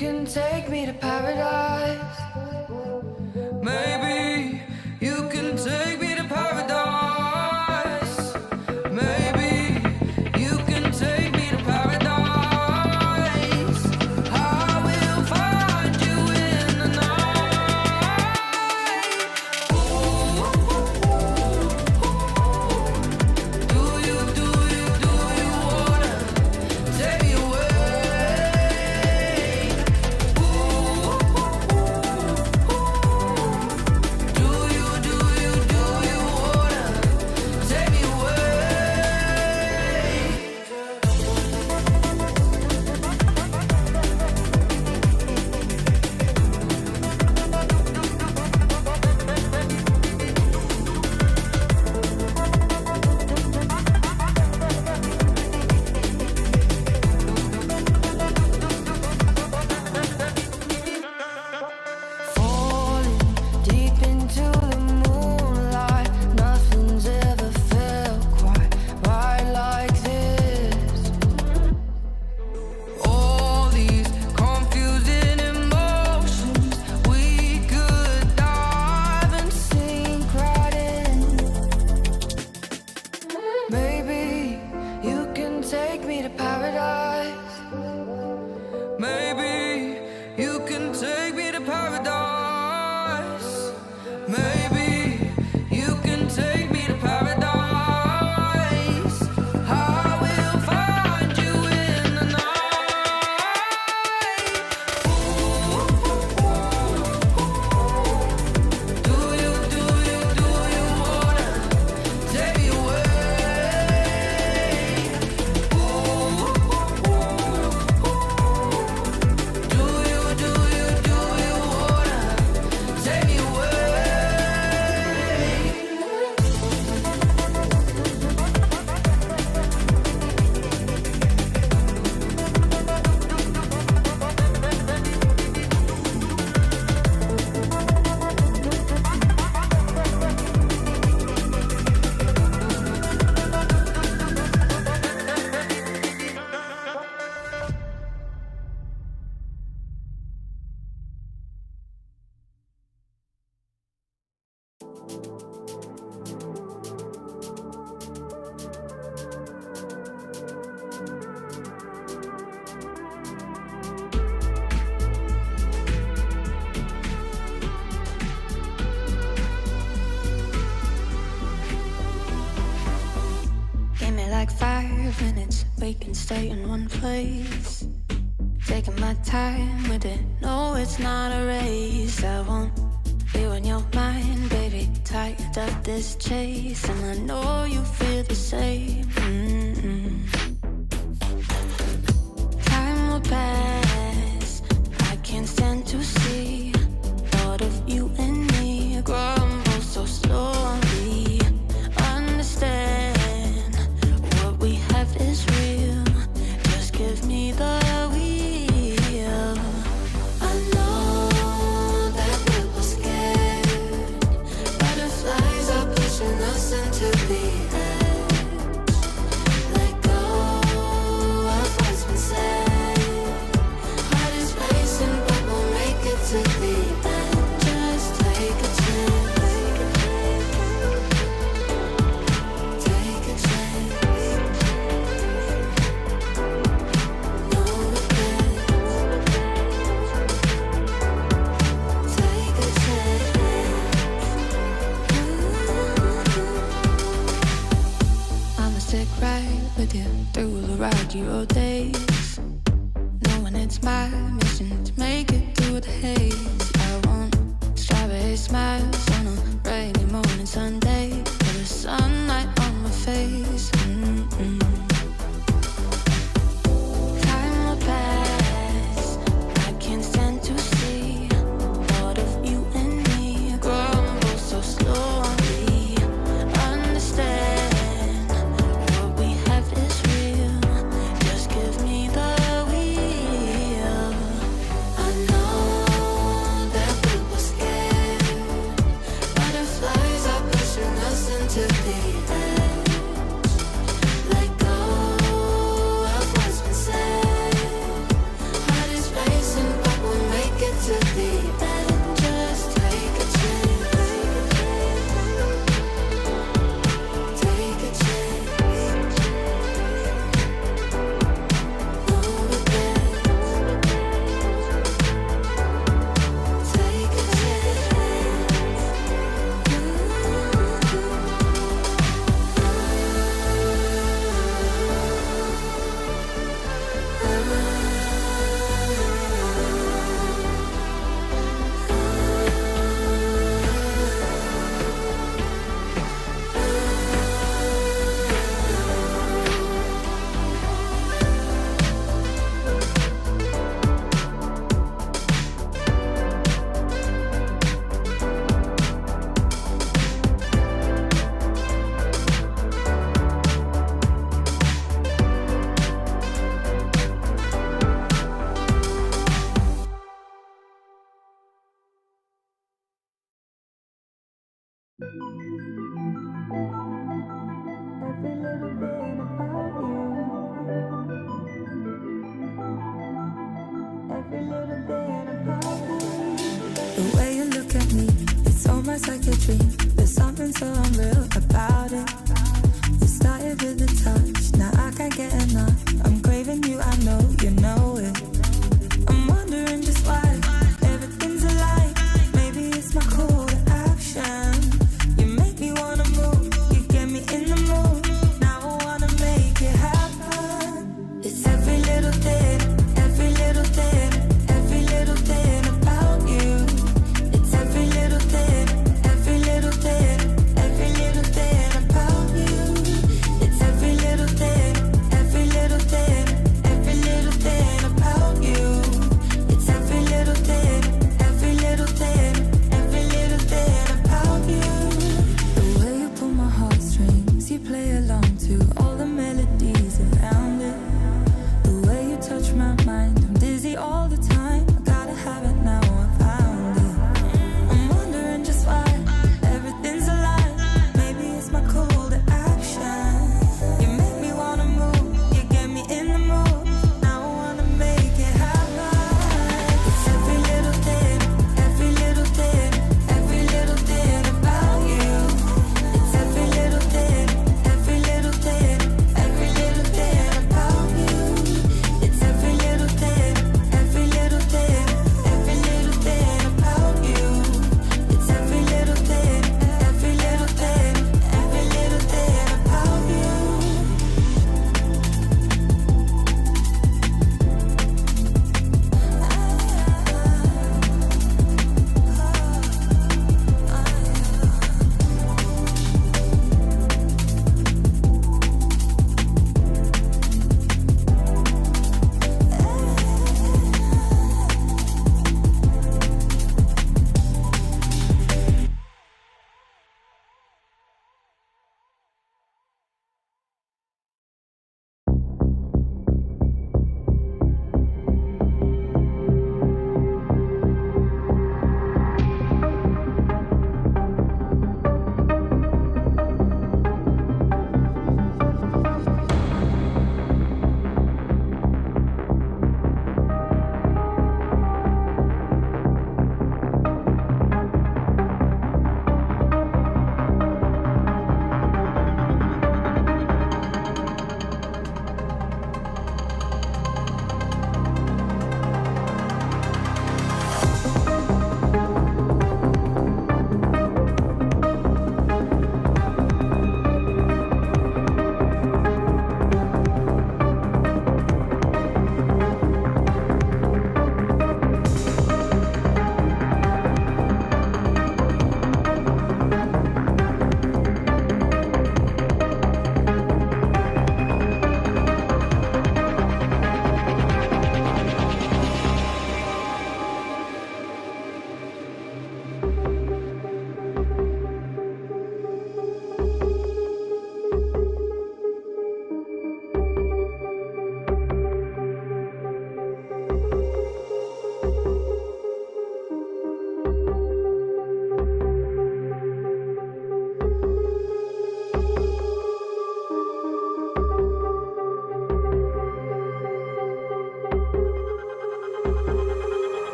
can take me to paradise. Maybe you can take me to paradise. Maybe you can take me to paradise. I will find you in the night. Do you wanna take me away? Like 5 minutes, we can stay in one place. Taking my time with it, no, it's not a race. I want you in your mind, baby. Tired of this chase, and I know you feel the same. Time will pass, I can't stand to see thought of you and me grumble so slowly. Understand is real, just give me the wheel. I know that we were scared, butterflies are pushing us into the edge. Let go of what's been said. Heart is racing, but we'll make it to the end. Just take a chance. Take a chance. Right with you through the rocky road days, knowing it's my mission to make it through the haze. I want strawberry smiles on a rainy morning Sunday, with the sunlight on my face. Time will pass, I can't stand to see thought of you and me grumble so slowly. Understand to be chemistry. There's something so unreal about it. It started with a touch, now I can't get enough. I'm craving you, I know you know it. I'm wondering just why everything's alive. Maybe it's my call to action. You make me wanna move, you get me in the mood. Now I wanna make it happen. It's every little thing, every little thing, every little thing about you. It's every little thing, every little thing.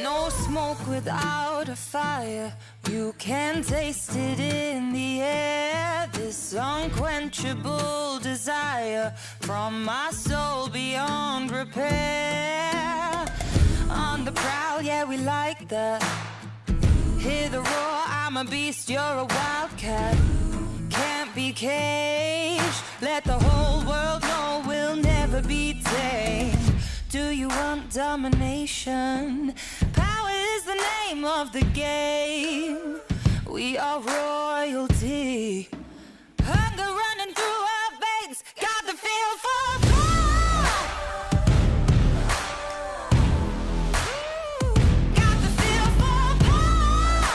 No smoke without a fire. You can taste it in the air. This unquenchable desire from my soul beyond repair. On the prowl, yeah, we like that. Hear the roar, I'm a beast, you're a wildcat. Can't be caged. Let the whole world know we'll never be tamed. Do you want domination? Power is the name of the game. We are royalty. Hunger running through our veins. Got the feel for power. Got the feel for power.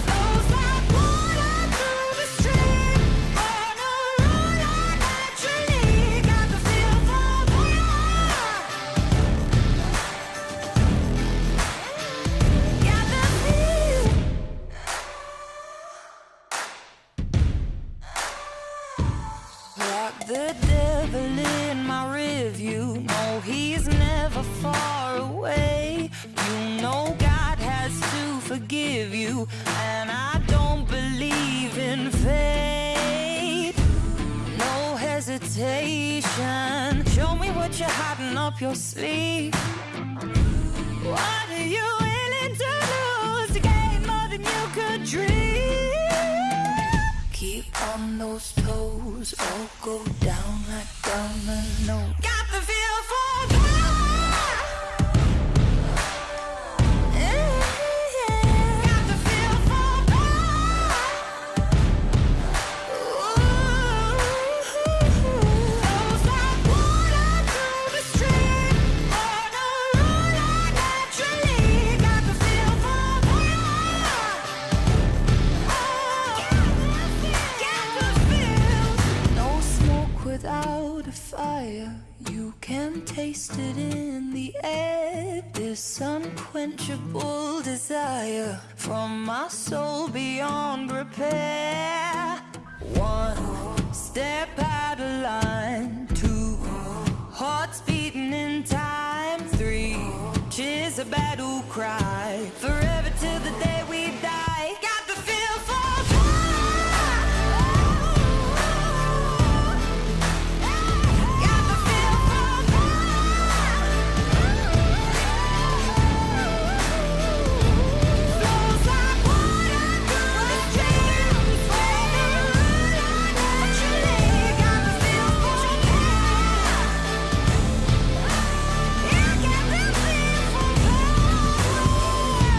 Flows like water through the stream. On a roller naturally. Got the feel for power. Got the feel. Like the devil in my rearview. No, he's never far away. You know God has to forgive you. And I don't believe in fate. No hesitation. Show me what you're hiding up your sleeve. What are you willing to lose to gain more than you could dream? Keep on those toes, or go down like dominoes. Got the feel for power. Yeah. Got the feel for power. Flows like water through the stream. On a roller naturally. Got the feel for power. No smoke without a fire. You can taste it in the air. This unquenchable desire from my soul beyond repair. One step out of line. Two hearts beating in time. Three cheers a battle cry. Forever till the day we die. Got the feel for power. Got the feel for power. Flows like water through the streams. Naturally, got the feel for power. Yeah, got the feel for power.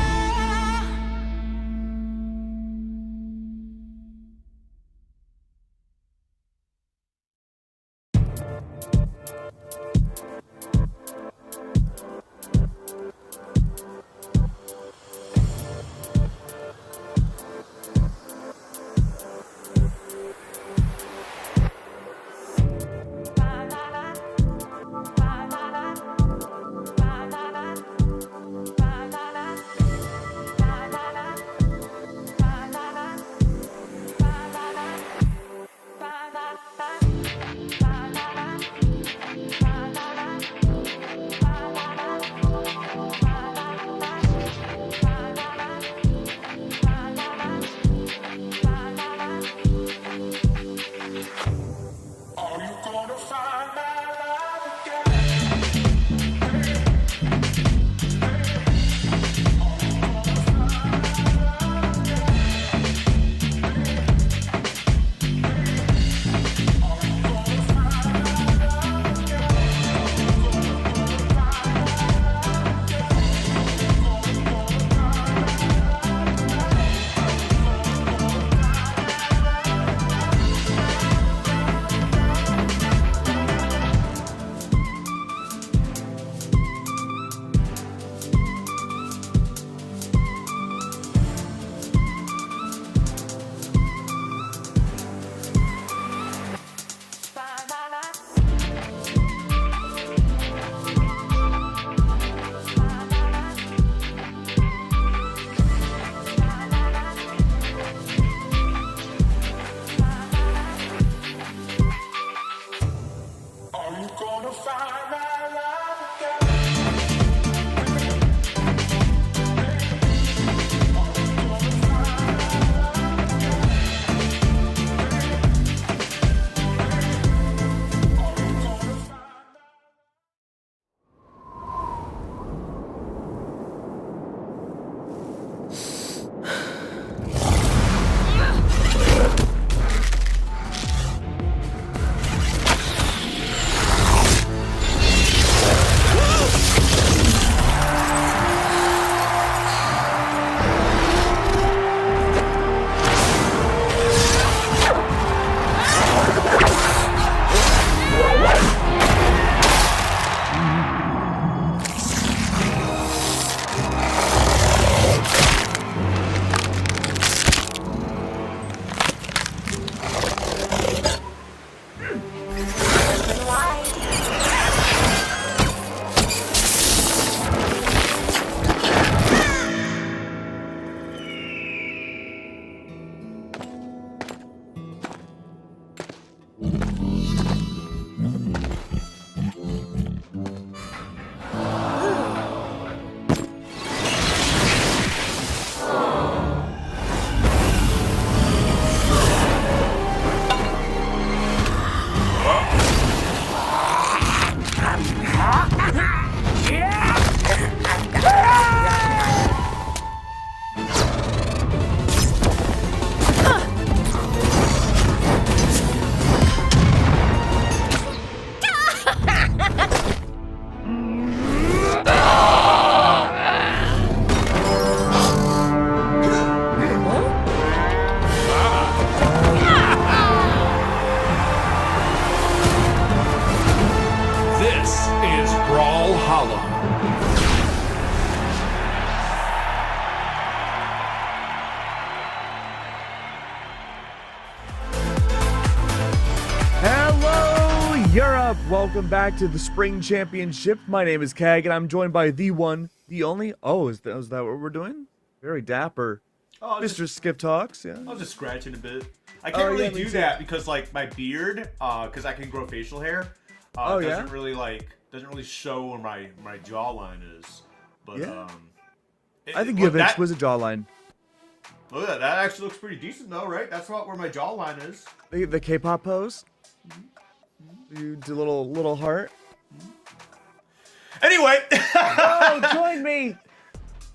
up? Welcome back to the Spring Championship. My name is Kag, and I'm joined by the one, the only. Oh, is that what we're doing? Very dapper. Oh, Mr. Skip Talks, yeah. I was just scratching a bit. I can't really do that because like my beard, because I can grow facial hair, doesn't really show where my jawline is. But yeah. I think you have an exquisite jawline. Look at that. That actually looks pretty decent though, right? That's about where my jawline is. The K-pop pose. You do a little heart. Anyway. Oh, join me.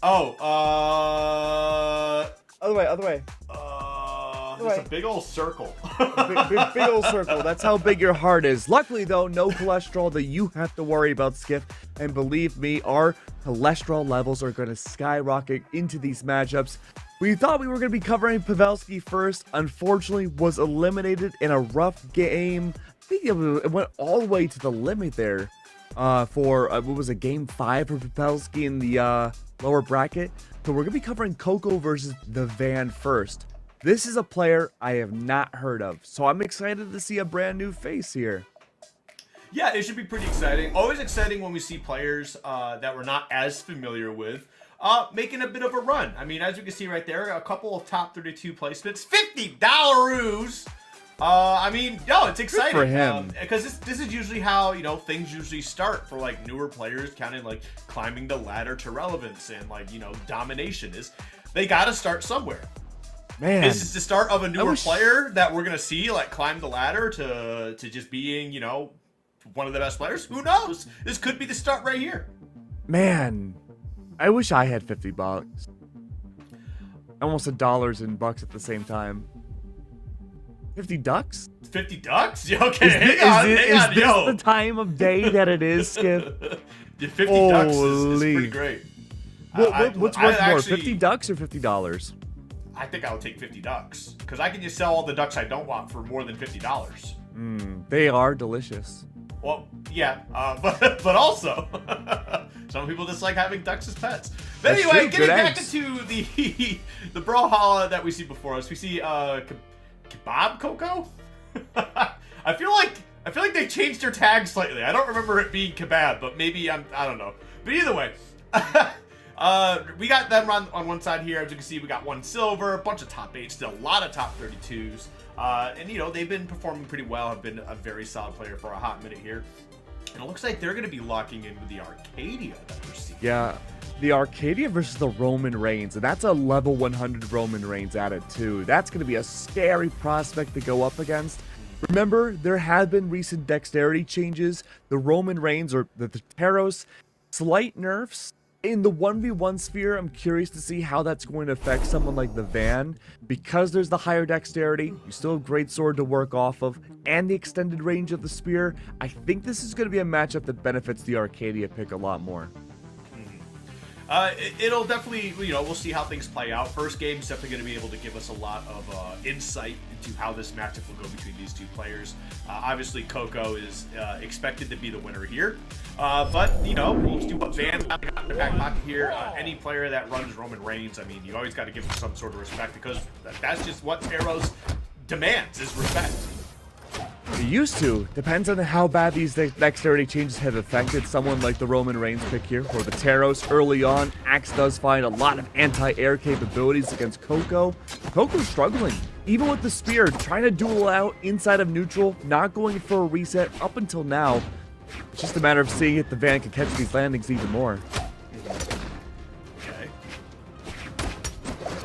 Oh, other way. It's a big old circle. big old circle. That's how big your heart is. Luckily, though, no cholesterol that you have to worry about, Skip. And believe me, our cholesterol levels are going to skyrocket into these matchups. We thought we were going to be covering Pavelski first. Unfortunately, was eliminated in a rough game. I think it went all the way to the limit there for, what was it, game 5 for Pavelski in the lower bracket. So we're going to be covering Koko versus the Van first. This is a player I have not heard of, so I'm excited to see a brand new face here. Yeah, it should be pretty exciting. Always exciting when we see players that we're not as familiar with making a bit of a run. I mean, as you can see right there, a couple of top 32 placements, $50. I mean, no, it's exciting. Good for him. Because this is usually how, you know, things usually start for like newer players, kind of like climbing the ladder to relevance and like, you know, domination is they got to start somewhere. Man, this is the start of a newer player that we're gonna see like climb the ladder to just being, you know, one of the best players. Who knows? This could be the start right here. Man, I wish I had $50. Almost $1 and bucks at the same time. 50 ducks? 50 ducks? Okay, hang on, is this the time of day that it is, Skip? Yeah, 50 ducks is pretty great. What's worth more, 50 ducks or $50? I think I'll take 50 ducks because I can just sell all the ducks I don't want for more than $50. They are delicious. Well, yeah, but also some people just like having ducks as pets. But anyway, getting back into the Brawlhalla that we see before us, we see kebab Koko. I feel like they changed their tag slightly. I don't remember it being kebab, but maybe I don't know. But either way. We got them on one side here. As you can see, we got 1 silver, a bunch of top 8s, still a lot of top 32s. And, you know, they've been performing pretty well, have been a very solid player for a hot minute here. And it looks like they're going to be locking in with the Arcadia that we're seeing. Yeah, the Arcadia versus the Roman Reigns. And that's a level 100 Roman Reigns added too. That's going to be a scary prospect to go up against. Remember, there have been recent dexterity changes. The Roman Reigns, or the Taros, slight nerfs. In the 1v1 sphere, I'm curious to see how that's going to affect someone like the Van. Because there's the higher dexterity, you still have great sword to work off of, and the extended range of the spear. I think this is going to be a matchup that benefits the Arcadia pick a lot more. It'll definitely, you know, we'll see how things play out. First game is definitely going to be able to give us a lot of insight into how this matchup will go between these two players. Obviously, Koko is expected to be the winner here. But, you know, we'll see what Van's got in their back pocket here. Any player that runs Roman Reigns, I mean, you always got to give him some sort of respect because that's just what Taros demands, is respect. It used to. Depends on how bad these dexterity changes have affected someone like the Roman Reigns pick here, or the Taros early on. Axe does find a lot of anti-air capabilities against Koko. Koko's struggling. Even with the spear, trying to duel out inside of neutral, not going for a reset up until now. It's just a matter of seeing if the Van can catch these landings even more. Okay.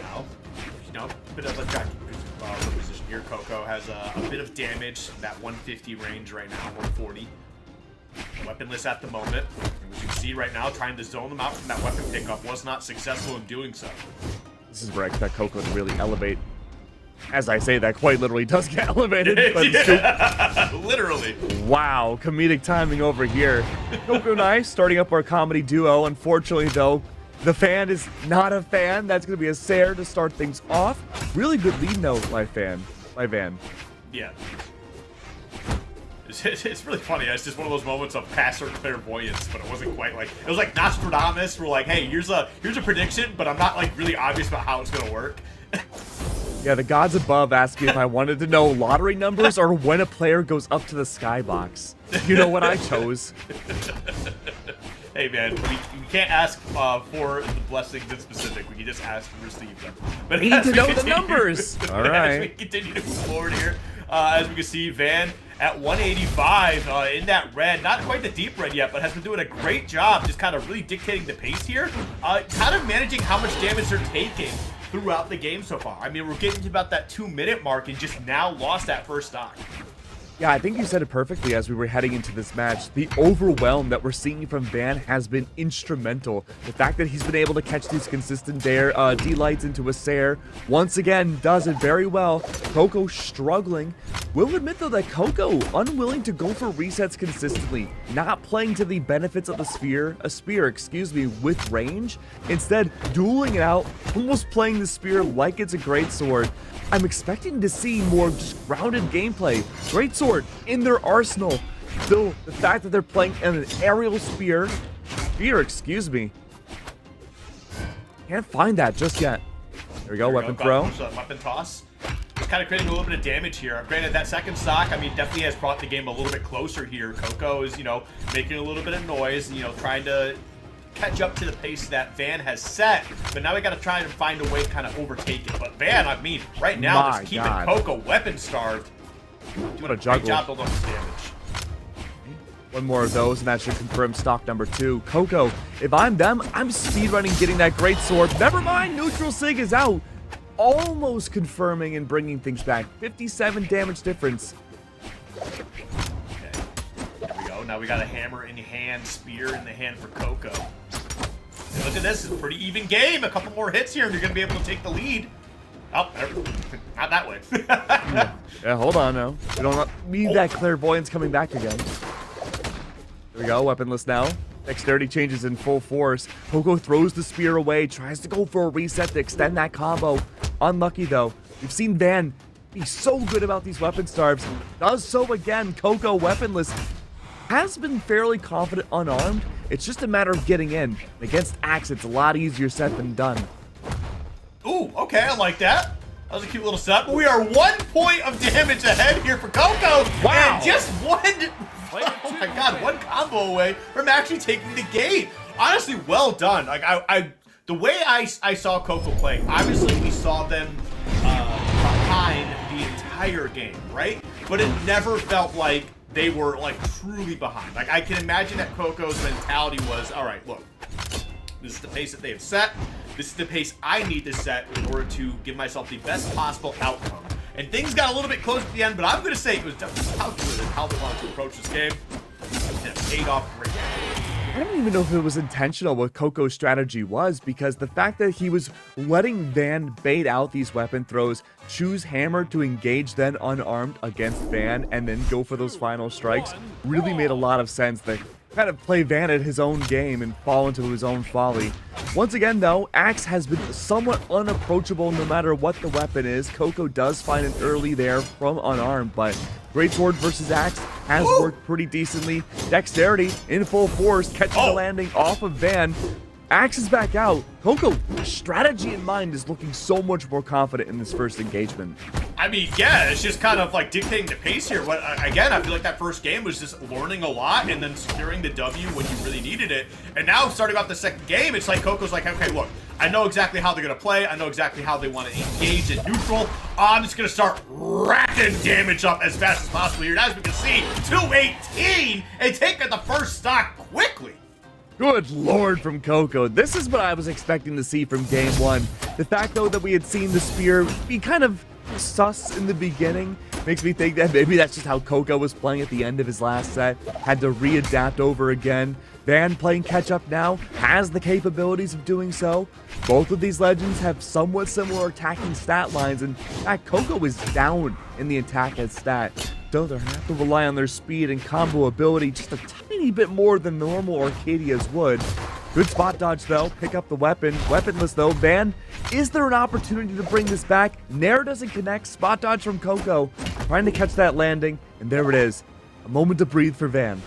Now, you know, a bit of a jockey position here. Koko has a bit of damage, that 150 range right now, 140. Weaponless at the moment. And as you can see right now, trying to zone them out from that weapon pickup was not successful in doing so. This is where I expect Koko to really elevate. As I say, that quite literally does get elevated. But yeah, literally. Wow, comedic timing over here. Koko and I starting up our comedy duo. Unfortunately, though, the Fan is not a fan. That's going to be a Sayer to start things off. Really good lead note, my Van. Yeah. It's really funny. It's just one of those moments of passer clairvoyance, but it wasn't quite like, it was like Nostradamus. We're like, hey, here's a prediction, but I'm not like really obvious about how it's gonna work. Yeah, the gods above asked me if I wanted to know lottery numbers or when a player goes up to the skybox. You know what I chose. Hey man, we can't ask for the blessings in specific. We can just ask to receive them. But We need to know the numbers. All right. As we continue to move forward here, as we can see, Van at 185 in that red. Not quite the deep red yet, but has been doing a great job just kind of really dictating the pace here. Kind of managing how much damage they're taking throughout the game so far. I mean, we're getting to about that 2-minute mark and just now lost that first stock. Yeah, I think you said it perfectly as we were heading into this match. The overwhelm that we're seeing from Van has been instrumental. The fact that he's been able to catch these consistent D-lights into a Sair, once again, does it very well. Koko struggling. We'll admit, though, that Koko unwilling to go for resets consistently, not playing to the benefits of the spear, with range. Instead, dueling it out, almost playing the spear like it's a greatsword. I'm expecting to see more just grounded gameplay. Greatsword in their arsenal. Still, the fact that they're playing an aerial spear, can't find that just yet. There we go, weapon throw. Weapon toss. Just kind of creating a little bit of damage here. Granted, that second stock, I mean, definitely has brought the game a little bit closer here. Koko is, making a little bit of noise, trying to catch up to the pace that Van has set, but now we got to try and find a way to kind of overtake it. But Van, I mean, right now, just keeping Koko weapon starved. What a juggle. Great job building up this damage. One more of those, and that should confirm stock number 2. Koko, if I'm them, I'm speedrunning getting that great sword. Never mind, neutral sig is out. Almost confirming and bringing things back. 57 damage difference. Okay. There we go. Now we got a hammer in hand, spear in the hand for Koko. And look at this. It's a pretty even game. A couple more hits here, and you're going to be able to take the lead. Oh, not that way. Yeah, hold on now. We don't need that clairvoyance coming back again. There we go, weaponless now. Dexterity changes in full force. Koko throws the spear away, tries to go for a reset to extend that combo. Unlucky though. We've seen Van be so good about these weapon starves. Does so again. Koko weaponless. Has been fairly confident unarmed. It's just a matter of getting in. Against Axe, it's a lot easier said than done. Ooh, okay, I like that. That was a cute little set. But we are 1 point of damage ahead here for Koko. Wow. And just one, oh my god, one combo away from actually taking the game. Honestly, well done. Like the way I saw Koko play, obviously we saw them behind the entire game, right? But it never felt like they were like truly behind. Like I can imagine that Koko's mentality was, all right, look, this is the pace that they have set. This is the pace I need to set in order to give myself the best possible outcome. And things got a little bit close at the end, but I'm going to say it was definitely calculated how they wanted to approach this game. And it paid off great. I don't even know if it was intentional what Koko's strategy was, because the fact that he was letting Van bait out these weapon throws, choose Hammer to engage then unarmed against Van, and then go for those final strikes, really made a lot of sense. That kind of play Van at his own game and fall into his own folly. Once again, though, Axe has been somewhat unapproachable no matter what the weapon is. Koko does find an early there from unarmed, but Greatsword versus Axe has worked pretty decently. Dexterity in full force, catches the landing off of Van. Axe is back out. Koko, strategy in mind, is looking so much more confident in this first engagement. I mean, yeah, it's just kind of like dictating the pace here. But again, I feel like that first game was just learning a lot and then securing the W when you really needed it. And now starting off the second game, it's like Koko's like, okay, look, I know exactly how they're going to play. I know exactly how they want to engage in neutral. I'm just going to start racking damage up as fast as possible here. And as we can see, 218 and taking the first stock quickly. Good lord from Koko. This is what I was expecting to see from game one. The fact, though, that we had seen the spear be kind of sus in the beginning makes me think that maybe that's just how Koko was playing at the end of his last set. Had to readapt over again. Van playing catch up now, has the capabilities of doing so. Both of these legends have somewhat similar attacking stat lines, and in fact, Koko is down in the attack as stat. So they have to rely on their speed and combo ability just a tiny bit more than normal Arcadias would. Good spot dodge though, pick up the weapon. Weaponless though, Van, is there an opportunity to bring this back? Nair doesn't connect, spot dodge from Koko. Trying to catch that landing, and there it is. A moment to breathe for Van.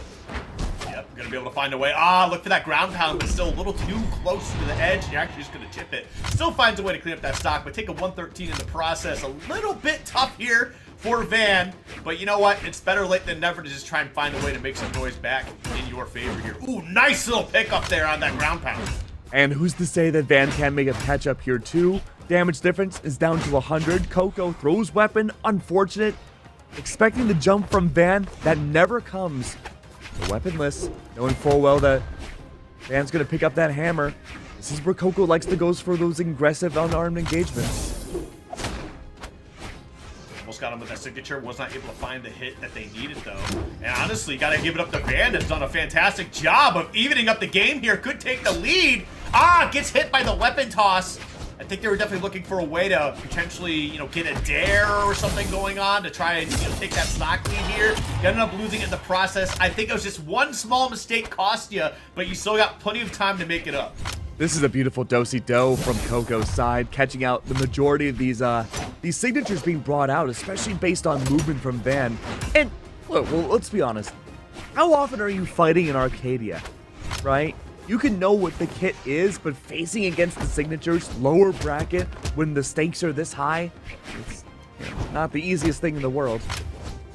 Yep, gonna be able to find a way. Ah, look for that ground pound, but still a little too close to the edge. You're actually just going to chip it. Still finds a way to clean up that stock, but take a 113 in the process. A little bit tough here for Van, but you know what? It's better late than never to just try and find a way to make some noise back in your favor here. Ooh, nice little pickup there on that ground pound. And who's to say that Van can make a catch up here too? Damage difference is down to 100. Koko throws weapon. Unfortunate. Expecting the jump from Van. That never comes. The weaponless, knowing full well that Van's going to pick up that hammer. This is where Koko likes to go for those aggressive unarmed engagements. Almost got him with that signature. Was not able to find the hit that they needed though. And honestly, got to give it up to Van. Has done a fantastic job of evening up the game here. Could take the lead. Ah, gets hit by the weapon toss. I think they were definitely looking for a way to potentially, you know, get a dare or something going on to try and, you know, take that stock lead here. You ended up losing it in the process. I think it was just one small mistake cost you, but you still got plenty of time to make it up. This is a beautiful do-si-do from Koko's side, catching out the majority of these signatures being brought out, especially based on movement from Van. And look, well, let's be honest. How often are you fighting in Arcadia, right? You can know what the kit is, but facing against the signatures, lower bracket, when the stakes are this high, it's, you know, not the easiest thing in the world.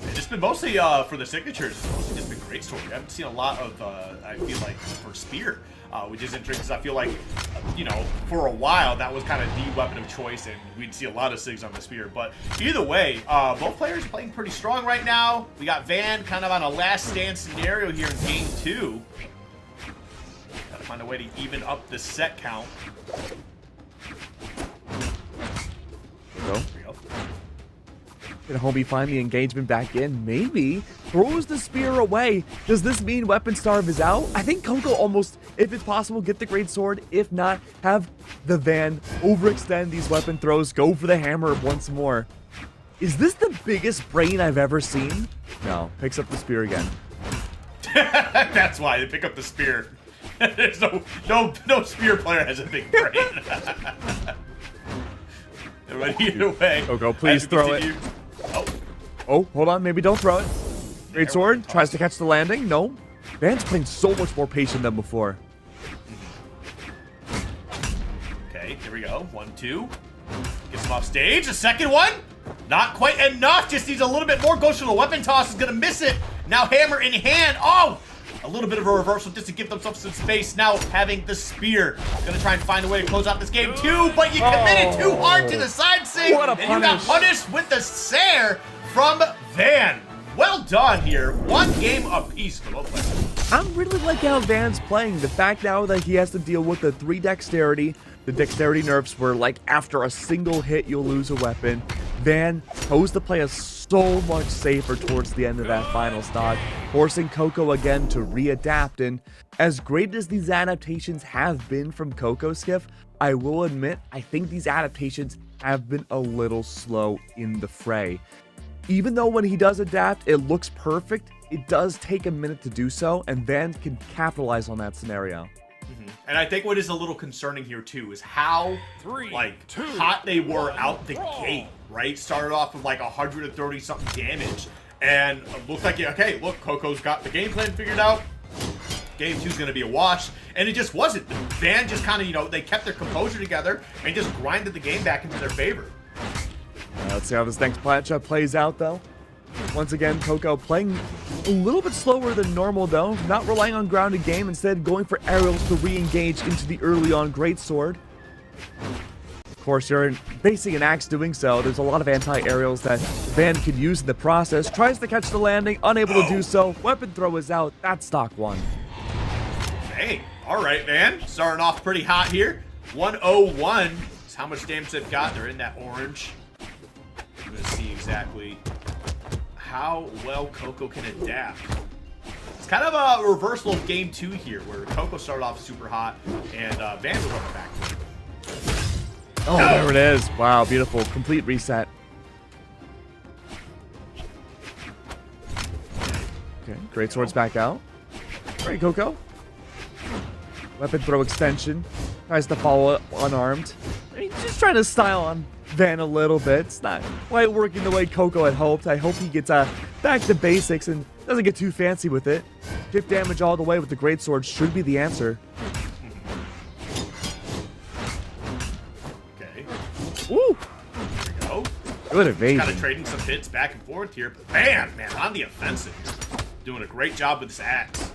It's been mostly for the signatures. It's mostly just been great story. I haven't seen a lot of, I feel like, for Spear, which is interesting because I feel like, you know, for a while that was kind of the weapon of choice, and we'd see a lot of Sigs on the Spear. But either way, both players playing pretty strong right now. We got Van kind of on a last stand scenario here in game 2. Gotta find a way to even up the set count. Go. There we go. Can Homie find the engagement back in? Maybe. Throws the spear away. Does this mean Weapon Starve is out? I think Koko almost, if it's possible, get the Great Sword. If not, have the Van overextend these weapon throws, go for the hammer once more. Is this the biggest brain I've ever seen? No. Picks up the spear again. That's why they pick up the spear. There's no spear player has a big brain. But either way, Koko, please throw it. Oh, hold on. Maybe don't throw it. Great Sword tries to catch the landing. No. Van's playing so much more patient than before. Okay, here we go. 1, 2. Gets him off stage. The second one. Not quite enough. Just needs a little bit more. Goes for the weapon toss. Is going to miss it. Now hammer in hand. Oh! A little bit of a reversal just to give themselves some space. Now having the spear. Gonna try and find a way to close out this game too, but you committed too hard to the side sig, What a and you got punished with the Sair from Van. Well done here. One game apiece for both players. I'm really liking how Van's playing. The fact now that he has to deal with the 3 dexterity. The dexterity nerfs were like after a single hit you'll lose a weapon. Van chose to play us so much safer towards the end of that final stock, forcing Koko again to readapt. And as great as these adaptations have been from Koko Skiff, I will admit I think these adaptations have been a little slow in the fray. Even though when he does adapt, it looks perfect, it does take a minute to do so, and Van can capitalize on that scenario. And I think what is a little concerning here too is how hot they were out the gate, right? Started off with like 130 something damage, and it looked like, okay, look, Koko's got the game plan figured out. Game 2's going to be a wash, and it just wasn't. The Van just kind of, you know, they kept their composure together and just grinded the game back into their favor. Let's see how this next matchup plays out, though. Once again, Koko playing a little bit slower than normal, though. Not relying on grounded game, instead going for aerials to re-engage into the early on greatsword. Of course, you're facing an axe doing so. There's a lot of anti-aerials that Van could use in the process. Tries to catch the landing, unable to do so. Weapon throw is out. That's stock 1. Hey, all right, man. Starting off pretty hot here. 101 is how much damage they've got. They're in that orange. I'm going to see exactly how well Koko can adapt. It's kind of a reversal of game 2 here, where Koko started off super hot and Van was on the back. Oh, there it is. Wow, beautiful. Complete reset. Okay, great swords back out. All right, Koko. Weapon throw extension. Tries to follow it unarmed. He's just trying to style on Van a little bit. It's not quite working the way Koko had hoped. I hope he gets back to basics and doesn't get too fancy with it. Chip damage all the way with the greatsword should be the answer. Okay. Woo! There we go. Good evasion. Kind of trading some hits back and forth here, but man, on the offensive, doing a great job with this axe.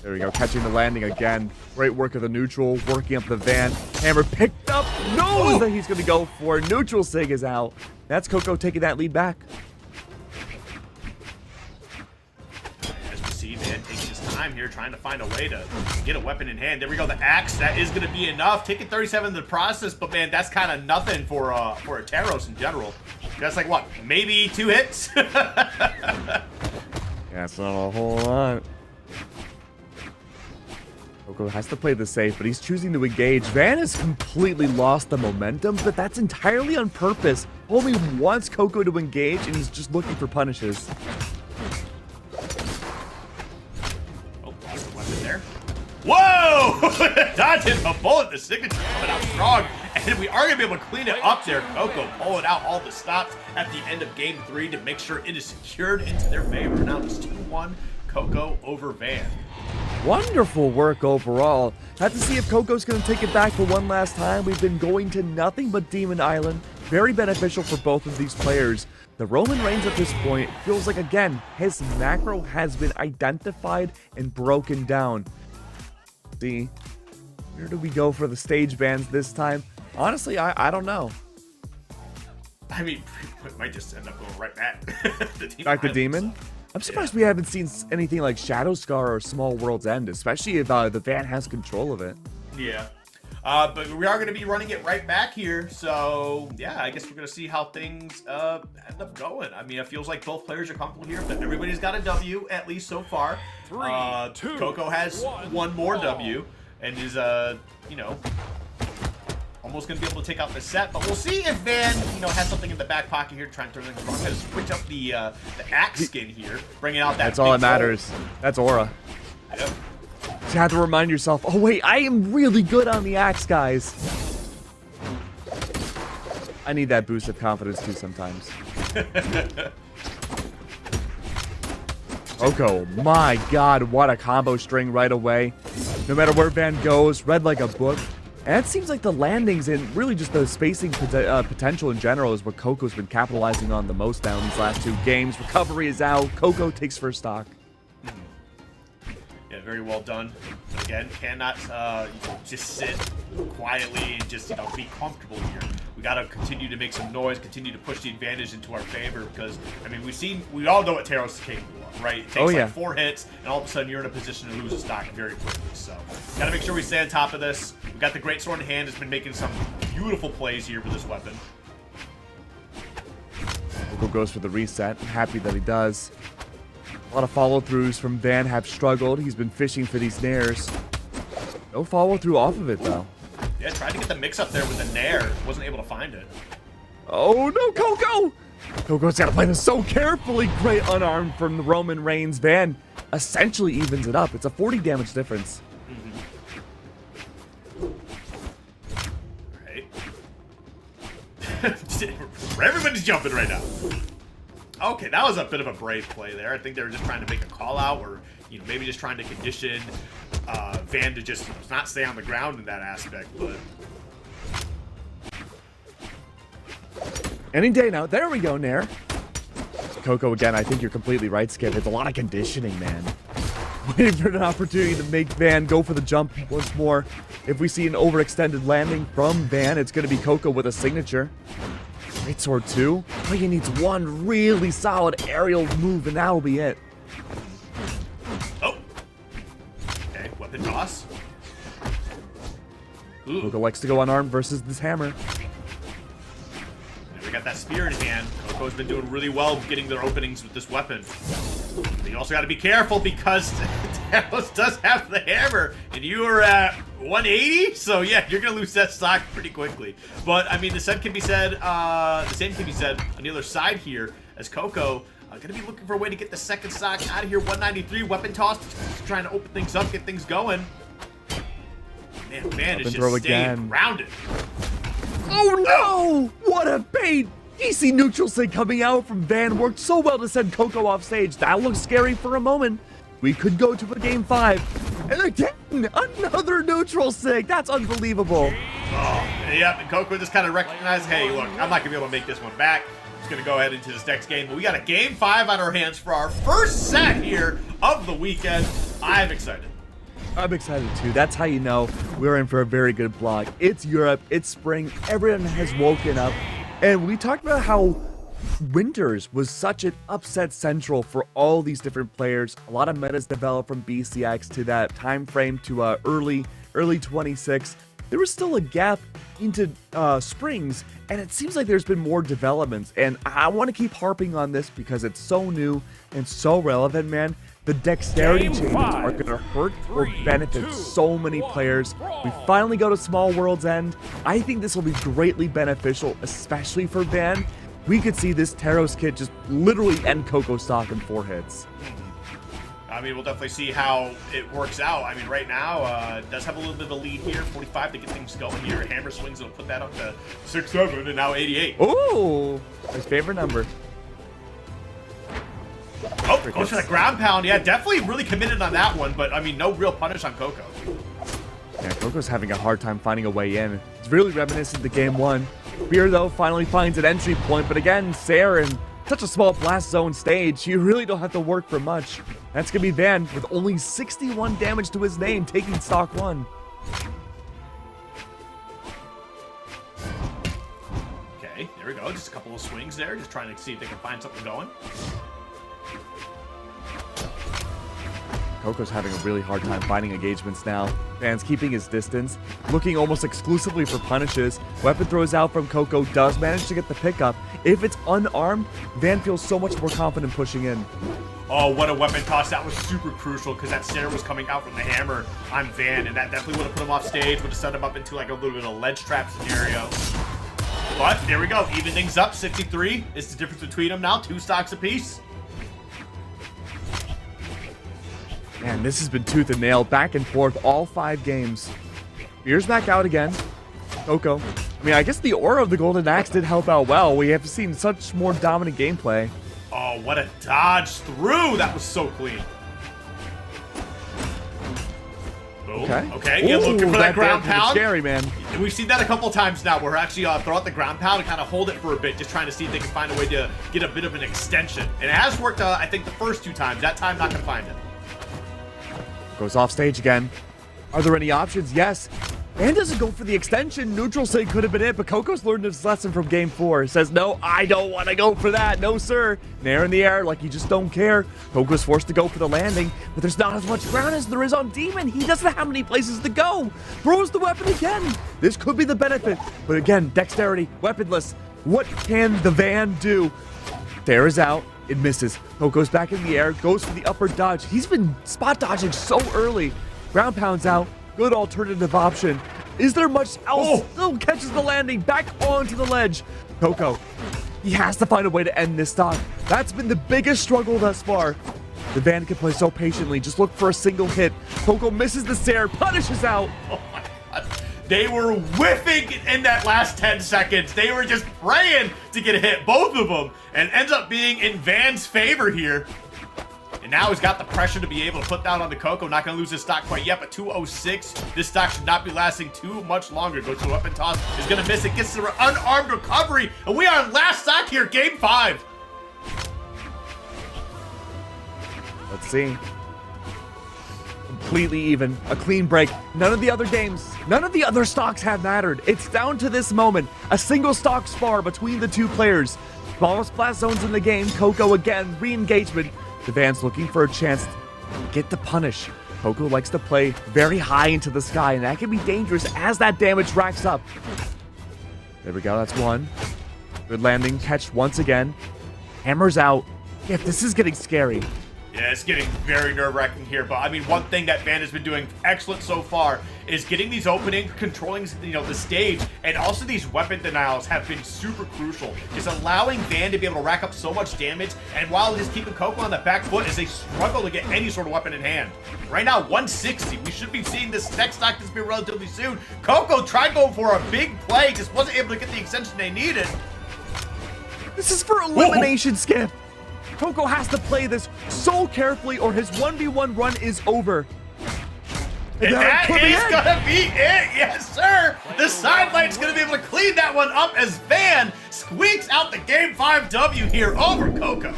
There we go, catching the landing again. Great work of the neutral, working up the van. Hammer picked up, knows that he's going to go for it. Neutral sig is out. That's Koko taking that lead back. As we see, Van takes his time here, trying to find a way to get a weapon in hand. There we go, the axe. That is going to be enough. Taking 37 in the process, but man, that's kind of nothing for a Taros in general. That's like, what, maybe 2 hits? Yeah, it's not a whole lot. Koko has to play the safe, but he's choosing to engage. Van has completely lost the momentum, but that's entirely on purpose. Only wants Koko to engage, and he's just looking for punishes. Oh, lost the weapon there. Whoa! Dodging a bullet, the signature coming out strong, and we are going to be able to clean it up there. Koko pulling out all the stops at the end of game 3 to make sure it is secured into their favor. Now it's 2-1, Koko over Van. Wonderful work overall. Have to see if Koko's going to take it back for one last time. We've been going to nothing but Demon Island. Very beneficial for both of these players. The Roman Reigns at this point feels like, again, his macro has been identified and broken down. See, where do we go for the stage bans this time? Honestly, I don't know. I mean, it might just end up going right back. Back to Demon? I'm surprised we haven't seen anything like Shadow Scar or Small World's End, especially if the van has control of it. Yeah. But we are going to be running it right back here. So, yeah, I guess we're going to see how things end up going. I mean, it feels like both players are comfortable here, but everybody's got a W, at least so far. 3, 2, Koko has 1 more W and is, you know, almost going to be able to take out the set. But we'll see if Van, you know, has something in the back pocket here to try and turn things around. I'm going to switch up the axe skin here, bringing out that That's all that matters. That's aura. Yep. You have to remind yourself, oh wait, I am really good on the axe, guys. I need that boost of confidence too sometimes. Koko, my god, what a combo string right away. No matter where Van goes, read like a book. And it seems like the landings and really just the spacing potential in general is what Koko's been capitalizing on the most down these last 2 games. Recovery is out. Koko takes first stock. Yeah, very well done. But again, cannot just sit quietly and just, you know, be comfortable here. We got to continue to make some noise, continue to push the advantage into our favor because, I mean, we all know what Taros is capable of, right? It takes like 4 hits, and all of a sudden you're in a position to lose a stock very quickly. So, got to make sure we stay on top of this. We got the great sword in hand. Has been making some beautiful plays here with this weapon. Koko goes for the reset. I'm happy that he does. A lot of follow-throughs from Van have struggled. He's been fishing for these nairs. No follow-through off of it, though. Yeah, tried to get the mix-up there with the nair. Wasn't able to find it. Oh, no, Koko! Koko's got to play this so carefully. Great unarmed from the Roman Reigns. Van essentially evens it up. It's a 40 damage difference. Right. Everybody's jumping right now. Okay, that was a bit of a brave play there. I think they were just trying to make a call out, or you know, maybe just trying to condition Van to just not stay on the ground in that aspect. But any day now. There we go, Nair. Koko again. I think you're completely right, Skip. It's a lot of conditioning, man. Waiting for an opportunity to make Van go for the jump once more. If we see an overextended landing from Van, it's going to be Koko with a signature. Great sword too. All he needs one really solid aerial move, and that'll be it. oh, okay, weapon toss. Ooh. Koko likes to go unarmed versus this hammer. And we got that spear in hand. Koko's been doing really well getting their openings with this weapon. But you also got to be careful because Taros does have the hammer, and you are at 180. So yeah, you're gonna lose that stock pretty quickly. But I mean, the same can be said on the other side here, as Koko gonna be looking for a way to get the second stock out of here. 193 weapon toss, just trying to open things up, get things going. Man, is just staying grounded. Oh no! What a bait! DC neutral sig coming out from Van worked so well to send Koko off stage. That looks scary for a moment. We could go to a game 5. And again, another neutral sig. That's unbelievable. Oh, yep, and Koko just kind of recognized, hey, look, I'm not going to be able to make this one back. Just going to go ahead into this next game. But we got a game 5 on our hands for our first set here of the weekend. I'm excited. I'm excited too. That's how you know we're in for a very good block. It's Europe, it's spring, everyone has woken up. And we talked about how Winters was such an upset central for all these different players. A lot of metas developed from BCX to that time frame to early 26. There was still a gap into springs, and it seems like there's been more developments. And I want to keep harping on this because it's so new and so relevant, man. The dexterity changes are going to hurt or benefit so many players. We finally go to Small World's End. I think this will be greatly beneficial, especially for Van. We could see this Taros kit just literally end Koko stock in 4 hits. I mean, we'll definitely see how it works out. I mean, right now, does have a little bit of a lead here, 45 to get things going here. Hammer swings will put that up to 6-7 and now 88. Ooh, his favorite number. Oh, goes for the ground pound. Yeah, definitely really committed on that one, but I mean, no real punish on Koko. Yeah, Koko's having a hard time finding a way in. It's really reminiscent to game 1. Beer, though, finally finds an entry point, but again, Sarah in such a small blast zone stage, you really don't have to work for much. That's gonna be Van with only 61 damage to his name, taking stock 1. Okay, there we go. Just a couple of swings there, just trying to see if they can find something going. Koko's having a really hard time finding engagements now. Van's keeping his distance, looking almost exclusively for punishes. Weapon throws out from Koko, does manage to get the pickup. If it's unarmed, Van feels so much more confident pushing in. Oh, what a weapon toss. That was super crucial because that snare was coming out from the hammer on Van, and that definitely would have put him off stage, would have set him up into like a little bit of a ledge trap scenario. But there we go. Even things up. 63 is the difference between them now. 2 stocks apiece. Man, this has been tooth and nail, back and forth, all 5 games. Beer's back out again. Koko. I mean, I guess the aura of the Golden Axe did help out well. We have seen such more dominant gameplay. Oh, what a dodge through. That was so clean. Boom. Okay. Yeah, looking for that ground pound. Scary, man. And we've seen that a couple times now. Where actually throw out the ground pound and kind of hold it for a bit, just trying to see if they can find a way to get a bit of an extension. And it has worked, I think, the first 2 times. That time, not going to find it. Goes off stage again. Are there any options? Yes. And doesn't go for the extension. Neutral sig could have been it, but Koko's learned his lesson from game 4. Says, no, I don't want to go for that. No, sir. Nair in the air like you just don't care. Koko's forced to go for the landing, but there's not as much ground as there is on Demon. He doesn't have many places to go. Throws the weapon again. This could be the benefit, but again, dexterity, weaponless. What can the Van do? There is out. It misses. Koko's back in the air, goes for the upper dodge. He's been spot dodging so early. Ground pounds out. Good alternative option. Is there much else? Oh. Still catches the landing back onto the ledge. Koko, he has to find a way to end this stock. That's been the biggest struggle thus far. The Van can play so patiently. Just look for a single hit. Koko misses the snare, punishes out. Oh my God. They were whiffing in that last 10 seconds. They were just praying to get a hit, both of them. And it ends up being in Van's favor here. And now he's got the pressure to be able to put down on the Koko. Not going to lose his stock quite yet, but 206. This stock should not be lasting too much longer. Goes to a weapon toss. Is going to miss it. Gets the unarmed recovery. And we are on last stock here, game 5. Let's see. Completely even. A clean break. None of the other games, none of the other stocks have mattered. It's down to this moment. A single stock spar between the 2 players. Smallest blast zones in the game. Koko again. Re-engagement. The Van's looking for a chance to get the punish. Koko likes to play very high into the sky, and that can be dangerous as that damage racks up. There we go. That's 1. Good landing. Catch once again. Hammer's out. Yeah, this is getting scary. Yeah, it's getting very nerve-wracking here, but I mean, one thing that Van has been doing excellent so far is getting these openings, controlling, the stage, and also these weapon denials have been super crucial. Just allowing Van to be able to rack up so much damage, and while just keeping Koko on the back foot as they struggle to get any sort of weapon in hand. Right now, 160. We should be seeing this next stock disappear relatively soon. Koko tried going for a big play, just wasn't able to get the extension they needed. This is for elimination, Skip. Koko has to play this so carefully or his 1v1 run is over. And that is gonna be it, yes sir! The sidelight's gonna be able to clean that one up as Van squeaks out the Game 5 W here over Koko.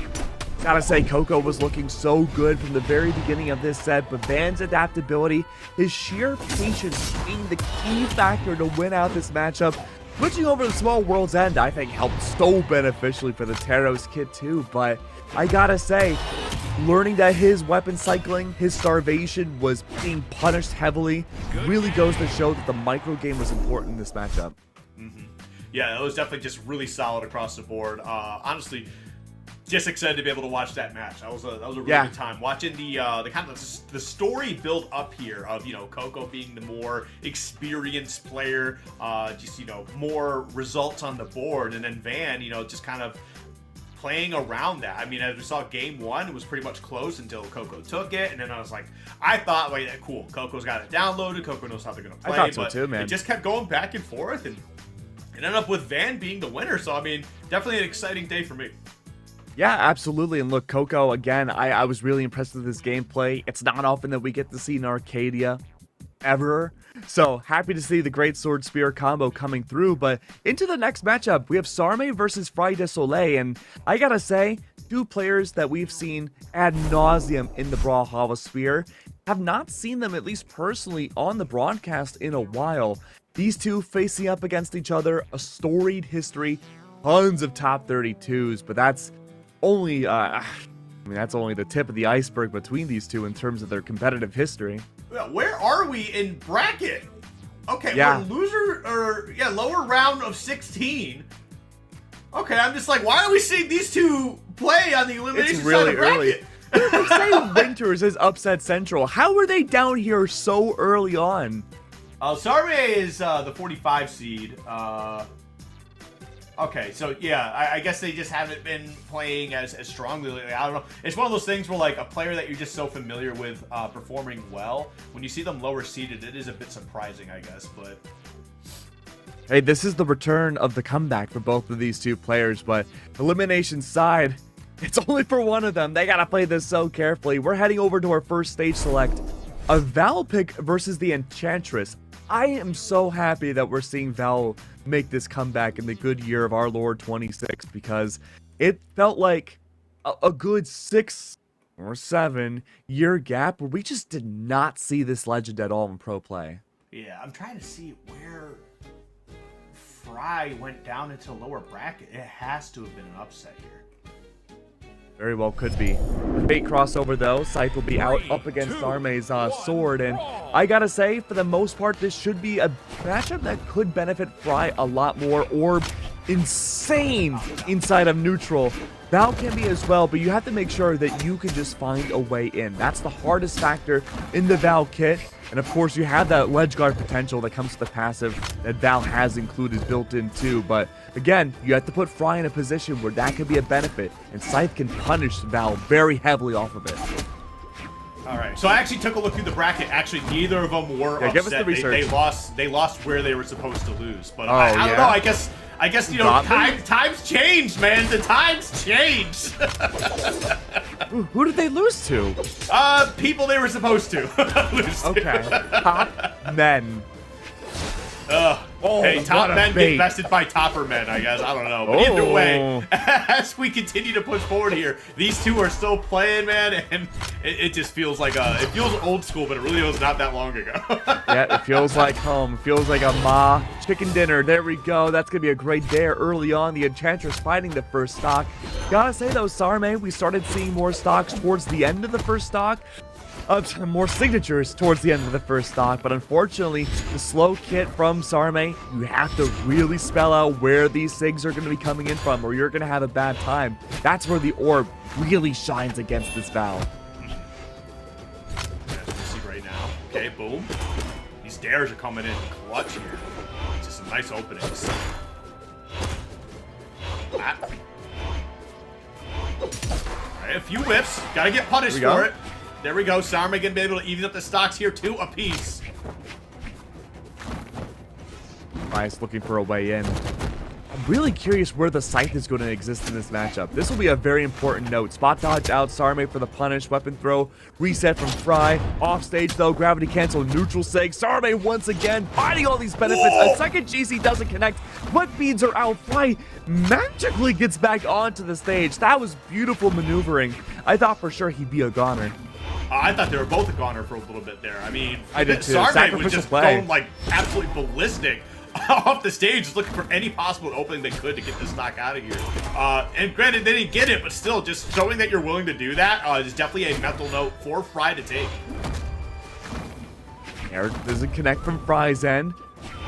Gotta say, Koko was looking so good from the very beginning of this set, but Van's adaptability, his sheer patience being the key factor to win out this matchup. Switching over to Small World's End, I think, helped so beneficially for the Taros kid too, but I gotta say, learning that his weapon cycling, his starvation was being punished heavily, really goes to show that the micro game was important in this matchup. Yeah, it was definitely just really solid across the board. Honestly, just excited to be able to watch that match. That was a really good time watching the kind of the story build up here of, you know, Koko being the more experienced player, just, you know, more results on the board, and then Van, you know, just kind of playing around that. I mean, as we saw game 1, it was pretty much close until Koko took it, and then I was like, I thought, wait, cool, Koko's got it downloaded, Koko knows how they're gonna play. I thought so but too, man. It just kept going back and forth, and it ended up with Van being the winner. So I mean, definitely an exciting day for me. Yeah, absolutely. And look, Koko, again, I was really impressed with his gameplay. It's not often that we get to see an Arcadia ever. So happy to see the Great Sword Spear combo coming through. But into the next matchup, we have Sarme versus Fry de Soleil. And I gotta say, two players that we've seen ad nauseum in the Brawlhalla sphere. Have not seen them, at least personally, on the broadcast in a while. These two facing up against each other, a storied history, tons of top 32s, but that's only, I mean, that's only the tip of the iceberg between these two in terms of their competitive history. Where are we in bracket? Okay, yeah. We're lower round of 16. Okay, I'm just like, why are we seeing these two play on the elimination It's really side of bracket? early. They say Winters is upset central. How are they down here so early on? Sarme is the 45 seed. Okay, so yeah, I guess they just haven't been playing as strongly lately. I don't know. It's one of those things where, like, a player that you're just so familiar with performing well, when you see them lower seeded, it is a bit surprising, I guess. But hey, this is the return of the comeback for both of these two players, but elimination side, it's only for one of them. They gotta play this so carefully. We're heading over to our first stage select. A Val pick versus the Enchantress. I am so happy that we're seeing Val make this comeback in the good year of our Lord 26, because it felt like a good 6 or 7 year gap where we just did not see this legend at all in pro play. yeah, I'm trying to see where Fry went down into lower bracket. It has to have been an upset here. Very well could be. The fate crossover though, Scythe will be out up against Sarme's sword, and I gotta say, for the most part, this should be a matchup that could benefit Fry a lot more. Orb, insane inside of neutral. Val can be as well, but you have to make sure that you can just find a way in. That's the hardest factor in the Val kit. And of course, you have that ledge guard potential that comes to the passive that Val has included built in too. But again, you have to put Fry in a position where that could be a benefit, and Scythe can punish Val very heavily off of it. All right, so I actually took a look through the bracket. Actually, neither of them were upset. Give us the research. They lost where they were supposed to lose. But Oh, I don't yeah? know. I guess you know, times change, man. The times change. Who did they lose to? People they were supposed to lose to. Okay, top men. Hey, top what a men bait. get bested by topper men, I guess. I don't know. But either way, as we continue to push forward here, these two are still playing, man, and it just feels like it feels old school, but it really was not that long ago. Yeah, it feels like home. It feels like a Ma chicken dinner. There we go. That's going to be a great day early on. The Enchantress fighting the first stock. Gotta say, though, Sarme, we started seeing more stocks towards the end of the first stock. More signatures towards the end of the first stock, but unfortunately, the slow kit from Sarme, you have to really spell out where these sigs are going to be coming in from, or you're going to have a bad time. That's where the orb really shines against this Val. As we see right now. Okay, boom. These dares are coming in clutch here. Just some nice openings. Ah. Alright, a few whiffs. Gotta get punished for it. There we go. Sarme gonna be able to even up the stocks here, 2 apiece. Nice, looking for a way in. really curious where the scythe is going to exist in this matchup. This will be a very important note. Spot dodge out Sarme for the punish, weapon throw, reset from Fry. Off stage though, gravity cancel, neutral seg. Sarme once again finding all these benefits. Whoa! A second GC doesn't connect. What beads are out? Fry magically gets back onto the stage. That was beautiful maneuvering. I thought for sure he'd be a goner. I thought they were both a goner for a little bit there. I mean, I did too. Sarme was just play. going like absolutely ballistic off the stage, just looking for any possible opening they could to get this stock out of here. And granted, they didn't get it, but still, just showing that you're willing to do that is definitely a mental note for Fry to take. Eric doesn't connect from Fry's end.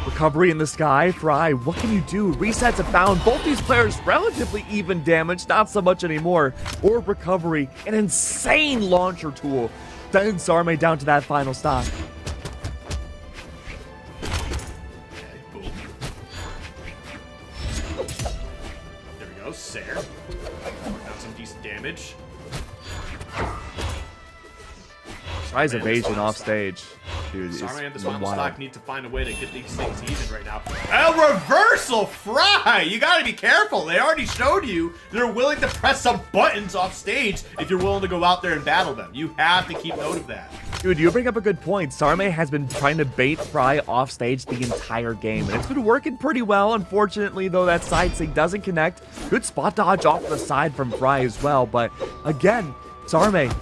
Recovery in the sky. Fry, what can you do? Resets are found. Both these players relatively even damage, not so much anymore. Orb recovery, an insane launcher tool. Sends Sarme down to that final stock. Okay, boom. There we go, Sarre. Got some decent damage. Fry's evasion off stage. Dude, Sarme and the it's final wild. stock need to find a way to get these things even right now. A reversal Fry! You gotta be careful. They already showed you they're willing to press some buttons off stage if you're willing to go out there and battle them. You have to keep note of that. Dude, you bring up a good point. Sarme has been trying to bait Fry off stage the entire game, and it's been working pretty well. Unfortunately, though, that side sig doesn't connect. Good spot dodge off the side from Fry as well, but again, Sarme,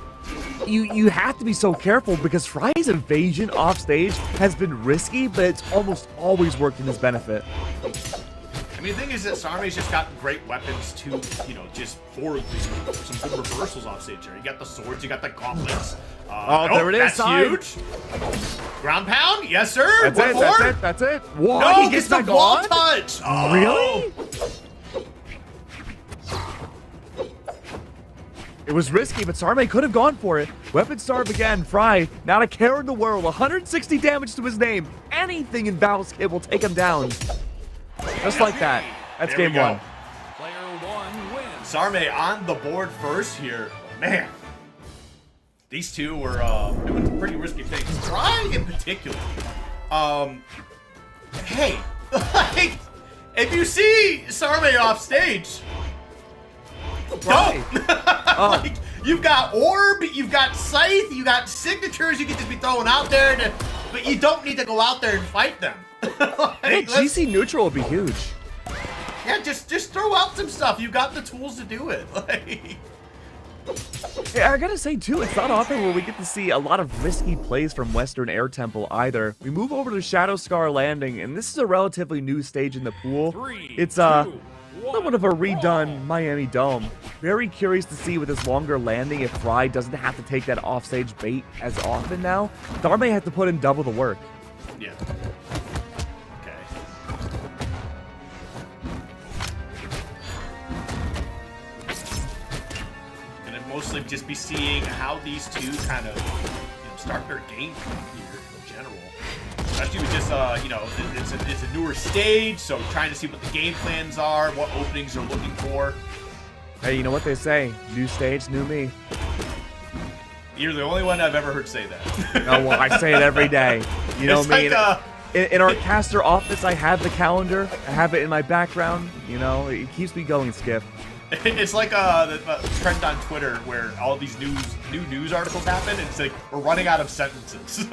you have to be so careful because Fry's evasion off stage has been risky, but it's almost always worked in his benefit. I mean, the thing is that Sarme's just got great weapons to, you know, just forward some good reversals off stage here. You got the swords, you got the gauntlets. There it is, That's side. huge. Ground pound, yes sir. That's One it, more. that's it, that's it. Whoa, No, he gets the back wall on? touch. Oh. Really? It was risky, but Sarme could have gone for it. Weapon starve again. Fry, not a care in the world. 160 damage to his name. Anything in Battle's Kit will take him down. Just like that. That's There we game go. one. Player one wins. Sarme on the board first here. Man, these two were doing some pretty risky things. Fry in particular. Hey, like, if you see Sarme off stage, Right. don't. Like, you've got orb, you've got scythe, you got signatures you can just be throwing out there, but you don't need to go out there and fight them. Hey, Like, let's- GC neutral would be huge. yeah, just throw out some stuff. You've got the tools to do it. Like, Hey, I gotta say too, it's not often where we get to see a lot of risky plays from Western Air Temple either. We move over to Shadow Scar Landing, and this is a relatively new stage in the pool. It's somewhat of a redone Miami Dome. Very curious to see with this longer landing if Fry doesn't have to take that offstage bait as often now. Sarme has to put in double the work. yeah. Okay. Gonna mostly just be seeing how these two kind of, start their game here in general. Especially with just, it's a newer stage, so trying to see what the game plans are, what openings they're looking for. Hey, you know what they say? New stage, new me. You're the only one I've ever heard say that. Oh, well, I say it every day. You know It's me. like, In our caster office, I have the calendar. I have it in my background. You know, it keeps me going, Skip. It's like the trend on Twitter where all these new news articles happen, and it's like we're running out of sentences.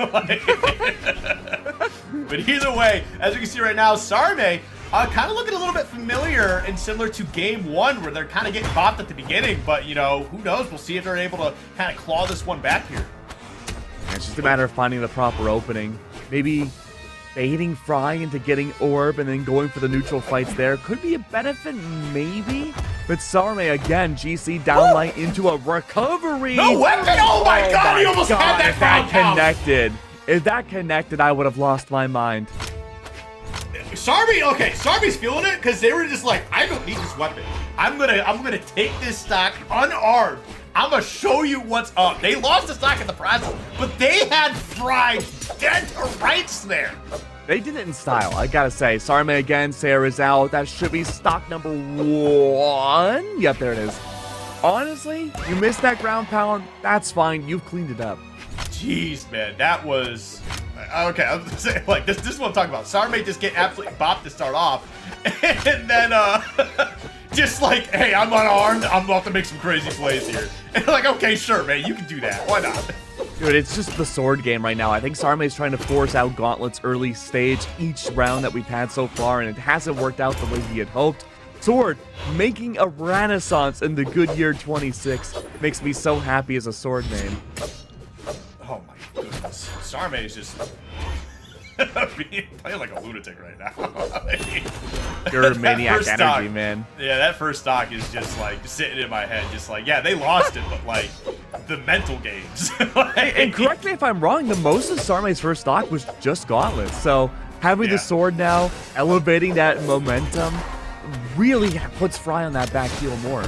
But either way, as you can see right now, Sarme kind of looking a little bit familiar and similar to game one, where they're kind of getting bopped at the beginning. But who knows? We'll see if they're able to kind of claw this one back here. It's just a matter of finding the proper opening. Maybe baiting Fry into getting orb and then going for the neutral fights there could be a benefit, maybe. But Sarme again, GC downlight into a recovery. No weapon! Oh my God, he almost had that If that ground pound. connected, if that connected, I would have lost my mind. Sarme's feeling it because they were just like, I don't need this weapon. I'm gonna take this stock unarmed. I'm gonna show you what's up. They lost the stock in the process, but they had Fry dead to rights there. They did it in style, I gotta say. Sarme again, Sarah's out. That should be stock number 1. Yep, there it is. Honestly, you missed that ground pound. That's fine. You've cleaned it up. Jeez, man, that was Okay, I was gonna say, like, this is what I'm talking about. Sarme just get absolutely bopped to start off, and then, just like, hey, I'm unarmed, I'm about to make some crazy plays here. And like, okay, sure, man, you can do that. Why not? Dude, it's just the sword game right now. I think Sarme is trying to force out Gauntlet's early stage each round that we've had so far, and it hasn't worked out the way he had hoped. Sword making a renaissance in the good year 26 makes me so happy as a sword name. Oh my goodness. Sarme is just playing like a lunatic right now. Pure maniac energy, stock, man. Yeah, that first stock is just like sitting in my head. Just like, yeah, they lost it, but like the mental games. Like, And correct me if I'm wrong, the most of Sarme's first stock was just Gauntlet. So having the sword now, elevating that momentum, really puts Fry on that back heel more.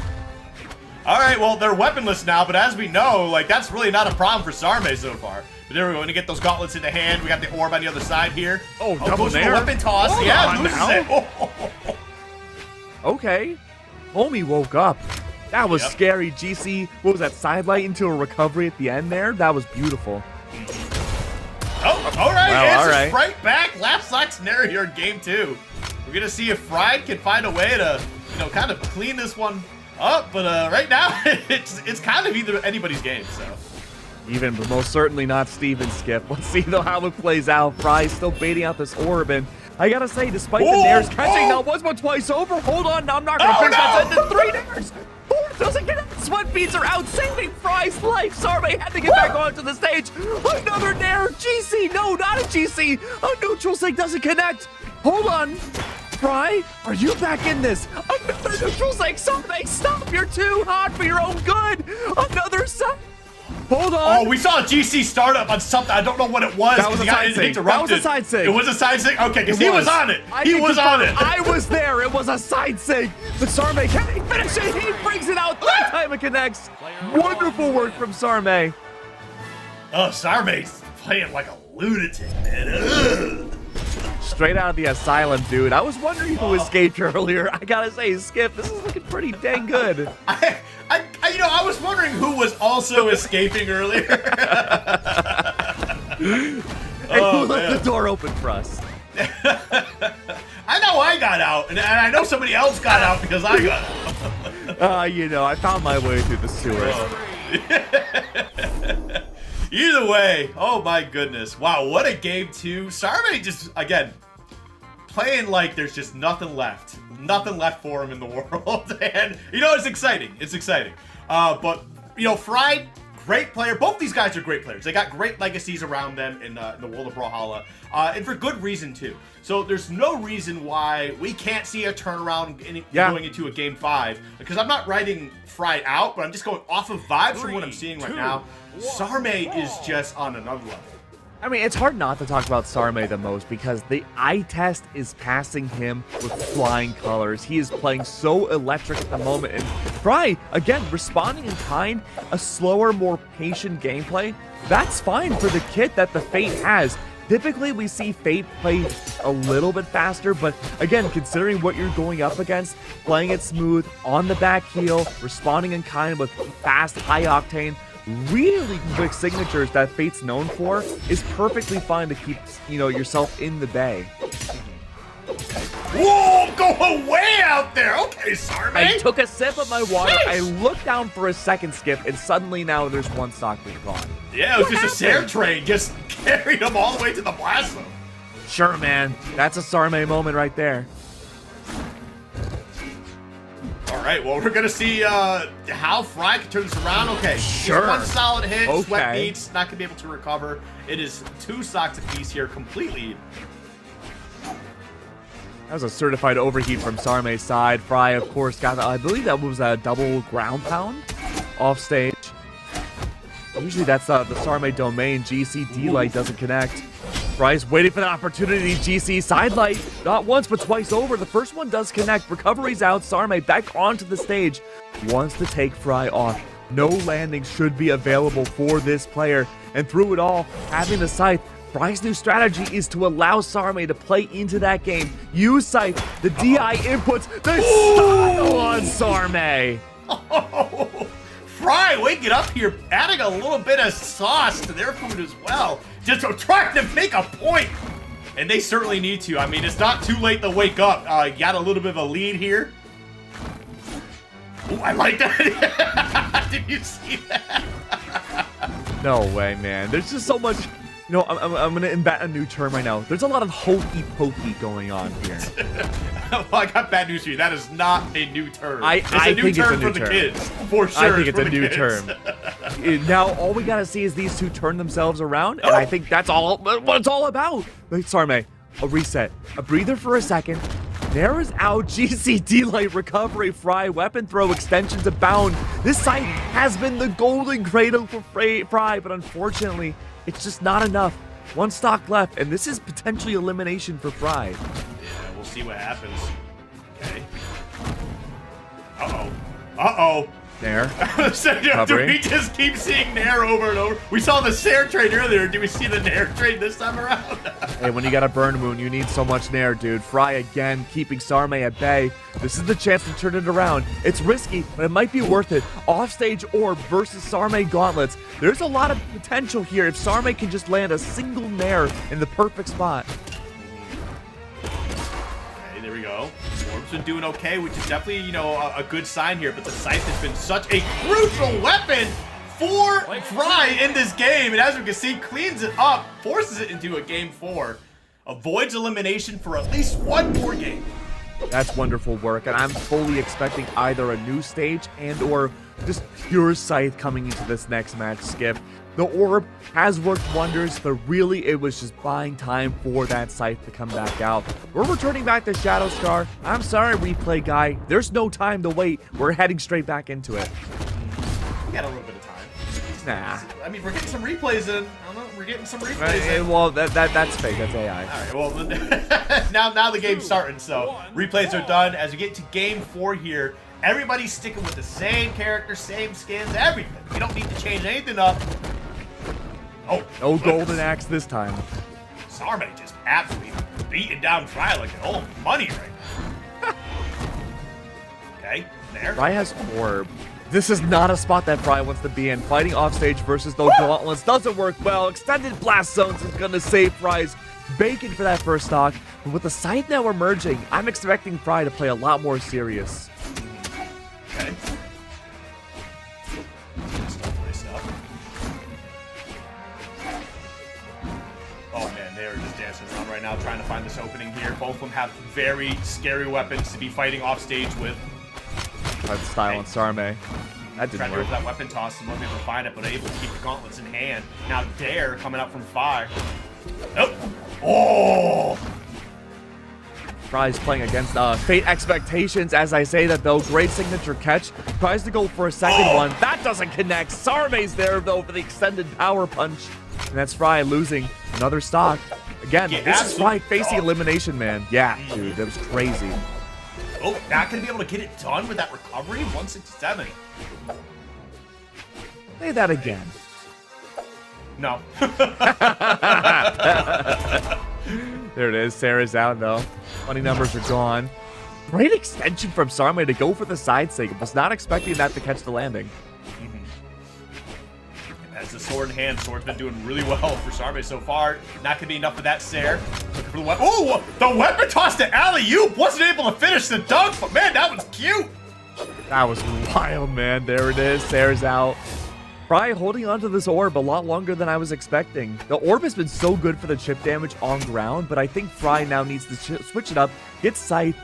All right, well, they're weaponless now, but as we know, like, that's really not a problem for Sarme so far. But there we go, going to get those gauntlets in the hand. We got the orb on the other side here. Oh, double goes for the nair. weapon toss. Hold Yeah, on loses now. it. Okay. Homie woke up. That was scary. GC, what was that, sidelight into a recovery at the end there? That was beautiful. Oh, all right. Wow, It's all right. right back. Last stock scenario here in game 2. We're going to see if Fried can find a way to, you know, kind of clean this one up. But right now, it's kind of either anybody's game, so. Even, but most certainly not Steven's Skip. Let's see, though, how it plays out. Fry's still baiting out this orb, and I gotta say, despite the nairs catching not once but twice over, hold on, now I'm not gonna finish that sentence. 3 nairs! 4 doesn't get it! Sweat beats are out, saving Fry's life! Sarme had to get back onto the stage! Another nair! GC! No, not a GC! A neutral sync doesn't connect! Hold on! Fry, are you back in this? Another neutral sync! Sarme, stop! You're too hot for your own good! Another set! Hold on. Oh, we saw a GC startup on something. I don't know what it was. That was a side sync. Interrupted. That was a side sync. It was a side sync? Okay, because he was on it. He was on it. I was there. It was a side sync. But Sarme, can he finish it? He brings it out. That time it connects. Wonderful work from Sarme. Oh, Sarme's playing like a lunatic, man. Ugh. Straight out of the asylum, dude. I was wondering who escaped earlier. I gotta say, Skip, this is looking pretty dang good. You know, I was wondering who was also escaping earlier. And who left the door open for us? I know I got out, and I know somebody else got out because I got out. You know, I found my way through the sewers. Either way, oh my goodness. Wow, what a game 2. Sarme just, again, playing like there's just nothing left. Nothing left for him in the world. And, you know, it's exciting. It's exciting. But, you know, Fried, great player. Both these guys are great players. They got great legacies around them in the world of Brawlhalla. And for good reason, too. So there's no reason why we can't see a turnaround going into a game 5. Because I'm not writing Fried out, but I'm just going off of vibes from what I'm seeing right now. Sarme is just on another level. I mean, it's hard not to talk about Sarme the most because the eye test is passing him with flying colors. He is playing so electric at the moment. And Fry, again, responding in kind, a slower, more patient gameplay. That's fine for the kit that the Fate has. Typically, we see Fate play a little bit faster, but again, considering what you're going up against, playing it smooth, on the back heel, responding in kind with fast, high-octane, really quick signatures that Fate's known for is perfectly fine to keep, you know, yourself in the bay. Whoa, go away out there. Okay, Sarme. I took a sip of my water, I looked down for a second, Skip, and suddenly now there's one stock that's gone. Yeah, it was just a Sarme train, just carried him all the way to the blast zone. Sure, man. That's a Sarme moment right there. All right, well, we're going to see how Fry can turn this around. Okay, Sure. Just one solid hit. Okay. Sweat beats, not going to be able to recover. It is 2 stocks apiece here, completely. That was a certified overheat from Sarme's side. Fry, of course, got, I believe that was a double ground pound off stage. Usually that's the Sarme domain. GC D-Light doesn't connect. Fry's waiting for the opportunity. GC sidelight, not once but twice over. The first one does connect. Recovery's out. Sarme back onto the stage. Wants to take Fry off. No landing should be available for this player. And through it all, having the scythe, Fry's new strategy is to allow Sarme to play into that game. Use scythe, the DI inputs, the style on Sarme. Oh, Fry waking up here, adding a little bit of sauce to their food as well. Just trying to make a point. And they certainly need to. I mean, it's not too late to wake up. You got a little bit of a lead here. Oh, I like that. Did you see that? No way, man. There's just so much. You know, I'm going to invent a new term right now. There's a lot of hokey pokey going on here. Well, I got bad news for you. That is not a new term. I think it's a new for term. the kids. For sure. I think it's a new term. Now, all we got to see is these two turn themselves around, and I think that's all what it's all about. Wait, Sarme, a reset. A breather for a second. There is out. GCD light recovery. Fry. Weapon throw. Extensions abound. This site has been the golden cradle for Fry, but unfortunately, it's just not enough. One stock left, and this is potentially elimination for Fry. Yeah, we'll see what happens. Okay. Uh-oh. Uh-oh. Nair. So, do we just keep seeing Nair over and over? We saw the Sair trade earlier. Do we see the Nair trade this time around? Hey, when you got a burn moon, you need so much Nair, dude. Fry again, keeping Sarme at bay. This is the chance to turn it around. It's risky, but it might be worth it. Offstage orb versus Sarme gauntlets. There's a lot of potential here if Sarme can just land a single Nair in the perfect spot. Okay, there we go. Orb's been doing okay, which is definitely, you know, a good sign here, but the Scythe has been such a crucial weapon for Fry in this game, and as we can see, cleans it up, forces it into a game 4, avoids elimination for at least one more game. That's wonderful work, and I'm fully expecting either a new stage and or just pure Scythe coming into this next match, Skip. The orb has worked wonders, but really it was just buying time for that Scythe to come back out. We're returning back to Shadow Scar. I'm sorry, replay guy. There's no time to wait. We're heading straight back into it. We got a little bit of time. Nah. I mean, we're getting some replays in. I don't know, we're getting some replays in. Well, that's fake. That's AI. All right, well, now the game's starting, so replays are done. As we get to game 4 here, everybody's sticking with the same character, same skins, everything. You don't need to change anything up. Oh, No golden axe this time. Sarme just absolutely beating down Fry like an old money right now. Okay, there. Fry has orb. This is not a spot that Fry wants to be in. Fighting offstage versus those gauntlets doesn't work well. Extended blast zones is going to save Fry's bacon for that first stock. But with the Scythe now emerging, I'm expecting Fry to play a lot more serious. Okay. Nice stuff. Oh man, they're just dancing around right now trying to find this opening here. Both of them have very scary weapons to be fighting off stage with. Tried to style on Sarme. That didn't Trying to go work. for that weapon toss and wasn't able to find it, but able to keep the gauntlets in hand. Now Dare coming up from Fire. Nope. Oh! Fry's playing against Fate Expectations. As I say that, though, great signature catch. Tries to go for a second one. That doesn't connect. Sarme's there, though, for the extended power punch. And that's Fry losing another stock. Again, Yeah, this is Fry facing dog. elimination, man. Yeah, dude, that was crazy. Oh, not going to be able to get it done with that recovery? 167. Say that again. No. There it is. Sarah's out, though. Funny numbers are gone. Great extension from Sarme to go for the side sig. Was not expecting that to catch the landing. Has the sword in hand. Sword's been doing really well for Sarme so far. Not going to be enough of that Sair. Looking for the weapon. Oh, the weapon toss to alley-oop. Wasn't able to finish the dunk, but man, that was cute. That was wild, man. There it is. Sarah's out. Fry holding onto this orb a lot longer than I was expecting. The orb has been so good for the chip damage on ground, but I think Fry now needs to switch it up, get Scythe,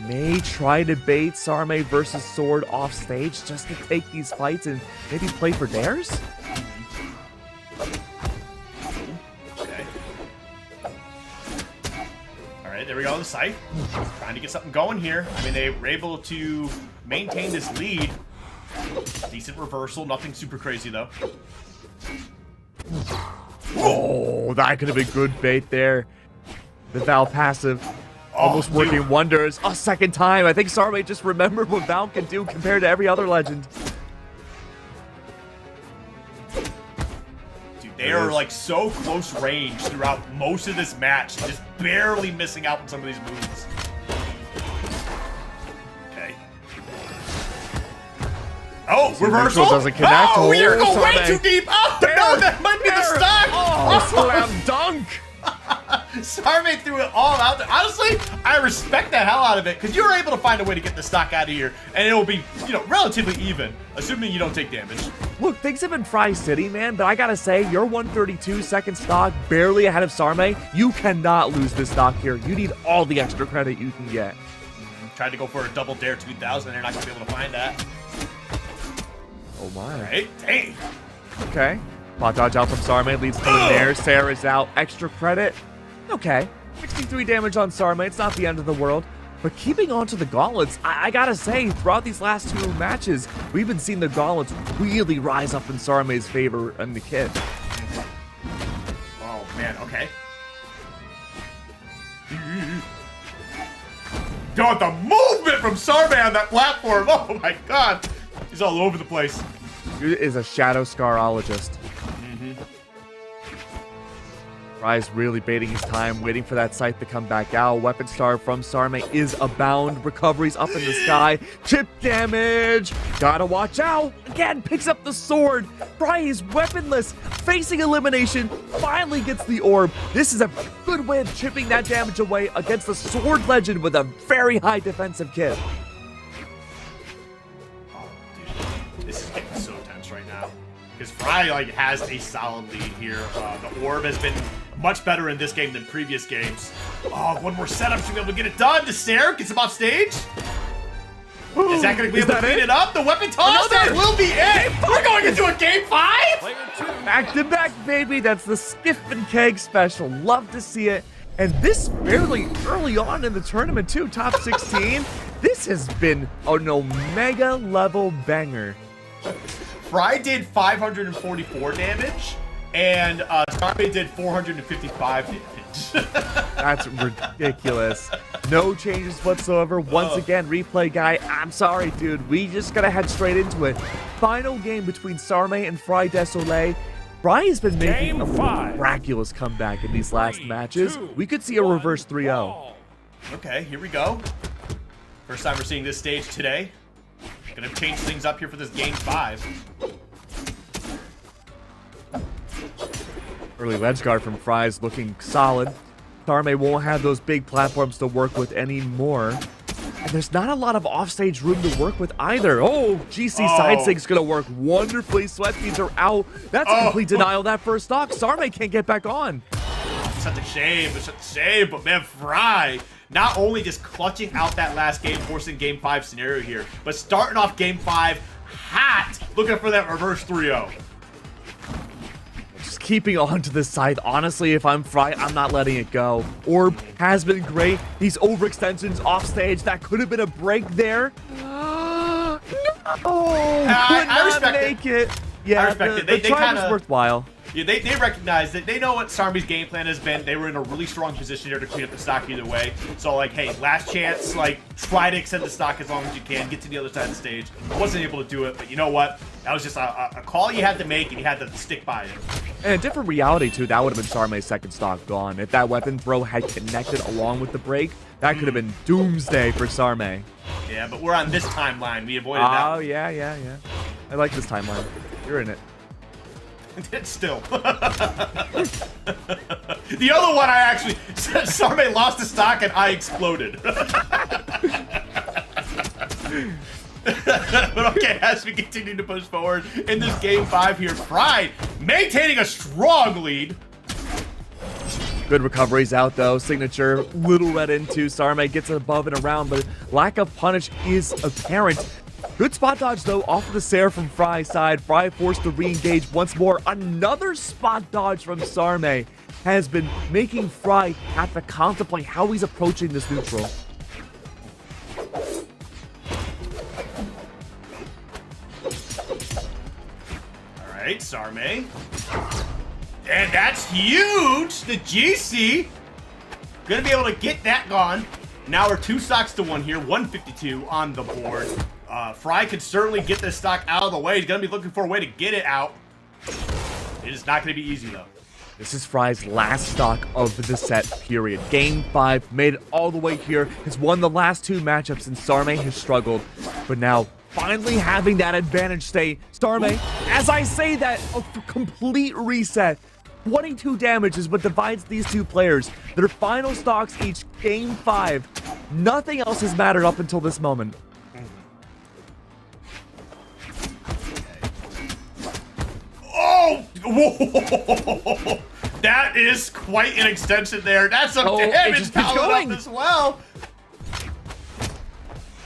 may try to bait Sarme versus Sword off stage just to take these fights and maybe play for dares? Okay. All right, there we go. The Scythe. Trying to get something going here. I mean, they were able to maintain this lead. Decent reversal. Nothing super crazy, though. Oh, that could have been good bait there. The Val passive almost working wonders. A second time. I think Sarme just remembered what Val can do compared to every other legend. Dude, they are like so close range throughout most of this match. Just barely missing out on some of these moves. Oh, reversal. Doesn't connect. Oh, you're going way Sarme. too deep. Oh, no, that might be the stock. Oh, slam dunk. Sarme threw it all out there. Honestly, I respect the hell out of it because you were able to find a way to get the stock out of here, and it will be, relatively even, assuming you don't take damage. Look, things have been Fry City, man, but I gotta say, you're 132 second stock, barely ahead of Sarme. You cannot lose this stock here. You need all the extra credit you can get. Tried to go for a double dare 2000, they're not gonna be able to find that. Oh my. Right? Dang. Okay. Pot dodge out from Sarme leads to the Nair. Sarah's out. Extra credit. Okay. 63 damage on Sarme. It's not the end of the world. But keeping on to the gauntlets, I gotta say, throughout these last two matches, we've been seeing the gauntlets really rise up in Sarme's favor and the kid. Oh, man. Okay. Yo, the movement from Sarme on that platform. Oh, my God. He's all over the place. Dude is a shadow scarologist. Fry's really baiting his time, waiting for that sight to come back out. Weapon star from Sarme is abound. Recoveries up in the sky. Chip damage. Gotta watch out. Again, picks up the sword. Fry is weaponless. Facing elimination. Finally gets the orb. This is a good way of chipping that damage away against the sword legend with a very high defensive kit. Oh, dude. This is getting so tense right now. Because Fry, has a solid lead here. The orb has been much better in this game than previous games. Oh, one more setup to be able to get it done. To Sarah gets him off stage. Is that going to be able to clean it up? The weapon toss, that will be it. We're going into a game 5? Back-to-back, baby. That's the Skiff and Keg special. Love to see it. And this fairly early on in the tournament, too. Top 16. This has been an Omega level banger. Fry did 544 damage, and Sarme did 455 damage. That's ridiculous. No changes whatsoever. Once again, replay guy, I'm sorry, dude. We just gotta head straight into it. Final game between Sarme and Fry Desolé. Fry has been making a miraculous comeback in these last matches. We could see a reverse 3-0. Okay, here we go. First time we're seeing this stage today. Gonna change things up here for this game 5. Early ledge guard from Fry's looking solid. Sarme won't have those big platforms to work with anymore. And there's not a lot of offstage room to work with either. Oh, GC side sig's gonna work wonderfully. Sweat beads are out. That's a complete denial of that first stock. Sarme can't get back on. Such a shame, but man, Fry not only just clutching out that last game, forcing game 5 scenario here, but starting off game 5 hot, looking for that reverse 3-0. Just keeping on to this side. Honestly, if I'm Fry, I'm not letting it go. Orb has been great. These overextensions off stage, that could have been a break there. No! I respect it. Yeah, I respect it. The They try kind was of worthwhile. Yeah, they recognize that they know what Sarme's game plan has been. They were in a really strong position here to clean up the stock either way. So, hey, last chance, try to extend the stock as long as you can. Get to the other side of the stage. Wasn't able to do it, but you know what? That was just a call you had to make, and you had to stick by it. And a different reality, too. That would have been Sarme's second stock gone. If that weapon throw had connected along with the break, that could have been doomsday for Sarme. Yeah, but we're on this timeline. We avoided that. Oh, yeah. I like this timeline. You're in it. It's still. The other one I actually, Sarme lost the stock and I exploded. But okay, as we continue to push forward in this game 5 here, Fry maintaining a strong lead. Good recoveries out though. Signature, little red into. Sarme gets above and around, but lack of punish is apparent. Good spot dodge, though, off of the Sarah from Fry's side. Fry forced to re-engage once more. Another spot dodge from Sarme has been making Fry have to contemplate how he's approaching this neutral. All right, Sarme. And that's huge! The GC gonna be able to get that gone. Now we're 2 stocks to 1 here, 152 on the board. Fry could certainly get this stock out of the way. He's going to be looking for a way to get it out. It is not going to be easy, though. This is Fry's last stock of the set period. Game 5, made it all the way here, has won the last 2 matchups, and Sarme has struggled. But now, finally having that advantage state. Sarme, as I say that, a complete reset. 22 damage is what divides these two players. Their final stocks each game 5. Nothing else has mattered up until this moment. Oh! Whoa! That is quite an extension there. That's some damage piling up as well.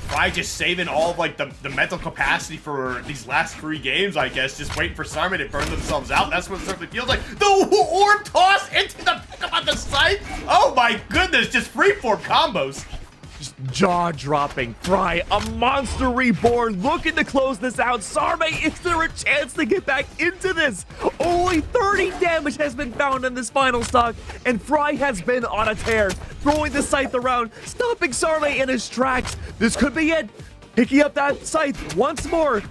Fry just saving all of like the mental capacity for these last 3 games, I guess. Just waiting for Sarme to burn themselves out. That's what it certainly feels like. The orb toss into the pickup on the side. Oh my goodness, just freeform combos. Just jaw-dropping. Fry, a monster reborn, looking to close this out. Sarme, is there a chance to get back into this? Only 30 damage has been found in this final stock, and Fry has been on a tear, throwing the scythe around, stopping Sarme in his tracks. This could be it. Picking up that scythe once more.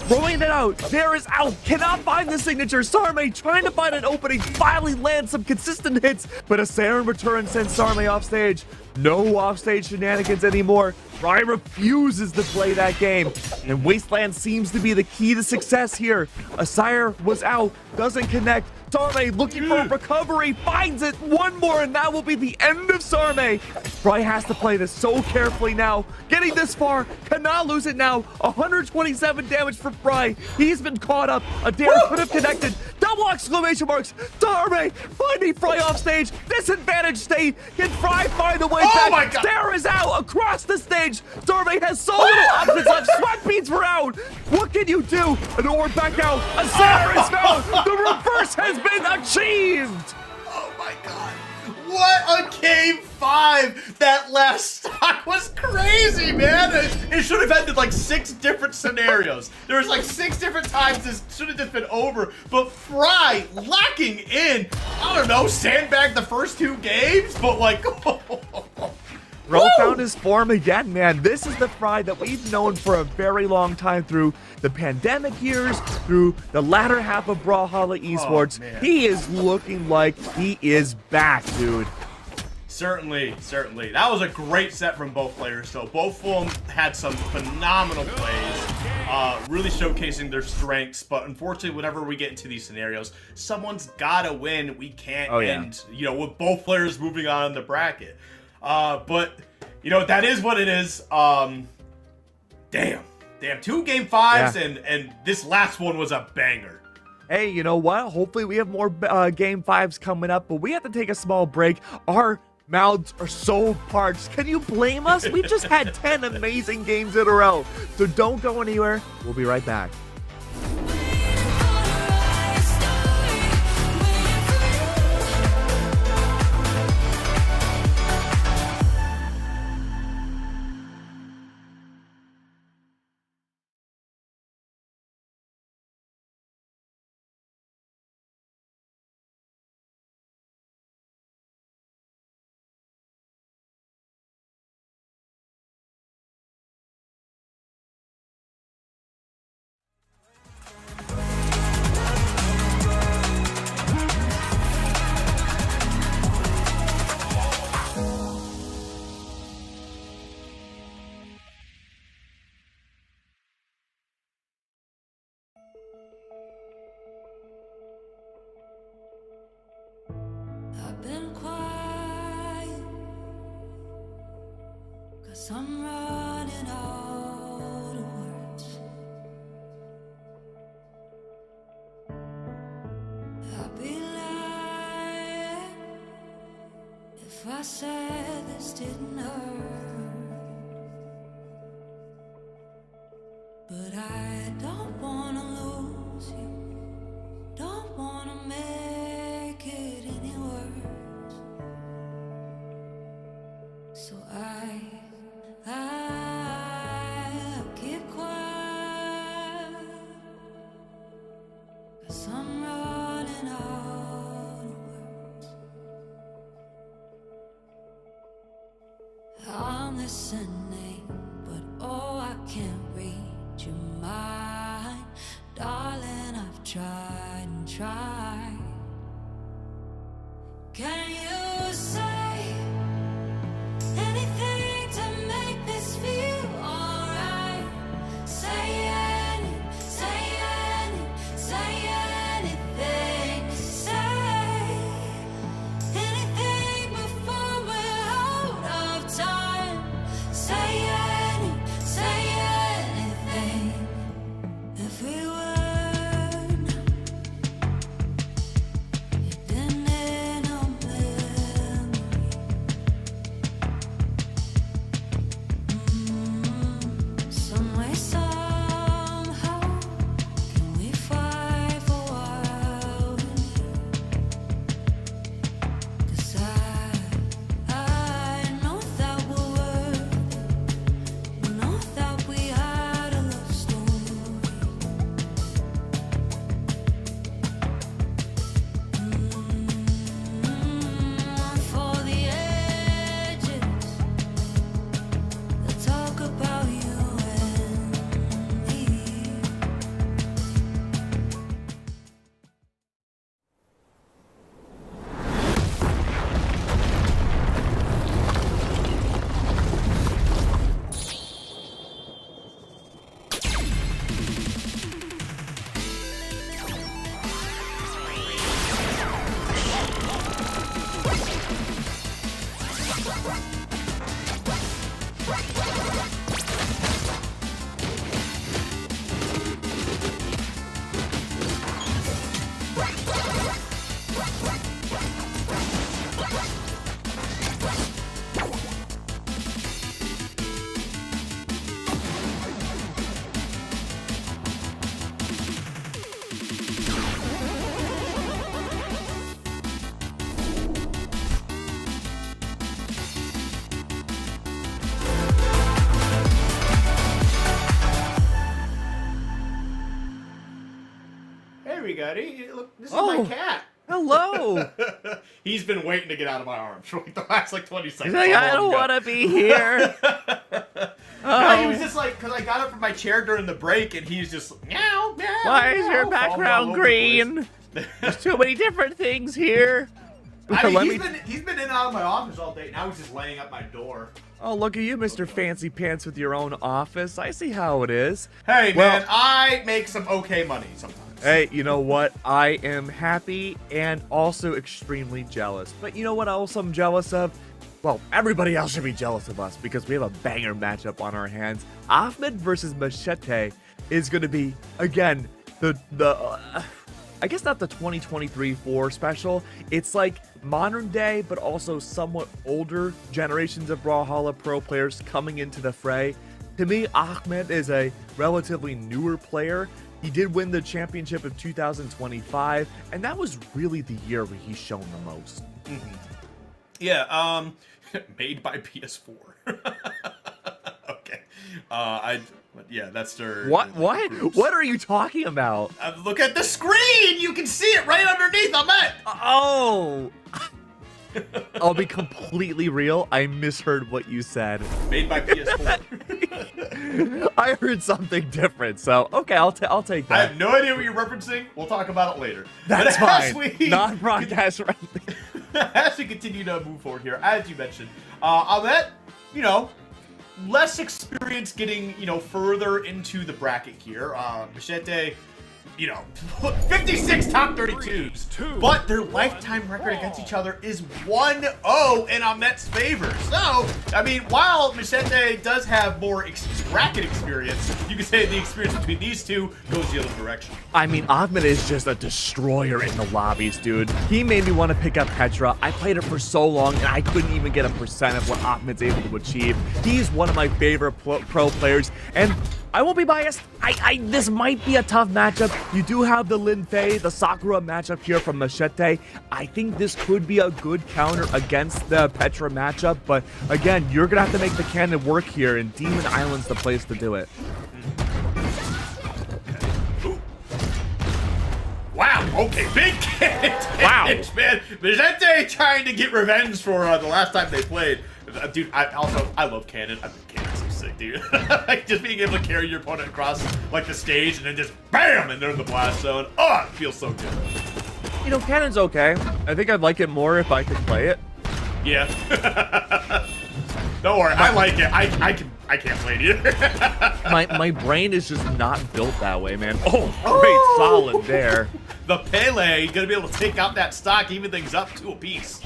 Throwing it out. There is out. Cannot find the signature. Sarme trying to find an opening. Finally lands some consistent hits. But a Saren return sends Sarme off stage. No offstage shenanigans anymore. Fry refuses to play that game. And Wasteland seems to be the key to success here. Asire was out. Doesn't connect. Sarme looking for a recovery, finds it, one more, and that will be the end of Sarme. Fry has to play this so carefully now. Getting this far, cannot lose it now. 127 damage for Fry. He's been caught up. Adair could have connected. Double exclamation marks. Sarme finding Fry off stage. Disadvantage state. Can Fry find a way back? My God. Adair is out across the stage. Sarme has so little options left. Sweat beads were out. What can you do? An orb back out. Asire is found. The reverse has been achieved. Oh my God. What a game 5. That last stock was crazy, man. It should have ended like 6 different scenarios. There was like 6 different times this should have just been over. But Fry locking in, I don't know, sandbag the first 2 games, but like, Bro found his form again, man. This is the Fry that we've known for a very long time through the pandemic years, through the latter half of Brawlhalla Esports. He is looking like he is back, dude. Certainly. That was a great set from both players, though. Both of them had some phenomenal plays, really showcasing their strengths. But unfortunately, whenever we get into these scenarios, someone's got to win. We can't end, you know, with both players moving on in the bracket. But, you know, that is what it is. Damn. 2 game 5s, and this last one was a banger. Hey, you know what? Hopefully we have more game 5s coming up, but we have to take a small break. Our mouths are so parched. Can you blame us? We've just had 10 amazing games in a row. So don't go anywhere. We'll be right back. I've been quiet, 'cause I'm running out of words. I'd be lying if I said this didn't hurt. But I don't wanna lose you, don't wanna make it any worse. So I keep quiet, 'cause I'm running out of words. I'm listening, but oh, I can't read your mind. Darling, I've tried and tried. Can you say anything to make this feel alright? Say Ready? Look, this is Oh. my cat. Hello. He's been waiting to get out of my arms for like the last like 20 seconds. He's like, I don't want to be here. No, he was just like, because I got up from my chair during the break, and he's just meow, meow. Why is your meow, falling all background over the green? place. There's too many different things here. I Let mean, me- he's been in and out of my office all day. Now he's just laying up my door. Oh, look at you, Mr. Fancy Pants with your own office. I see how it is. Hey, Well- man, I make some okay money sometimes. Hey, you know what? I am happy and also extremely jealous. But you know what else I'm jealous of? Well, everybody else should be jealous of us because we have a banger matchup on our hands. Ahmed versus Machete is going to be, again, I guess not the 2023-4 special. It's like modern day, but also somewhat older generations of Brawlhalla pro players coming into the fray. To me, Ahmed is a relatively newer player. He did win the championship of 2025, and that was really the year where he's shown the most. Yeah, made by PS4. Okay. Yeah, that's their... What? groups. What are you talking about? Look at the screen! You can see it right underneath, Ahmed! Oh! I'll be completely real. I misheard what you said. Made by PS4. I heard something different. So okay, I'll take I that. have no idea what you're referencing. We'll talk about it later. That's But as fine. we- Non-broadcast wrestling. As we continue to move forward here, as you mentioned, Ahmed, you know, less experience getting, you know, further into the bracket here. Machete, you know, 56 top 32s, but their lifetime record against each other is 1-0 in Ahmed's favor. So, I mean, while Machete does have more bracket experience, you could say the experience between these two goes the other direction. I mean, Ahmed is just a destroyer in the lobbies, dude. He made me want to pick up Petra. I played it for so long, and I couldn't even get a percent of what Ahmed's able to achieve. He's one of my favorite pro players, and I won't be biased. This might be a tough matchup. You do have the Lin Fei, the Sakura matchup here from Machete. I think this could be a good counter against the Petra matchup, but again, you're gonna have to make the cannon work here, and Demon Island's the place to do it. Wow, okay, big Wow. damage, man. Machete trying to get revenge for the last time they played. Dude, I love cannon. I think cannon's so sick, dude. Like, just being able to carry your opponent across, like, the stage and then just BAM! And they're in the blast zone. Oh, it feels so good. You know, cannon's okay. I think I'd like it more if I could play it. Yeah. Don't worry, I like it. I can't play it either. My brain is just not built that way, man. Oh, great solid there. The Pele gonna be able to take out that stock, even things up to a piece.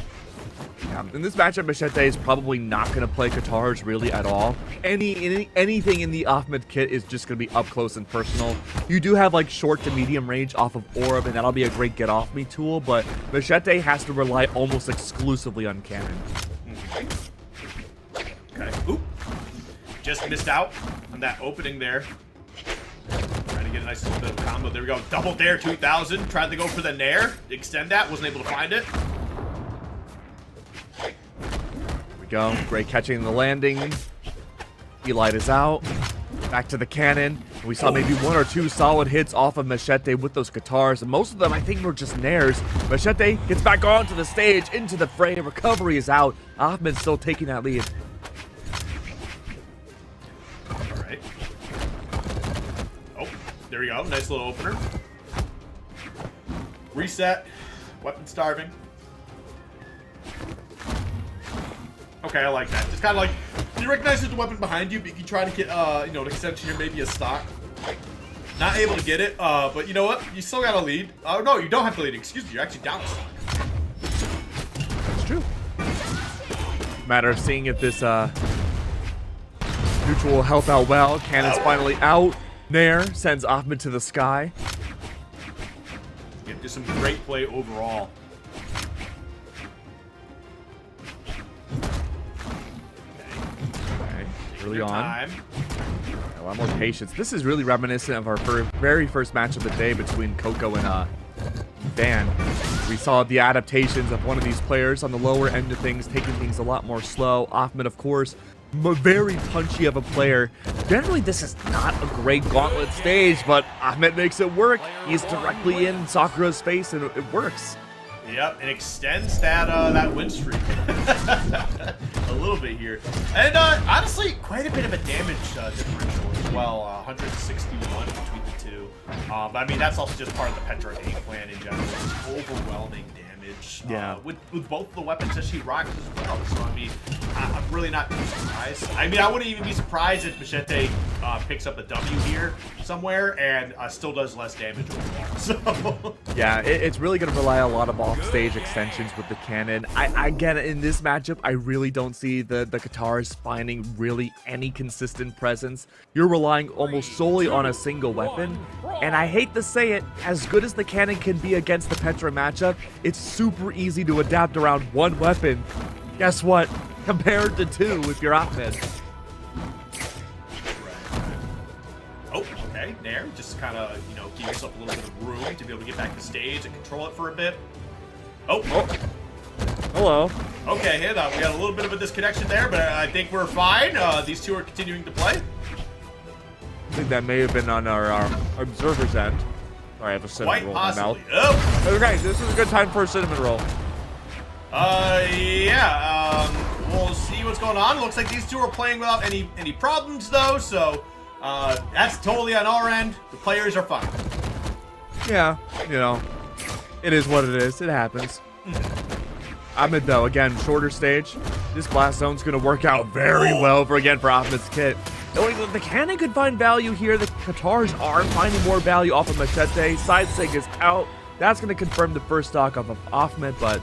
Yeah, in this matchup, Machete is probably not going to play guitars really at all. Anything in the Ahmed kit is just going to be up close and personal. You do have like short to medium range off of Orb, and that'll be a great get off me tool, but Machete has to rely almost exclusively on cannon. Okay. Oop. Just missed out on that opening there. Trying to get a nice little bit of combo. There we go. Double dare 2000. Tried to go for the nair. Extend that. Wasn't able to find it. There we go. Great catching the landing. Elite is out. Back to the cannon. We saw maybe one or two solid hits off of Machete with those guitars, and most of them I think were just nairs. Machete gets back onto the stage, into the fray. Recovery is out. Ahmed's still taking that lead. Alright. Oh, there we go. Nice little opener. Reset. Weapon starving. Okay, I like that. Just kind of like, you recognize there's a weapon behind you, but you can try to get, you know, an extension here, maybe a stock. Not able to get it, but you know what? You still got a lead. Oh, no, you don't have to lead. Excuse me, you're actually down a stock. It's true. Matter of seeing if this neutral will help out well. Cannon's finally out. Nair sends Ahmed to the sky. Yeah, just some great play overall. Okay, early Your on. time. A lot more patience. This is really reminiscent of our very first match of the day between Koko and Van. We saw the adaptations of one of these players on the lower end of things, taking things a lot more slow. Ahmed, of course, very punchy of a player. Generally, this is not a great gauntlet stage, but Ahmed makes it work. He's directly in Sakura's face, and it works. Yep, it extends that win streak a little bit here. And honestly, quite a bit of a damage differential as well, 161 between the two. But I mean, that's also just part of the Petra game plan in general. It's overwhelming damage. Yeah. With both the weapons that she rocks as well. So I mean, I'm really not too surprised. I mean, I wouldn't even be surprised if Machete picks up a W here somewhere and still does less damage overall. So yeah, it's really going to rely a lot of off-stage extensions with the cannon. Again, in this matchup, I really don't see the Katars finding really any consistent presence. You're relying almost solely on a single weapon, and I hate to say it, as good as the cannon can be against the Petra matchup, it's super easy to adapt around one weapon. Guess what? Compared to two if you're Ahmed. Oh, okay, there. Just kind of, you know, give yourself a little bit of room to be able to get back to stage and control it for a bit. Oh. Hello. Okay, we got a little bit of a disconnection there, but I think we're fine. These two are continuing to play. I think that may have been on our observer's end. Sorry, I have a cinnamon roll in my mouth. Oh. Okay, this is a good time for a cinnamon roll. Yeah, we'll see what's going on. Looks like these two are playing without any problems, though, so that's totally on our end. The players are fine. Yeah, you know, it is what it is. It happens. Ahmed, though, again, shorter stage. This blast zone's going to work out very well for Ahmed's kit. The cannon could find value here. The Katars are finding more value off of Machete. Side sig is out. That's going to confirm the first stock of Ahmed, but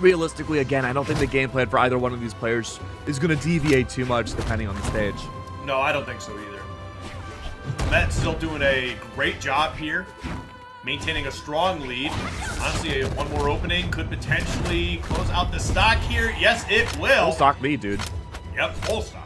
realistically, again, I don't think the game plan for either one of these players is going to deviate too much depending on the stage. No, I don't think so either. Ahmed's still doing a great job here, maintaining a strong lead. Honestly, one more opening could potentially close out the stock here. Yes, it will. Full stock lead, dude. Yep, full stock.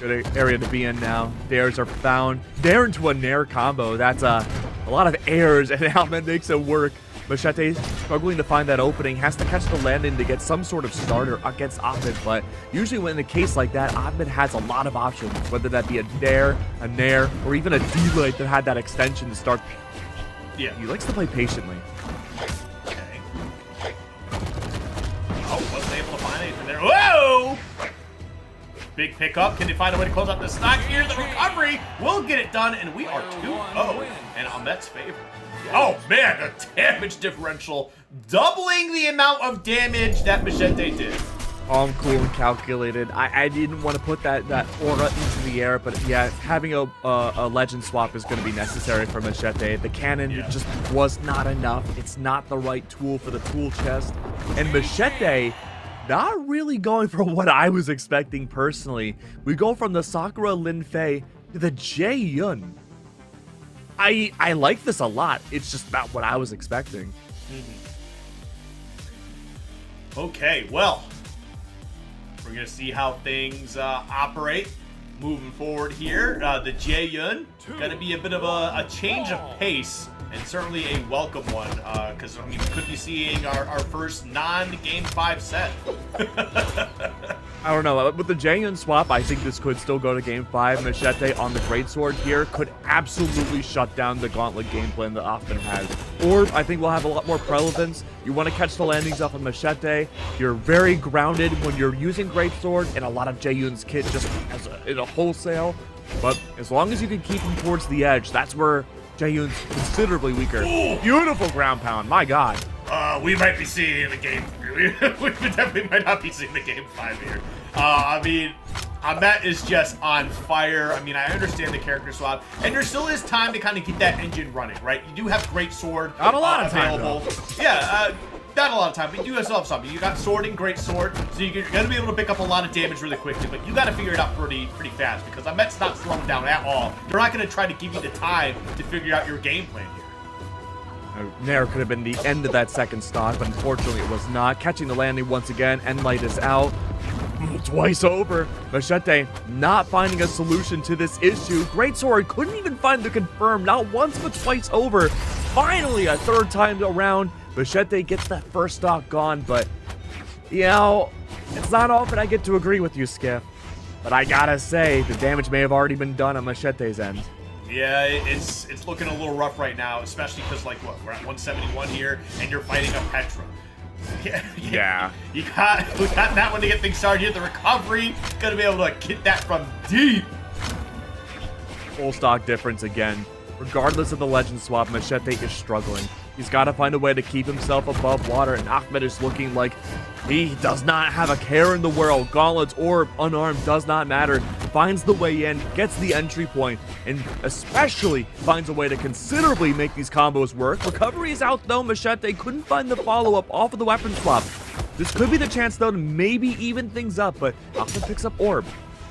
Good area to be in now. Dares are found. Dare into a Nair combo. That's a lot of airs, and Ahmed makes it work. Machete struggling to find that opening, has to catch the landing to get some sort of starter against Ahmed, but usually when in a case like that, Ahmed has a lot of options, whether that be a Dare, a Nair, or even a D-Light that had that extension to start. Yeah. He likes to play patiently. Okay. Oh, wasn't able to find anything there. Whoa! Big pickup. Can they find a way to close out the stock here? The recovery will get it done, and we are 2-0 in Ahmed's favor. Oh, man, the damage differential doubling the amount of damage that Machete did. Calm, cool, and calculated. I didn't want to put that aura into the air, but yeah, having a legend swap is going to be necessary for Machete. The cannon just was not enough. It's not the right tool for the tool chest. And Machete, not really going for what I was expecting personally. We go from the Sakura Lin Fei to the Jae Yun. I like this a lot. It's just not what I was expecting. Okay, well, we're going to see how things operate moving forward here. The Jae Yun, going to be a bit of a change of pace, and certainly a welcome one, because I mean, we could be seeing our first non-Game 5 set. I don't know. With the Jae Yun swap, I think this could still go to Game 5. Machete on the Greatsword here could absolutely shut down the Gauntlet game plan that Ahmed has. Or I think we'll have a lot more relevance. You want to catch the landings off of Machete. You're very grounded when you're using Greatsword, and a lot of Jae Yun's kit just in a wholesale. But as long as you can keep him towards the edge, that's where Jae Yun's considerably weaker. Beautiful ground pound, my god. We might be seeing the game. We definitely might not be seeing the Game 5 here. I mean, Ahmed is just on fire. I mean, I understand the character swap, and there still is time to kind of get that engine running, right? You do have Great Sword not a lot of available. Time, yeah, not a lot of time, but you do still have something. You got Sword and Great Sword, so you're going to be able to pick up a lot of damage really quickly, but you got to figure it out pretty fast, because Ahmed's not slowing down at all. They're not going to try to give you the time to figure out your game plan here. Nair could have been the end of that second stock, but unfortunately it was not. Catching the landing once again, End Light is out. Twice over. Machete not finding a solution to this issue. Greatsword couldn't even find the confirm, not once but twice over. Finally, a third time around, Machete gets that first stock gone, but, you know, it's not often I get to agree with you, Skiff. But I gotta say, the damage may have already been done on Machete's end. Yeah, it's looking a little rough right now, especially because, like, what, we're at 171 here, and you're fighting a Petra. Yeah. We got that one to get things started. You have the recovery. Gonna be able to get that from deep. Full stock difference again. Regardless of the legend swap, Machete is struggling. He's got to find a way to keep himself above water, and Ahmed is looking like he does not have a care in the world. Gauntlets or unarmed does not matter. Finds the way in, gets the entry point, and especially finds a way to considerably make these combos work. Recovery is out though. Machete couldn't find the follow-up off of the weapon swap. This could be the chance though to maybe even things up, but Ahmed picks up Orb.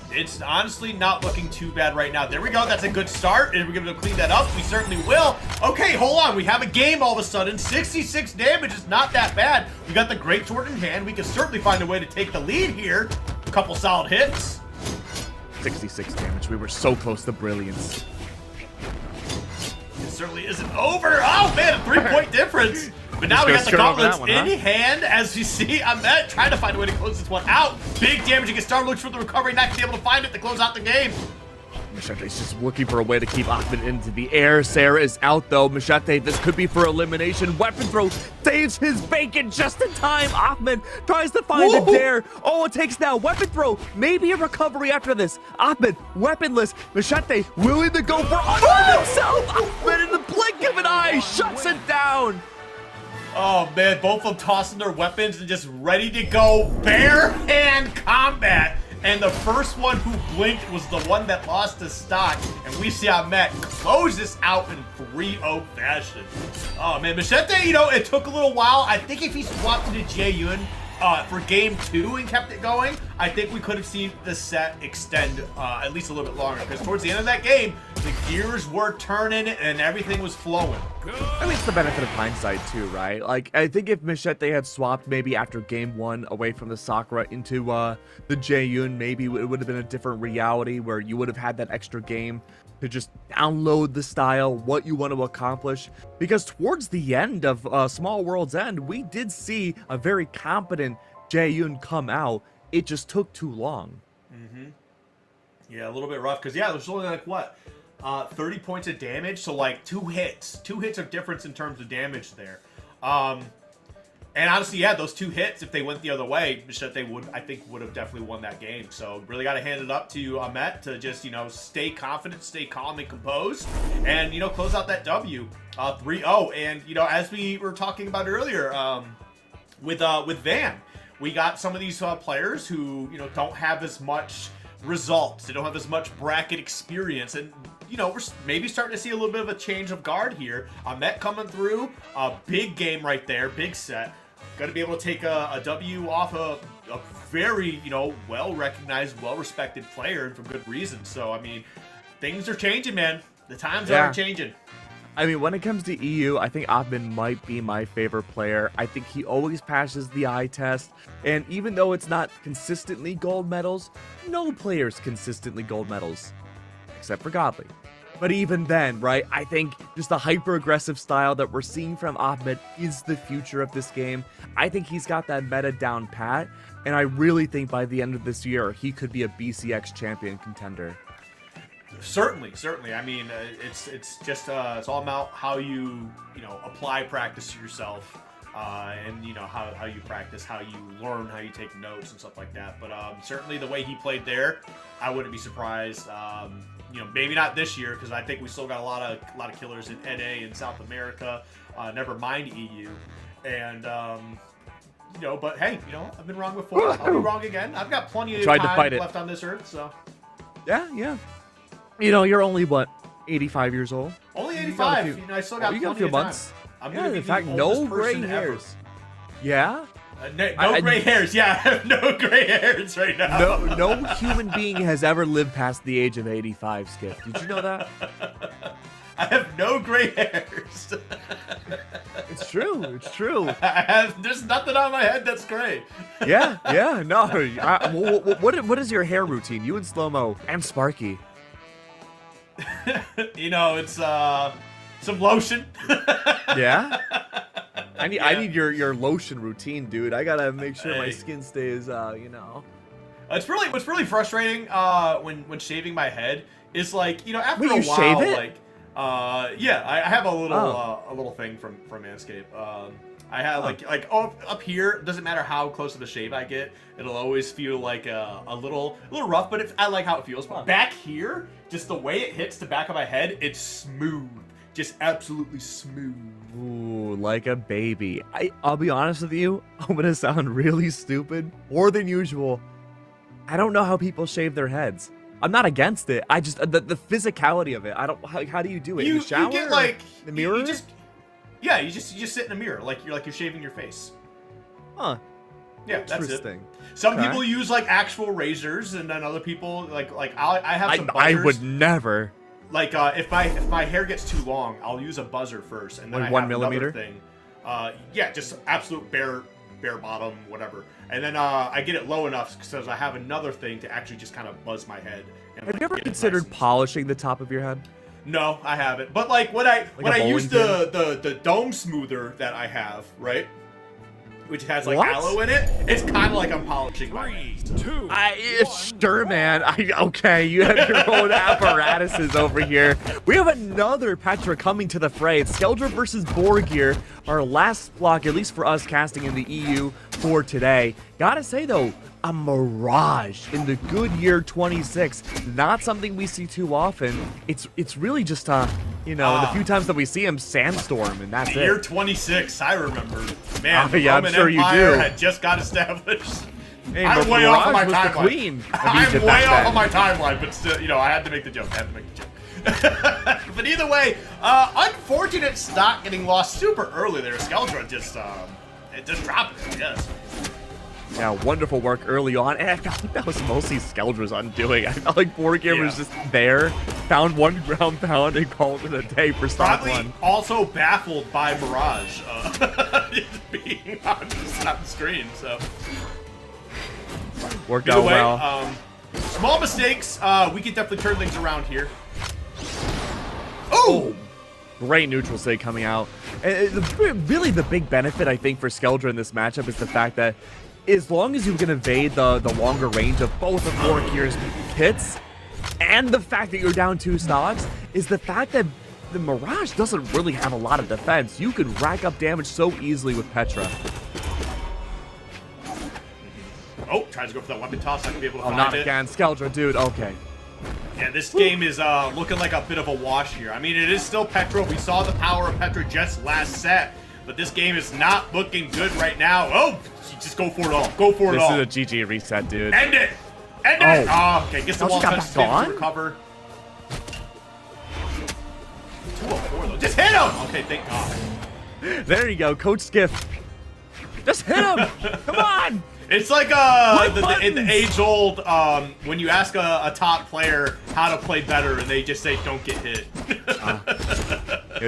It's honestly not looking too bad right now. There we go. That's a good start. And we're going to clean that up. We certainly will. Okay, hold on. We have a game all of a sudden. 66 damage is not that bad. We got the great sword in hand. We can certainly find a way to take the lead here. A couple solid hits. 66 damage. We were so close to brilliance. It certainly isn't over. Oh, man, a 3-point difference. But now we got the gauntlets in hand, as you see. Ahmed trying to find a way to close this one out. Big damage against Star, looks for the recovery, not gonna be able to find it to close out the game. Machete's just looking for a way to keep Ahmed into the air. Sarah is out though. Machete, this could be for elimination. Weapon throw saves his bacon just in time. Ahmed tries to find a dare. Oh, it takes now. Weapon throw, maybe a recovery after this. Ahmed, weaponless. Machete willing to go for unarmed himself. Ahmed in the blink of an eye shuts it down. Oh man, both of them tossing their weapons and just ready to go bare hand combat. And the first one who blinked was the one that lost his stock. And we see Ahmed close this out in 3-0 fashion. Oh man, Machete, you know, it took a little while. I think if he swapped to Jae-Yoon for game 2 and kept it going, I think we could have seen the set extend at least a little bit longer. Because towards the end of that game, the gears were turning and everything was flowing. I mean, it's the benefit of hindsight too, right? Like, I think if Machete had swapped maybe after game 1 away from the Sakura into the Jae-Yoon, maybe it would have been a different reality where you would have had that extra game to just download the style, what you want to accomplish. Because towards the end of Small World's End, we did see a very competent Jae-Yoon come out. It just took too long. Yeah, a little bit rough because, yeah, there's only like, what, 30 points of damage? So, like, 2 hits. 2 hits of difference in terms of damage there. And honestly, yeah, those 2 hits, if they went the other way, Machete I think would have definitely won that game. So really got to hand it up to Ahmed to just, you know, stay confident, stay calm and composed, and, you know, close out that W, 3-0. And, you know, as we were talking about earlier, with Van, we got some of these players who, you know, don't have as much results. They don't have as much bracket experience, and you know, we're maybe starting to see a little bit of a change of guard here. Ahmed coming through, a big game right there, big set. Going to be able to take a W off a very, you know, well-recognized, well-respected player, and for good reason. So, I mean, things are changing, man. The times are changing. I mean, when it comes to EU, I think Ahmed might be my favorite player. I think he always passes the eye test. And even though it's not consistently gold medals, no player's consistently gold medals. Except for Godly. But even then, right, I think just the hyper-aggressive style that we're seeing from Ahmed is the future of this game. I think he's got that meta down pat, and I really think by the end of this year, he could be a BCX champion contender. Certainly. I mean, it's just it's all about how you know, apply practice to yourself, and you know how you practice, how you learn, how you take notes and stuff like that. But certainly the way he played there, I wouldn't be surprised. You know, maybe not this year, because I think we still got a lot of killers in NA and South America. Never mind EU, and you know, but hey, you know, I've been wrong before. I'll be wrong again. I've got plenty of time left on this earth, so yeah. You know, you're only what, 85 years old? Only 85. You know, I still got you plenty got a few of months. time. I'm Yeah, gonna be in fact, the no oldest gray person hairs. ever. Yeah? No gray hairs. Yeah, I have no gray hairs right now. No human being has ever lived past the age of 85, Skip. Did you know that? I have no gray hairs. It's true. It's true. There's nothing on my head that's gray. Yeah. No. What is your hair routine? You and Slow-Mo and Sparky. You know, it's some lotion. Yeah? I need your lotion routine, dude. I gotta make sure my skin stays, you know. What's really frustrating when shaving my head is like, you know, after Wait, a you while, shave it? like yeah, I have a little thing from Manscaped. I have like up here, doesn't matter how close to the shave I get, it'll always feel like a little rough, but I like how it feels. But back here, just the way it hits the back of my head, it's smooth, just absolutely smooth. Ooh, like a baby. I'll be honest with you, I'm gonna sound really stupid, more than usual. I don't know how people shave their heads. I'm not against it. I just the physicality of it. I don't. How do you do it? In the shower? You get like the mirror. You just sit in a mirror like you're shaving your face. Huh. Yeah, that's it. Interesting. Some people use like actual razors, and then other people like I have some buzzers. I would never. Like if my hair gets too long, I'll use a buzzer first, and then like I 1 have millimeter another thing. Yeah, just absolute bare bottom, whatever. And then I get it low enough because I have another thing to actually just kind of buzz my head. And, have like, you ever get it considered nice and polishing the top of your head? No, I haven't. But like when I use the dome smoother that I have, right? Which has like aloe in it, it's kind of like I'm polishing my head. Sure, man. Okay, you have your own apparatuses over here. We have another Petra coming to the fray. It's Skeldra versus Borgir, our last block, at least for us casting in the EU for today. Gotta say though, a Mirage in the good year 26, not something we see too often. It's really just you know, the few times that we see him, Sandstorm, and that's it. Year 26, I remember. Man, the yeah, Roman I'm sure you Empire do. had just got established. Hey, I'm way off of my Mirage was the timeline. queen of I'm Egypt way back off then. of my timeline, but still, you know, I had to make the joke. But either way, unfortunate stock getting lost super early there. Skeldra just dropped it, I guess. Yeah, wonderful work early on, and I felt like that was mostly Skeldra's undoing. I felt like Borgir was just there, found one ground pound, and called it a day for stock Probably one. also baffled by Mirage being on the screen, so. Worked Either out way, well. Small mistakes, we can definitely turn things around here. Oh! Great neutral state coming out. And really the big benefit, I think, for Skeldra in this matchup is the fact that as long as you can evade the longer range of both of Borgir's hits, and the fact that you're down 2 stocks, is the fact that the Mirage doesn't really have a lot of defense. You could rack up damage so easily with Petra. Oh, tries to go for that weapon toss. I can be able to find Not it. again. Skeldra, dude. Okay. Yeah, this game is looking like a bit of a wash here. I mean, it is still Petra. We saw the power of Petra just last set, but this game is not looking good right now. Oh, just go for it all. Go for it all. This is a GG reset, dude. End it. End it. Oh, okay. Gets the Now wall she got touch back on? to recover. 204 though. Just hit him. Okay, thank God. There you go, Coach Skiff. Just hit him. Come on. It's like the age-old when you ask a top player how to play better, and they just say, "Don't get hit."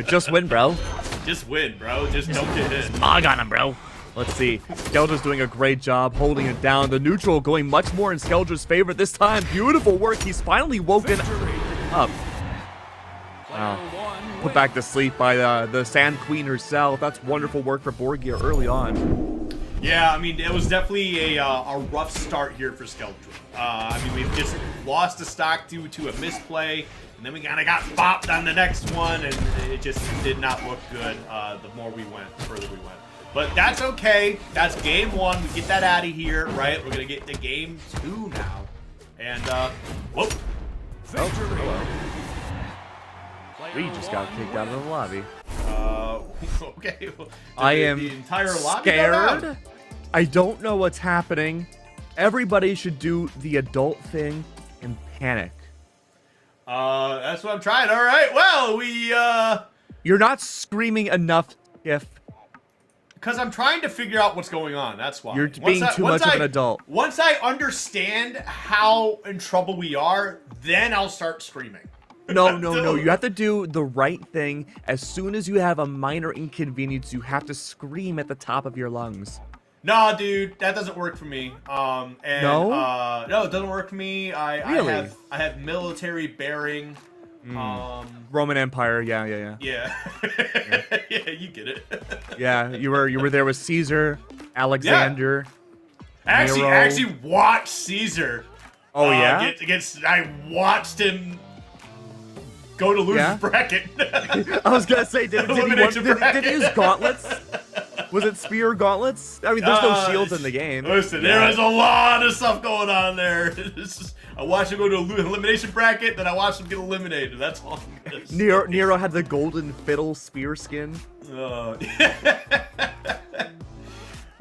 Just win, bro. Just win, bro. Just don't get hit. Mog on him, bro. Let's see. Skeldra's doing a great job holding it down. The neutral going much more in Skeldra's favor this time. Beautiful work. He's finally woken up. Wow. Put back to sleep by the Sand Queen herself. That's wonderful work for Borgir early on. Yeah, I mean, it was definitely a rough start here for Skeldra. I mean, we've just lost a stock due to a misplay, and then we kind of got bopped on the next one, and it just did not look good the more we went, the further we went. But that's okay. That's game 1. We get that out of here, right? We're going to get to game 2 now. And, whoop. Hello. We just got kicked out of the lobby. Okay. I am the entire lobby go down? scared. I don't know what's happening. Everybody should do the adult thing and panic. That's what I'm trying. All right. Well, we, You're not screaming enough, Skiff. because I'm trying to figure out what's going on. That's why. You're being too much of an adult. Once I understand how in trouble we are, then I'll start screaming. No. You have to do the right thing. As soon as you have a minor inconvenience, you have to scream at the top of your lungs. Nah, dude, that doesn't work for me. No? No, it doesn't work for me. Really? I have military bearing. Roman Empire. Yeah. Yeah. Yeah, you get it. Yeah, you were there with Caesar, Alexander. I Nero. actually watched Caesar. Oh yeah. I watched him go to loser's bracket. I was gonna say, did he use gauntlets? Was it spear gauntlets? I mean, there's no shields in the game. Listen, there was a lot of stuff going on there. I watched him go to an elimination bracket, then I watched him get eliminated. That's all. Nero had the golden fiddle spear skin. Looked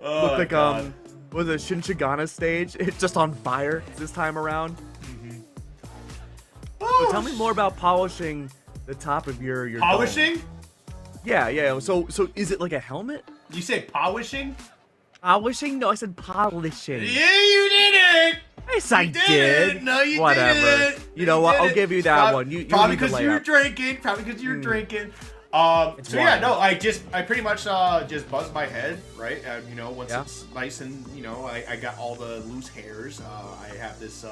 like was it Shinshigana stage? It's just on fire this time around. So tell me more about polishing the top of your polishing. Dome. Yeah. So is it like a helmet? You say polishing? Polishing? No, I said polishing. Yeah, you did it. Yes, I did. No, you Whatever. didn't. You know what? I'll give you that one. You probably need to because lay you were up. drinking. Probably because you were drinking. So yeah, no, I pretty much just buzzed my head, right? You know, once it's nice and you know, I got all the loose hairs. I have this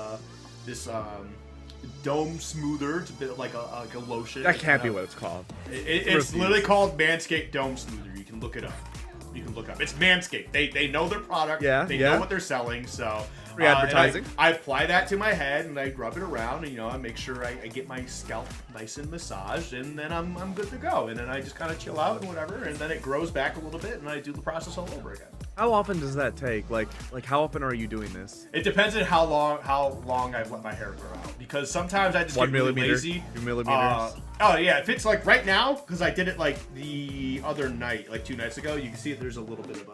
dome smoother. It's a bit like a lotion. That can't be what it's called. It's literally called Manscaped Dome Smoother. You can look it up. It's Manscaped. They know their product. They know what they're selling. So free advertising. I apply that to my head and I rub it around. And, you know, I make sure I get my scalp nice and massaged, and then I'm good to go. And then I just kind of chill out and whatever, and then it grows back a little bit, and I do the process all over again. How often does that take? Like how often are you doing this? It depends on how long I've let my hair grow out. Because sometimes I just get really lazy. 2 millimeters. Oh yeah, if it's like right now, because I did it like the other night, like 2 nights ago, you can see there's a little bit of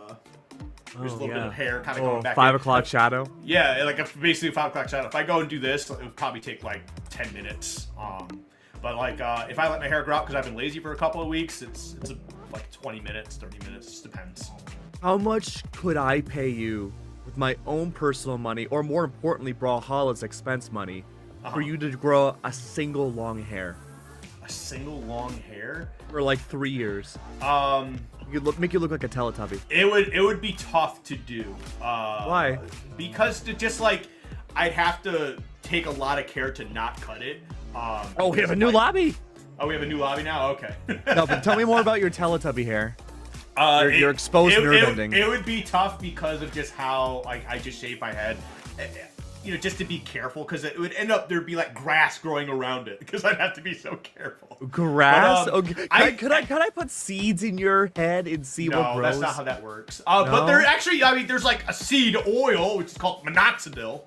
bit of hair kind of going back. 5 o'clock shadow. Yeah, like basically a 5 o'clock shadow. If I go and do this, it would probably take like 10 minutes. But like if I let my hair grow out because I've been lazy for a couple of weeks, it's like 20 minutes, 30 minutes, just depends. How much could I pay you with my own personal money, or more importantly, Brawlhalla's expense money, for you to grow a single long hair? A single long hair? For like 3 years. Make you look like a Teletubby. It would be tough to do. Why? Because I'd have to take a lot of care to not cut it. We have a new lobby. Oh, we have a new lobby now? Okay. No, but tell me more about your Teletubby hair. Your exposed nerve ending. It would be tough because of just how I just shave my head. You know, just to be careful, because it would end up there'd be like grass growing around it, because I'd have to be so careful. Grass? But, okay. Could I put seeds in your head and see what grows? No, that's not how that works. But there actually, I mean, there's like a seed oil, which is called minoxidil.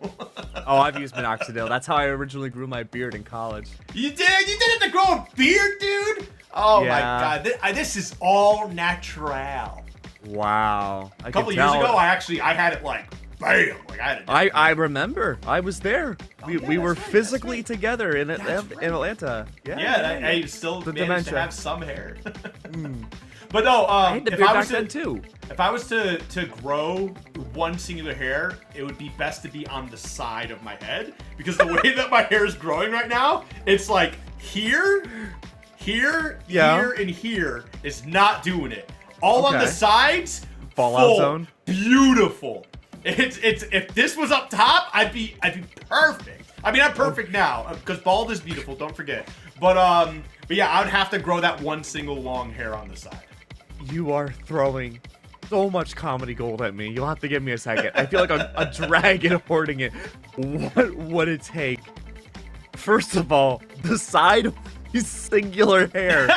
Oh, I've used minoxidil. That's how I originally grew my beard in college. You did it to grow a beard, dude? Oh my god, this is all natural. Wow. A couple years ago, I had it like, bam, like I had it. I remember. I was there. We were physically together in Atlanta. Yeah. I still managed to have some hair. But no, if I was to grow one singular hair, it would be best to be on the side of my head, because the way that my hair is growing right now, it's like here, here, and here is not doing it. All on the sides, Fallout zone, beautiful. It's if this was up top, I'd be perfect. I mean, I'm perfect now because bald is beautiful. Don't forget. But yeah, I would have to grow that one single long hair on the side. You are throwing so much comedy gold at me. You'll have to give me a second. I feel like a dragon hoarding it. What would it take? First of all, the side singular hair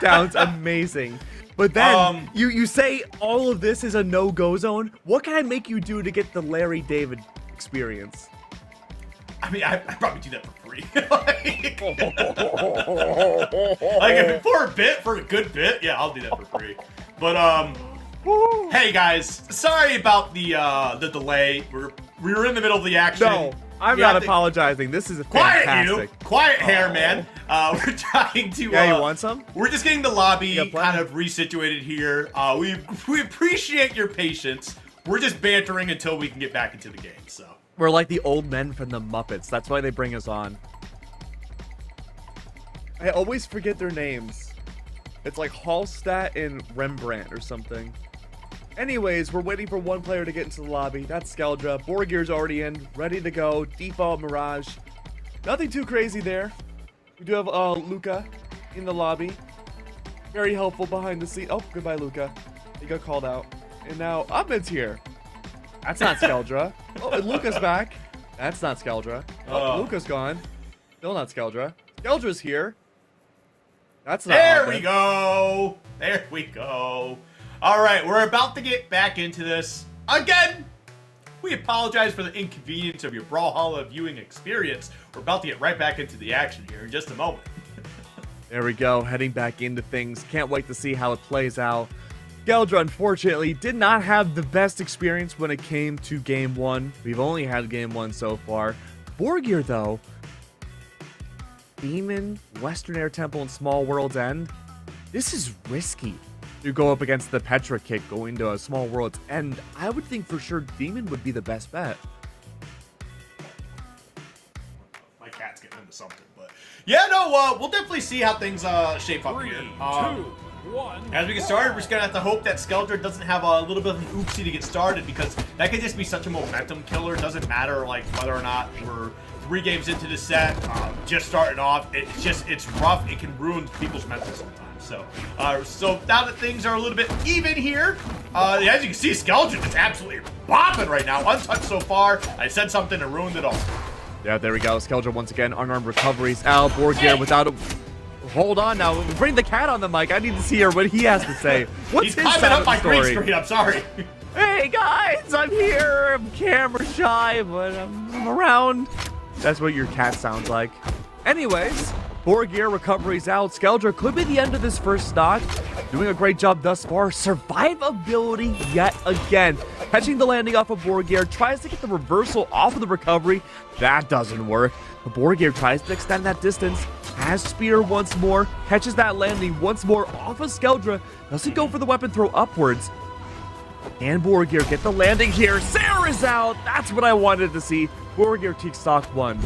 sounds amazing. But then you say all of this is a no-go zone. What can I make you do to get the Larry David experience? I mean, I probably do that for free. like if for a good bit, yeah, I'll do that for free. But hey guys, sorry about the delay. We were in the middle of the action. No, I'm not apologizing. This is fantastic. Quiet hair, man. We're trying to. Yeah, you want some? We're just getting the lobby kind of resituated here. We appreciate your patience. We're just bantering until we can get back into the game. So we're like the old men from the Muppets. That's why they bring us on. I always forget their names. It's like Hallstatt and Rembrandt or something. Anyways, we're waiting for one player to get into the lobby. That's Skeldra. Borgir's already in, ready to go. Default Mirage. Nothing too crazy there. We do have Luca in the lobby. Very helpful behind the scene. Oh, goodbye, Luca. He got called out. And now Ahmed's here. That's not Skeldra. Oh, and Luca's back. That's not Skeldra. Oh, Luca's gone. Still not Skeldra. Skeldra's here. That's not There Ahmed. we go. There we go. All right, we're about to get back into this. Again, we apologize for the inconvenience of your Brawlhalla viewing experience. We're about to get right back into the action here in just a moment. There we go, heading back into things. Can't wait to see how it plays out. Skeldra, unfortunately, did not have the best experience when it came to Game 1. We've only had Game 1 so far. Borgir, though, Demon, Western Air Temple, and Small World's End. This is risky to go up against the Petra Kick going to a Small World's End. I would think for sure Demon would be the best bet. My cat's getting into something, but yeah, no, we'll definitely see how things shape up 3, here. 2, 1. As we get started, we're just gonna have to hope that Skeldra doesn't have a little bit of an oopsie to get started, because that could just be such a momentum killer. It doesn't matter like whether or not we're 3 games into the set, just starting off. It's rough. It can ruin people's mental sometimes. So, so now that things are a little bit even here, as you can see, Skeldra is absolutely bopping right now, untouched so far. I said something and ruined it all. Yeah, there we go. Skeldra once again, unarmed recoveries. Al Borgir without a... Hold on now. Bring the cat on the mic. I need to see what he has to say. What's He's his climbing side up of the my green story? screen. I'm sorry. Hey guys, I'm here. I'm camera shy, but I'm around. That's what your cat sounds like. Anyways, Borgir recoveries out. Skeldra could be the end of this first stock. Doing a great job thus far. Survivability yet again. Catching the landing off of Borgir. Tries to get the reversal off of the recovery. That doesn't work. But Borgir tries to extend that distance. Has Spear once more. Catches that landing once more off of Skeldra. Doesn't go for the weapon throw upwards. And Borgir get the landing here. Sarah's out. That's what I wanted to see. Borgir takes stock 1.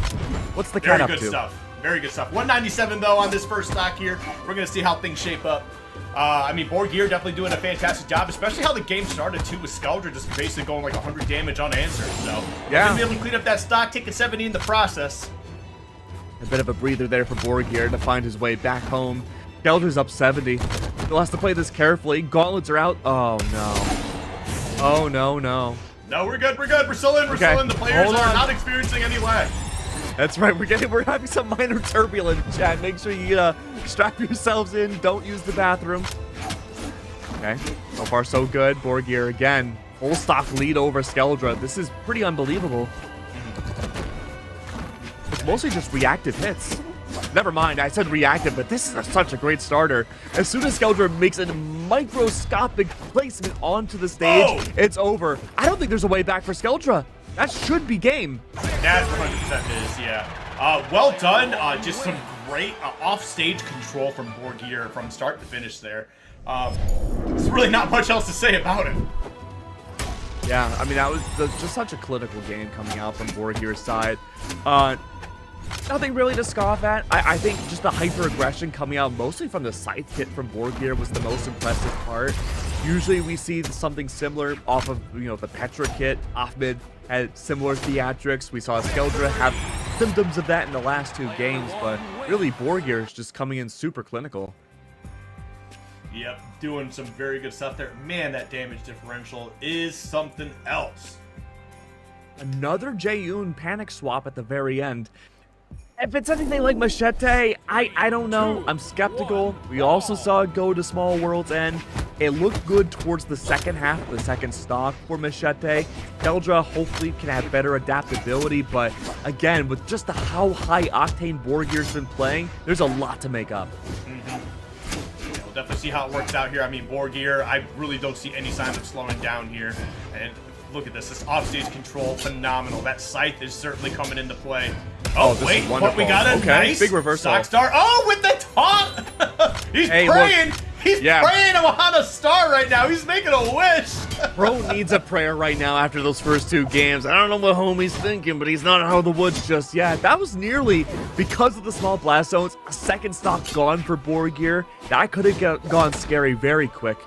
What's the cat Very up good to? stuff. Very good stuff. 197 though on this first stock here. We're gonna see how things shape up. I mean, Borgir definitely doing a fantastic job, especially how the game started too, with Skeldra just basically going like 100 damage unanswered. So yeah, gonna be able to clean up that stock, taking 70 in the process. A bit of a breather there for Borgir to find his way back home. Skeldra's up 70. He'll have to play this carefully. Gauntlets are out. Oh no. Oh no, no. No, we're good. We're good. We're still in. We're still in. The players Hold are on. not experiencing any lag. That's right. We're having some minor turbulence, chat. Make sure you strap yourselves in. Don't use the bathroom. Okay. So far, so good. Borgir again. Full stock lead over Skeldra. This is pretty unbelievable. It's mostly just reactive hits. Never mind, I said reactive, but this is such a great starter. As soon as Skeldra makes a microscopic placement onto the stage, it's over. I don't think there's a way back for Skeldra. That should be game. That 100% is, yeah. Well done. Just some great off-stage control from Borgir from start to finish there. There's really not much else to say about it. Yeah, I mean, that was just such a clinical game coming out from Borgir's side. Nothing really to scoff at. I think just the hyper-aggression coming out mostly from the scythe hit from Borgir was the most impressive part. Usually we see something similar off of, the Petra kit. Ahmed had similar theatrics. We saw Skeldra have symptoms of that in the last 2 games, but really Borgir is just coming in super clinical. Yep, doing some very good stuff there. Man, that damage differential is something else. Another Jaeyoon panic swap at the very end. If it's anything like Machete, I don't know. I'm skeptical. We also saw it go to Small World's End. It looked good towards the second half of the second stock for Machete. Skeldra hopefully can have better adaptability, but again, with just how high octane Borgir's been playing, there's a lot to make up. Yeah, we'll definitely see how it works out here. I mean, Borgir, I really don't see any signs of slowing down here. And look at this offstage control, phenomenal. That scythe is certainly coming into play. Oh, wait, what we got a nice big reversal. stock star. Oh, with the taunt! He's praying. Look. He's praying on a star right now. He's making a wish. Bro needs a prayer right now after those first 2 games. I don't know what homie's thinking, but he's not out of the woods just yet. That was nearly, because of the small blast zones, a second stock gone for Borgir. That could have gone scary very quick.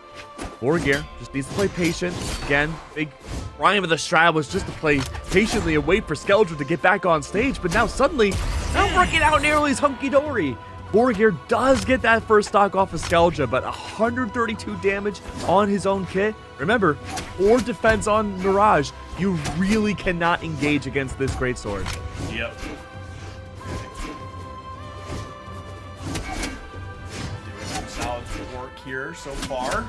Borgir just needs to play patient. Again, big prime of the strat was just to play patiently and wait for Skeldra to get back on stage, but now suddenly not working out nearly as hunky-dory. Borgir does get that first stock off of Skeldra, but 132 damage on his own kit. Remember, 4 defense on Mirage. You really cannot engage against this greatsword. Yep. Doing some solid work here so far.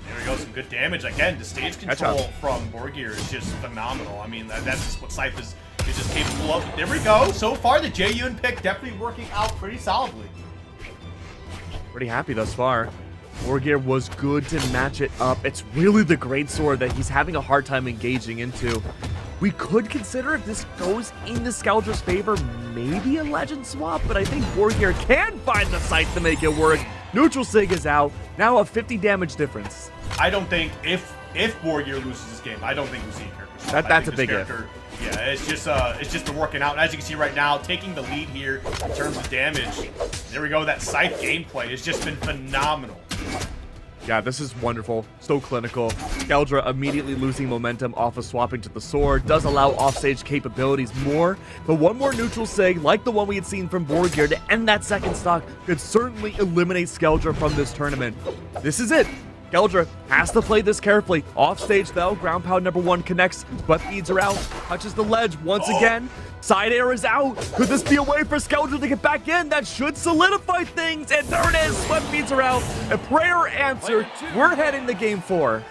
There we go, some good damage. Again, the stage control from Borgir is just phenomenal. I mean, that's just what Scythe is just capable of. There we go. So far, the J-Yun pick definitely working out pretty solidly. Pretty happy thus far. Borgir was good to match it up. It's really the greatsword that he's having a hard time engaging into. We could consider, if this goes into Skeldra's favor, maybe a legend swap, but I think Borgir can find the Scythe to make it work. Neutral Sig is out. Now a 50 damage difference. I don't think if Borgir loses this game, I don't think we see a character swap. That's a big if. Yeah, it's just the working out. And as you can see right now, taking the lead here in terms of damage. There we go. That Scythe gameplay has just been phenomenal. Yeah, this is wonderful. So clinical. Skeldra immediately losing momentum off of swapping to the sword. Does allow offstage capabilities more. But one more neutral Sig, like the one we had seen from Borgir to end that second stock, could certainly eliminate Skeldra from this tournament. This is it. Skeldra has to play this carefully. Offstage though, ground pound #1 connects. Sweat feeds are out. Touches the ledge once again. Side air is out. Could this be a way for Skeldra to get back in? That should solidify things. And there it is. Sweat feeds are out. A prayer answered. We're heading to game 4.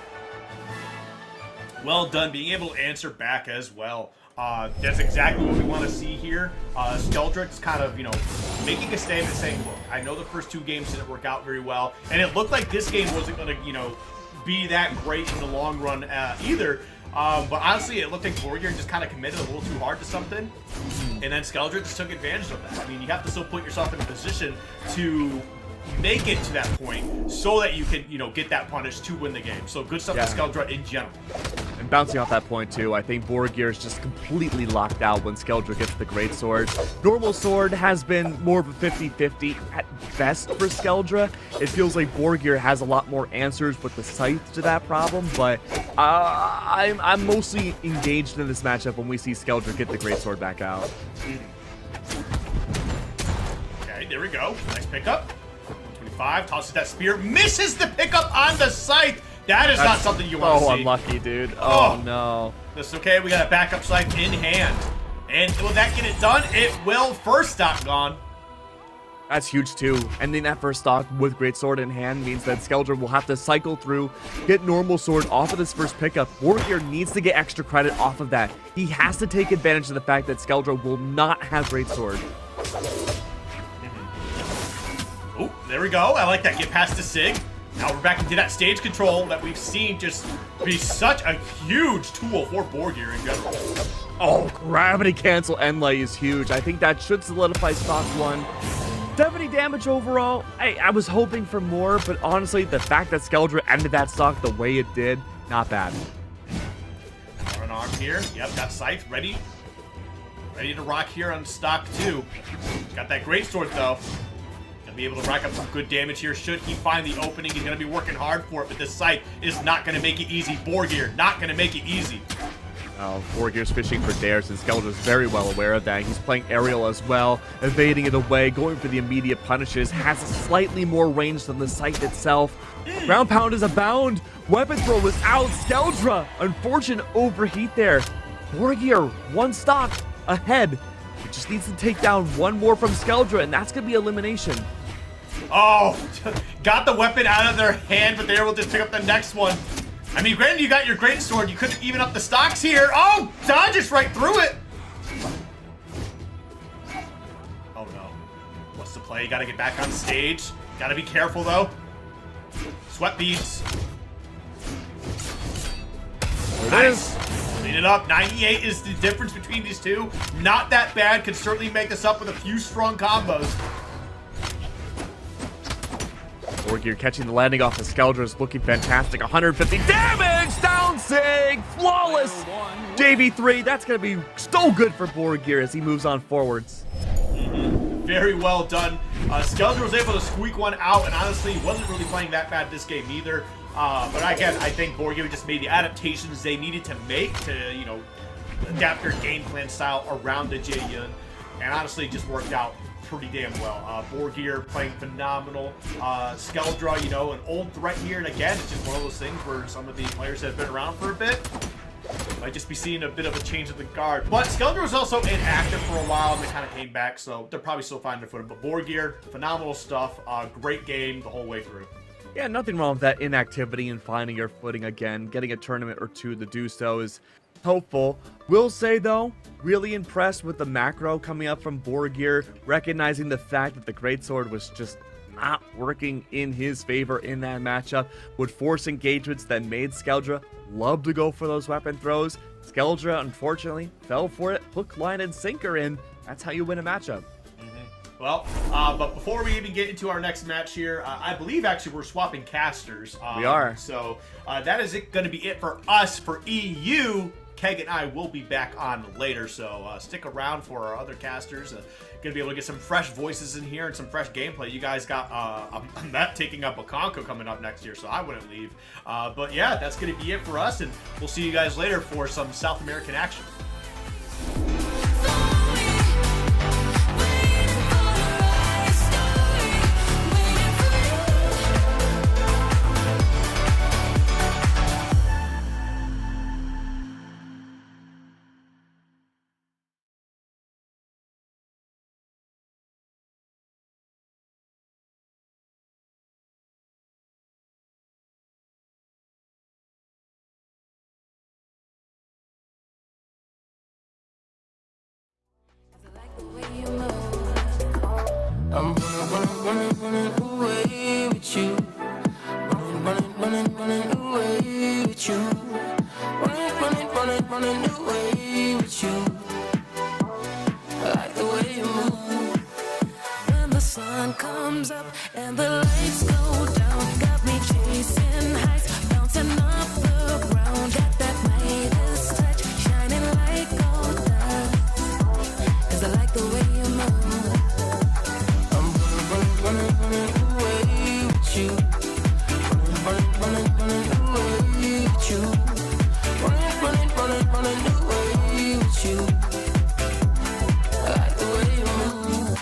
Well done, being able to answer back as well. That's exactly what we want to see here. Skeldra is kind of, making a statement saying, look, I know the first 2 games didn't work out very well, and it looked like this game wasn't going to, be that great in the long run either. But honestly, it looked like Borgir just kind of committed a little too hard to something, and then Skeldra just took advantage of that. I mean, you have to still put yourself in a position to make it to that point so that you can, get that punish to win the game. So good stuff to Skeldra in general. And bouncing off that point too, I think Borgir is just completely locked out when Skeldra gets the greatsword. Normal sword has been more of a 50-50 at best for Skeldra. It feels like Borgir has a lot more answers with the scythe to that problem, but I'm mostly engaged in this matchup when we see Skeldra get the greatsword back out. Okay, there we go. Nice pickup. 25, tosses that spear, misses the pickup on the scythe. That is not something you want to see. Oh, unlucky, dude. Oh, no. That's okay. We got a backup scythe in hand. And will that get it done? It will. First stock gone. That's huge, too. Ending that first stock with greatsword in hand means that Skeldra will have to cycle through, get normal sword off of this first pickup. Borgir needs to get extra credit off of that. He has to take advantage of the fact that Skeldra will not have greatsword. Oh, there we go. I like that. Get past the Sig. Now we're back into that stage control that we've seen just be such a huge tool for Borgir in general. Oh, gravity cancel Enlay is huge. I think that should solidify stock 1. 70 damage overall. I was hoping for more, but honestly, the fact that Skeldra ended that stock the way it did, not bad. An arm here. Yep, got Scythe ready. Ready to rock here on stock 2. Got that greatsword though. Gonna be able to rack up some good damage here. Should he find the opening, he's gonna be working hard for it, but this Scythe is not gonna make it easy. Borgir, not gonna make it easy. Oh, Borgir's fishing for dares, and Skeldra's very well aware of that. He's playing aerial as well, evading it away, going for the immediate punishes, has a slightly more range than the Scythe itself. Ground pound is abound. Weapon throw is out. Skeldra, unfortunate overheat there. Borgir, 1 stock ahead. He just needs to take down 1 more from Skeldra, and that's gonna be elimination. Oh, got the weapon out of their hand, but they're able to pick up the next one. I mean, granted, you got your greatsword. You couldn't even up the stocks here. Oh, dodges right through it. Oh, no. What's the play? You got to get back on stage. Got to be careful, though. Sweat beads. There it is. Clean it up. 98 is the difference between these two. Not that bad. Could certainly make this up with a few strong combos. Borgir catching the landing off of Skeldra is looking fantastic. 150 damage! Down Sig! Flawless! JV3, that's going to be so good for Borgir as he moves on forwards. Very well done. Skeldra was able to squeak one out, and honestly, wasn't really playing that bad this game either. But again, I think Borgir just made the adaptations they needed to make to, adapt your game plan style around the Jaeyun, and honestly, it just worked out pretty damn well. Borgir playing phenomenal. Skeldra, you know, an old threat here, and again, it's just one of those things where some of the players that have been around for a bit might just be seeing a bit of a change of the guard. But Skeldra was also inactive for a while, and they kind of came back, so they're probably still finding their footing. But Borgir, phenomenal stuff. Great game the whole way through. Yeah, nothing wrong with that inactivity and finding your footing again. Getting a tournament or two to do so is hopeful. Will say, though, really impressed with the macro coming up from Borgir, recognizing the fact that the Greatsword was just not working in his favor in that matchup, would force engagements that made Skeldra love to go for those weapon throws. Skeldra, unfortunately, fell for it, hook, line, and sinker, and that's how you win a matchup. Well, but before we even get into our next match here, I believe actually we're swapping casters. We are. So that is going to be it for us for EU. Keg and I will be back on later, so stick around for our other casters. Going to be able to get some fresh voices in here and some fresh gameplay. You guys got Ahmed taking up Bonko coming up next year, so I wouldn't leave. But yeah, that's going to be it for us, and we'll see you guys later for some South American action. I'm running away with you. Running away with you. Running away with you. I like the way you move. When the sun comes up and the lights go down, got me chasing heights, bouncing off the ground. Got that Midas touch, shining like gold dust. 'Cause I like the way you move. Running away with you. Running away with you. Running away with you. I like the way you move.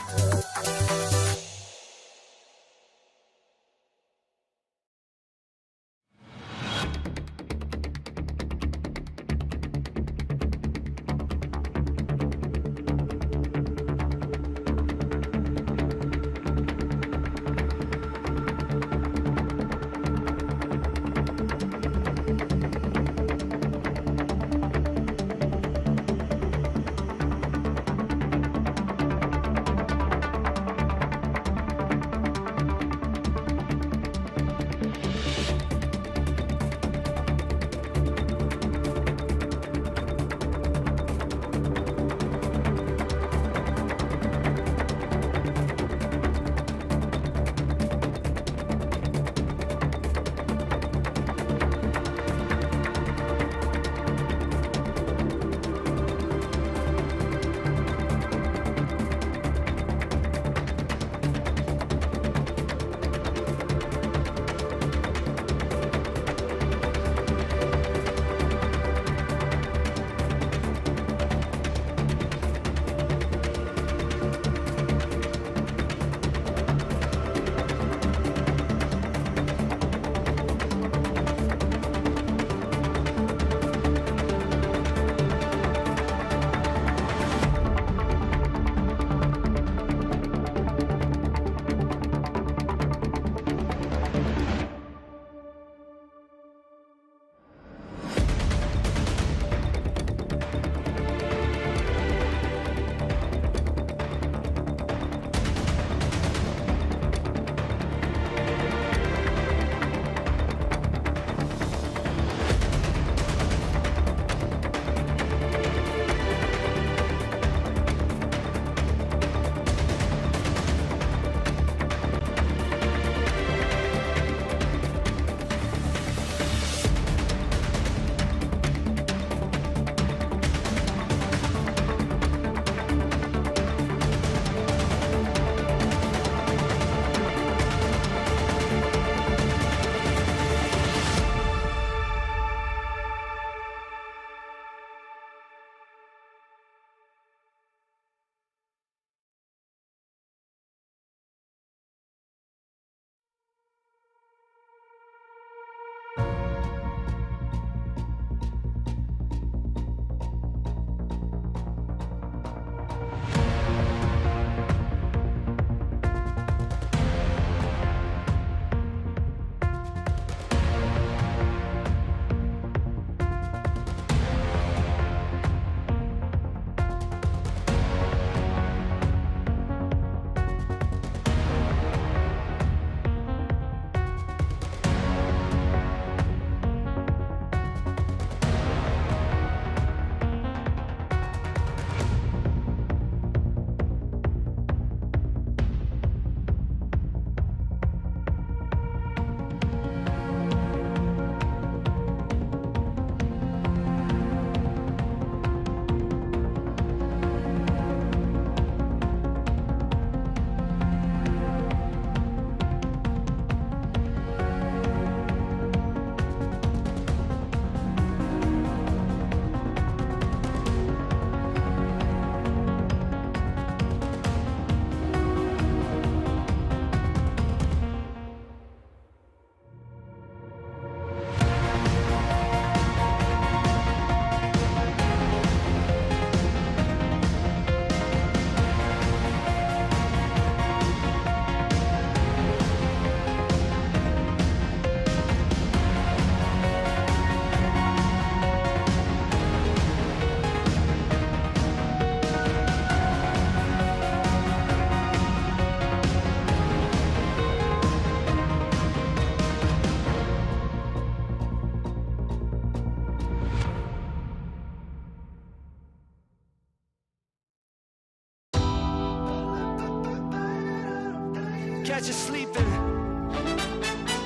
that you're sleeping.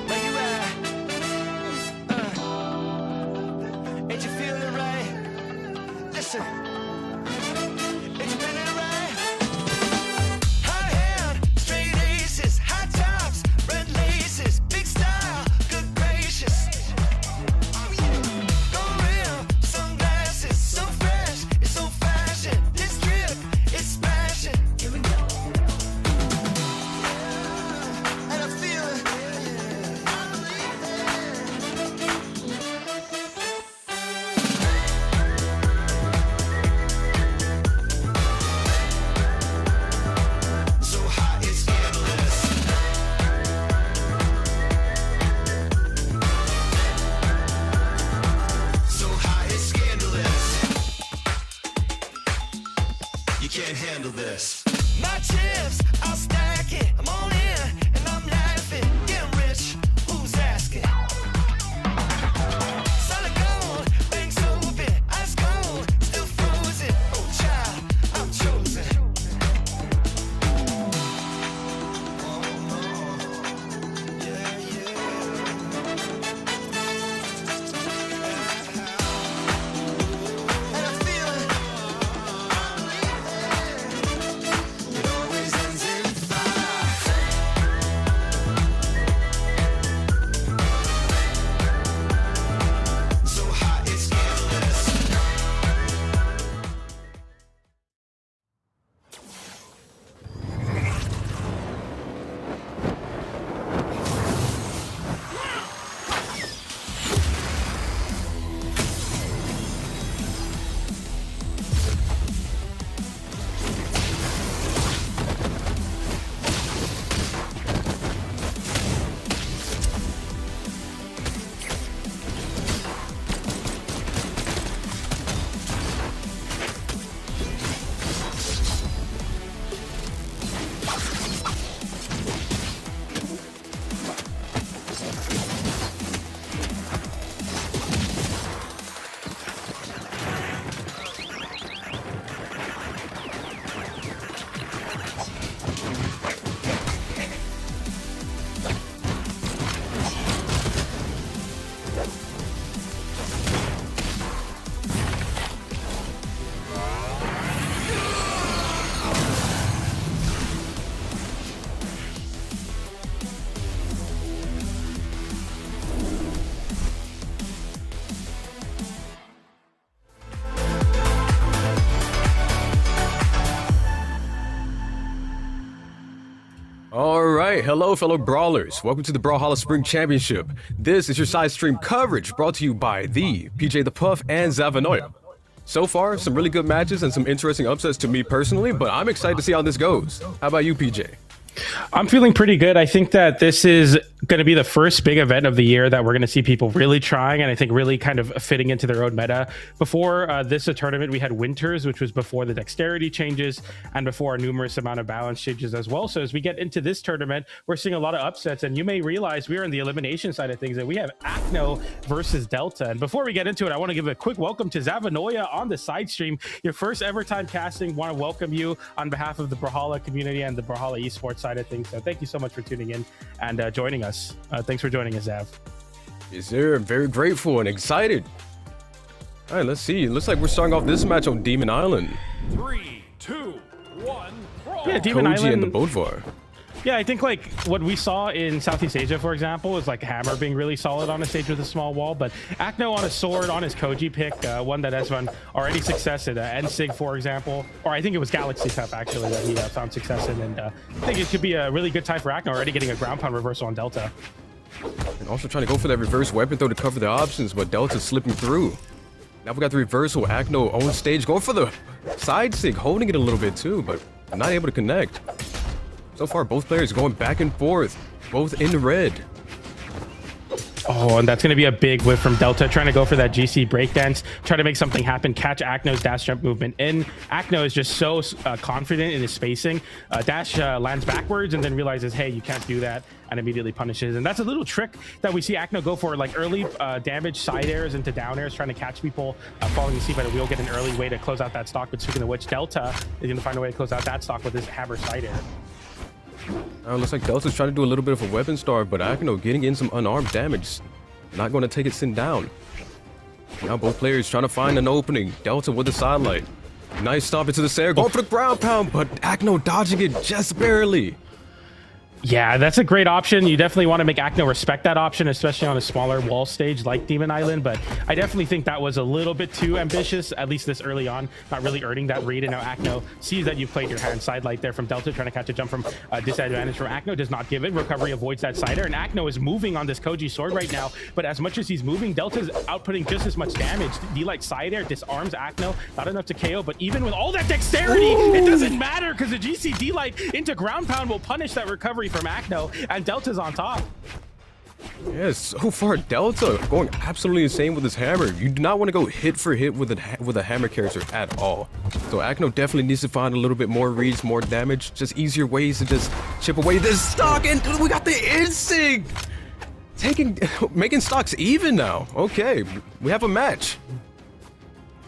Where you at? Ain't you feeling it right? Listen. Ain't you feeling it right? High hand, straight aces, high tops, red laces, big style, good gracious. Go real, sunglasses, so fresh, it's so fashion. This drip, it's smashing. Here we go. And I feel it. So hot, it's scandalous. So hot, it's scandalous. You can't handle this. My chips, I'll stack it. I'm all in, and I'm laughing. Getting rich, who's asking? Solid gold, banks open, ice cold, still frozen. Oh, child, I'm chosen. Yeah, yeah. And I feel it. It always ends in fire. So hot, it's scandalous. All right, hello fellow brawlers. Welcome to the Brawlhalla Spring Championship. This is your side stream coverage brought to you by the PJ the Puff and Zavanoya. So far, some really good matches and some interesting upsets to me personally, but I'm excited to see how this goes. How about you, PJ? I'm feeling pretty good. I think that this is going to be the first big event of the year that we're going to see people really trying, and I think really kind of fitting into their own meta. Before this tournament, we had Winters, which was before the dexterity changes and before a numerous amount of balance changes as well. So as we get into this tournament, we're seeing a lot of upsets, and you may realize we are in the elimination side of things, and we have Agno versus Delta. And before we get into it, I want to give a quick welcome to Zavanoya on the side stream. Your first ever time casting. Want to welcome you on behalf of the Brawlhalla community and the Brawlhalla Esports side of things. So thank you so much for tuning in and joining us. Thanks for joining us, Zav. Yes, sir. I'm very grateful and excited. All right, let's see. It looks like we're starting off this match on Demon Island. 3, 2, 1, brawl. Yeah, Demon Koji Island. and the Bodvar. Yeah, I think like what we saw in Southeast Asia, for example, is like Hammer being really solid on a stage with a small wall, but Agno on a sword on his Koji pick, one that has found already success at NSIG, for example, or I think it was Galaxy Cup actually that he found success in, and I think it could be a really good time for Agno, already getting a ground pound reversal on Delta. And also trying to go for that reverse weapon throw to cover the options, but Delta's slipping through. Now we got the reversal. Agno on stage going for the side sig, holding it a little bit too, but not able to connect. So far, both players going back and forth, both in red. Oh, and that's going to be a big whip from Delta, trying to go for that GC breakdance, try to make something happen, catch Agno's dash jump movement in. Agno is just so confident in his spacing. Dash lands backwards and then realizes, hey, you can't do that, and immediately punishes. And that's a little trick that we see Agno go for, like early damage side airs into down airs, trying to catch people falling asleep at a wheel, get an early way to close out that stock. But speaking of which, Delta is going to find a way to close out that stock with his hammer side air. Looks like Delta's trying to do a little bit of a weapon starve, but Agno getting in some unarmed damage. Not going to take it sitting down. Now both players trying to find an opening. Delta with the sidelight. Nice stomp into the Sarre. Going for the ground pound, but Agno dodging it just barely. Yeah, that's a great option. You definitely want to make Agno respect that option, especially on a smaller wall stage like Demon Island. But I definitely think that was a little bit too ambitious, at least this early on, not really earning that read. And now Agno sees that you've played your hand side light there from Delta, trying to catch a jump from disadvantage from Agno. Does not give it. Recovery avoids that sider. And Agno is moving on this Koji sword right now. But as much as he's moving, Delta's outputting just as much damage. D-Light side air disarms Agno. Not enough to KO, but even with all that dexterity, it doesn't matter because the GC D-Light into ground pound will punish that recovery from Agno, and Delta's on top. Yes, so far Delta going absolutely insane with his hammer. You do not want to go hit for hit with a hammer character at all. So Agno definitely needs to find a little bit more reads, more damage, just easier ways to just chip away this stock. And we got the instinct making stocks even now. Okay, we have a match.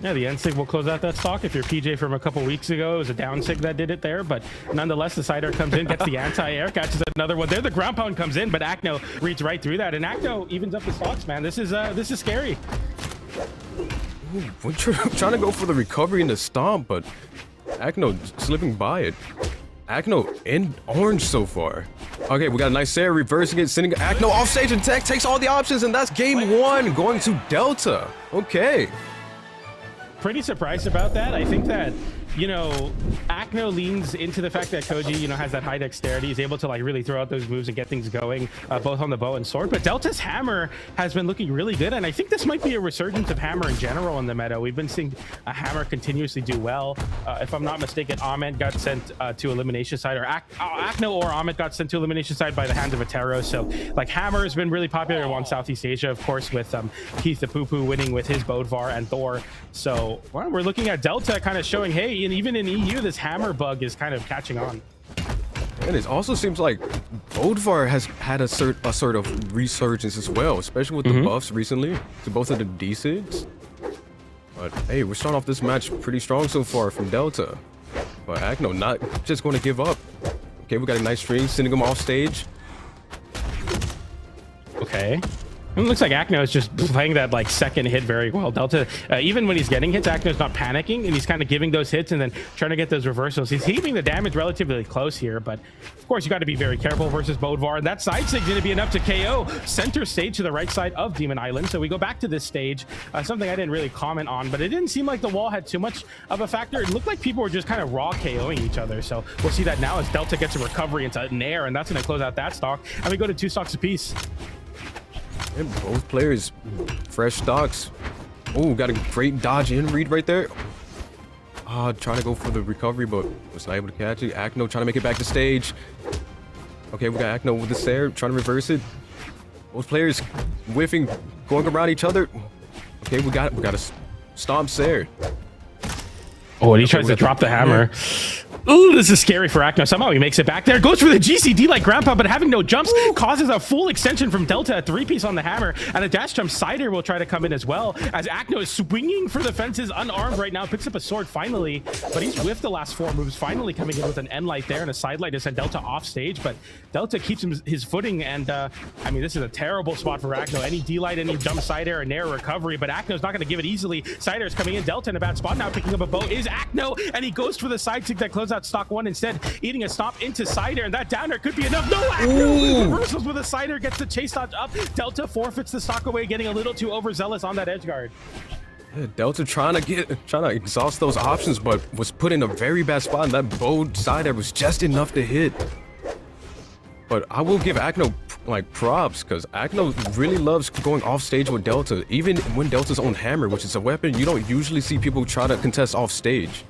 Yeah, the N-Sig will close out that stock. If you're PJ from a couple weeks ago, it was a down sig that did it there. But nonetheless, the sider comes in, gets the anti-air, catches another one there. The ground pound comes in, but Agno reads right through that. And Agno evens up the stocks, man. This is scary. Ooh, we're trying to go for the recovery and the stomp, but Agno slipping by it. Agno in orange so far. Okay, we got a nice Sarre reversing it, sending Agno off stage, and Tech takes all the options, and that's game one going to Delta. Okay. Pretty surprised about that. I think that, you know, Agno leans into the fact that Koji, you know, has that high dexterity. He's able to like really throw out those moves and get things going, both on the bow and sword. But Delta's hammer has been looking really good, and I think this might be a resurgence of hammer in general in the meta. We've been seeing a hammer continuously do well. If I'm not mistaken, Ahmed got sent to elimination side, or Agno or Ahmed got sent to elimination side by the hands of a Taro. So like hammer has been really popular on Southeast Asia, of course, with Keith the Poo Poo winning with his Bodvar and Thor. So well, we're looking at Delta kind of showing, hey, and even in EU, this hammer bug is kind of catching on. And it also seems like Bodvar has had a sort of resurgence as well, especially with the buffs recently to both of the D6s. But hey, we're starting off this match pretty strong so far from Delta. But Agno not just going to give up. Okay, we got a nice string, sending him off stage. Okay. It looks like Agno is just playing that like second hit very well. Delta, even when he's getting hits, Agno's not panicking, and he's kind of giving those hits and then trying to get those reversals. He's keeping the damage relatively close here, but of course you got to be very careful versus Bodvar. And that side sig's going to be enough to KO. Center stage to the right side of Demon Island. So we go back to this stage, something I didn't really comment on, but it didn't seem like the wall had too much of a factor. It looked like people were just kind of raw KOing each other. So we'll see that now as Delta gets a recovery into an air, and that's going to close out that stock. And we go to 2 stocks apiece. And both players, fresh stocks. Oh, got a great dodge in read right there. Trying to go for the recovery, but was not able to catch it. Agno trying to make it back to stage. Okay, we got Agno with the Sarre, trying to reverse it. Both players whiffing, going around each other. Okay, we got a stomp Sarre. Oh, and he tries to drop the hammer. Ooh, this is scary for Agno. Somehow he makes it back there. Goes for the GCD like ground pound, but having no jumps causes a full extension from Delta, a 3-piece on the hammer, and a dash jump sider will try to come in as well, as Agno is swinging for the fences, unarmed right now, picks up a sword finally, but he's whiffed the last 4 moves, finally coming in with an N light there and a side light to send Delta off stage, but Delta keeps his footing, and I mean, this is a terrible spot for Agno. Any D-light, any jump sider, a nair recovery, but Agno's not going to give it easily. Sider is coming in. Delta in a bad spot now, picking up a bow is Agno, and he goes for the side sig that closes out stock 1, instead eating a stomp into sider, and that downer could be enough. No, Agno reversals with a sider, gets the chase dodge up. Delta forfeits the stock away, getting a little too overzealous on that edge guard. Yeah, Delta trying to exhaust those options, but was put in a very bad spot, and that bow sider was just enough to hit. But I will give Agno like props, because Agno really loves going off stage with Delta, even when Delta's on hammer, which is a weapon you don't usually see people try to contest off stage.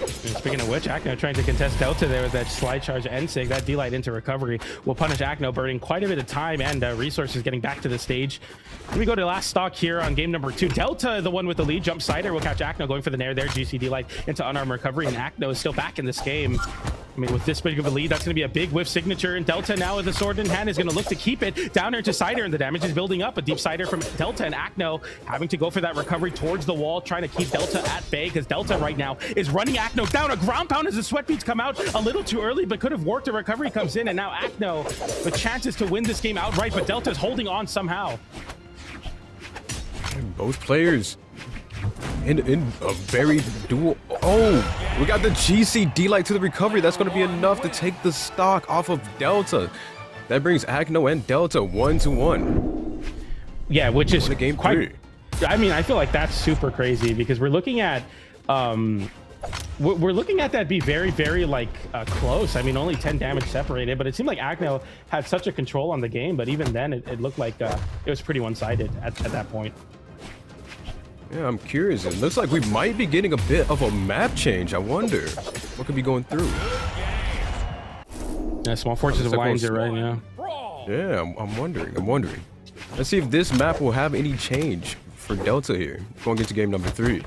Speaking of which, Agno trying to contest Delta there with that slide charge N-Sig. That D-Light into recovery will punish Agno, burning quite a bit of time and resources getting back to the stage. We go to last stock here on game number 2. Delta, the one with the lead, jump sider will catch Agno going for the nair there. GCD Light into unarmed recovery, and Agno is still back in this game. I mean, with this big of a lead, that's going to be a big whiff signature. And Delta now with the sword in hand is going to look to keep it down there to Cider, and the damage is building up. A deep Cider from Delta, and Agno having to go for that recovery towards the wall, trying to keep Delta at bay, because Delta right now is running Agno down. A ground pound as the sweat beats come out a little too early, but could have worked. A recovery comes in, and now Agno with chances to win this game outright, but Delta's holding on somehow. And both players in a very dual. Oh, we got the GC D-Light to the recovery. That's going to be enough to take the stock off of Delta. That brings Agno and Delta 1-1. Yeah, which is game quite. 3. I mean, I feel like that's super crazy, because we're looking at we're looking at that be very, very like close. I mean, only 10 damage separated, but it seemed like Agno had such a control on the game. But even then, it looked like it was pretty one-sided at that point. Yeah, I'm curious. It looks like we might be getting a bit of a map change. I wonder what could be going through. Yeah, Small Fortress of Lions are right now. Yeah, I'm wondering. Let's see if this map will have any change for Delta here going into game number 3.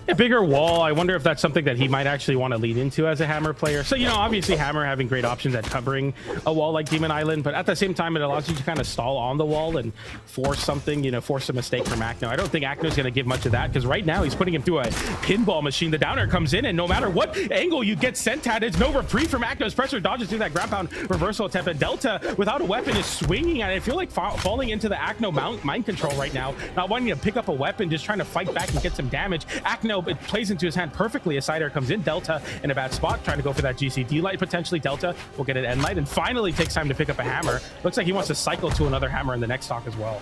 A bigger wall. I wonder if that's something that he might actually want to lead into as a Hammer player. So, you know, obviously Hammer having great options at covering a wall like Demon Island, but at the same time, it allows you to kind of stall on the wall and force something, you know, force a mistake from Agno. I don't think Agno's going to give much of that, because right now he's putting him through a pinball machine. The downer comes in, and no matter what angle you get sent at, it's no reprieve from Agno's pressure. Dodges through that ground pound reversal attempt, and Delta, without a weapon, is swinging at it. I feel like falling into the Agno mind control right now, not wanting to pick up a weapon, just trying to fight back and get some damage. Agno, it plays into his hand perfectly as Cider comes in. Delta in a bad spot, trying to go for that GCD light potentially. Delta will get an end light and finally takes time to pick up a hammer. Looks like he wants to cycle to another hammer in the next stock as well.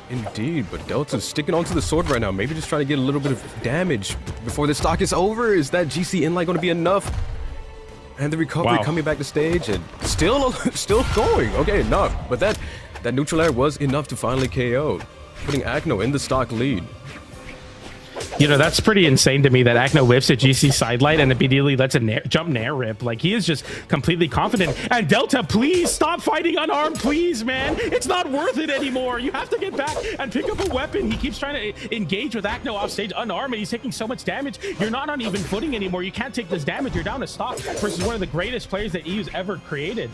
Indeed, but Delta's sticking onto the sword right now. Maybe just trying to get a little bit of damage before the stock is over. Is that GC in light going to be enough? And the recovery coming back to stage and still going. Okay, enough. But that neutral air was enough to finally KO, putting Agno in the stock lead. You know, that's pretty insane to me that Agno whiffs a GC sidelight and immediately lets a jump nair rip. Like, he is just completely confident. And Delta, please stop fighting unarmed, please, man. It's not worth it anymore. You have to get back and pick up a weapon. He keeps trying to engage with Agno off stage unarmed, and he's taking so much damage. You're not on even footing anymore. You can't take this damage. You're down to stock versus one of the greatest players that EU's ever created.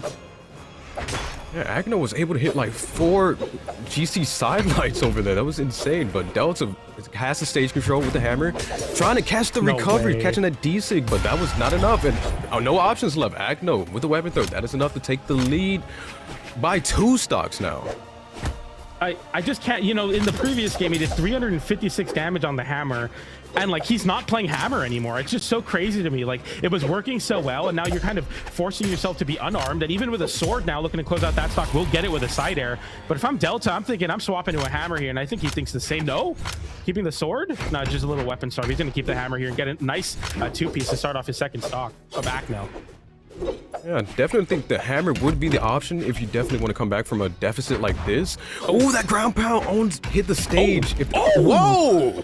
Yeah, Agno was able to hit like 4 GC sidelights over there. That was insane. But Delta has the stage control with the hammer, trying to catch the recovery, catching that D-Sig, but that was not enough. And no options left. Agno with the weapon throw. That is enough to take the lead by 2 stocks now. I just can't, you know, in the previous game, he did 356 damage on the hammer, and like, he's not playing hammer anymore. It's just so crazy to me. Like, it was working so well, and now you're kind of forcing yourself to be unarmed, and even with a sword now, looking to close out that stock, we'll get it with a side air. But if I'm Delta, I'm thinking I'm swapping to a hammer here, and I think he thinks the same. No? Keeping the sword? No, just a little weapon swap. He's going to keep the hammer here and get a nice 2-piece to start off his second stock of Agno. Yeah, I definitely think the hammer would be the option if you definitely want to come back from a deficit like this. Oh, that ground pound hit the stage. Whoa!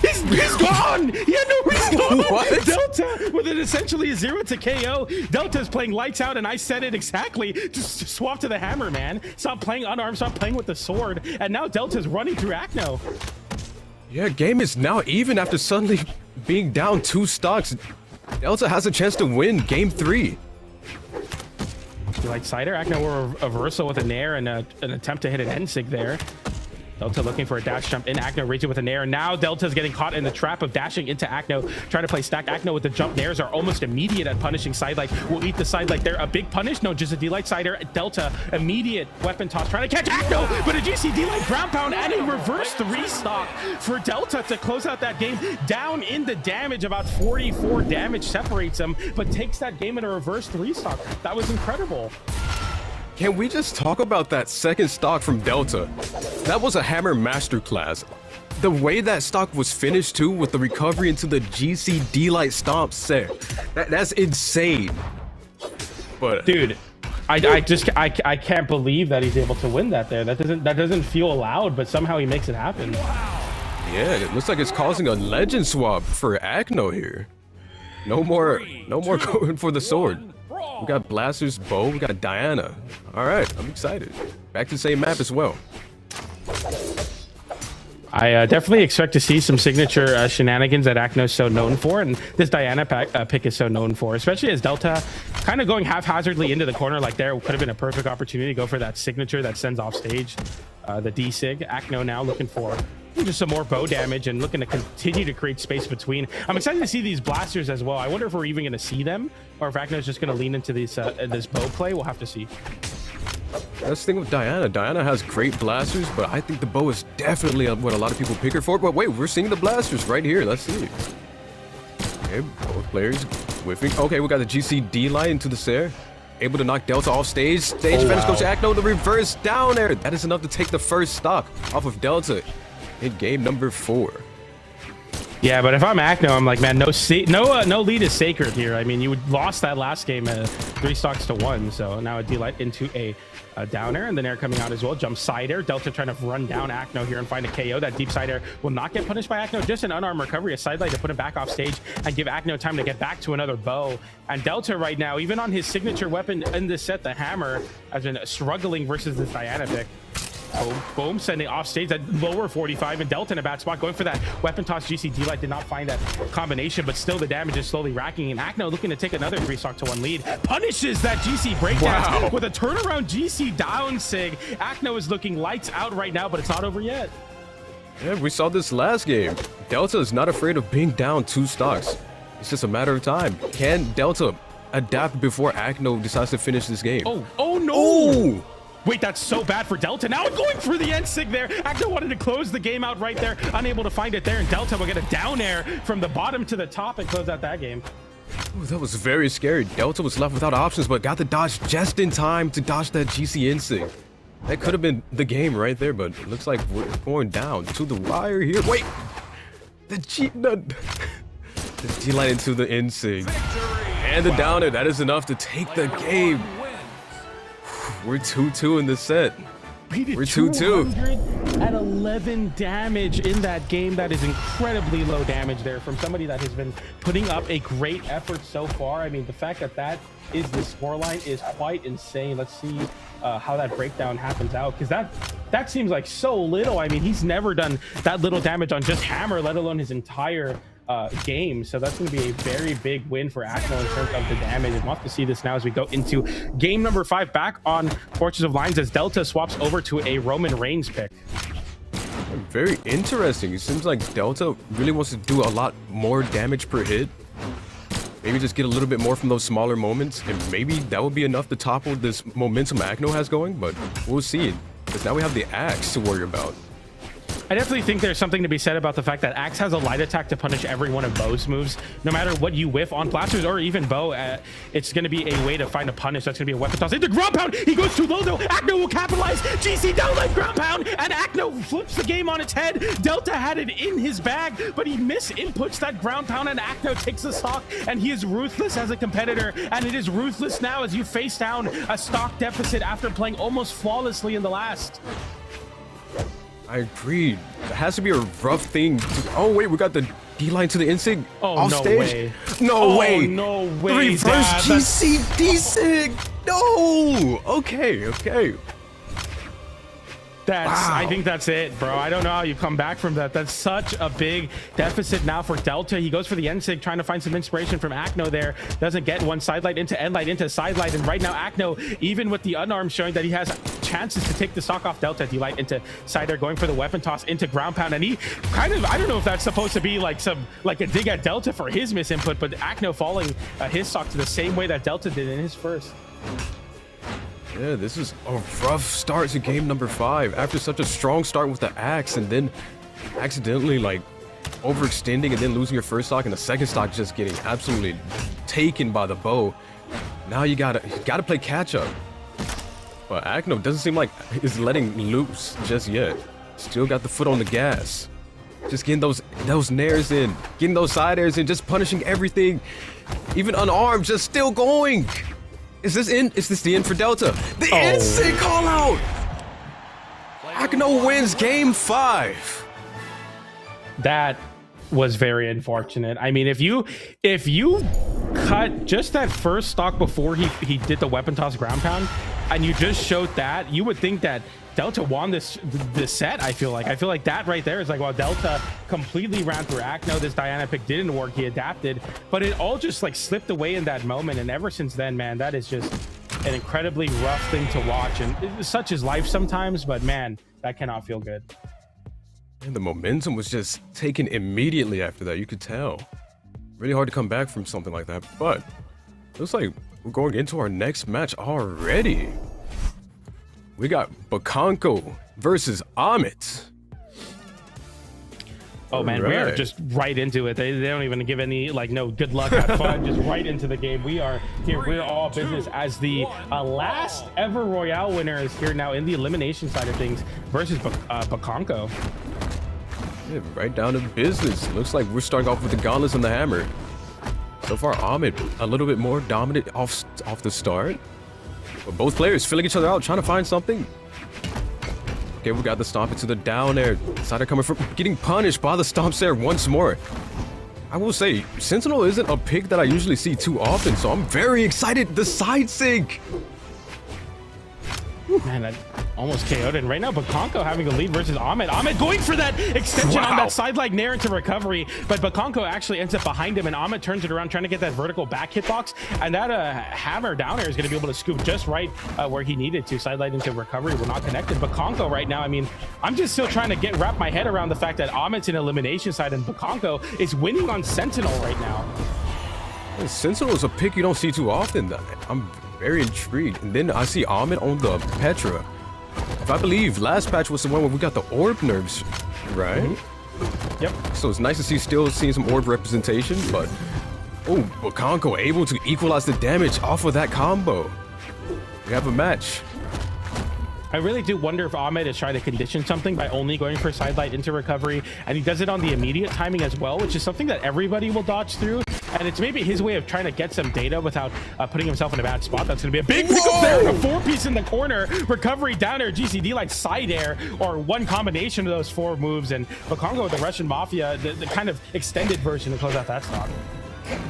He's gone! Yeah, no, he's gone! What? Delta with an essentially a 0 to KO. Delta's playing lights out, and I said it exactly. Just swap to the hammer, man. Stop playing unarmed, stop playing with the sword. And now Delta's running through Agno. Yeah, game is now even after suddenly being down 2 stocks. Delta has a chance to win game 3. You like Cider? Agno will reversal with a nair and an attempt to hit an N-Sig there. Delta looking for a dash jump in. Agno reaching with a nair. Now Delta's getting caught in the trap of dashing into Agno, trying to play stack. Agno with the jump nairs are almost immediate at punishing sidelight. Will eat the sidelight there. A big punish? No, just a D-Light Cider. Delta, immediate weapon toss, trying to catch Agno, but a GC D-Light ground pound and a reverse 3 stock for Delta to close out that game. Down in the damage, about 44 damage separates him, but takes that game in a reverse 3 stock. That was incredible. Can we just talk about that second stock from Delta? That was a hammer masterclass. The way that stock was finished too, with the recovery into the GC D-Light stomp set. That's insane. But dude, I can't believe that he's able to win that there. That doesn't feel allowed, but somehow he makes it happen. Yeah, it looks like it's causing a legend swap for Agno here. No more going for the sword. We got Blaster's bow, we got Diana. All right, I'm excited. Back to the same map as well. I definitely expect to see some signature shenanigans that Agno's so known for, and this Diana pick is so known for, especially as Delta kind of going haphazardly into the corner. Like there could have been a perfect opportunity to go for that signature that sends off stage, the D-Sig. Agno now looking for just some more bow damage and looking to continue to create space between. I'm excited to see these blasters as well. I wonder if we're even going to see them, or if Agno's just going to lean into these this bow play. We'll have to see. That's the thing with Diana. Diana has great blasters, but I think the bow is definitely what a lot of people pick her for. But wait, we're seeing the blasters right here. Let's see. Okay, both players whiffing. Okay, we got the GCD line into the Sair. Able to knock Delta off stage. Stage finish goes to Agno, the reverse down air. That is enough to take the first stock off of Delta in game number 4. Yeah, but if I'm Agno, I'm like, man, no lead is sacred here. I mean, you lost that last game 3 stocks to 1, so now a D-Light into a down air, and then air coming out as well. Jump side air. Delta trying to run down Agno here and find a KO. That deep side air will not get punished by Agno. Just an unarmed recovery, a side light to put him back off stage and give Agno time to get back to another bow. And Delta right now, even on his signature weapon in this set, the hammer, has been struggling versus this Diana pick. Boom, boom, sending off stage that lower 45, and Delta in a bad spot going for that weapon toss. GCD light did not find that combination, but still the damage is slowly racking, and Agno looking to take another 3 stock to 1 lead. Punishes that GC breakdown with a turnaround GC down sig. Agno is looking lights out right now, but it's not over yet. Yeah, we saw this last game. Delta is not afraid of being down 2 stocks. It's just a matter of time. Can Delta adapt before Agno decides to finish this game? Oh no! Oh! Wait, that's so bad for Delta. Now going for the end sig there. Agno wanted to close the game out right there. Unable to find it there. And Delta will get a down air from the bottom to the top and close out that game. Ooh, that was very scary. Delta was left without options, but got the dodge just in time to dodge that GC insig. That could have been the game right there, but it looks like we're going down to the wire here. Wait! The G-line into the insig. And the down air. That is enough to take the game. We're 2-2 in this set. We're 2-2. At 11 damage in that game. That is incredibly low damage there from somebody that has been putting up a great effort so far. I mean, the fact that that is the scoreline is quite insane. Let's see how that breakdown happens out, because that seems like so little. I mean, he's never done that little damage on just hammer, let alone his entire game. So that's going to be a very big win for Agno in terms of the damage. And we'll have to see this now as we go into game number 5 back on Fortress of Lines as Delta swaps over to a Roman Reigns pick. Very interesting. It seems like Delta really wants to do a lot more damage per hit. Maybe just get a little bit more from those smaller moments, and maybe that would be enough to topple this momentum Agno has going, but we'll see. Because now we have the axe to worry about. I definitely think there's something to be said about the fact that Axe has a light attack to punish every one of Bow's moves. No matter what you whiff on blasters or even Bow, it's going to be a way to find a punish. That's going to be a weapon toss into ground pound. He goes too low though. Agno will capitalize. GC down like ground pound, and Agno flips the game on its head. Delta had it in his bag, but he misinputs that ground pound, and Agno takes the stock, and he is ruthless as a competitor, and it is ruthless now as you face down a stock deficit after playing almost flawlessly in the last. I agree. It has to be a rough thing. Oh wait, we got the D-line to the insig off no stage. Way. No way. No way. The reverse GC D-sig. No. Okay. Wow. I think that's it, bro. I don't know how you come back from that. That's such a big deficit now for Delta. He goes for the N-Sig, trying to find some inspiration from Agno there. Doesn't get one. Side light into end light into side light. And right now, Agno, even with the unarmed, showing that he has chances to take the stock off Delta. D-light into side air, going for the weapon toss into ground pound. And he kind of, I don't know if that's supposed to be like a dig at Delta for his misinput, but Agno falling his stock to the same way that Delta did in his first. Yeah, this is a rough start to game number 5 after such a strong start with the axe, and then accidentally like overextending and then losing your first stock, and the second stock just getting absolutely taken by the bow. Now you gotta play catch up. But Agno doesn't seem like is letting loose just yet. Still got the foot on the gas. Just getting those nairs in, getting those side airs in, just punishing everything. Even unarmed, just still going. Is this the end for Delta? The instant call out! Agno wins game 5. That was very unfortunate. I mean, if you cut just that first stock before he did the weapon toss ground pound, and you just showed that, you would think that Delta won this set. I feel like that right there is like, well, Delta completely ran through Agno. This Diana pick didn't work. He adapted, but it all just like slipped away in that moment. And ever since then, man, that is just an incredibly rough thing to watch. And such is life sometimes, but man, that cannot feel good. And the momentum was just taken immediately after that. You could tell. Really hard to come back from something like that, but looks like we're going into our next match already. We got Bonko versus Ahmed. Oh man, we are just right into it. They don't even give any like no good luck, have fun, just right into the game. We are here. We're all business as the last ever Royale winners here now in the elimination side of things versus Bonko. Yeah, right down to business. Looks like we're starting off with the gauntlets and the hammer. So far, Ahmed a little bit more dominant off the start. But both players filling each other out, trying to find something. Okay, we got the stomp into the down air. Sider coming from getting punished by the stomps there once more. I will say, Sentinel isn't a pick that I usually see too often, so I'm very excited. The side sync. Man, that almost KO'd. And right now, Bonko having a lead versus Ahmed. Ahmed going for that extension on that side leg nair into recovery, but Bonko actually ends up behind him, and Ahmed turns it around trying to get that vertical back hitbox, and that hammer down air is going to be able to scoop just right where he needed to. Side leg into recovery, we're not connected. Bonko right now, I mean, I'm just still trying to wrap my head around the fact that Ahmed's in elimination side and Bonko is winning on Sentinel right now. Sentinel is a pick you don't see too often. I'm very intrigued. And then I see Ahmed on the Petra. If I believe last patch was the one where we got the orb nerves, right? Mm-hmm. Yep. So it's nice to see still seeing some orb representation, but oh, Bonko able to equalize the damage off of that combo. We have a match. I really do wonder if Ahmed is trying to condition something by only going for side light into recovery, and he does it on the immediate timing as well, which is something that everybody will dodge through. And it's maybe his way of trying to get some data without putting himself in a bad spot. That's going to be a big pick up there. A 4-piece in the corner. Recovery down air, GCD like side air, or one combination of those 4 moves. And Bonko with the Russian Mafia, the kind of extended version to close out that stock.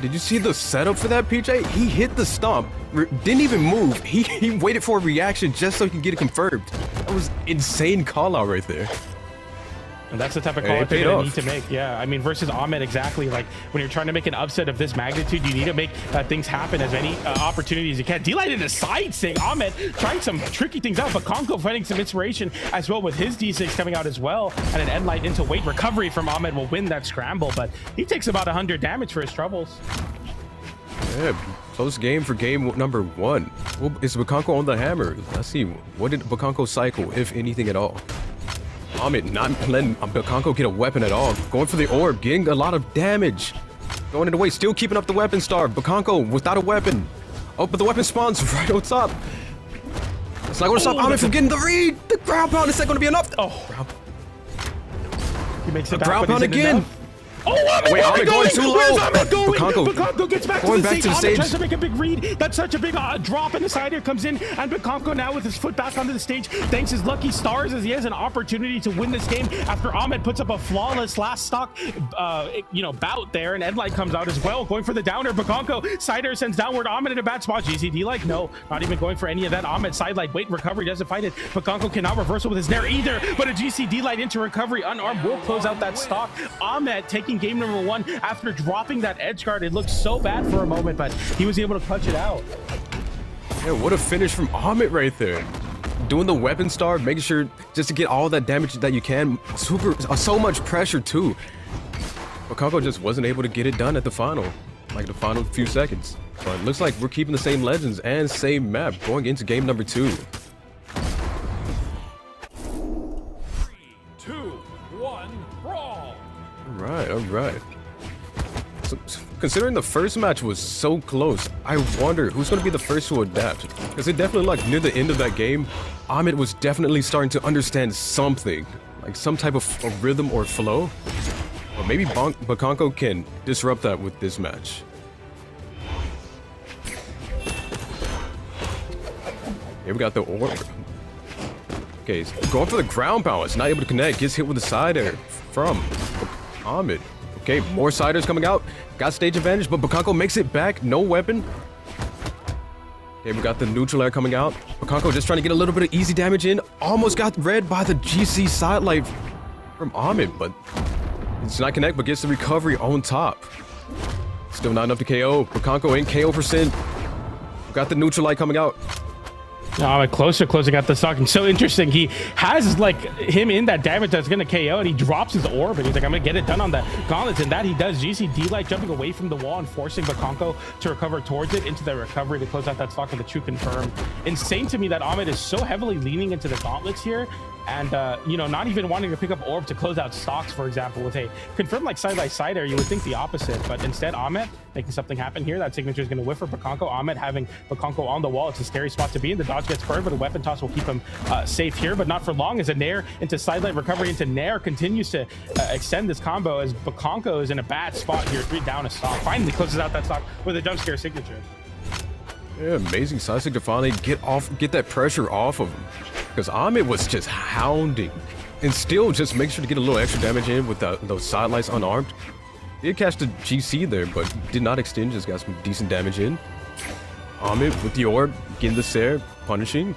Did you see the setup for that, PJ? He hit the stomp, didn't even move. He waited for a reaction just so he could get it confirmed. That was insane call out right there. And that's the type of call out you're going to need to make. Yeah, I mean, versus Ahmed, exactly. Like, when you're trying to make an upset of this magnitude, you need to make things happen as many opportunities as you can. D-Light in the side sync. Ahmed trying some tricky things out, but Bonko finding some inspiration as well with his D6 coming out as well. And an end light into weight recovery from Ahmed will win that scramble, but he takes about 100 damage for his troubles. Yeah, close game for game number 1. Well, is Bonko on the hammer? Let's see. What did Bonko cycle, if anything at all? Ahmed not letting Bonko get a weapon at all. Going for the orb, getting a lot of damage. Going in the way, still keeping up the weapon star. Bonko without a weapon. Oh, but the weapon spawns right on top. It's not going to stop Ahmed from getting the read. The ground pound, is that going to be enough? Oh, he makes it back, ground pound again. Enough. Oh, wait, Ahmed going too low. Where's Ahmed going? Bonko gets back to the stage. Ahmed tries to make a big read. That's such a big drop, and the side air comes in, and Bonko now with his foot back onto the stage, thanks his lucky stars as he has an opportunity to win this game after Ahmed puts up a flawless last stock, bout there, and Endlight comes out as well, going for the downer. Bonko side air sends downward. Ahmed in a bad spot. GCD like no, not even going for any of that. Ahmed side light, wait, recovery doesn't fight it. Bonko cannot reversal with his nair either, but a GCD light into recovery, unarmed, will close out that stock. Ahmed taking game number 1 after dropping that edge guard. It looked so bad for a moment, but he was able to clutch it out. Yeah, what a finish from Ahmed right there. Doing the weapon star, making sure just to get all that damage that you can. So much pressure too. But Koko just wasn't able to get it done at the final few seconds. But it looks like we're keeping the same legends and same map going into game number 2. 3, 2, 1, brawl. All right. So, considering the first match was so close, I wonder who's going to be the first to adapt. Because it definitely, like, near the end of that game, Ahmed was definitely starting to understand something, like some type of a rhythm or flow. Or maybe Bonko can disrupt that with this match. Here we got the orb. Okay, going for the ground pound. It's not able to connect. Gets hit with the side air from Ahmed. Okay, more siders coming out. Got stage advantage, but Bonko makes it back. No weapon. Okay, we got the neutral air coming out. Bonko just trying to get a little bit of easy damage in. Almost got read by the GC sidelight from Ahmed, but it's not connect, but gets the recovery on top. Still not enough to KO. Bonko in KO %. We got the neutral light coming out. Ahmed closing out the stock. And so interesting. He has like him in that damage that's going to KO, and he drops his orb, and he's like, I'm going to get it done on the gauntlets. And that he does. GC D-Light jumping away from the wall and forcing Bonko to recover towards it into the recovery to close out that stock with a true confirm. Insane to me that Ahmed is so heavily leaning into the gauntlets here. And, you know, not even wanting to pick up orb to close out stocks, for example, with a confirmed like side by side air. You would think the opposite, but instead Ahmed making something happen here. That signature is going to whiff for Bonko. Ahmed having Bonko on the wall. It's a scary spot to be in. The dodge gets burned, but a weapon toss will keep him safe here, but not for long as a nair into sidelight recovery into nair continues to extend this combo as Bonko is in a bad spot here. 3 down a stock. Finally closes out that stock with a jump scare signature. Yeah, amazing sidestick to finally get that pressure off of him. Because Ahmed was just hounding and still just make sure to get a little extra damage in with those sidelights unarmed. Did catch the GC there, but did not extend, just got some decent damage in. Ahmed with the orb, getting the Sair, punishing.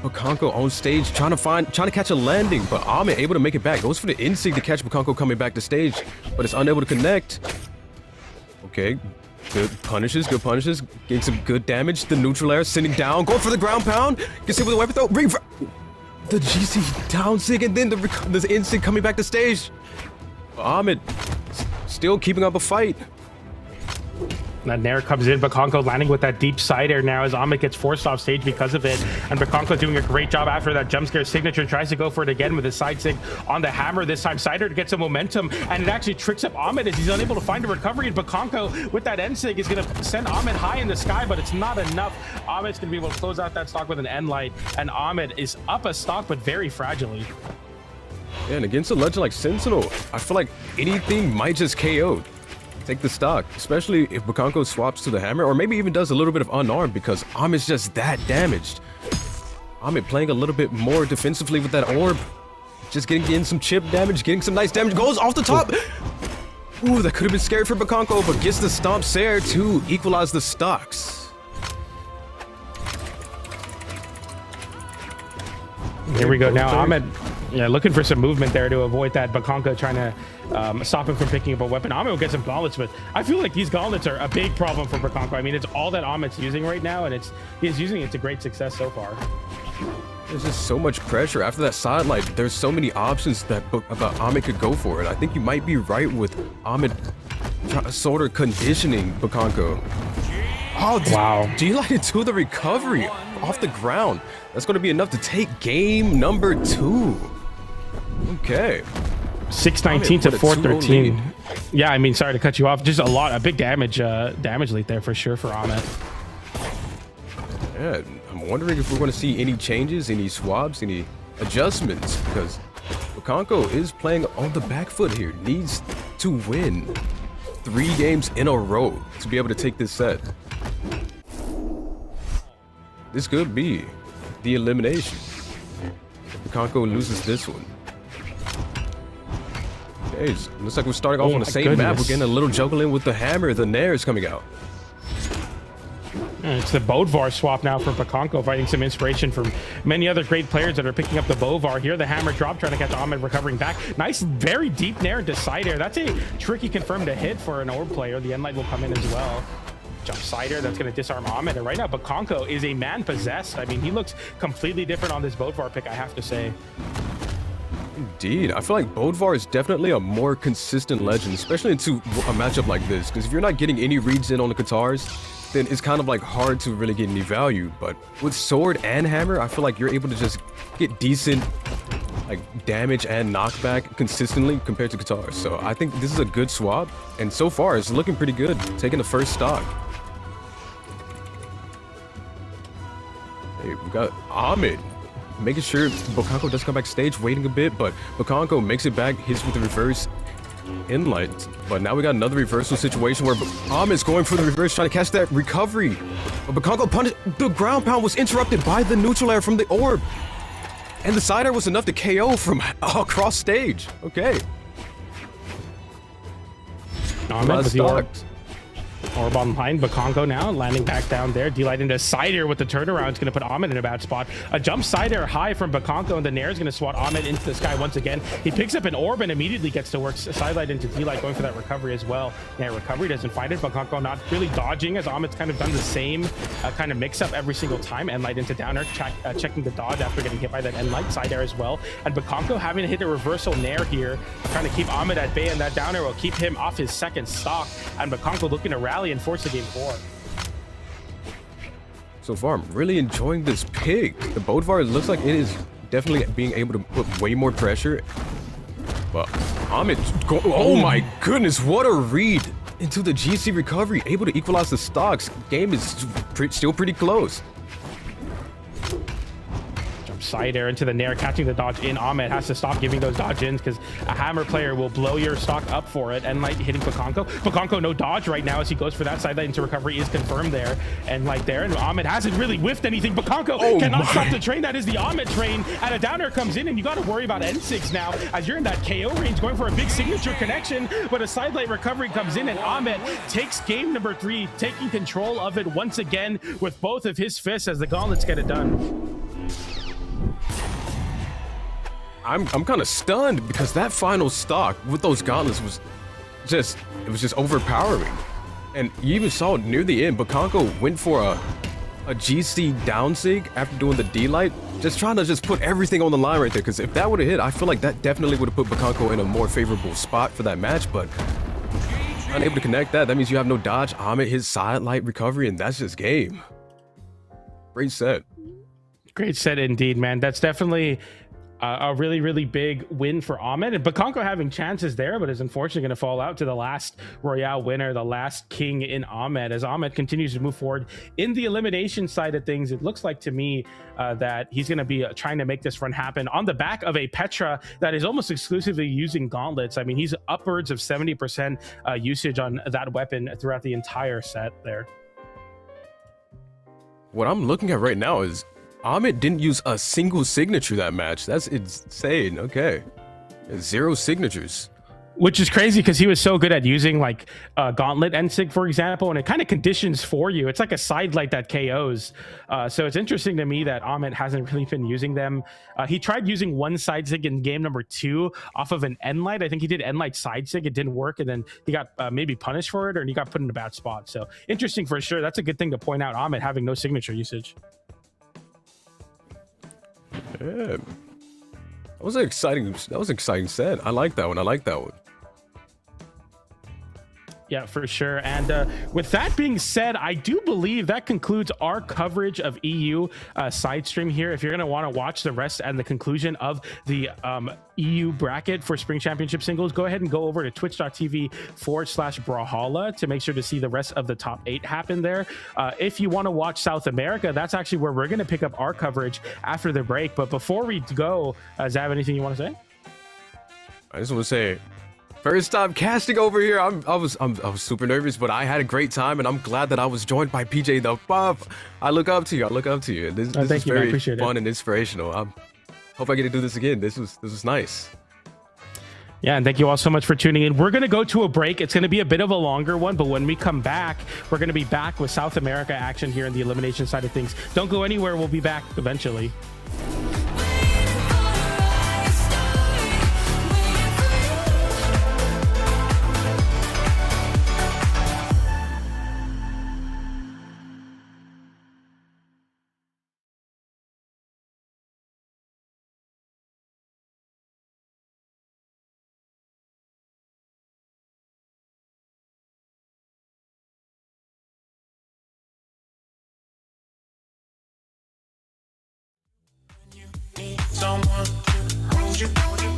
Bonko on stage, trying to catch a landing, but Ahmed able to make it back. Goes for the insig to catch Bonko coming back to stage, but it's unable to connect. Okay. Good punishes, getting some good damage. The neutral air sending down, going for the ground pound. Gets hit with a weapon throw. The GC down sig, and then the instant coming back to stage. Ahmed still keeping up a fight. That nair comes in, Bonko landing with that deep side air now as Ahmed gets forced off stage because of it. And Bonko doing a great job after that jump scare signature, tries to go for it again with his side sig on the hammer. This time side air to get some momentum, and it actually tricks up Ahmed as he's unable to find a recovery. And Bonko with that end sig is going to send Ahmed high in the sky, but it's not enough. Ahmed's going to be able to close out that stock with an end light, and Ahmed is up a stock, but very fragilely. Yeah, and against a legend like Sentinel, I feel like anything might just KO. Take the stock, especially if Bonko swaps to the hammer, or maybe even does a little bit of unarmed because Ahmed's just that damaged. Ahmed playing a little bit more defensively with that orb. Just getting some chip damage, getting some nice damage. Goes off the top. Ooh, that could have been scary for Bonko, but gets the stomp Sair to equalize the stocks. Here we go now. Ahmed, yeah, looking for some movement there to avoid that. Bonko trying to stop him from picking up a weapon. Ahmed will get some gauntlets, but I feel like these gauntlets are a big problem for Bonko. I mean, it's all that Ahmed's using right now, and he's using it to great success so far. There's just so much pressure after that sidelight. There's so many options that Ahmed could go for it. I think you might be right with Ahmed sort of conditioning Bonko. Oh, wow. D-Light to the recovery off the ground. That's going to be enough to take game number 2. Okay. 619 to 413. Yeah, I mean, sorry to cut you off. Just a big damage lead there for sure for Ahmed. Yeah, I'm wondering if we're going to see any changes, any swaps, any adjustments, because Bonko is playing on the back foot here. Needs to win 3 games in a row to be able to take this set. This could be the elimination. Bonko loses this one. Okay, looks like we're starting off on the same map. We're getting a little juggling with the hammer. The nair is coming out. It's the Bodvar swap now for Bonko, finding some inspiration from many other great players that are picking up the Bodvar here. The hammer drop, trying to catch Ahmed recovering back. Nice, very deep nair into side air. That's a tricky confirm to hit for an orb player. The end light will come in as well. Jump side air, that's going to disarm Ahmed. And right now, Bonko is a man possessed. I mean, he looks completely different on this Bodvar pick, I have to say. Indeed. I feel like Bodvar is definitely a more consistent legend, especially into a matchup like this. Because if you're not getting any reads in on the guitars, then it's kind of like hard to really get any value. But with sword and hammer, I feel like you're able to just get decent like damage and knockback consistently compared to guitars. So I think this is a good swap. And so far, it's looking pretty good, taking the first stock. Hey, we got Ahmed making sure Bonko does come back stage, waiting a bit, but Bonko makes it back, hits with the reverse inlight. But now we got another reversal situation where Ahmed's going for the reverse, trying to catch that recovery. But Bonko punished. The ground pound was interrupted by the neutral air from the orb. And the side air was enough to KO from across stage. Okay. Ahmed with the orb. Orb online, Bonko now landing back down there. D-Light into side air with the turnaround. It's going to put Ahmed in a bad spot. A jump side air high from Bonko, and the Nair is going to swat Ahmed into the sky once again. He picks up an orb and immediately gets to work. Sidelight into D-Light going for that recovery as well. Nair recovery doesn't find it. Bonko not really dodging as Ahmed's kind of done the same kind of mix up every single time. Endlight into downer, checking the dodge after getting hit by that Endlight side air as well. And Bonko having to hit a reversal Nair here, trying to keep Ahmed at bay, and that downer will keep him off his second stock. And Bonko looking to rally and force the game forward. So far, I'm really enjoying this pick. The Bodvar looks like it is definitely being able to put way more pressure. But Ahmed, oh my goodness, what a read into the GC recovery. Able to equalize the stocks. Game is still pretty close. Side air into the Nair, catching the dodge in. Ahmed has to stop giving those dodge ins because a hammer player will blow your stock up for it. Endlight hitting Bonko. Bonko no dodge right now as he goes for that side light into recovery is confirmed there. Endlight there, and Ahmed hasn't really whiffed anything. Bonko cannot stop the train. That is the Ahmed train, and a downer comes in, and you got to worry about N6 now as you're in that KO range going for a big signature connection, but a side light recovery comes in, and Ahmed takes game number 3, taking control of it once again with both of his fists as the gauntlets get it done. I'm kind of stunned because that final stock with those gauntlets was just overpowering. And you even saw it near the end, Bonko went for a GC down sig after doing the D-Light, just trying to put everything on the line right there, because if that would have hit, I feel like that definitely would have put Bonko in a more favorable spot for that match, but unable to connect that. That means you have no dodge. Ahmed his side light recovery, and that's just game. Great set. Great set indeed, man. That's definitely a really, really big win for Ahmed. And Bonko having chances there, but is unfortunately going to fall out to the last Royale winner, the last king in Ahmed. As Ahmed continues to move forward in the elimination side of things, it looks like to me that he's going to be trying to make this run happen on the back of a Petra that is almost exclusively using gauntlets. I mean, he's upwards of 70% usage on that weapon throughout the entire set there. What I'm looking at right now is Ahmed didn't use a single signature that match. That's insane. Okay. 0 signatures. Which is crazy because he was so good at using like Gauntlet N-Sig, for example, and it kind of conditions for you. It's like a side light that KOs. So it's interesting to me that Ahmed hasn't really been using them. He tried using one side sig in game number 2 off of an N-Light. I think he did N-Light side sig. It didn't work, and then he got maybe punished for it, or he got put in a bad spot. So interesting for sure. That's a good thing to point out, Ahmed having no signature usage. Yeah. That was an exciting set. I like that one. Yeah, for sure. And with that being said, I do believe that concludes our coverage of EU side stream here. If you're going to want to watch the rest and the conclusion of the EU bracket for Spring Championship Singles, go ahead and go over to twitch.tv/Brawlhalla to make sure to see the rest of the top 8 happen there. If you want to watch South America, that's actually where we're going to pick up our coverage after the break. But before we go, Zav, anything you want to say? I just want to say, first time casting over here. I was super nervous, but I had a great time, and I'm glad that I was joined by PJ the Buff. I look up to you. This is very fun and inspirational. I hope I get to do this again. This was nice. Yeah, and thank you all so much for tuning in. We're going to go to a break. It's going to be a bit of a longer one, but when we come back, we're going to be back with South America action here in the elimination side of things. Don't go anywhere. We'll be back eventually. Someone to hold you, hold you.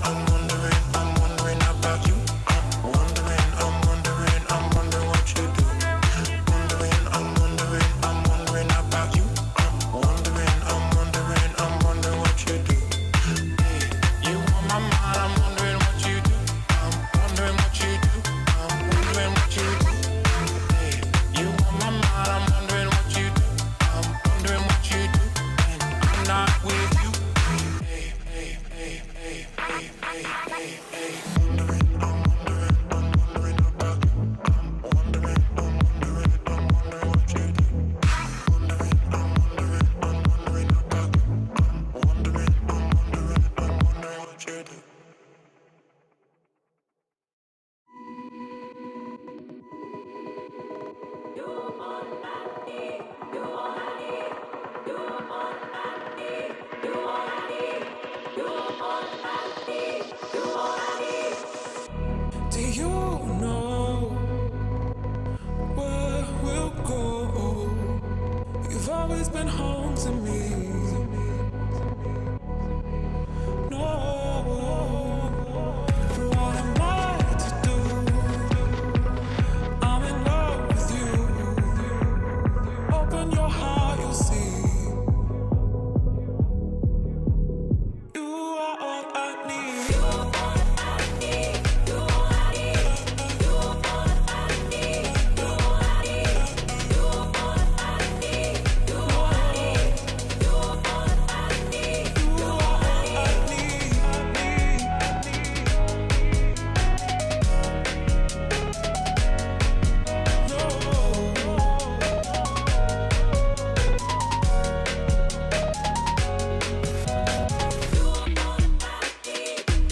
I'm wondering about you. I'm wondering what you do. I'm wondering about you. I'm wondering what you do. Hey, you on my mind, I'm wondering what you do. I'm wondering what you do. I'm wondering what you do. Hey, you on my mind, I'm wondering what you do. I'm wondering what you do. And I'm not always been home to me. No, what am I to do? I'm in love with you. Open your heart, you'll see. You are all I need. You are all I need. You are all I need. You are all I need. You are all I need. You are all I need. You are all I need. You are all I You've always been home to me.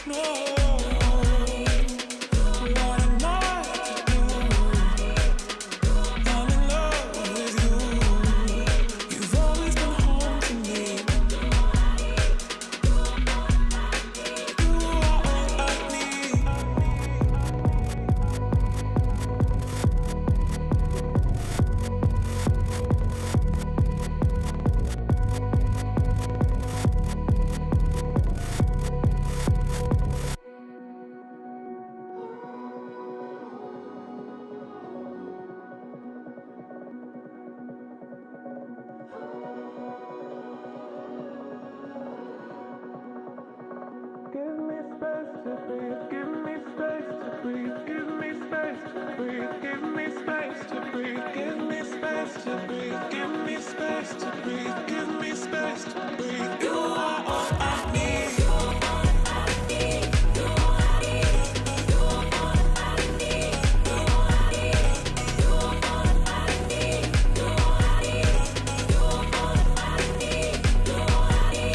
No, what am I to do? I'm in love with you. You've always been home to me. You are all I need. Give me space to breathe, give me space to breathe, give me space to breathe, give me space to breathe, give me space to breathe, give me space to breathe, give me space to breathe. You are all I need. You are all I need. You are all I need. You are all I need. You are all I need. You are all I need. You are all I need. You are all I need. You are all I need.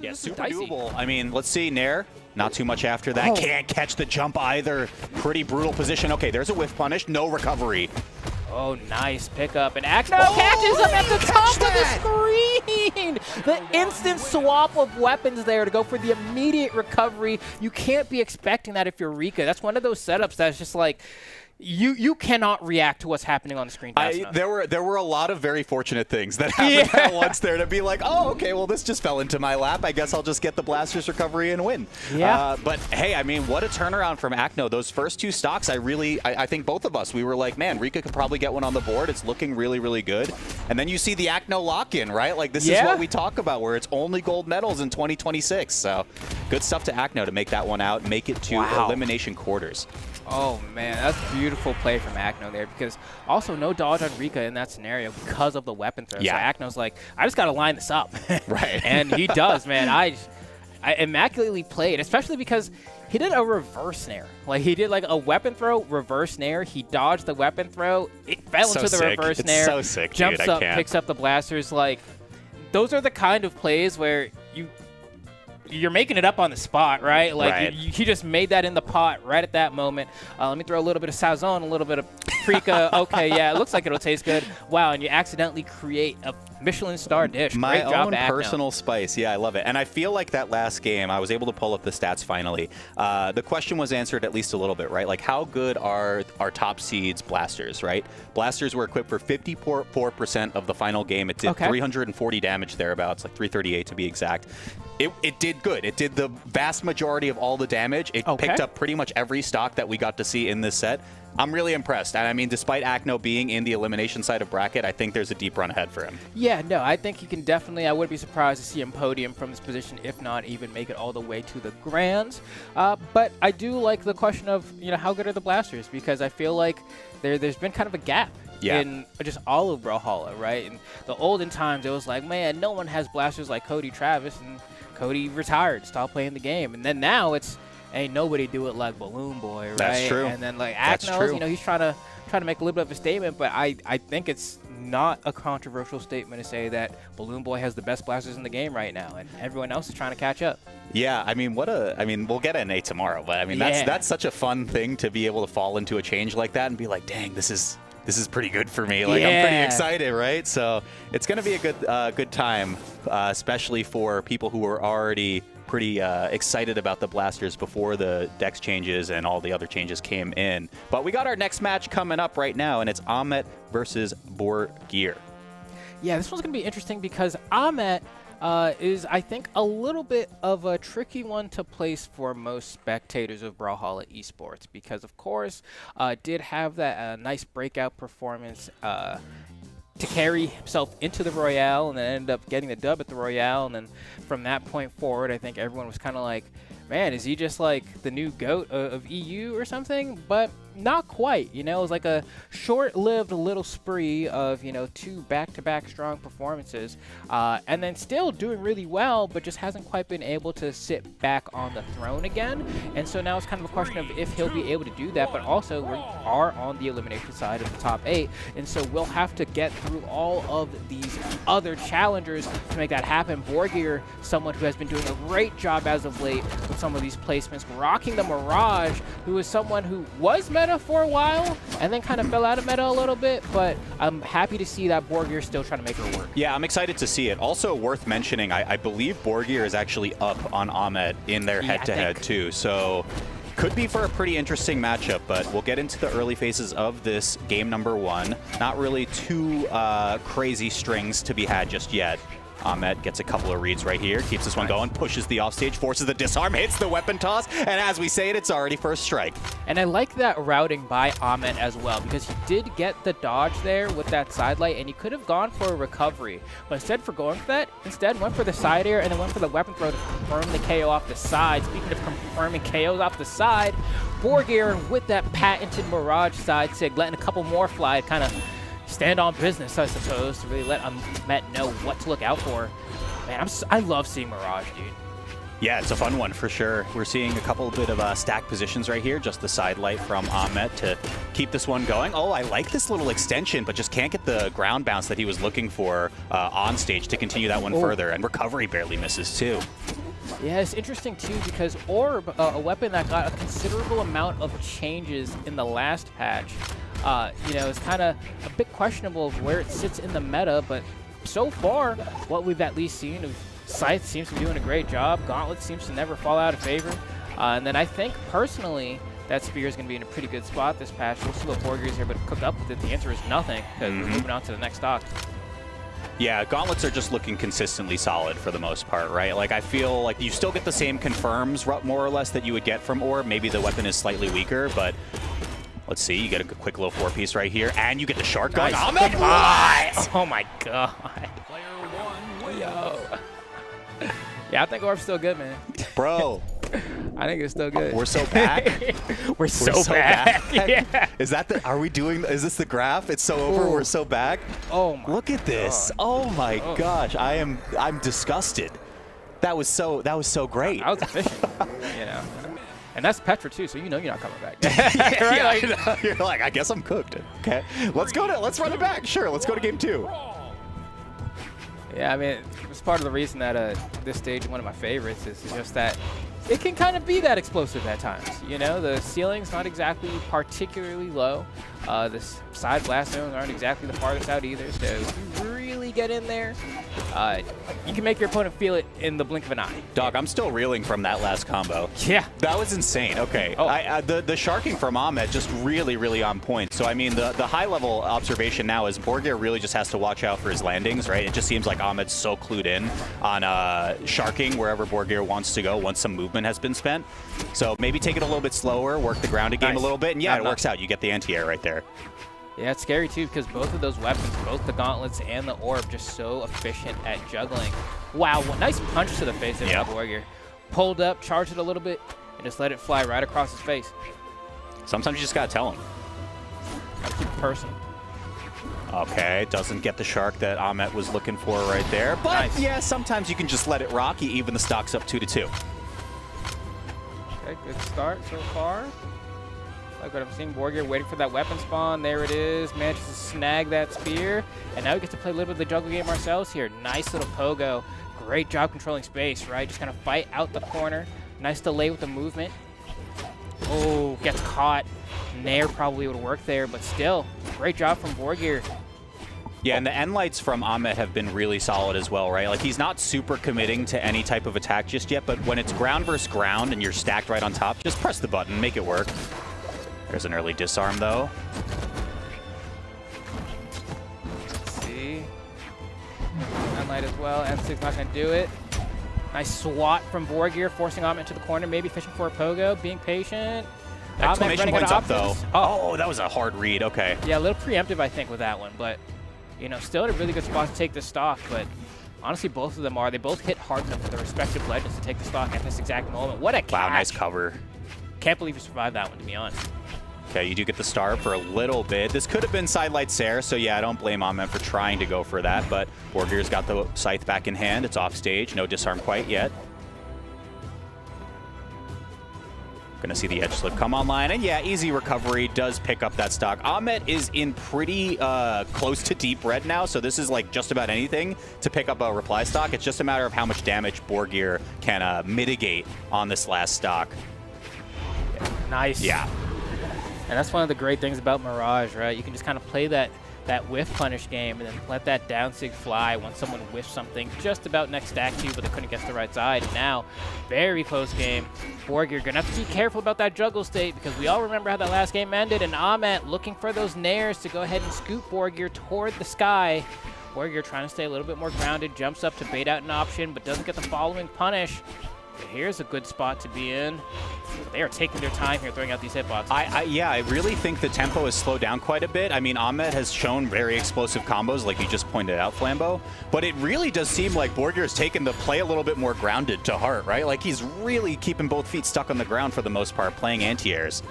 Yeah, super doable. I mean, let's see, Nair, not too much after that. Can't catch the jump either. Pretty brutal position. Okay, there's a whiff punish, no recovery. Oh, nice pickup. And Agno catches him at the top of the screen. The instant swap of weapons there to go for the immediate recovery. You can't be expecting that if you're Rika. That's one of those setups that's just like, you cannot react to what's happening on the screen fast enough. There were a lot of very fortunate things that happened at once there to be like, oh, okay, well, this just fell into my lap. I guess I'll just get the Blaster's recovery and win. Yeah. But hey, I mean, what a turnaround from Agno. Those first two stocks, I think both of us, we were like, man, Rika could probably get one on the board. It's looking really, really good. And then you see the Agno lock-in, right? Like, this is what we talk about, where it's only gold medals in 2026. So good stuff to Agno to make that one out, make it to elimination quarters. Oh, man, that's beautiful play from Agno there, because also no dodge on Rika in that scenario because of the weapon throw. Yeah. So Agno's like, I just got to line this up. Right. And he does, man. I immaculately played, especially because he did a reverse snare. Like, he did like a weapon throw, reverse snare. He dodged the weapon throw. It fell into the reverse snare. It's so sick, jumps dude. up, picks up the blasters. Like, those are the kind of plays where you're making it up on the spot, right? Like, he just made that in the pot right at that moment. Let me throw a little bit of Sazon, a little bit of Prika. Okay, yeah, it looks like it'll taste good. Wow, and you accidentally create a Michelin star dish. My Great job, own Agno. personal spice. Yeah, I love it. And I feel like that last game, I was able to pull up the stats finally. The question was answered at least a little bit, right? Like, how good are our top seeds blasters, right? Blasters were equipped for 54% of the final game. It did 340 damage thereabouts, like 338 to be exact. It did good. It did the vast majority of all the damage. It picked up pretty much every stock that we got to see in this set. I'm really impressed. And I mean, despite Agno being in the elimination side of bracket, I think there's a deep run ahead for him. Yeah, no, I think he can definitely, I wouldn't be surprised to see him podium from this position, if not even make it all the way to the Grands. But I do like the question of, you know, how good are the Blasters? Because I feel like there's been kind of a gap in just all of Brawlhalla, right? In the olden times, it was like, man, no one has Blasters like Cody Travis, and Cody retired, stopped playing the game. And then now it's, ain't nobody do it like Balloon Boy, right? That's true. And then like Agno, you know, he's trying to make a little bit of a statement, but I think it's not a controversial statement to say that Balloon Boy has the best blasters in the game right now, and everyone else is trying to catch up. Yeah, I mean, we'll get an 8 tomorrow, but I mean, that's such a fun thing to be able to fall into a change like that and be like, dang, this is pretty good for me. Like, I'm pretty excited, right? So it's going to be a good time, especially for people who are already pretty excited about the Blasters before the Dex changes and all the other changes came in. But we got our next match coming up right now, and it's Ahmed versus Borgir. Yeah, this one's going to be interesting because Ahmed is, I think, a little bit of a tricky one to place for most spectators of Brawlhalla Esports because, of course, did have that nice breakout performance to carry himself into the Royale and then ended up getting the dub at the Royale. And then from that point forward, I think everyone was kind of like, man, is he just like the new GOAT of EU or something? But not quite, you know. It was like a short-lived little spree of, you know, 2 back-to-back strong performances, and then still doing really well, but just hasn't quite been able to sit back on the throne again. And so now it's kind of a question of if he'll be able to do that, but also we are on the elimination side of the top 8, and so we'll have to get through all of these other challengers to make that happen. Borgir, someone who has been doing a great job as of late with some of these placements, rocking the Mirage, who is someone who was meta for a while and then kind of fell out of meta a little bit, but I'm happy to see that Borgir still trying to make her work. Yeah, I'm excited to see it. Also worth mentioning, I believe Borgir is actually up on Ahmed in their head-to-head too, so could be for a pretty interesting matchup, but we'll get into the early phases of this game number 1. Not really too crazy strings to be had just yet. Ahmed gets a couple of reads right here, keeps this one going, pushes the offstage, forces the disarm, hits the weapon toss, and as we say it, it's already first strike. And I like that routing by Ahmed as well, because he did get the dodge there with that side light, and he could have gone for a recovery, but instead for going for that, instead went for the side air and then went for the weapon throw to confirm the KO off the side. Speaking of confirming KOs off the side, Borgir with that patented Mirage side sig, letting a couple more fly, kind of stand on business, I suppose, to really let Ahmed know what to look out for. Man, I love seeing Mirage, dude. Yeah, it's a fun one for sure. We're seeing a couple bit of stack positions right here, just the side light from Ahmed to keep this one going. Oh, I like this little extension, but just can't get the ground bounce that he was looking for on stage to continue that one further, and recovery barely misses too. Yeah, it's interesting too because Orb, a weapon that got a considerable amount of changes in the last patch, you know, it's kind of a bit questionable of where it sits in the meta, but so far, what we've at least seen of Scythe seems to be doing a great job. Gauntlet seems to never fall out of favor. And then I think, personally, that Spear is going to be in a pretty good spot this patch. We'll see what Borgir is able to cook up with it. The answer is nothing, because we're moving on to the next stock. Yeah, Gauntlets are just looking consistently solid for the most part, right? Like, I feel like you still get the same confirms, more or less, that you would get from Orb. Maybe the weapon is slightly weaker, but let's see. You get a quick little 4-piece right here, and you get the shark gun. Nice. What? Oh, my God. Yo. Yeah, I think Orb's still good, man. Bro. I think it's still good. We're so back. We're so back. Yeah. Is that the, is this the graph? It's so over, we're so back? Oh my Look at this. God. Oh my gosh. I'm disgusted. That was so great. I was efficient, you know. And that's Petra too, so you know you're not coming back. Right? Yeah, you're like, I guess I'm cooked. Okay. Let's run it back. Sure, let's go to game 2. Yeah, I mean, it's part of the reason that this stage is one of my favorites is just that it can kind of be that explosive at times. You know, the ceiling's not exactly particularly low. The side blast zones aren't exactly the farthest out either, so you really really get in there, you can make your opponent feel it in the blink of an eye. Dog, I'm still reeling from that last combo. Yeah. That was insane. Okay. Oh. The sharking from Ahmed just really, really on point. So, I mean, the high-level observation now is Borgir really just has to watch out for his landings, right? It just seems like Ahmed's so clued in on sharking wherever Borgir wants to go once some movement has been spent. So maybe take it a little bit slower, work the grounded game a little bit, and yeah, it works out. You get the anti-air right there. Yeah, it's scary too because both of those weapons, both the gauntlets and the orb, just so efficient at juggling. Wow, what nice punch to the face of Borgir. Pulled up, charged it a little bit, and just let it fly right across his face. Sometimes you just gotta tell him. Gotta keep it personal. Okay, doesn't get the shark that Ahmed was looking for right there. But yeah, sometimes you can just let it rock. You even the stocks up 2-2. Okay, good start so far. Like what I'm seeing, Borgir waiting for that weapon spawn. There it is. Manages to snag that spear. And now we get to play a little bit of the juggle game ourselves here. Nice little pogo. Great job controlling space, right? Just kind of fight out the corner. Nice delay with the movement. Oh, gets caught. Nair probably would work there, but still, great job from Borgir. Yeah, and the end lights from Ahmed have been really solid as well, right? Like, he's not super committing to any type of attack just yet, but when it's ground versus ground and you're stacked right on top, just press the button, make it work. There's an early disarm, though. Let's see. End light as well. N6 not going to do it. Nice swat from Borgir, forcing Ahmed into the corner, maybe fishing for a pogo, being patient. Exclamation points up, though. Oh, that was a hard read. Okay. Yeah, a little preemptive, I think, with that one. But, you know, still in a really good spot to take the stock. But honestly, both of them are. They both hit hard enough for their respective legends to take the stock at this exact moment. What a catch. Wow, nice cover. Can't believe you survived that one, to be honest. Okay, you do get the star for a little bit. This could have been sidelight Sair, so yeah, I don't blame Ahmed for trying to go for that, but Borgir's got the scythe back in hand. It's off stage. No disarm quite yet. Gonna see the edge slip come online, and yeah, easy recovery does pick up that stock. Ahmed is in pretty close to deep red now, so this is like just about anything to pick up a reply stock. It's just a matter of how much damage Borgir can mitigate on this last stock. Nice. Yeah. And that's one of the great things about Mirage, right? You can just kind of play that whiff punish game and then let that down sig fly when someone whiffs something just about next stack to you, but they couldn't get to the right side. Now, very close game. Borgir gonna have to be careful about that juggle state because we all remember how that last game ended, and Ahmed looking for those nairs to go ahead and scoop Borgir toward the sky. Borgir trying to stay a little bit more grounded, jumps up to bait out an option, but doesn't get the following punish. But here's a good spot to be in. They are taking their time here throwing out these hitboxes. Yeah, I really think the tempo has slowed down quite a bit. I mean, Ahmed has shown very explosive combos, like you just pointed out, Flambeau. But it really does seem like Borgir has taken the play a little bit more grounded to heart, right? Like, he's really keeping both feet stuck on the ground for the most part, playing anti-airs.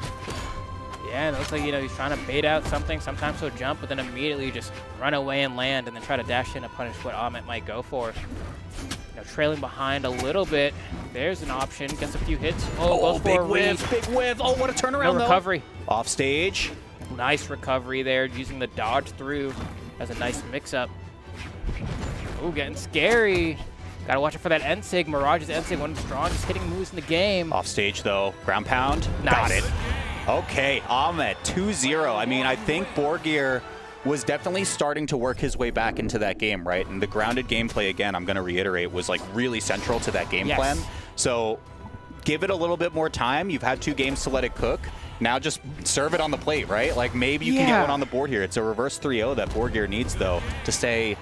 Yeah, it looks like, you know, he's trying to bait out something, sometimes he'll jump, but then immediately just run away and land, and then try to dash in to punish what Ahmed might go for. You know, trailing behind a little bit. There's an option, gets a few hits. Oh, goes for a whiff, big whiff. Oh, what a turnaround, no recovery. Off stage. Nice recovery there, using the dodge through as a nice mix-up. Oh, getting scary. Gotta watch it for that N-Sig. Mirage's N-Sig, one of the strongest hitting moves in the game. Off stage, though. Ground pound. Nice. Got it. Okay, Ahmed, 2-0. I mean, I think Borgir was definitely starting to work his way back into that game, right? And the grounded gameplay, again, I'm going to reiterate, was like really central to that game plan. So give it a little bit more time. You've had 2 games to let it cook. Now just serve it on the plate, right? Like, maybe you can get one on the board here. It's a reverse 3-0 that Borgir needs, though, to stay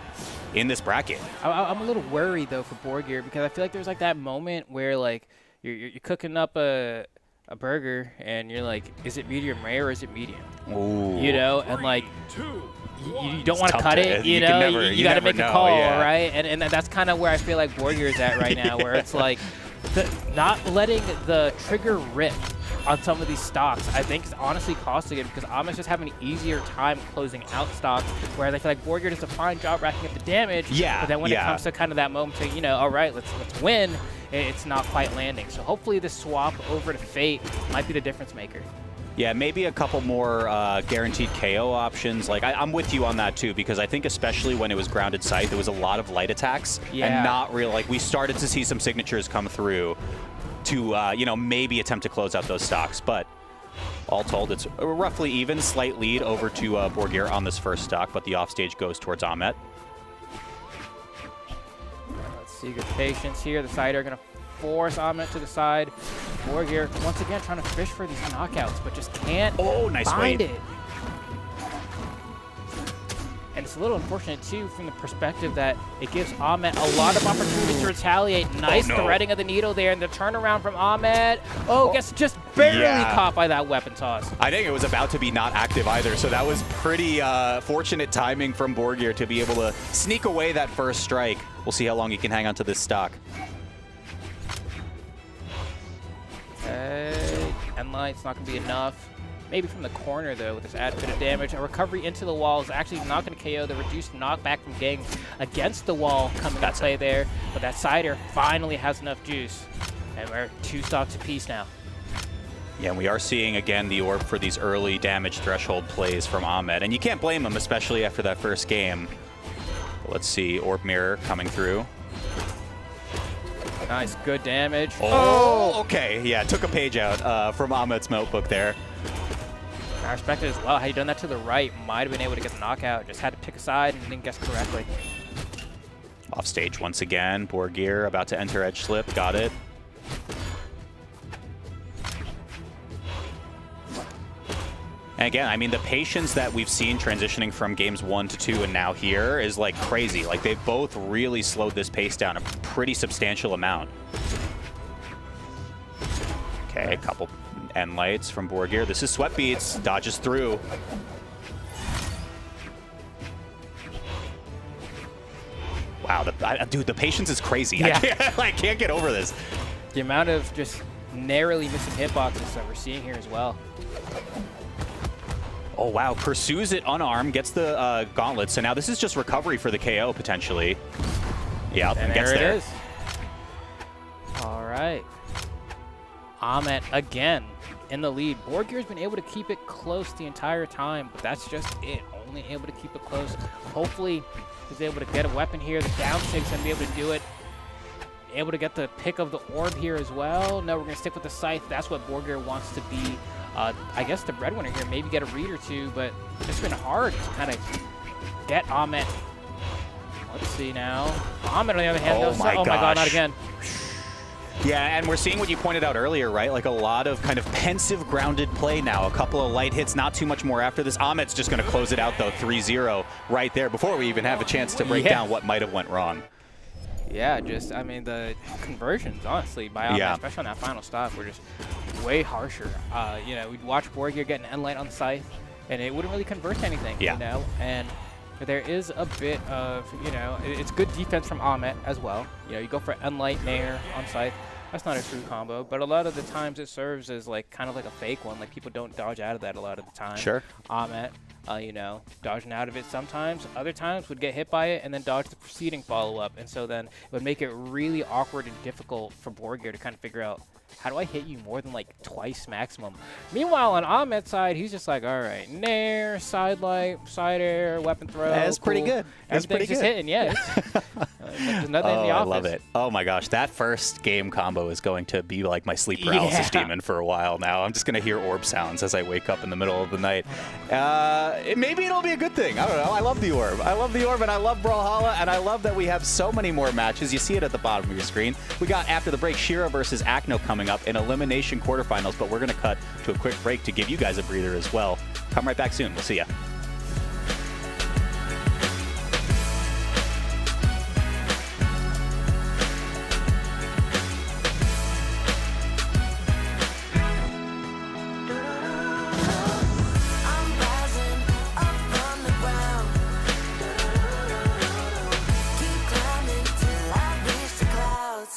in this bracket. I'm a little worried, though, for Borgir, because I feel like there's like that moment where like you're cooking up a burger and you're like, is it medium rare or is it medium? Ooh. You know, and like you don't want to cut it, you know, never, you got to make a call, yeah. right? And that's kind of where I feel like Borgir is at right now, where it's like not letting the trigger rip on some of these stocks, I think, is honestly costing it, because Ahmed's just having an easier time closing out stocks, whereas I feel like Borgir does a fine job racking up the damage. Yeah. But then when it comes to kind of that moment to, you know, all right, let's win, it's not quite landing. So hopefully this swap over to Fate might be the difference maker. Yeah, maybe a couple more guaranteed KO options. Like, I'm with you on that, too, because I think especially when it was grounded scythe, there was a lot of light attacks and not real. Like, we started to see some signatures come through to, you know, maybe attempt to close out those stocks. But all told, it's a roughly even, slight lead over to Borgir on this first stock, but the offstage goes towards Ahmed. See good patience here. The side air going to force Ahmed to the side. Borgir once again trying to fish for these knockouts, but just can't find it. And it's a little unfortunate, too, from the perspective that it gives Ahmed a lot of opportunities to retaliate. Nice threading of the needle there, and the turnaround from Ahmed. Gets just barely caught by that weapon toss. I think it was about to be not active either, so that was pretty fortunate timing from Borgir to be able to sneak away that first strike. We'll see how long he can hang on to this stock. Okay, Endlight's not going to be enough. Maybe from the corner, though, with this added bit of damage. A recovery into the wall is actually not going to KO the reduced knockback from getting against the wall coming into play there. But that side air finally has enough juice. And we're 2 stocks apiece now. Yeah, and we are seeing, again, the orb for these early damage threshold plays from Ahmed. And you can't blame him, especially after that first game. But let's see, orb mirror coming through. Nice, good damage. Oh, okay. Yeah, took a page out from Ahmed's notebook there. I respect it as well. Had he done that to the right, might have been able to get the knockout. Just had to pick a side and didn't guess correctly. Off stage once again. Borgir about to enter edge slip. Got it. And again, I mean, the patience that we've seen transitioning from games 1 to 2 and now here is like crazy. Like, they've both really slowed this pace down a pretty substantial amount. Okay, a couple end lights from Borgir. This is Sweat Beats. Dodges through. Wow, dude, the patience is crazy. Yeah. I can't get over this. The amount of just narrowly missing hitboxes that we're seeing here as well. Oh, wow. Pursues it unarmed, gets the gauntlet. So now this is just recovery for the KO, potentially. Yeah, and gets there there. It is. All right. Ahmed again in the lead. Borgir's been able to keep it close the entire time, but that's just it. Only able to keep it close. Hopefully, he's able to get a weapon here. The down six and be able to do it. Able to get the pick of the orb here as well. No, we're going to stick with the scythe. That's what Borgir wants to be. I guess the breadwinner here. Maybe get a read or two, but it's been hard to kind of get Ahmed. Let's see now. Ahmed on the other hand, oh my God, not again. Yeah, and we're seeing what you pointed out earlier, right? Like a lot of kind of pensive, grounded play now. A couple of light hits, not too much more after this. Ahmed's just going to close it out, though, 3-0 right there before we even have a chance to break down what might have went wrong. Yeah, just, I mean, the conversions, honestly, by Ahmed, especially on that final stop, were just way harsher. You know, we'd watch Borgir get an end light on the scythe, and it wouldn't really convert to anything, you know? And there is a bit of, you know, it's good defense from Ahmed as well. You know, you go for end light, nair on scythe. That's not a true combo, but a lot of the times it serves as like kind of like a fake one. Like people don't dodge out of that a lot of the time. Sure. Ahmed, you know, dodging out of it sometimes. Other times would get hit by it and then dodge the preceding follow-up. And so then it would make it really awkward and difficult for Borgir to kind of figure out, how do I hit you more than like twice maximum? Meanwhile, on Ahmed's side, he's just like, all right, nair, side light, side air, weapon throw. That's pretty good. That's pretty just good. Hitting, yeah. There's nothing in the I office. love it. Oh my gosh, that first game combo is going to be like my sleep paralysis demon for a while now. I'm just going to hear orb sounds as I wake up in the middle of the night. Maybe it'll be a good thing. I don't know. I love the orb. I love the orb, and I love Brawlhalla, and I love that we have so many more matches. You see it at the bottom of your screen. We got, after the break, Shira versus Agno coming up in elimination quarterfinals, but we're going to cut to a quick break to give you guys a breather as well. Come right back soon. We'll see ya. I'm rising up from the ground. Keep climbing till I reach the clouds.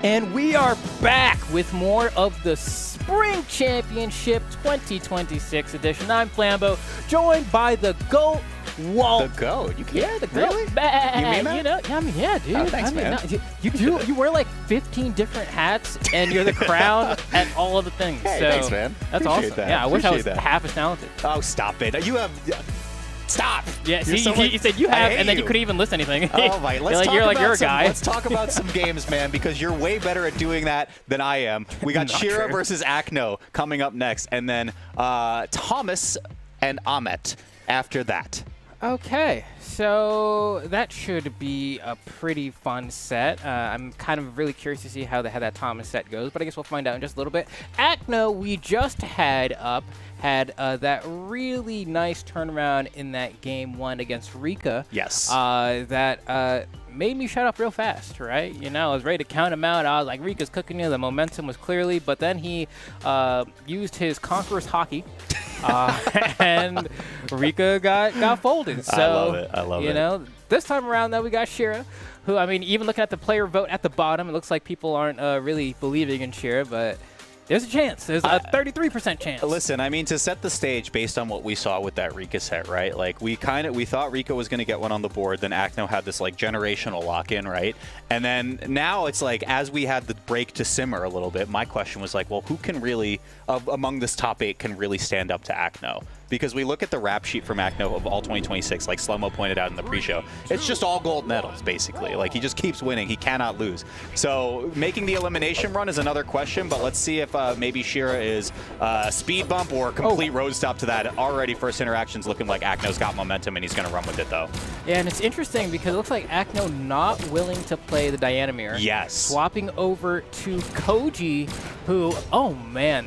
And we are back with more of the Spring Championship 2026 edition. I'm Flambo, joined by the GOAT, Walt. The GOAT? You can't. Yeah, the GOAT. Really? You mean that? You know, yeah, I mean, yeah, dude. Oh, thanks, man. You wear like 15 different hats, and you're the crown at all of the things. Hey, so thanks, man. That's Appreciate awesome. that. Yeah, I wish I was Appreciate that. half as talented. Oh, stop it. You have... Stop. Yeah, You're see, you said you have, and then you couldn't even list anything. Oh my! You're a guy. Let's talk about some games, man, because you're way better at doing that than I am. We got Not Shira true. versus Agno coming up next, and then Thomas and Ahmed after that. Okay, so that should be a pretty fun set. I'm kind of really curious to see how that Thomas set goes, but I guess we'll find out in just a little bit. Agno, we just had that really nice turnaround in that game 1 against Rika. Yes. That made me shut up real fast, right? You know, I was ready to count him out. I was like, Rika's cooking you. The momentum was clearly, but then he used his Conqueror's Hockey. And Rika got folded. So, I love it. I love it. You know, this time around, though, we got Shira, who, I mean, even looking at the player vote at the bottom, it looks like people aren't really believing in Shira, but there's a chance. There's a 33% chance. Listen, I mean, to set the stage based on what we saw with that Rika set, right? Like, we thought Rika was going to get one on the board. Then Agno had this, like, generational lock-in, right? And then now it's like, as we had the break to simmer a little bit, my question was like, well, who can really, among this top 8, can really stand up to Agno? Because we look at the rap sheet from Agno of all 2026, like Slow-Mo pointed out in the pre-show, it's just all gold medals, basically. Like, he just keeps winning. He cannot lose. So making the elimination run is another question, but let's see if maybe Shira is speed bump or complete road stop to that. Already first interaction's looking like Agno's got momentum, and he's going to run with it, though. Yeah, and it's interesting because it looks like Agno not willing to play the Diana mirror. Yes. Swapping over to Koji, who, oh man,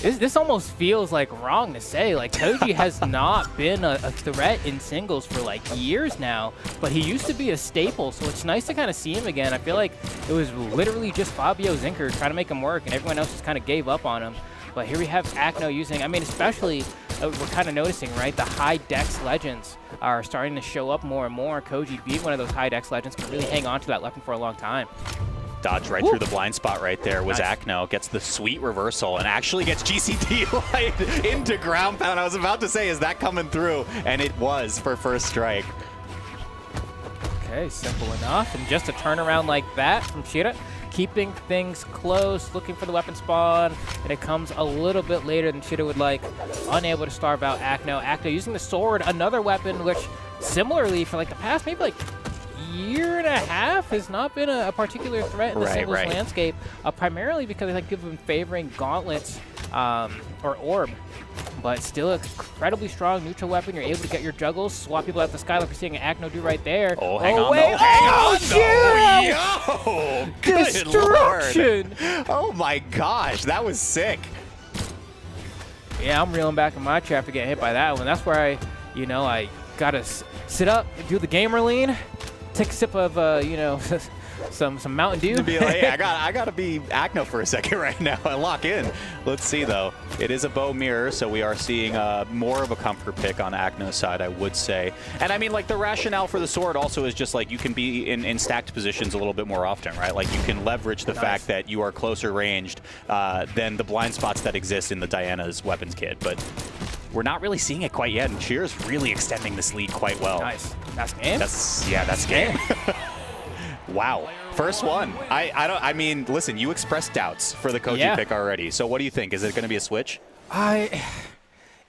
this almost feels like wrong to say. Like, Koji has not been a threat in singles for like years now, but he used to be a staple, so it's nice to kind of see him again. I feel like it was literally just Fabio Zinker trying to make him work, and everyone else just kind of gave up on him. But here we have Agno using, I mean, especially we're kind of noticing, right, the high dex legends are starting to show up more and more. Koji being one of those high dex legends can really hang on to that weapon for a long time. Dodge right through the blind spot right there was nice. Agno gets the sweet reversal and actually gets GCD right into ground pound. I was about to say, is that coming through? And it was for first strike. Okay, simple enough. And just a turnaround like that from Shira, keeping things close, looking for the weapon spawn, and it comes a little bit later than Shira would like. Unable to starve out Agno. Agno using the sword, another weapon which similarly for like the past maybe like year and a half has not been a particular threat in the singles landscape, primarily because I think people have been favoring gauntlets or orb, but still an incredibly strong neutral weapon. You're able to get your juggles, swap people out the sky like we're seeing Agno do right there. Oh, hang on, though. Hang on, though. Yo! Good Destruction! Lord. Oh my gosh, that was sick. Yeah, I'm reeling back in my chair to get hit by that one. That's where I gotta sit up, do the gamer lean, take a sip of, some Mountain Dew. Be like, hey, I gotta be Agno for a second right now and lock in. Let's see though. It is a bow mirror, so we are seeing more of a comfort pick on Agno's side, I would say. And I mean, like, the rationale for the sword also is just like you can be in stacked positions a little bit more often, right? Like, you can leverage the fact that you are closer ranged than the blind spots that exist in the Diana's weapons kit, but we're not really seeing it quite yet, and Shira's really extending this lead quite well. Nice. That's game? That's game. Wow. First one. I mean, listen, you expressed doubts for the Koji pick already. So what do you think? Is it going to be a switch?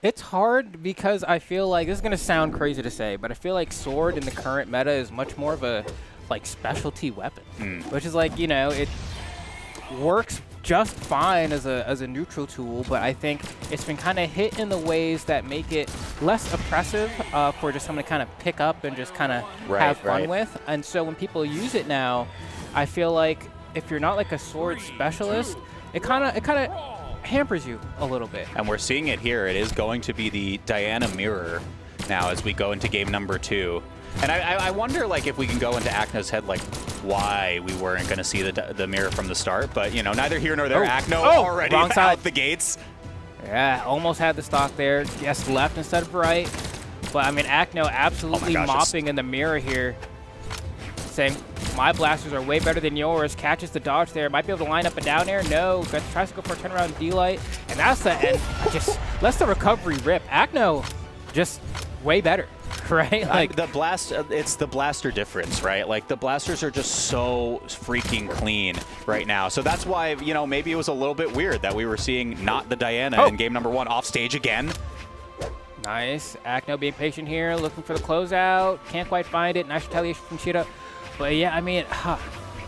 It's hard because I feel like, this is going to sound crazy to say, but I feel like sword in the current meta is much more of a like specialty weapon, which is like, it works just fine as a neutral tool, but I think it's been kind of hit in the ways that make it less oppressive for just someone to kind of pick up and just kind of have fun with. And so when people use it now, I feel like if you're not like a sword specialist, it kind of hampers you a little bit. And we're seeing it here. It is going to be the Diana mirror now as we go into game number 2. And I wonder, like, if we can go into Agno's head, like, why we weren't going to see the mirror from the start. But, neither here nor there. Agno already out the gates. Yeah, almost had the stock there. Yes, left instead of right. But, I mean, Agno absolutely mopping in the mirror here. saying, my blasters are way better than yours. Catches the dodge there. Might be able to line up a down air. No. Tries to go for a turnaround D-Light. And that's the end. Just lets the recovery rip. Agno just way better. Right? Like the blast, it's the blaster difference, right? Like the blasters are just so freaking clean right now. So that's why, you know, maybe it was a little bit weird that we were seeing not the Diana in game number 1 off stage again. Nice. Agno being patient here, looking for the closeout. Can't quite find it. Nice retaliation from Shida. But yeah, I mean,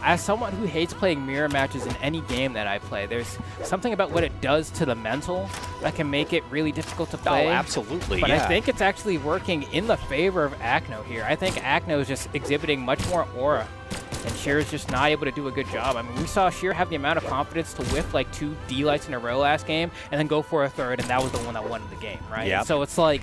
as someone who hates playing mirror matches in any game that I play, there's something about what it does to the mental that can make it really difficult to play. Oh, absolutely, But yeah. I think it's actually working in the favor of Agno here. I think Agno is just exhibiting much more aura, and Shear's just not able to do a good job. I mean, we saw Shear have the amount of confidence to whiff like 2 D-Lights in a row last game and then go for a third, and that was the one that won the game, right? Yep. So it's like,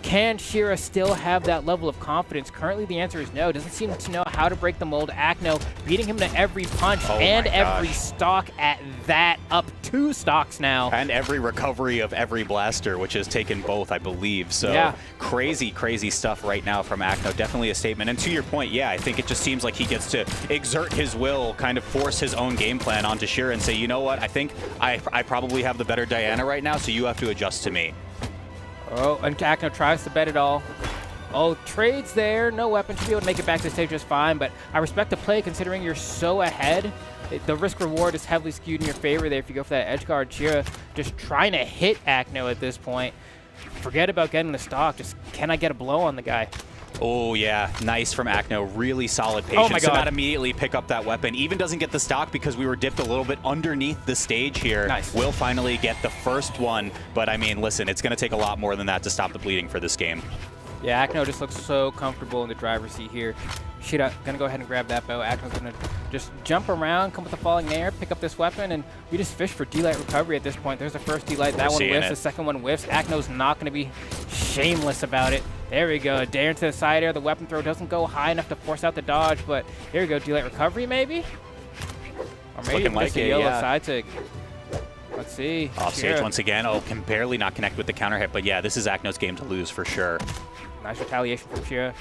can Shira still have that level of confidence? Currently, the answer is no. Doesn't seem to know how to break the mold. Agno beating him to every punch and every stock at that, up 2 stocks now. And every recovery of every blaster, which has taken both, I believe. So yeah. Crazy, crazy stuff right now from Agno. Definitely a statement. And to your point, yeah, I think it just seems like he gets to exert his will, kind of force his own game plan onto Shira and say, you know what, I think I probably have the better Diana right now, so you have to adjust to me. Oh, and Agno tries to bet it all. Oh, trades there. No weapon. Should be able to make it back to the stage just fine, but I respect the play considering you're so ahead. The risk-reward is heavily skewed in your favor there if you go for that edge guard. Shira just trying to hit Agno at this point. Forget about getting the stock. Just, can I get a blow on the guy? Oh, yeah. Nice from Agno. Really solid Oh patience my to God. not immediately pick up that weapon. Even doesn't get the stock because we were dipped a little bit underneath the stage here. Nice. Will finally get the first one. But, I mean, listen, it's going to take a lot more than that to stop the bleeding for this game. Yeah, Agno just looks so comfortable in the driver's seat here. Shida gonna go ahead and grab that bow. Agno's gonna just jump around, come with the falling nair, pick up this weapon, and we just fish for D-Light recovery at this point. There's the first D-Light. That one whiffs, the second one whiffs. Agno's not gonna be shameless about it. There we go. Dare into the side air. The weapon throw doesn't go high enough to force out the dodge, but here we go. D-Light recovery, maybe? Or maybe looking like just a it, yellow yeah. side tick. Let's see. Off stage Shira. once again. Oh, can barely not connect with the counter hit. But yeah, this is Agno's game to lose for sure. Nice retaliation from Shira.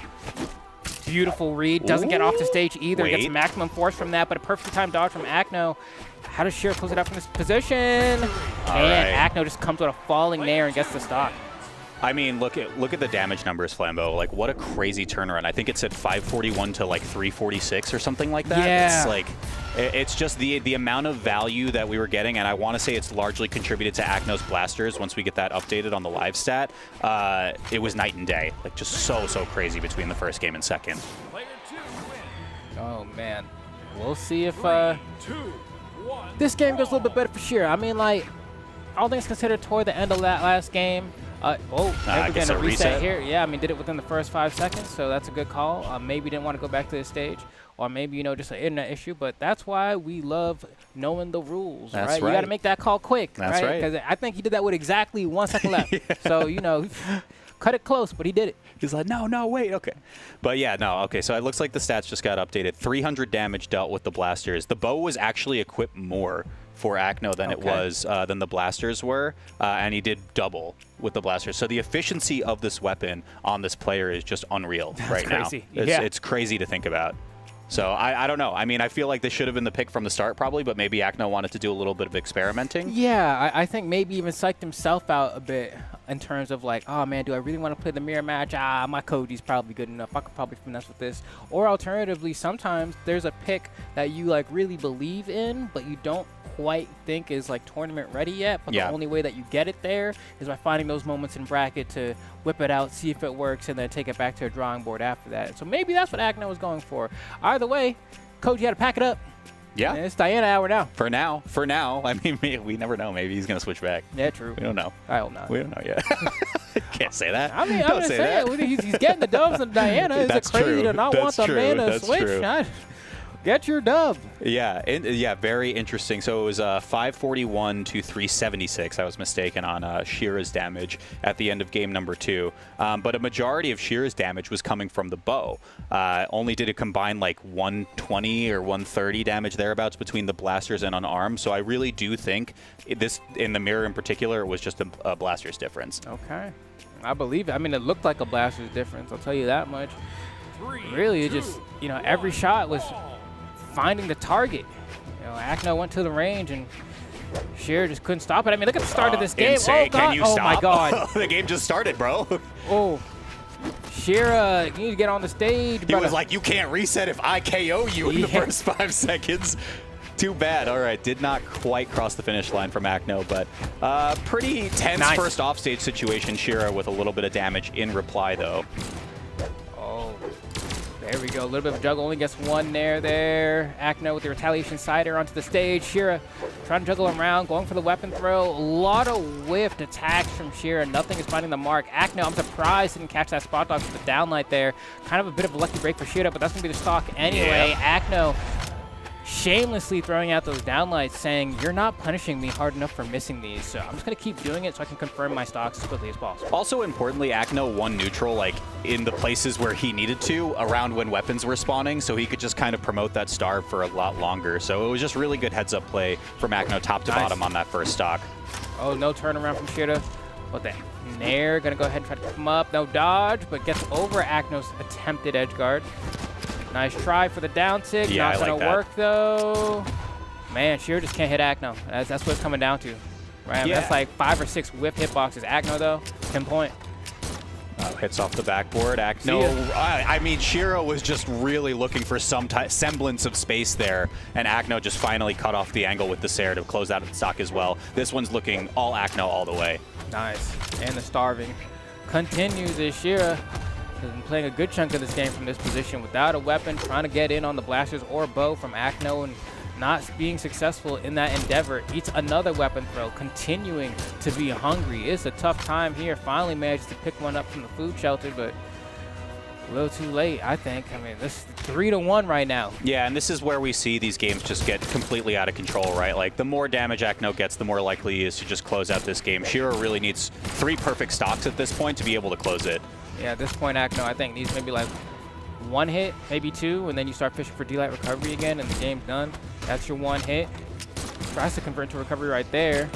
Beautiful read. Doesn't get off the stage either. Wait. Gets maximum force from that, but a perfect time dodge from Agno. How does Shira close it out from this position? And Agno just comes with a falling nair and gets the stock. I mean, look at the damage numbers, Flambeau. Like, what a crazy turnaround. I think it said 541 to like 346 or something like that. Yeah. It's like, it's just the amount of value that we were getting, and I want to say it's largely contributed to Agno's blasters. Once we get that updated on the live stat, it was night and day. Like, just so crazy between the first game and second. Oh man, we'll see if 3, 2, 1, this game goes a little bit better for Shira. I mean, like, all things considered, toward the end of that last game. Never gets getting a a reset reset here. Yeah, I mean, did it within the first 5 seconds, so that's a good call. Maybe didn't want to go back to the stage, or maybe, you know, just an internet issue, but that's why we love knowing the rules, That's right? You got right. to make that call quick, That's right. Because I think he did that with exactly 1 second left. So, you know, cut it close, but he did it. He's like, no, wait, okay. But yeah, no, okay, so it looks like the stats just got updated. 300 damage dealt with the blasters. The bow was actually equipped more for Agno than it was than the blasters were, and he did double with the blasters. So the efficiency of this weapon on this player is just unreal right crazy. now. Yeah. It's crazy to think about. So I don't know. I mean, I feel like this should have been the pick from the start probably, but maybe Agno wanted to do a little bit of experimenting. Yeah, I think maybe even psyched himself out a bit in terms of like, oh man, do I really want to play the mirror match? My Koji's probably good enough. I could probably finesse with this. Or alternatively, sometimes there's a pick that you like really believe in, but you don't quite think is like tournament ready yet, but the only way that you get it there is by finding those moments in bracket to whip it out, see if it works, and then take it back to a drawing board after that. So maybe that's what Agno was going for. Either way, Koji had to pack it up. Yeah. And it's Diana hour now. For now. I mean, we never know. Maybe he's going to switch back. Yeah, true. We don't know. I hope not. We don't know yet. Can't say that. I mean, I'm Don't just say saying, that. he's getting the dubs and Diana. Is it That's crazy true. to not want That's the true. man to That's switch? true. Get your dub. Yeah, yeah, very interesting. So it was 541 to 376. I was mistaken on Shira's damage at the end of game number 2. But a majority of Shira's damage was coming from the bow. Only did it combine like 120 or 130 damage thereabouts between the blasters and unarmed. So I really do think this, in the mirror in particular, it was just a blaster's difference. Okay. I believe it. I mean, it looked like a blaster's difference. I'll tell you that much. really it just, every shot was finding the target. Agno went to the range and Sheer just couldn't stop it. I mean, look at the start of this game. Insane. Oh, God. Can you stop? Oh, my God. The game just started, bro. Oh. Sheer, you need to get on the stage. He was like, you can't reset if I KO you in the first 5 seconds. Too bad. All right, did not quite cross the finish line from Agno, but pretty tense first offstage situation. Shira with a little bit of damage in reply, though. Oh, there we go. A little bit of a juggle. Only gets one there. Agno with the retaliation cider onto the stage. Shira trying to juggle around, going for the weapon throw. A lot of whiffed attacks from Shira. Nothing is finding the mark. Agno, I'm surprised didn't catch that spot dodge with the downlight there. Kind of a bit of a lucky break for Shira, but that's going to be the stock anyway. Yeah. Agno shamelessly throwing out those downlights, saying, you're not punishing me hard enough for missing these, so I'm just going to keep doing it so I can confirm my stocks as quickly as possible. Also, importantly, Agno won neutral, like, in the places where he needed to, around when weapons were spawning, so he could just kind of promote that star for a lot longer. So it was just really good heads-up play from Agno top to bottom on that first stock. Oh, no turnaround from Shira. What the Nair, going to go ahead and try to pick him up. No dodge, but gets over Agno's attempted edge guard. Nice try for the down tick. Yeah, not I like gonna that. work though. Man, Sheer just can't hit Agno. That's what it's coming down to. Right? I mean, that's like 5 or 6 whip hitboxes. Agno though, 10 point. Hits off the backboard. Agno, I mean, Shiro was just really looking for some semblance of space there, and Agno just finally cut off the angle with the Sair to close out the stock as well. This one's looking all Agno all the way. Nice. And the starving continues as Shira has been playing a good chunk of this game from this position without a weapon, trying to get in on the blasters or bow from Agno and not being successful in that endeavor. Eats another weapon throw, continuing to be hungry. It's a tough time here. Finally managed to pick one up from the food shelter, but a little too late, I think. I mean, this is 3-1 right now. Yeah, and this is where we see these games just get completely out of control, right? Like, the more damage Agno gets, the more likely he is to just close out this game. Shiro really needs 3 perfect stocks at this point to be able to close it. Yeah, at this point, Agno, I think, needs maybe like 1 hit, maybe 2, and then you start fishing for D-Light recovery again, and the game's done. That's your 1 hit. Tries to convert to recovery right there.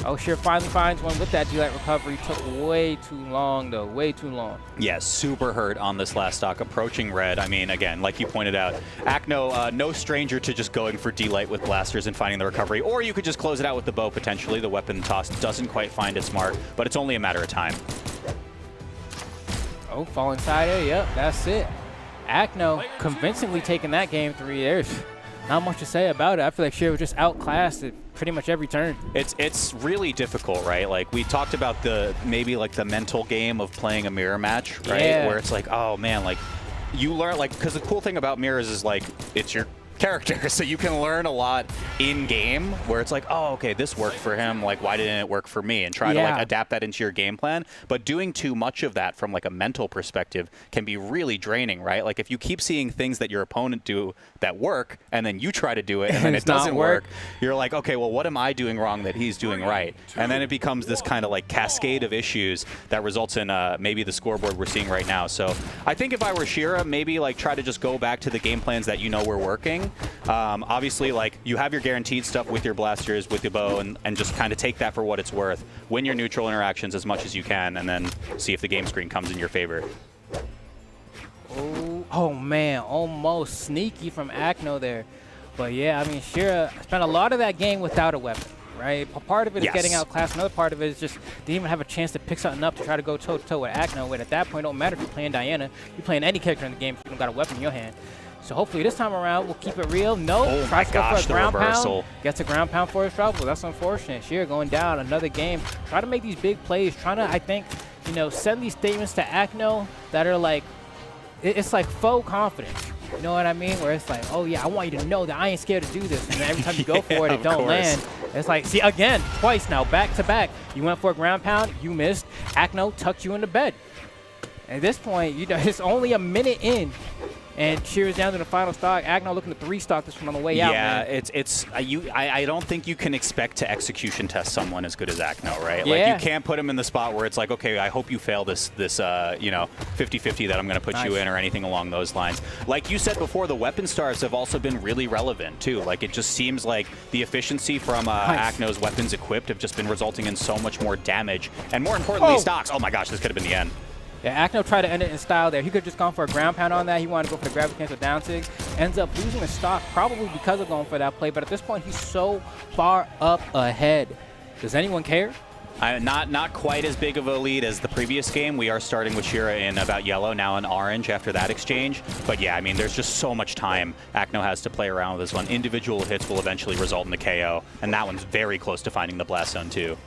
Oh, Sheer finally finds one with that D-Light recovery. Took way too long, though. Way too long. Yeah, super hurt on this last stock. Approaching red. I mean, again, like you pointed out, Agno, no stranger to just going for D-Light with blasters and finding the recovery. Or you could just close it out with the bow, potentially. The weapon toss doesn't quite find its mark, but it's only a matter of time. Oh, falling side A. Yep, that's it. Agno convincingly taking that game 3 years. Not much to say about it. I feel like Sheer was just outclassed at pretty much every turn. It's really difficult, right? Like, we talked about maybe like the mental game of playing a mirror match, right? Yeah. Where it's like, oh man, like you learn, like, because the cool thing about mirrors is like it's your character, so you can learn a lot in game where it's like, oh, okay, this worked for him, like why didn't it work for me, and try to like adapt that into your game plan. But doing too much of that from like a mental perspective can be really draining, right? Like, if you keep seeing things that your opponent do that work and then you try to do it and then it doesn't work, you're like, okay, well, what am I doing wrong that he's doing right? And then it becomes this kind of like cascade of issues that results in maybe the scoreboard we're seeing right now. So I think if I were Shira, maybe like try to just go back to the game plans that you know were working. Obviously, like, you have your guaranteed stuff with your blasters, with your bow, and just kind of take that for what it's worth. Win your neutral interactions as much as you can, and then see if the game screen comes in your favor. Oh man, almost sneaky from Agno there. But yeah, I mean, Shira spent a lot of that game without a weapon, right? Part of it is getting outclassed. Another part of it is just didn't even have a chance to pick something up to try to go toe-to-toe with Agno. And at that point, it don't matter if you're playing Diana. You're playing any character in the game if you don't got a weapon in your hand. So hopefully this time around, we'll keep it real. No, tries to go for a ground pound. Gets a ground pound for his trouble. That's unfortunate. Sheer going down another game. Try to make these big plays. Trying to, I think, send these statements to Agno that are like, it's like faux confidence. You know what I mean? Where it's like, oh yeah, I want you to know that I ain't scared to do this. And then every time you go for it, it don't land. It's like, see, again, twice now, back to back. You went for a ground pound, you missed. Agno tucked you into bed. At this point, it's only a minute in. And Shear's down to the final stock. Agno looking to 3-stock this one on the way out. Yeah, I don't think you can expect to execution test someone as good as Agno, right? Yeah. Like, you can't put him in the spot where it's like, okay, I hope you fail this 50-50 that I'm going to put you in, or anything along those lines. Like you said before, the weapon stars have also been really relevant too. Like, it just seems like the efficiency from Agno's weapons equipped have just been resulting in so much more damage and, more importantly, stocks. Oh my gosh, this could have been the end. Yeah, Agno tried to end it in style there. He could have just gone for a ground pound on that. He wanted to go for the gravity cancel down sig. Ends up losing the stock probably because of going for that play. But at this point, he's so far up ahead. Does anyone care? Not quite as big of a lead as the previous game. We are starting with Shira in about yellow, now in orange after that exchange. But yeah, I mean, there's just so much time Agno has to play around with this one. Individual hits will eventually result in the KO, and that one's very close to finding the blast zone too.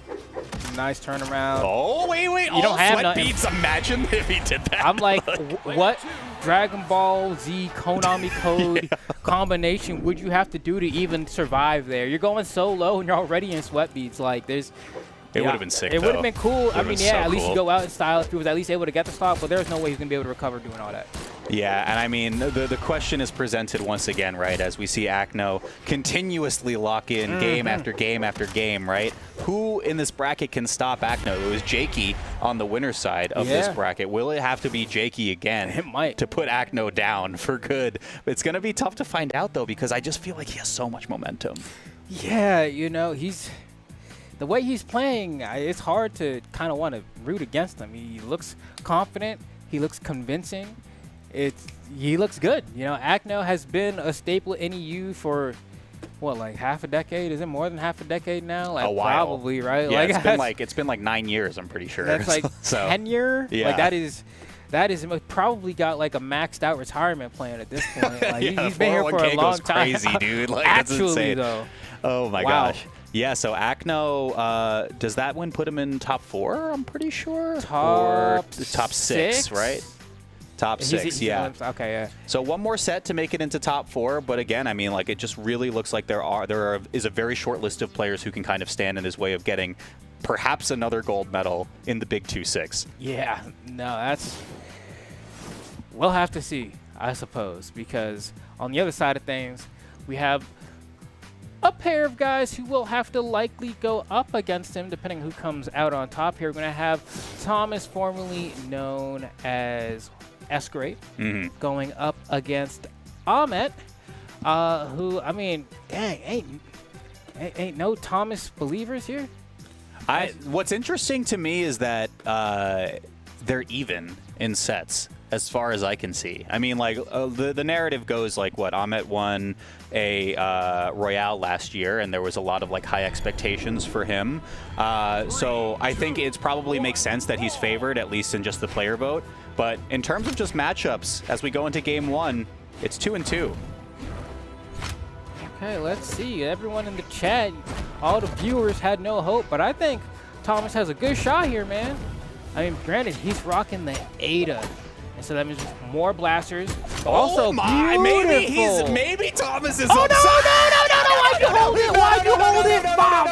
Nice turnaround. Oh, wait. You don't have Sweat nothing. Beats. Imagine if he did that. I'm like, what Dragon Ball Z Konami code combination would you have to do to even survive there? You're going so low and you're already in sweat beats. Like, there's... It would have been sick, It would have been cool. I mean, yeah, so at least cool. you go out in style if he was at least able to get the stock, but there's no way he's going to be able to recover doing all that. Yeah, and I mean, the question is presented once again, right, as we see Agno continuously lock in game after game after game, right? Who in this bracket can stop Agno? It was Jakey on the winner's side of this bracket. Will it have to be Jakey again It might. to put Agno down for good? It's going to be tough to find out, though, because I just feel like he has so much momentum. Yeah, you know, the way he's playing, it's hard to kind of want to root against him. He looks confident. He looks convincing. He looks good. You know, Agno has been a staple in EU for, what, like half a decade? Is it more than half a decade now? Like, a while. Probably, right? Yeah, like, it's been like 9 years, I'm pretty sure. That's like so, tenure. Yeah. Like that is probably got like a maxed out retirement plan at this point. Like yeah, he's been here for a 401k long goes time. crazy, dude. Like, Actually, that's insane. though. Oh my Wow. gosh. Yeah, so Agno, does that win put him in top 4? I'm pretty sure. Top or top 6, right? Top 6, He's yeah. Okay, yeah. So one more set to make it into top 4, but again, I mean, like, it just really looks like there is a very short list of players who can kind of stand in his way of getting perhaps another gold medal in the big 2-6. Yeah, no, we'll have to see, I suppose, because on the other side of things, we have a pair of guys who will have to likely go up against him, depending who comes out on top here. We're going to have Thomas, formerly known as Escrate, going up against Ahmed, who, I mean, dang, ain't no Thomas believers here. What's interesting to me is that they're even in sets, as far as I can see. I mean, like, the narrative goes like, what, Ahmed won a Royale last year, and there was a lot of, like, high expectations for him. So I think it's probably makes sense that he's favored, at least in just the player vote. But in terms of just matchups, as we go into game 1, it's 2-2. Okay, let's see. Everyone in the chat, all the viewers had no hope, but I think Thomas has a good shot here, man. I mean, granted, he's rocking the Ada, and so that means more blasters. Also, beautiful. Maybe Thomas is Oh, no, why'd you hold it? Why'd you hold it, Bob?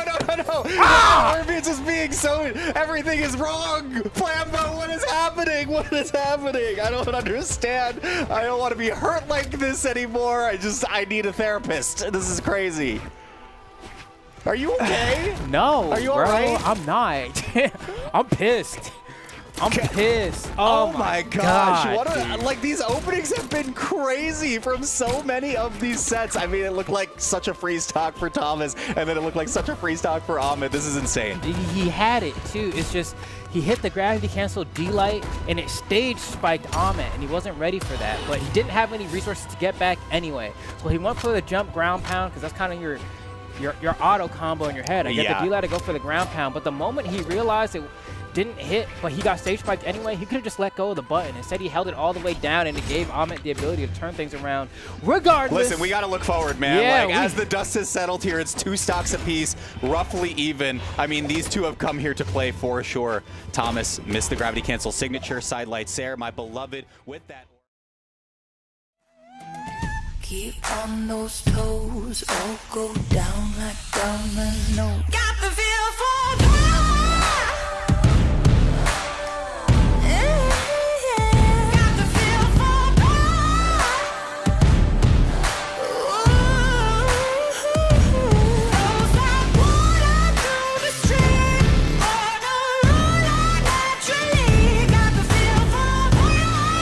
It's just being so, everything is wrong. Flambo, what is happening? What is happening? I don't understand. I don't want to be hurt like this anymore. I need a therapist. This is crazy. Are you okay? No, Are you bro, all right? I'm not. I'm pissed. I'm pissed. Oh my gosh. God, What like, these openings have been crazy from so many of these sets. I mean, it looked like such a free stock for Thomas, and then it looked like such a free stock for Ahmed. This is insane. He had it too. It's just he hit the gravity cancel D-Light and it stage spiked Ahmed, and he wasn't ready for that. But he didn't have any resources to get back anyway. So he went for the jump ground pound because that's kind of your auto combo in your head. I get the D-Light to go for the ground pound, but the moment he realized it didn't hit, but he got stage spiked anyway, he could have just let go of the button. Instead, he held it all the way down, and it gave Ahmed the ability to turn things around regardless. Listen, we got to look forward, man. Yeah, like, as the dust has settled here, it's 2 stocks apiece, roughly even. I mean, these two have come here to play for sure. Thomas missed the gravity cancel signature. Sidelight Sarah, my beloved, with that. Keep on those toes, all go down like dominoes. Got the feel for power. Got the feel for power. Flows like water through the stream, on a roller naturally. Got the feel for power.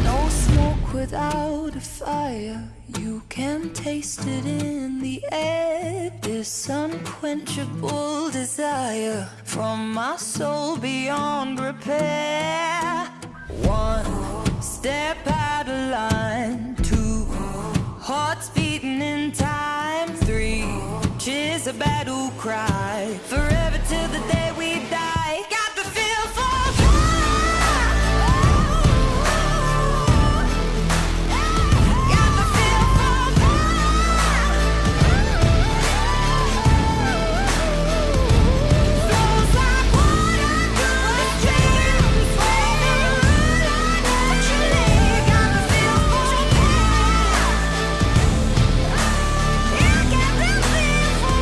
No smoke without out of fire, you can taste it in the air. This unquenchable desire from my soul beyond repair. One step out of line, two hearts beating in time, three cheers a battle cry, forever till the day we die. Got the feel for fire. Got the feel for flows like water through the streams, where the moonlight naturally. Got the feel for fire. Yeah, got the feel for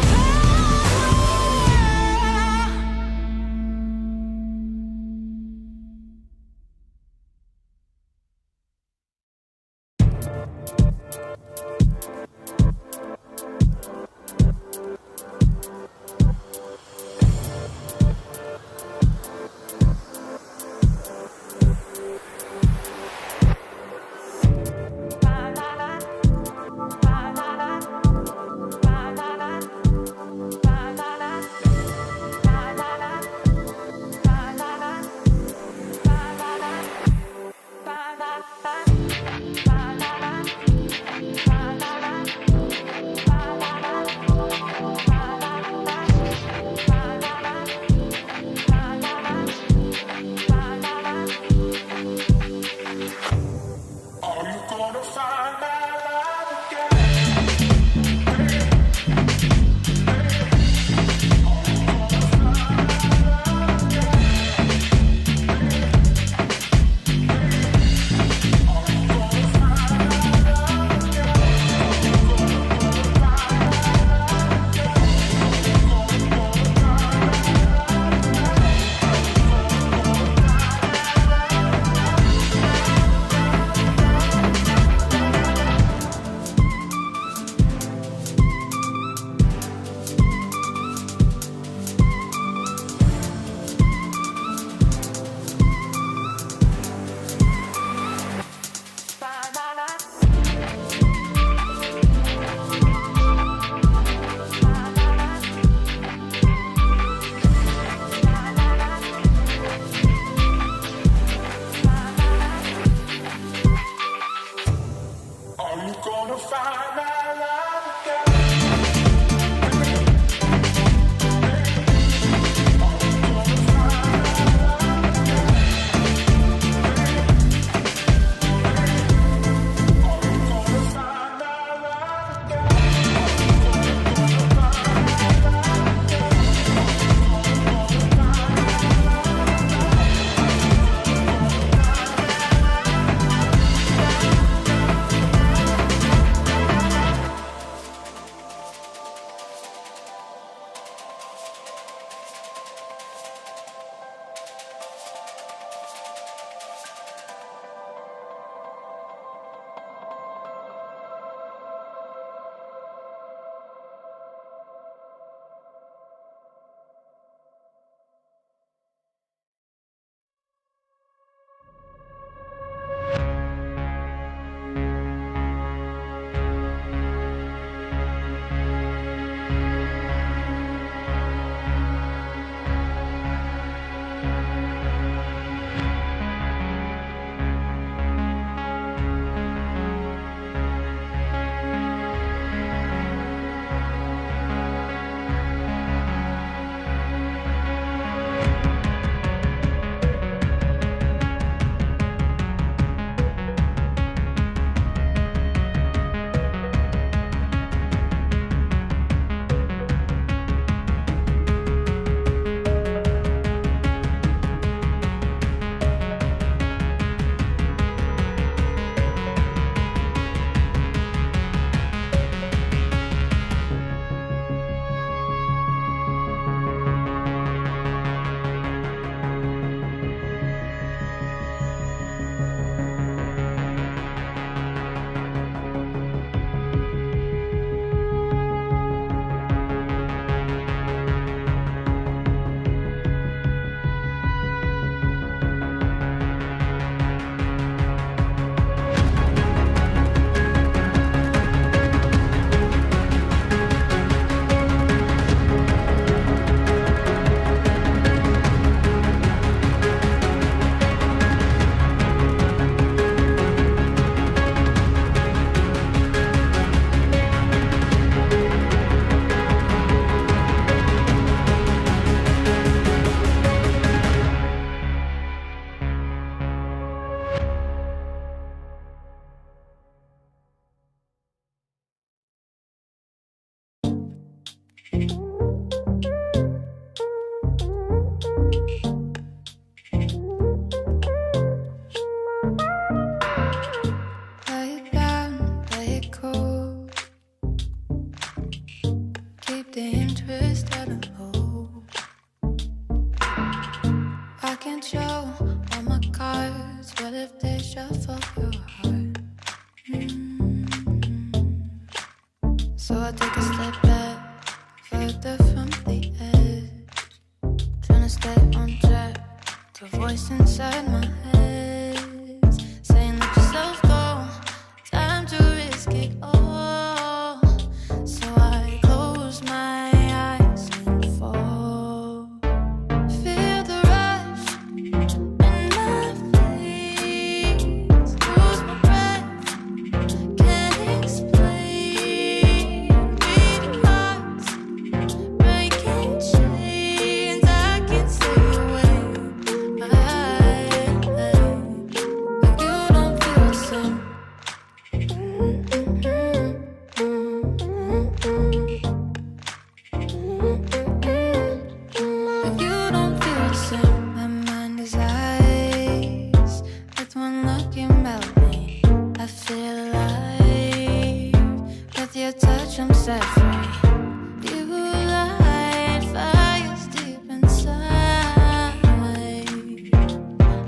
touch, I'm set free. You light fires deep inside.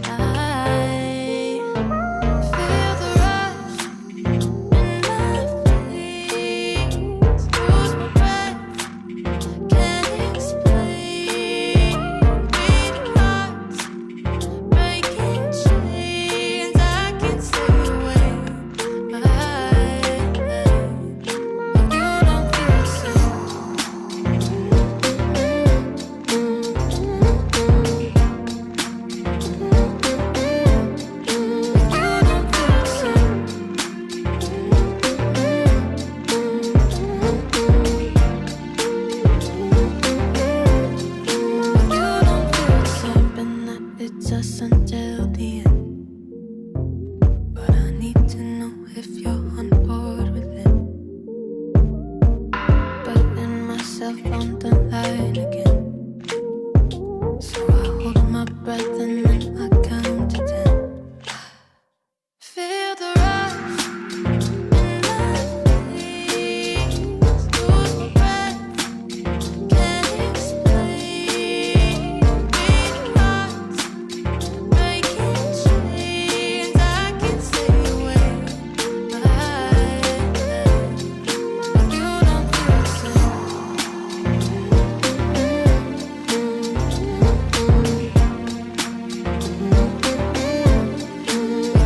I feel the rush in my veins. Lose my breath, can't explain. Beat hearts, breaking chains. I can't stay away. You don't feel the same. It's us until the end. But I need to know if you're on board with it. Putting myself on the line again. So I hold my breath and then I count to 10. Feel the rush in my veins. Lose my breath, can't explain. Beat hearts, breaking chains. I can't stay away. You don't feel the same.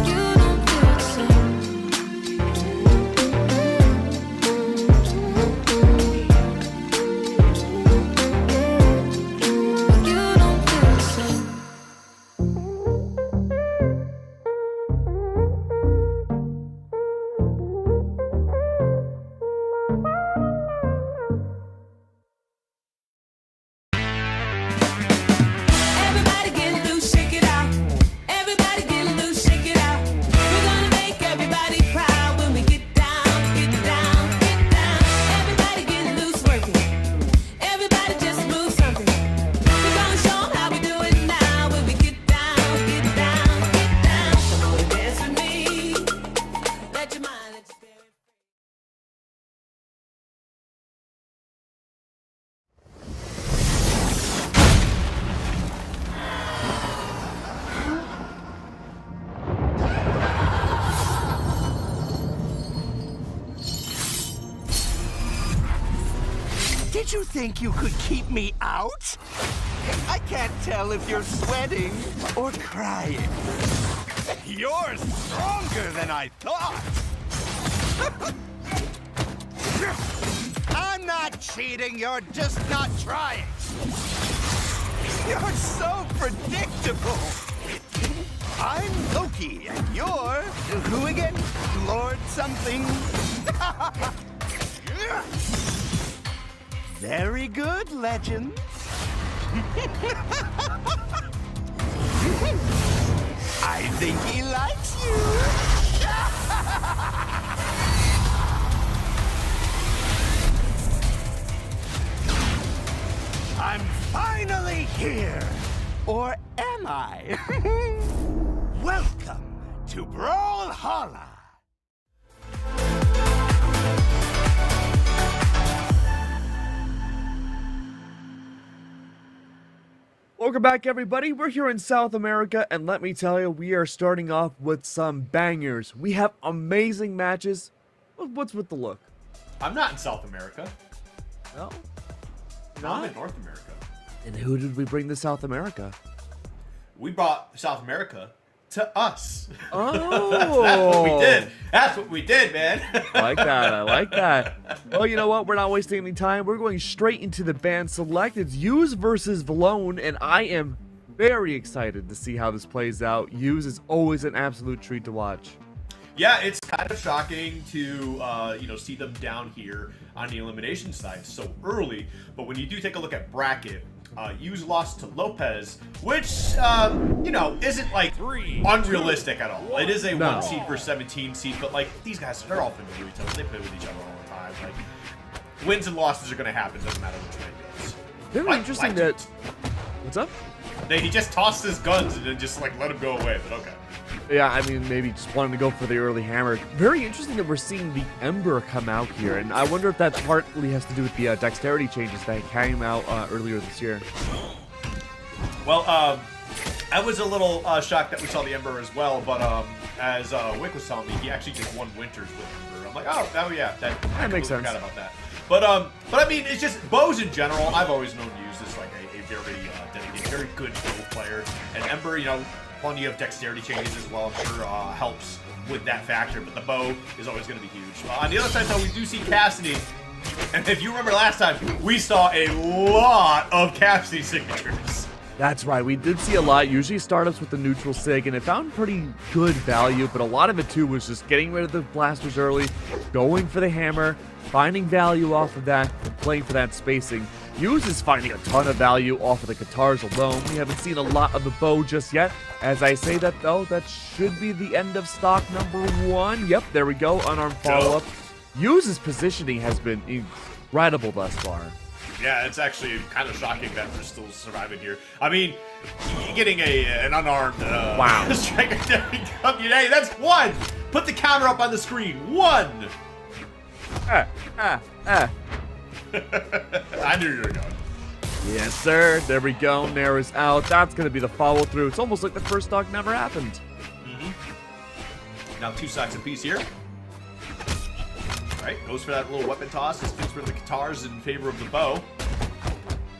You don't feel the same. You don't feel the same. Everybody get loose, shake it out. Everybody get loose, shake it out. We're gonna make everybody proud when we get down, get down, get down. Everybody get loose, work it. Everybody just move something. We're gonna show 'em how we do it now when we get down, get down, get down. Come on and dance with me. Let your mind, let your spirit. Did you think you could keep me out? I can't tell if you're sweating or crying. You're stronger than I thought. I'm not cheating, you're just not trying. You're so predictable. I'm Loki, and you're who again? Lord something? Very good, legend. I think he likes you. I'm finally here. Or am I? Welcome to Brawlhalla. Welcome back, everybody. We're here in South America, and let me tell you, we are starting off with some bangers. We have amazing matches. What's with the look? I'm not in South America. No. I'm in North America. And who did we bring to South America? We brought South America to us. Oh. That's what we did. That's what we did, man. I like that. I like that. Well, you know what? We're not wasting any time. We're going straight into the band select. It's Use versus Valone, and I am very excited to see how this plays out. Use is always an absolute treat to watch. Yeah, it's kind of shocking to see them down here on the elimination side so early. But when you do take a look at bracket, Use lost to Lopez, which isn't like unrealistic at all. It is a 1 seed versus 17 seed, but like these guys, they're all familiar with each other. They play with each other all the time. Like wins and losses are going to happen. Doesn't matter which way it goes. Very interesting that. What's up? He just tossed his guns and then just like let him go away. But okay. Yeah, I mean, maybe just wanting to go for the early hammer. Very interesting that we're seeing the Ember come out here, and I wonder if that partly has to do with the dexterity changes that came out earlier this year. Well, I was a little shocked that we saw the Ember as well, but as Wick was telling me, he actually just won Winters with Ember. I'm like, oh yeah, that makes sense. Forgot about that. But I mean, it's just bows in general. I've always known to use this like a very dedicated, very good bow player, and Ember, you know, plenty of dexterity changes as well. I'm sure helps with that factor, but the bow is always going to be huge. On the other side, though, we do see Cassidy. And if you remember last time, we saw a lot of Cassidy signatures. That's right, we did see a lot. Usually startups with the neutral sig, and it found pretty good value, but a lot of it too was just getting rid of the blasters early, going for the hammer, finding value off of that, and playing for that spacing. Hughes is finding a ton of value off of the guitars alone. We haven't seen a lot of the bow just yet. As I say that though, that should be the end of stock number 1. Yep, there we go, unarmed follow-up. Hughes' positioning has been incredible thus far. Yeah, it's actually kind of shocking that we're still surviving here. I mean, getting an unarmed wow. striker there, hey, that's 1! Put the counter up on the screen. 1! I knew you were going. Yes, sir. There we go. Nair is out. That's going to be the follow-through. It's almost like the first stock never happened. Now 2 stocks apiece here. All right, goes for that little weapon toss. Just gets rid of the guitars in favor of the bow.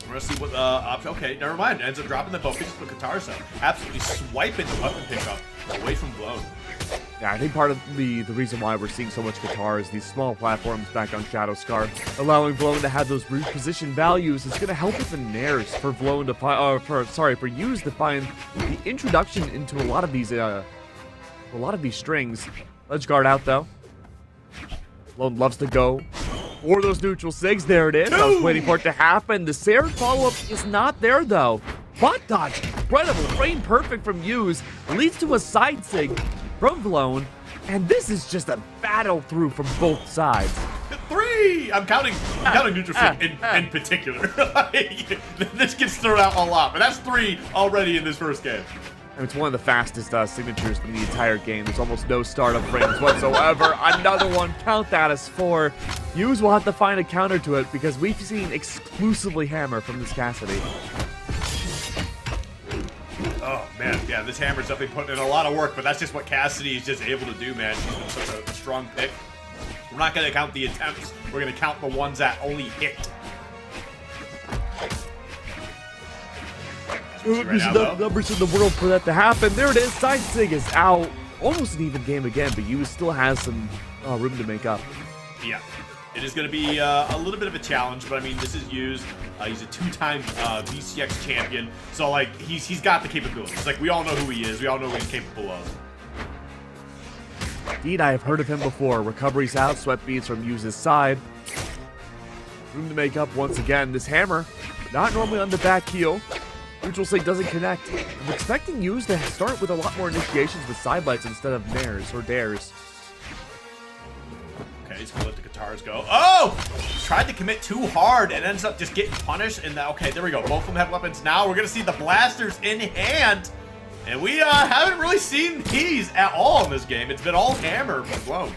We're going to see what option. Okay, never mind. Ends up dropping the bow. Picks up the guitars up. Absolutely swiping the weapon pickup away from Blown. Yeah, I think part of the reason why we're seeing so much guitar is these small platforms back on Shadow Scar, allowing Blown to have those reposition values is going to help with the nairs for Blown to for Hughes to find the introduction into a lot of these strings. Ledge guard out though. Blown loves to go for those neutral sigs. There it is. I was waiting for it to happen. The Sarah follow-up is not there though. Butt dodge, incredible, frame perfect from Hughes, leads to a side sig from Blown, and this is just a battle through from both sides. 3! I'm counting neutral sig in particular. This gets thrown out a lot, but that's 3 already in this first game. And it's one of the fastest signatures in the entire game. There's almost no startup frames whatsoever. Another one, count that as 4. Hughes will have to find a counter to it because we've seen exclusively hammer from this Cassidy. Oh, man. Yeah, this hammer's definitely putting in a lot of work, but that's just what Cassidy is just able to do, man. She's been such a strong pick. We're not going to count the attempts. We're going to count the ones that only hit. There's enough numbers in the world for that to happen. There it is. Side sig is out. Almost an even game again, but Hughes still has some room to make up. Yeah. It is going to be a little bit of a challenge, but I mean, this is Hughes. He's a 2-time VCX champion, so like he's got the capabilities. Like we all know who he is. We all know what he's capable of. Indeed, I have heard of him before. Recovery's out. Sweat beads from Hughes' side. Room to make up once again. This hammer, not normally on the back heel. Neutral sig doesn't connect. I'm expecting Hughes to start with a lot more initiations with side bites instead of nairs or dares. Okay, he's gonna let the guitars go. Oh! Tried to commit too hard and ends up just getting punished. And okay, there we go. Both of them have weapons now. We're gonna see the blasters in hand. And we haven't really seen these at all in this game. It's been all hammer from Blown.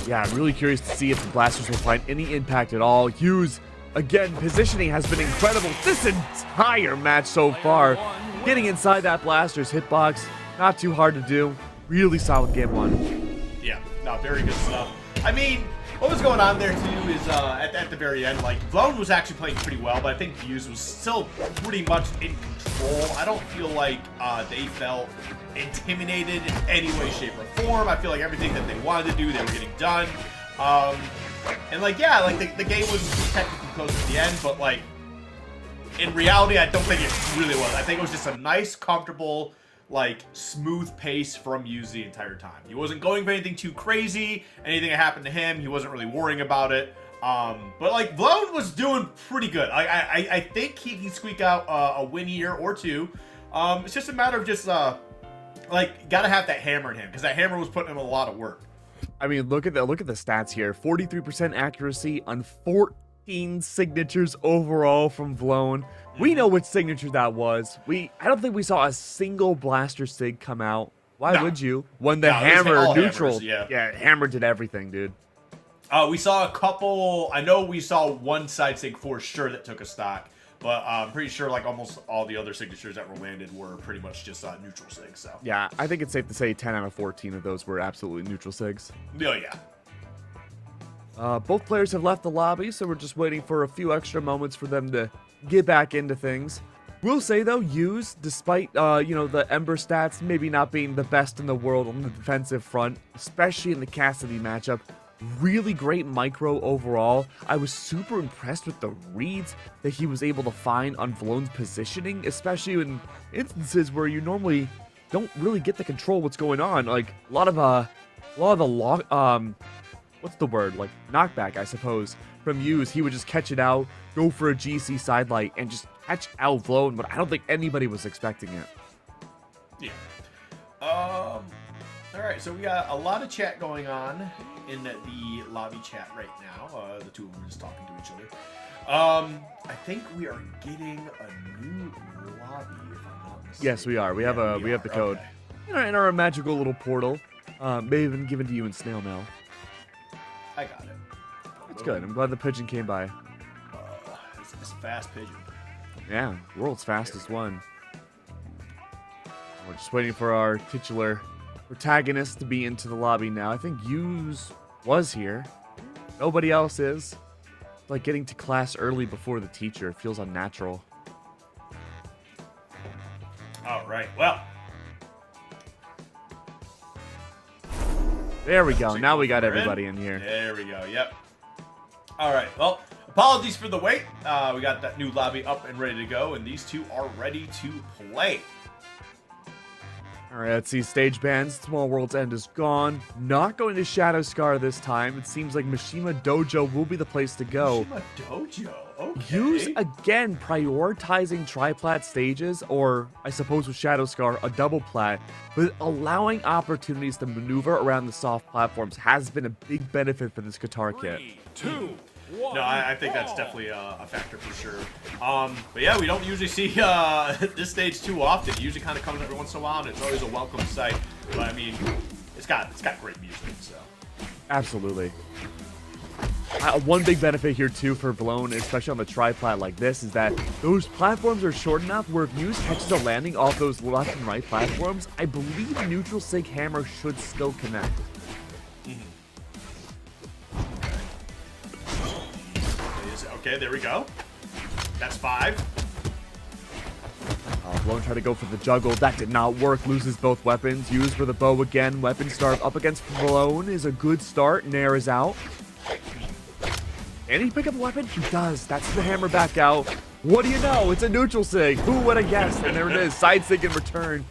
Yeah, I'm really curious to see if the blasters will find any impact at all. Hughes, again, positioning has been incredible this entire match so far. Getting inside that blaster's hitbox, not too hard to do. Really solid game 1. Yeah, no, very good stuff. I mean, what was going on there too is at the very end, like Blown was actually playing pretty well, but I think Hughes was still pretty much in control. I don't feel like they felt intimidated in any way, shape, or form. I feel like everything that they wanted to do, they were getting done. And like, yeah, like the game was technically close at the end, but like in reality, I don't think it really was. I think it was just a nice, comfortable, like smooth pace from Hughes the entire time. He wasn't going for anything too crazy. Anything that happened to him, he wasn't really worrying about it. But like Blown was doing pretty good. I think he can squeak out a win here or 2. It's just a matter of just like gotta have that hammer in him because that hammer was putting him a lot of work. I mean, look at the stats here. 43% accuracy on 14 signatures overall from Blown. We know which signature that was. I don't think we saw a single blaster sig come out Why would you? When the No, it was hammer all neutral. hammers, yeah. Hammer did everything, dude. We saw a couple. I know we saw one side sig for sure that took a stock, but I'm pretty sure like almost all the other signatures that were landed were pretty much just neutral sigs. So Yeah, I think it's safe to say 10 out of 14 of those were absolutely neutral sigs. oh yeah. Both players have left the lobby, so we're just waiting for a few extra moments for them to get back into things. We'll say though, Use, despite the Ember stats maybe not being the best in the world on the defensive front, especially in the Cassidy matchup, really great micro overall. I was super impressed with the reads that he was able to find on Vlone's positioning, especially in instances where you normally don't really get to control what's going on. Like a lot of the what's the word? Like knockback, I suppose, from Use. He would just catch it out, go for a GC sidelight, and just catch out Vlone, but I don't think anybody was expecting it. Yeah. All right, so we got a lot of chat going on in the lobby chat right now. The two of them are just talking to each other. I think we are getting a new lobby, if I'm not mistaken. Yes, we are. We have the code in our magical little portal. May have been given to you in snail mail. I got it. It's good. I'm glad the pigeon came by. It's a fast pigeon. Yeah, world's fastest one. We're just waiting for our titular protagonist to be into the lobby now. I think Use was here. Nobody else is. It's like getting to class early before the teacher. It feels unnatural. All right, well. There we go. Now we got everybody in here. There we go. Yep. All right. Well, apologies for the wait. We got that new lobby up and ready to go, and these two are ready to play. All right, let's see. Stage bans. Small World's End is gone. Not going to Shadow Scar this time. It seems like Mishima Dojo will be the place to go. Mishima Dojo. Okay. Use again prioritizing tri-plat stages, or I suppose with Shadow Scar a double plat, but allowing opportunities to maneuver around the soft platforms has been a big benefit for this guitar kit. 3, 2, 1. No, I think that's definitely a factor for sure. But yeah, we don't usually see this stage too often. It usually kind of comes every once in a while, and it's always a welcome sight. But I mean, it's got great music, so. Absolutely. One big benefit here too for Vlone, especially on the tri-plat like this, is that those platforms are short enough where if Use catches a landing off those left and right platforms, I believe neutral sig hammer should still connect. Okay, there we go. That's 5. Vlone tried to go for the juggle. That did not work. Loses both weapons. Use for the bow again. Weapon start up against Vlone is a good start. Nair is out. Can he pick up a weapon? He does. That's the hammer back out. What do you know? It's a neutral sig. Who would have guessed? And there it is. Side sig in return.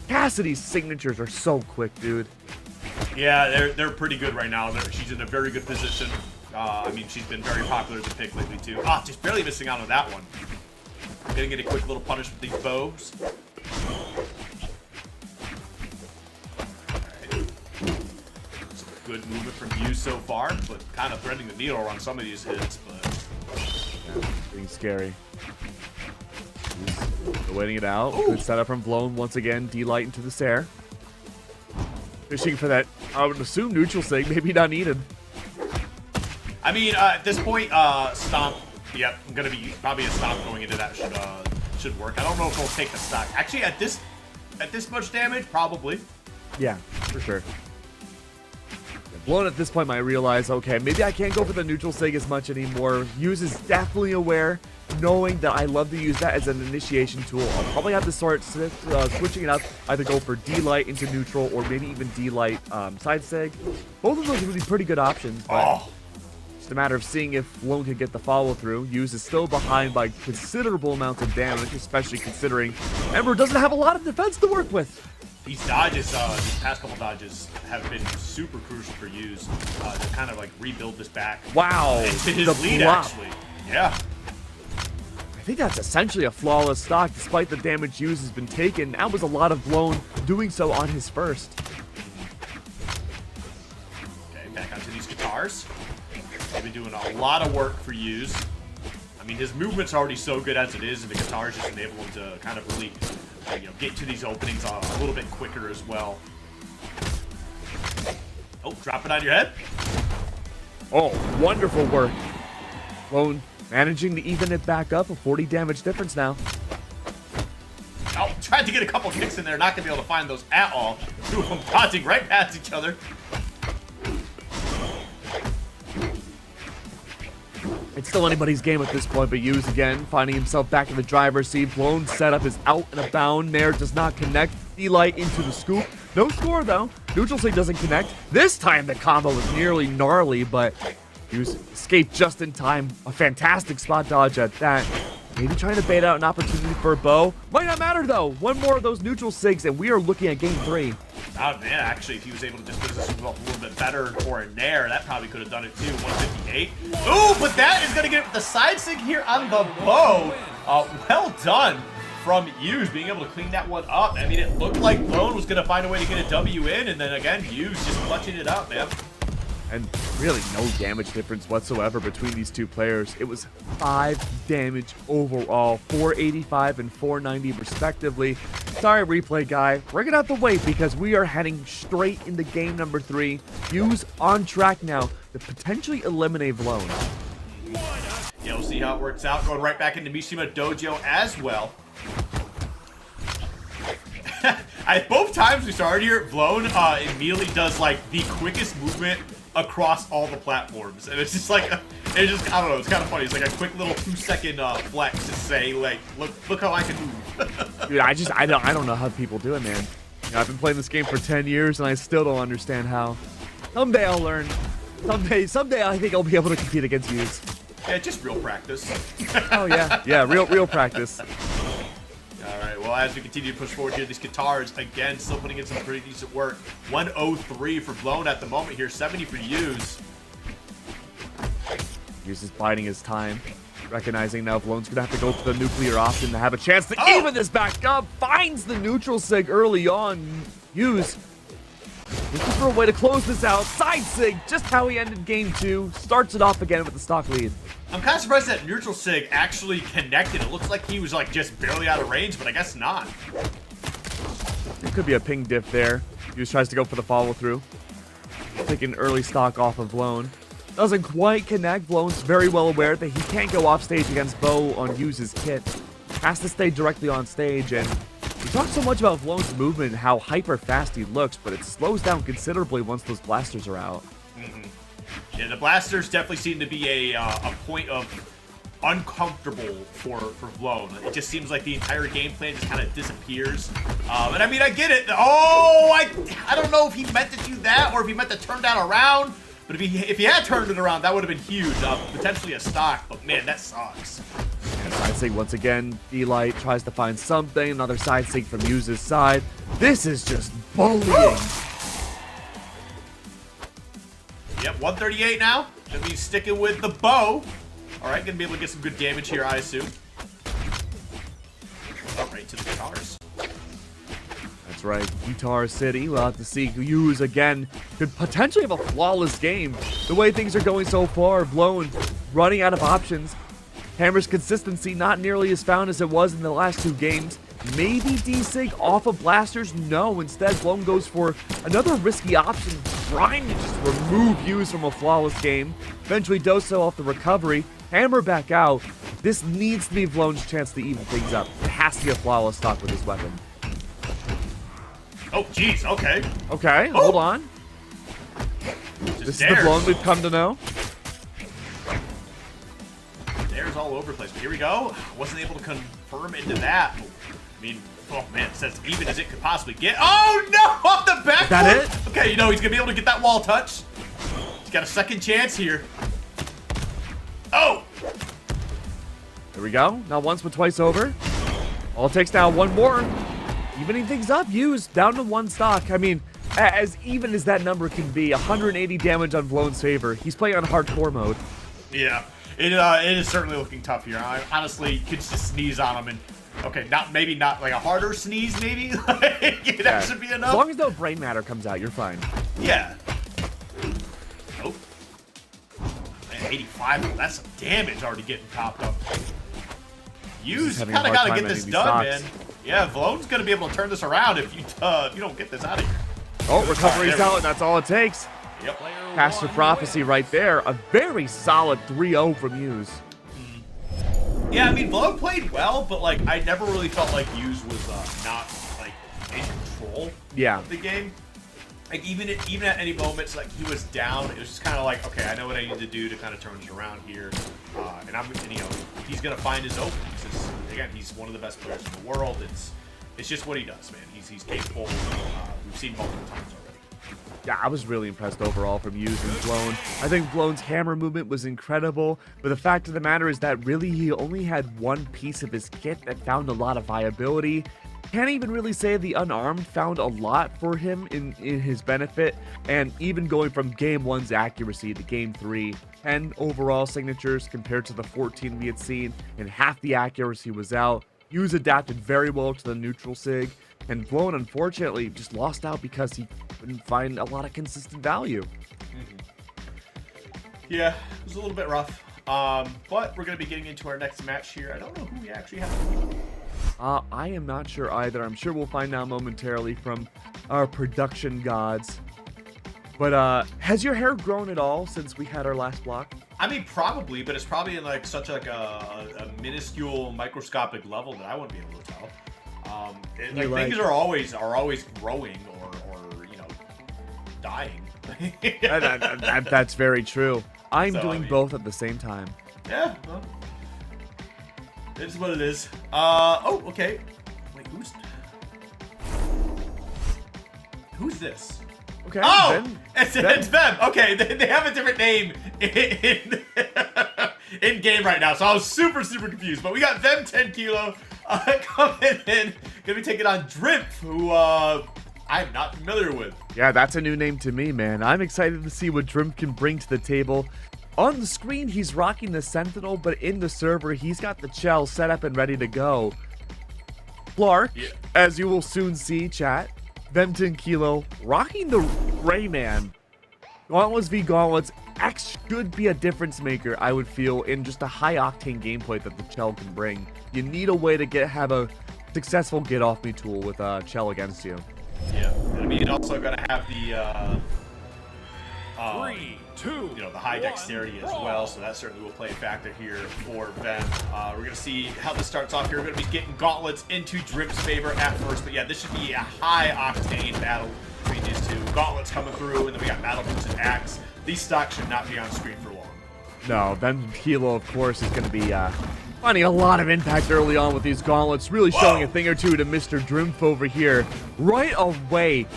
Cassidy's signatures are so quick, dude. Yeah, they're pretty good right now. She's in a very good position. I mean, she's been very popular as a pick lately, too. Ah, just barely missing out on that one. Gonna get a quick little punish with these bows. Right. Some good movement from you so far, but kind of threading the needle on some of these hits, but... Yeah, being scary. He's waiting it out. Ooh. Good setup from Vlone once again. D-Light into the Sair. Fishing for that, I would assume, neutral sig. Maybe not needed. I mean, at this point, Stomp, yep, gonna be probably a Stomp going into that should work. I don't know if he'll take the stock. Actually, at this much damage, probably. Yeah, for sure. Vlone at this point might realize, okay, maybe I can't go for the neutral sig as much anymore. Use is definitely aware, knowing that I love to use that as an initiation tool. I'll probably have to start switching it up, either go for D-Light into neutral, or maybe even D-Light side sig. Both of those would be pretty good options, but... It's a matter of seeing if Vlone can get the follow-through. Use is still behind by considerable amounts of damage, especially considering Ember doesn't have a lot of defense to work with. These dodges, these past couple dodges have been super crucial for Use to kind of like rebuild this back. Wow, into his lead, actually. Yeah. I think that's essentially a flawless stock, despite the damage Use has been taken. That was a lot of Vlone doing so on his first. Okay, back onto these guitars. They've been doing a lot of work for Use. I mean, his movement's already so good as it is, and the guitars just enable him to kind of really get to these openings a little bit quicker as well. Oh, drop it on your head. Oh, wonderful work. Lone managing to even it back up, a 40 damage difference now. Oh, tried to get a couple kicks in there, not going to be able to find those at all. Two of them dodging right past each other. It's still anybody's game at this point, but Hughes again finding himself back in the driver's seat. Blown setup is out and a bound there, does not connect. Delight into the scoop. No score though. Neutral Sig doesn't connect. This time the combo was nearly gnarly, but Hughes escaped just in time. A fantastic spot dodge at that. Maybe trying to bait out an opportunity for a bow. Might not matter though. One more of those neutral Sigs and we are looking at game 3. Oh man, actually, if he was able to just position himself a little bit better or a nair, that probably could have done it too. 158. Ooh, but that is going to get the side sig here on the bow. Well done from Hughes, being able to clean that one up. I mean, it looked like Blown was going to find a way to get a W in, and then again, Hughes just clutching it up, man. And really no damage difference whatsoever between these two players. It was 5 damage overall, 485 and 490 respectively. Sorry, replay guy. Bring it out the weight because we are heading straight into game number 3. Hughes on track now to potentially eliminate Blown. Yeah, we'll see how it works out. Going right back into Mishima Dojo as well. Both times we started here, Blown immediately does like the quickest movement across all the platforms, and it's just like I don't know, it's kind of funny. It's like a quick little 2-second flex to say like, look how I can move. Dude, I don't know how people do it, man. You know, I've been playing this game for 10 years and I still don't understand how. Someday I'll learn. Someday I think I'll be able to compete against Hughes. Yeah, just real practice. Oh yeah, real practice. All right, well, as we continue to push forward here, these guitars, again, still putting in some pretty decent work. 103 for Blown at the moment here, 70 for Hughes. Hughes is biding his time, recognizing now Blown's going to have to go for the nuclear option to have a chance to even this back up. Finds the neutral sig early on. Hughes looking for a way to close this out. Side sig, just how he ended game 2. Starts it off again with the stock lead. I'm kind of surprised that neutral sig actually connected. It looks like he was like just barely out of range, but I guess not. It could be a ping diff there. Hughes tries to go for the follow through. Taking early stock off of Blown. Doesn't quite connect. Blown's very well aware that he can't go off stage against Bo on Hughes' kit. Has to stay directly on stage, and we talk so much about Blown's movement and how hyper fast he looks, but it slows down considerably once those blasters are out. Yeah, the blasters definitely seem to be a point of uncomfortable for Blown. It just seems like the entire game plan just kind of disappears. And I mean, I get it. Oh, I don't know if he meant to do that or if he meant to turn that around. But if he had turned it around, that would have been huge. Potentially a stock, but man, that sucks. And side sig once again. D-Light tries to find something. Another side sig from Hughes' side. This is just bullying. Yep, 138 now. Gonna be sticking with the bow. All right, gonna be able to get some good damage here, I assume. Oh, right to the guitars. That's right, Guitar City. We'll have to see Hughes again. Could potentially have a flawless game. The way things are going so far, Blown running out of options. Hammer's consistency not nearly as found as it was in the last 2 games. Maybe D-Sig off of blasters? No, instead Blown goes for another risky option, trying to just remove Hughes from a flawless game. Eventually Doso off the recovery, Hammer back out. This needs to be Blown's chance to even things up. It has to be a flawless stock with his weapon. Oh, jeez, okay. Okay, hold on. This is the Blown we've come to know. There's all over the place, but here we go. Wasn't able to confirm into that. I mean, oh man, it's as even as it could possibly get. Oh no, off the back. Is that it? Okay, you know he's gonna be able to get that wall touch. He's got a second chance here. Oh! There we go. Not once, but twice over. All it takes now, one more. Evening things up. Hughes down to 1 stock. I mean, as even as that number can be, 180 damage on Blown's favor. He's playing on hardcore mode. Yeah, it is certainly looking tough here. I honestly could just sneeze on him and. Okay, maybe not like a harder sneeze, maybe. That should be enough. As long as no brain matter comes out, you're fine. Yeah. Oh. Man, 85. That's some damage already getting topped up. Hughes kind of got to get this done, man. Yeah, Vlone's going to be able to turn this around if you don't get this out of here. Oh, recovery's out, and that's all it takes. Yep. Caster Prophecy right there. A very solid 3-0 from Hughes. Yeah, I mean, Vlone played well, but, like, I never really felt like Hughes was not, like, in control of the game. Like, even at any moments, like, he was down, it was just kind of like, okay, I know what I need to do to kind of turn this around here. And you know, he's going to find his openings. Again, he's one of the best players in the world. It's just what he does, man. He's capable. We've seen multiple times already. Yeah, I was really impressed overall from Hughes and Vlone. I think Vlone's hammer movement was incredible, but the fact of the matter is that really he only had one piece of his kit that found a lot of viability. Can't even really say the unarmed found a lot for him in his benefit, and even going from game 1's accuracy to game 3, 10 overall signatures compared to the 14 we had seen, and half the accuracy was out. Hughes adapted very well to the neutral sig, and Vlone unfortunately just lost out because he couldn't find a lot of consistent value. Yeah, it was a little bit rough, but we're going to be getting into our next match here. I don't know who we actually have. I am not sure either. I'm sure we'll find out momentarily from our production gods. But has your hair grown at all since we had our last block? I mean, probably, but it's probably in like such like a minuscule, microscopic level that I wouldn't be able to tell. Things are always growing or you know, dying. That's very true. I'm doing both at the same time. Yeah. Well, it is what it is. Oh, okay. Wait, who's this? Okay. Oh, it's Vem. Okay, they have a different name in game right now, so I was super confused. But we got Vmankilo coming in, gonna be taking on Drimp, who I'm not familiar with. Yeah, that's a new name to me, man. I'm excited to see what Drimp can bring to the table. On the screen, he's rocking the Sentinel, but in the server, he's got the Chell set up and ready to go. Clark, as you will soon see, chat, Vmankilo rocking the Rayman. Gauntlets v Gauntlets X should be a difference maker, I would feel, in just a high-octane gameplay that the Chell can bring. You need a way to have a successful get-off-me tool with Chell against you. Yeah, and I mean, you're also going to have the... 3, 2, you know, the high dexterity as well, so that certainly will play a factor here for Vem. We're going to see how this starts off here. We're going to be getting gauntlets into Drimp's favor at first, but yeah, this should be a high-octane battle between these two. Gauntlets coming through, and then we got Battle Boots and Axe. These stocks should not be on screen for long. No, Vmankilo, of course, is going to be finding a lot of impact early on with these gauntlets, really showing a thing or two to Mr. Drimp over here. Right away,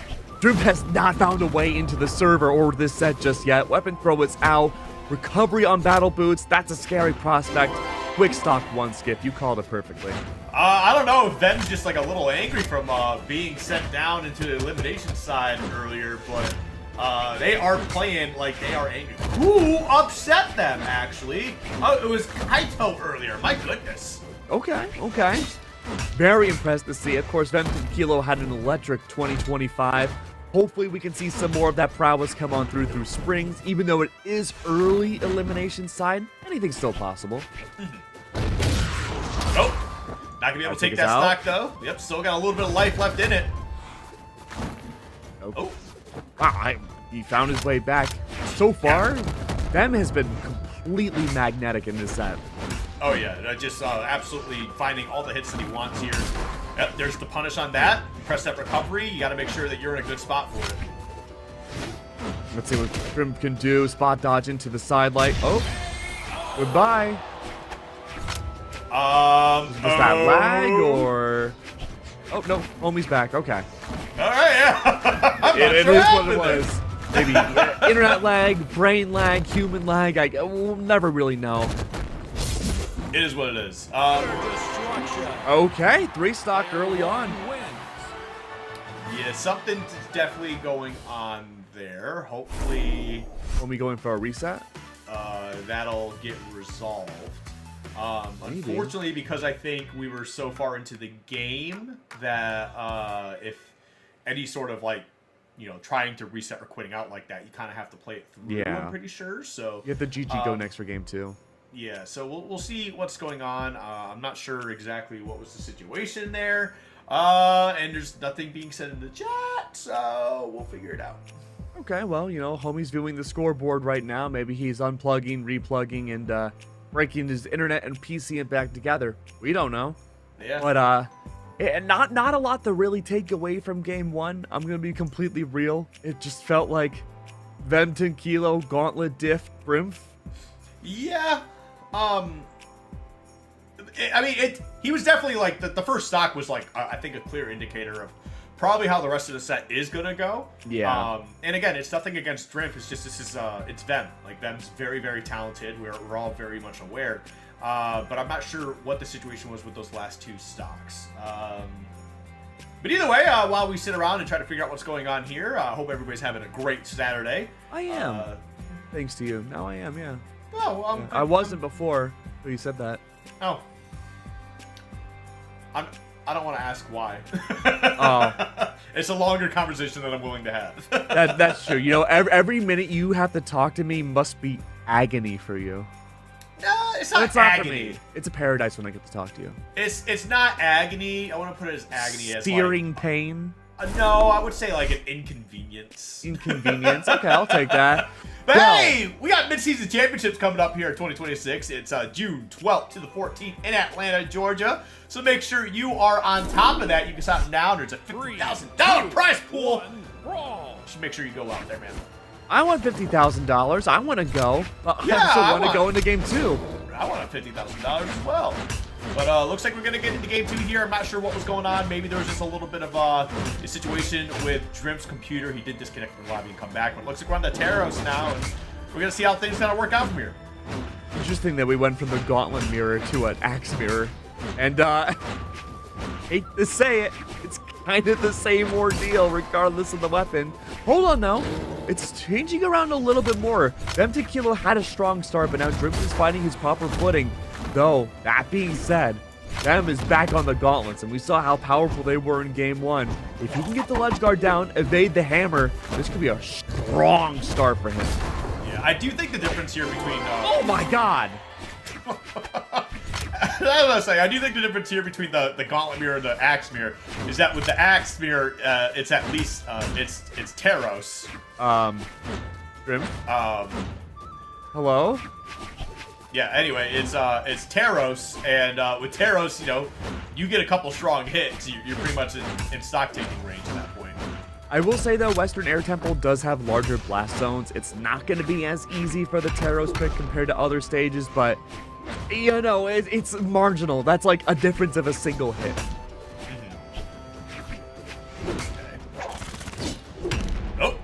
Drimp has not found a way into the server or this set just yet. Weapon throw is out. Recovery on Battle Boots, that's a scary prospect. Quick stock one, Skip. You called it perfectly. I don't know if Vem's just like a little angry from being sent down into the elimination side earlier, but they are playing like they are angry. Who upset them, actually? Oh, it was Kaito earlier. My goodness. Okay. Very impressed to see. Of course, Vmankilo had an electric 2025. Hopefully, we can see some more of that prowess come on through Springs. Even though it is early elimination side, anything's still possible. Nope. Not going to be able to take that stock, though. Yep, still got a little bit of life left in it. Oh. Wow, he found his way back. So far, Vem has been completely magnetic in this set. Oh, yeah. Just absolutely finding all the hits that he wants here. Yep, there's the punish on that. Press that recovery. You got to make sure that you're in a good spot for it. Let's see what Drimp can do. Spot dodge into the side light. Oh, goodbye. Was that lag or... Oh, no. Homie's back. Okay. All right, yeah. It is what it was. Maybe internet lag, brain lag, human lag. We'll never really know. It is what it is. Okay, 3 stock early on. Yeah, something's definitely going on there. Hopefully... Homie going for a reset? That'll get resolved. Unfortunately, because I think we were so far into the game that if any sort of like, you know, trying to reset or quitting out like that, you kind of have to play it through. Yeah. I'm pretty sure. So you have the GG go next for game 2. Yeah, so we'll see what's going on. I'm not sure exactly what was the situation there. And there's nothing being said in the chat, so we'll figure it out. Okay, well, you know, homie's viewing the scoreboard right now. Maybe he's unplugging, replugging, and breaking his internet and PC and back together. We don't know. Yeah. But not a lot to really take away from game 1. I'm gonna be completely real. It just felt like Vmankilo, Gauntlet, Diff, Brimf. Yeah. I mean, he was definitely like the first stock was like I think a clear indicator of probably how the rest of the set is gonna go. Yeah. And again, it's nothing against Drimp. It's just it's Vem. Like Vem's very, very talented. We're all very much aware. But I'm not sure what the situation was with those last 2 stocks. But either way, while we sit around and try to figure out what's going on here, I hope everybody's having a great Saturday. I am. Thanks to you. Now I am, yeah. Oh, well, yeah. I wasn't before, but you said that. Oh. I don't want to ask why. Oh. It's a longer conversation than I'm willing to have. That's true. You know, every minute you have to talk to me must be agony for you. No, it's not agony. For me. It's a paradise when I get to talk to you. It's not agony. I want to put it as agony as searing like, pain. No, I would say like an inconvenience. Inconvenience. Okay, I'll take that. But hey, we got mid-season championships coming up here in 2026. It's June 12th to the 14th in Atlanta, Georgia. So make sure you are on top of that. You can sign now. There's a $50,000 prize pool. Should make sure you go out there, man. I want $50,000. I want to go. Yeah, I also want to go into game 2. I want $50,000 as well. But looks like we're going to get into game 2 here. I'm not sure what was going on. Maybe there was just a little bit of a situation with Drimp's computer. He did disconnect from the lobby and come back. But it looks like we're on the Taros now. And we're going to see how things kind of work out from here. Interesting that we went from the Gauntlet mirror to an Axe mirror. And, hate to say it, it's kind of the same ordeal regardless of the weapon. Hold on now. It's changing around a little bit more. Vmankilo had a strong start, but now Drimp is finding his proper footing. Though, that being said, Vem is back on the gauntlets, and we saw how powerful they were in game 1. If he can get the ledge guard down, evade the hammer, this could be a strong start for him. Yeah, I do think the difference here between... oh my god! I do think the difference here between the gauntlet mirror and the axe mirror is that with the axe mirror, it's at least it's Taros. Grim. Hello. Yeah. Anyway, it's Taros, and with Taros, you know, you get a couple strong hits, you're pretty much in stock taking range at that point. I will say though, Western Air Temple does have larger blast zones. It's not going to be as easy for the Taros pick compared to other stages, but. You know, it's marginal. That's like a difference of a single hit. Oh,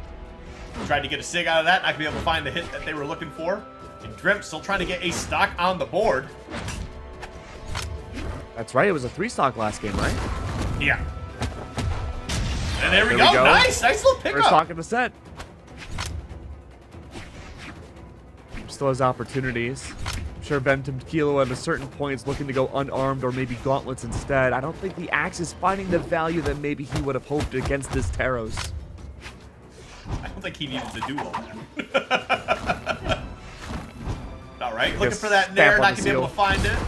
tried to get a sig out of that. Not gonna be able to find the hit that they were looking for. And Drimp still trying to get a stock on the board. That's right. It was a 3-stock last game, right? Yeah. And there we go. Nice little pickup. First stock in the set. Still has opportunities. Sure, Vmankilo at a certain point is looking to go unarmed or maybe gauntlets instead. I don't think the axe is finding the value that maybe he would have hoped against this Taros. I don't think he needed to do all that. All right, looking for that nair, not gonna be able to find it.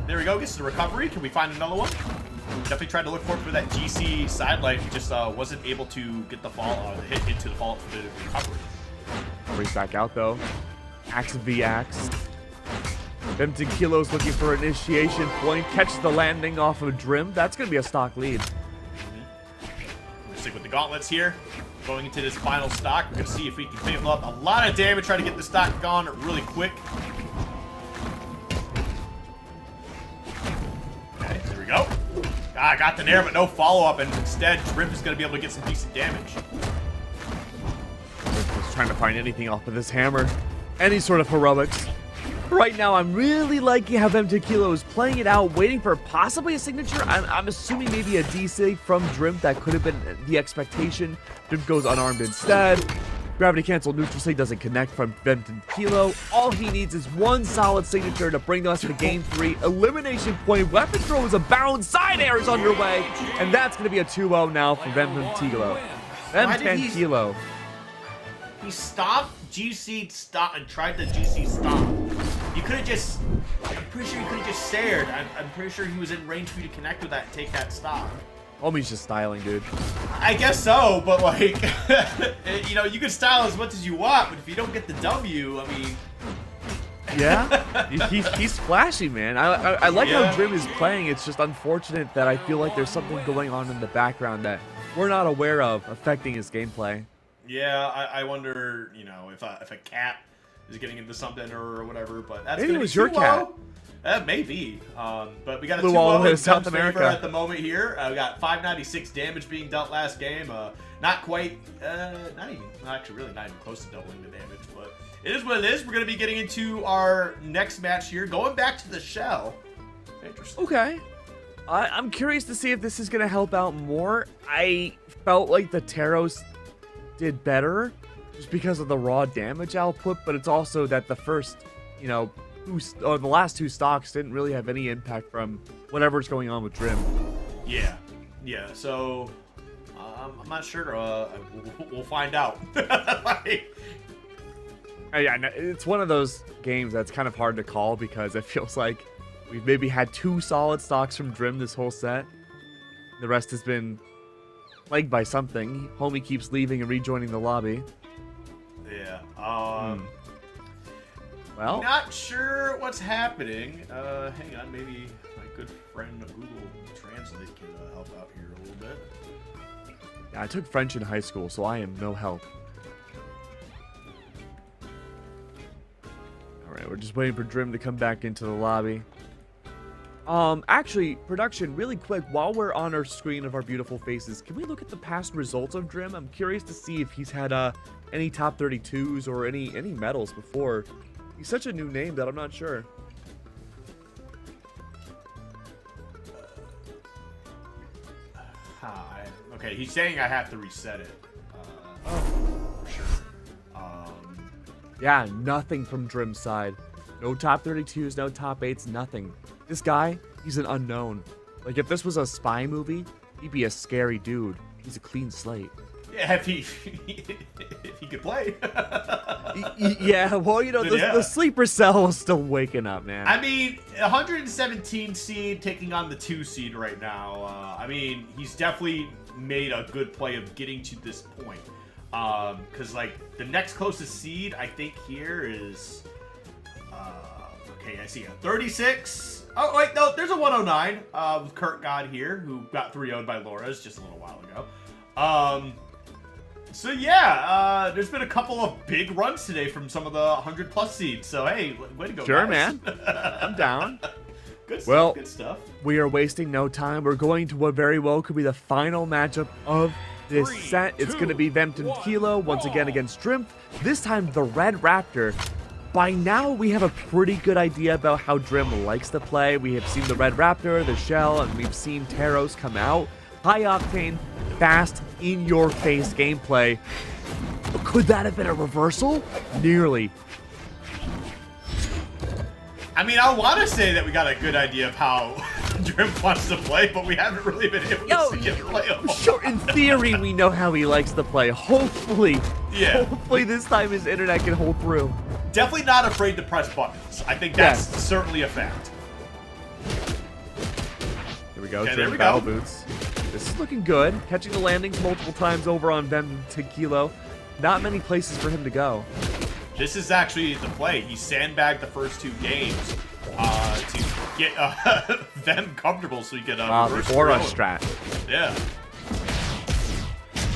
There we go, gets the recovery. Can we find another one? Definitely tried to look for that GC sidelight. He just wasn't able to get the fall, hit into the fall for the recovery. Race back out though. Axe v axe. Vmtankilo's looking for initiation point. Catches the landing off of Drim. That's going to be a stock lead. We'll stick with the gauntlets here. Going into this final stock. We're going to see if we can fill up a lot of damage. Try to get the stock gone really quick. Okay, there we go. Ah, got the nair, but no follow-up. And instead, Drim is going to be able to get some decent damage. Just trying to find anything off of this hammer. Any sort of heroics. Right now, I'm really liking how Vmankilo is playing it out, waiting for possibly a signature. I'm assuming maybe a D-Sig from Drimp. That could have been the expectation. Drimp goes unarmed instead. Gravity cancel neutral sig doesn't connect from Vmankilo. All he needs is one solid signature to bring us to game 3. Elimination point. Weapon throw is abound. Side air is underway. And that's going to be a 2-0 now for Vmankilo. Vmankilo. He stopped, GC'd stop, and tried to GC stop. You could have just, I'm pretty sure you could have just stared. I'm pretty sure he was in range for you to connect with that and take that stop. Homie's just styling, dude. I guess so, but like, you know, you can style as much as you want, but if you don't get the W, I mean. Yeah, he's flashy, man. I like how Drim is playing. It's just unfortunate that I feel like there's something going on in the background that we're not aware of affecting his gameplay. Yeah, I wonder, you know, if a cat is getting into something or whatever, but that's Maybe it was your cat. Maybe. But we got a Flew 2-0 all the way to in South Dump's favor America. at the moment here. We got 596 damage being dealt last game. Not quite, not even close to doubling the damage, but it is what it is. We're going to be getting into our next match here, going back to the shell. Interesting. Okay. I'm curious to see if this is going to help out more. I felt like the Taros did better just because of the raw damage output, but it's also that the first, you know, the last two stocks didn't really have any impact from whatever's going on with Drim. Yeah. So I'm not sure. We'll find out. Yeah, it's one of those games that's kind of hard to call because it feels like we've maybe had 2 solid stocks from Drim this whole set. The rest has been plagued by something. Homie keeps leaving and rejoining the lobby. Yeah. Well, not sure what's happening. Hang on, maybe my good friend Google Translate can help out here a little bit. yeah, I took French in high school, so I am no help. Alright, we're just waiting for Drim to come back into the lobby. Actually, production, really quick, while we're on our screen of our beautiful faces, can we look at the past results of Drim? I'm curious to see if he's had any top 32s or any medals before. He's such a new name that I'm not sure. Okay, he's saying I have to reset it. For sure. Yeah, nothing from Drim's side. No top 32s, no top 8s, nothing. This guy, he's an unknown. Like, if this was a spy movie, he'd be a scary dude. He's a clean slate. Yeah, if he could play. Yeah, well, you know, the sleeper cell is still waking up, man. I mean, 117 seed taking on the 2 seed right now. I mean, he's definitely made a good play of getting to this point. Because, like, the next closest seed, I think, here is... okay, I see a 36. Oh, wait, no, there's a 109 with Kurt God here, who got 3-0'd by Laura's just a little while ago. So, yeah, there's been a couple of big runs today from some of the 100-plus seeds. So, hey, way to go, Sure, guys. man. I'm down. Good stuff, well, good stuff. We are wasting no time. We're going to what very well could be the final matchup of this set. It's going to be Vmankilo once again against Drim. This time, the Red Raptor. By now, we have a pretty good idea about how Drim likes to play. We have seen the Red Raptor, the Shell, and we've seen Taros come out. High octane, fast, in-your-face gameplay. Could that have been a reversal? Nearly. I mean, I want to say that we got a good idea of how Drim wants to play, but we haven't really been able to see him play. Sure, in theory, we know how he likes to play. Hopefully, hopefully this time his internet can hold through. Definitely not afraid to press buttons. I think that's certainly a fact. Here we go, Okay, Drim battle boots. This is looking good. Catching the landings multiple times over on Vmankilo. Not many places for him to go. This is actually the play. He sandbagged the first 2 games to get them comfortable so he could reverse the Aura throw. strat. Yeah.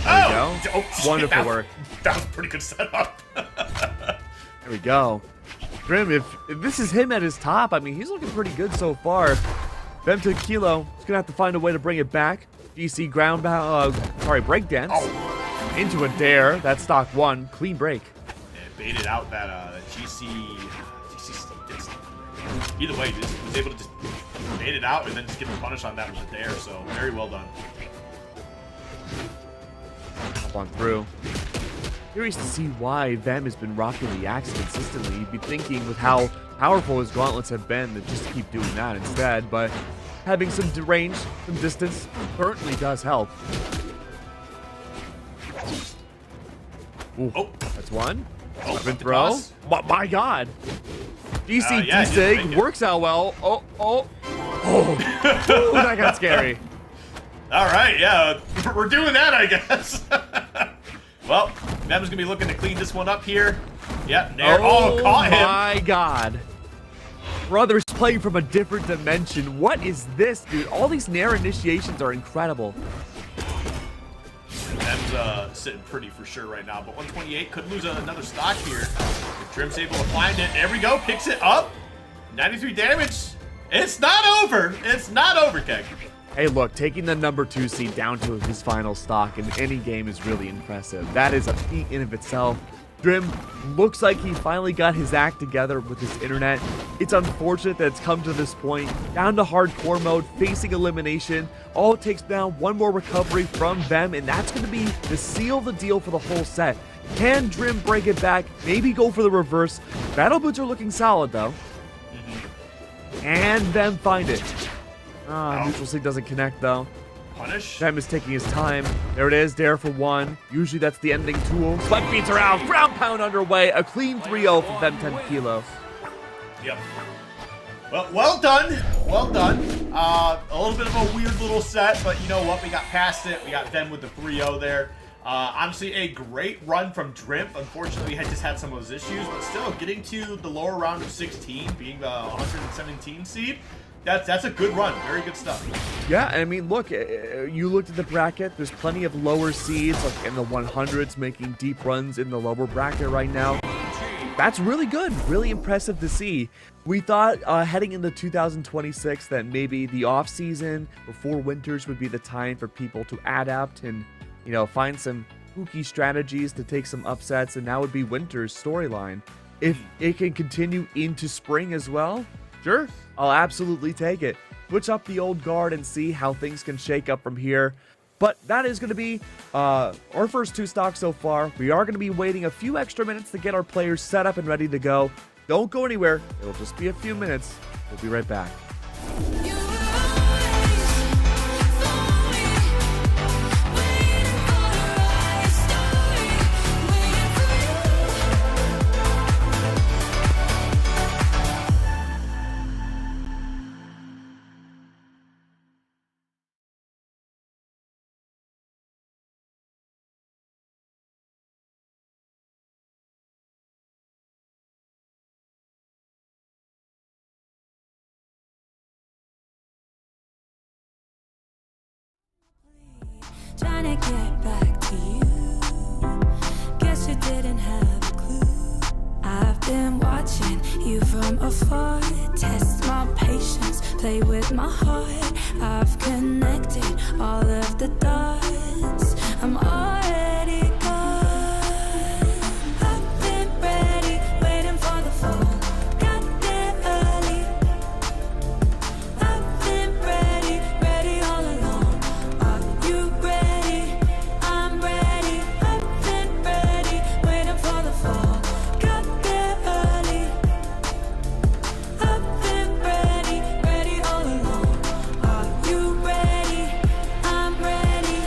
There we go. Shit, Wonderful work. That was a pretty good setup. There we go. Drim, if this is him at his top, I mean, he's looking pretty good so far. Vmankilo is going to have to find a way to bring it back. DC ground, breakdance. Into a dare. That's stock 1. Clean break. Baited out that GC. Either way, just was able to just bait it out and then just get the punish on that with a dare. So very well done. Hop on through. Curious to see why Vem has been rocking the axe consistently. You'd be thinking with how powerful his gauntlets have been that just keep doing that instead, but having some range, some distance certainly does help. Ooh, that's one. Weapon throw. My God. DC D-Sig works out well. Oh, that got scary. All right, yeah, we're doing that, I guess. Well, Vem's going to be looking to clean this one up here. Yep, Nair. Oh, caught him. Oh, my God. Brother's playing from a different dimension. What is this, dude? All these Nair initiations are incredible. Vem's sitting pretty for sure right now, but 128 could lose another stock here. If Trim's able to find it, there we go, picks it up. 93 damage. It's not over. It's not over, Keg. Hey, look, taking the number 2 seed down to his final stock in any game is really impressive. That is a feat in of itself. Drim looks like he finally got his act together with his internet. It's unfortunate that it's come to this point. Down to hardcore mode, facing elimination. All it takes now, one more recovery from Vem, and that's going to be the seal of the deal for the whole set. Can Drim break it back? Maybe go for the reverse. Battle boots are looking solid, though. And Vem find it. Neutral sync doesn't connect, though. Punish. Vem is taking his time. There it is, dare for 1. Usually that's the ending tool. Slap beats are out. Ground pound underway. A clean 3-0 for Vmnkilo. Yep. Well done. Well done. A little bit of a weird little set, but you know what? We got past it. We got Vem with the 3-0 there. Honestly, a great run from Drimp. Unfortunately, we had just had some of those issues, but still getting to the lower round of 16, being the 117 seed. That's a good run. Very good stuff. Yeah, I mean, look, you looked at the bracket. There's plenty of lower seeds, like in the 100s, making deep runs in the lower bracket right now. That's really good. Really impressive to see. We thought heading into 2026 that maybe the off season before winters would be the time for people to adapt and, you know, find some spooky strategies to take some upsets, and that would be winter's storyline. If it can continue into spring as well, sure, I'll absolutely take it. Switch up the old guard and see how things can shake up from here. But that is going to be our first 2 stocks so far. We are going to be waiting a few extra minutes to get our players set up and ready to go. Don't go anywhere. It'll just be a few minutes. We'll be right back. Trying to get back to you. Guess you didn't have a clue. I've been watching you from afar. Test my patience, play with my heart. I've connected all of the dots. I'm already gone. I've been ready, waiting for the fall. Got there early. I've been ready, ready all along. Are you ready? I'm ready. I've been ready, waiting for the fall. Got there early. I've been ready, ready all along. Are you ready? I'm ready.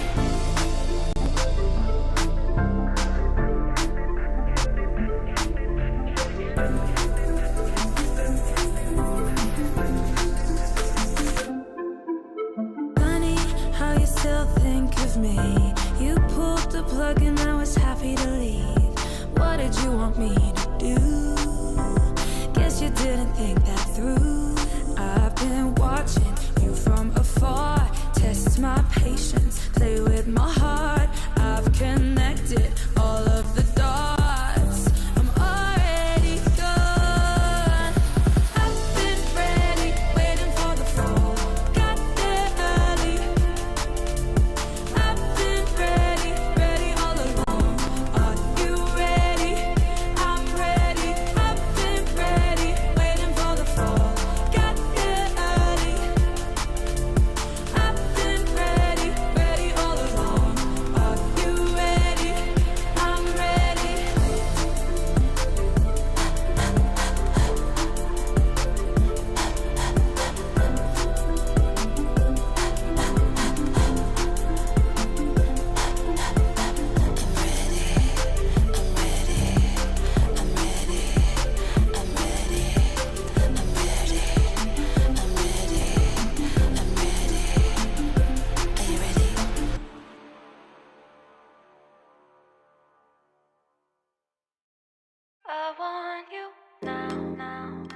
now.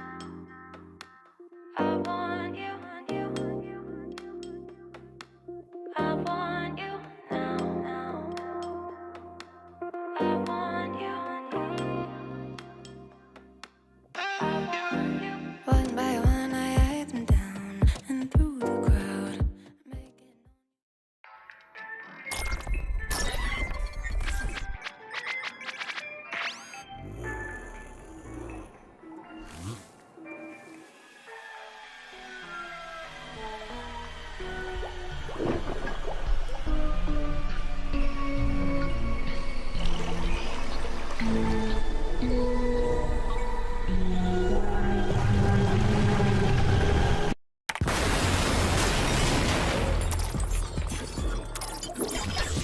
I want you. I want you now. I want you. One by one, I eyed them down and through the crowd.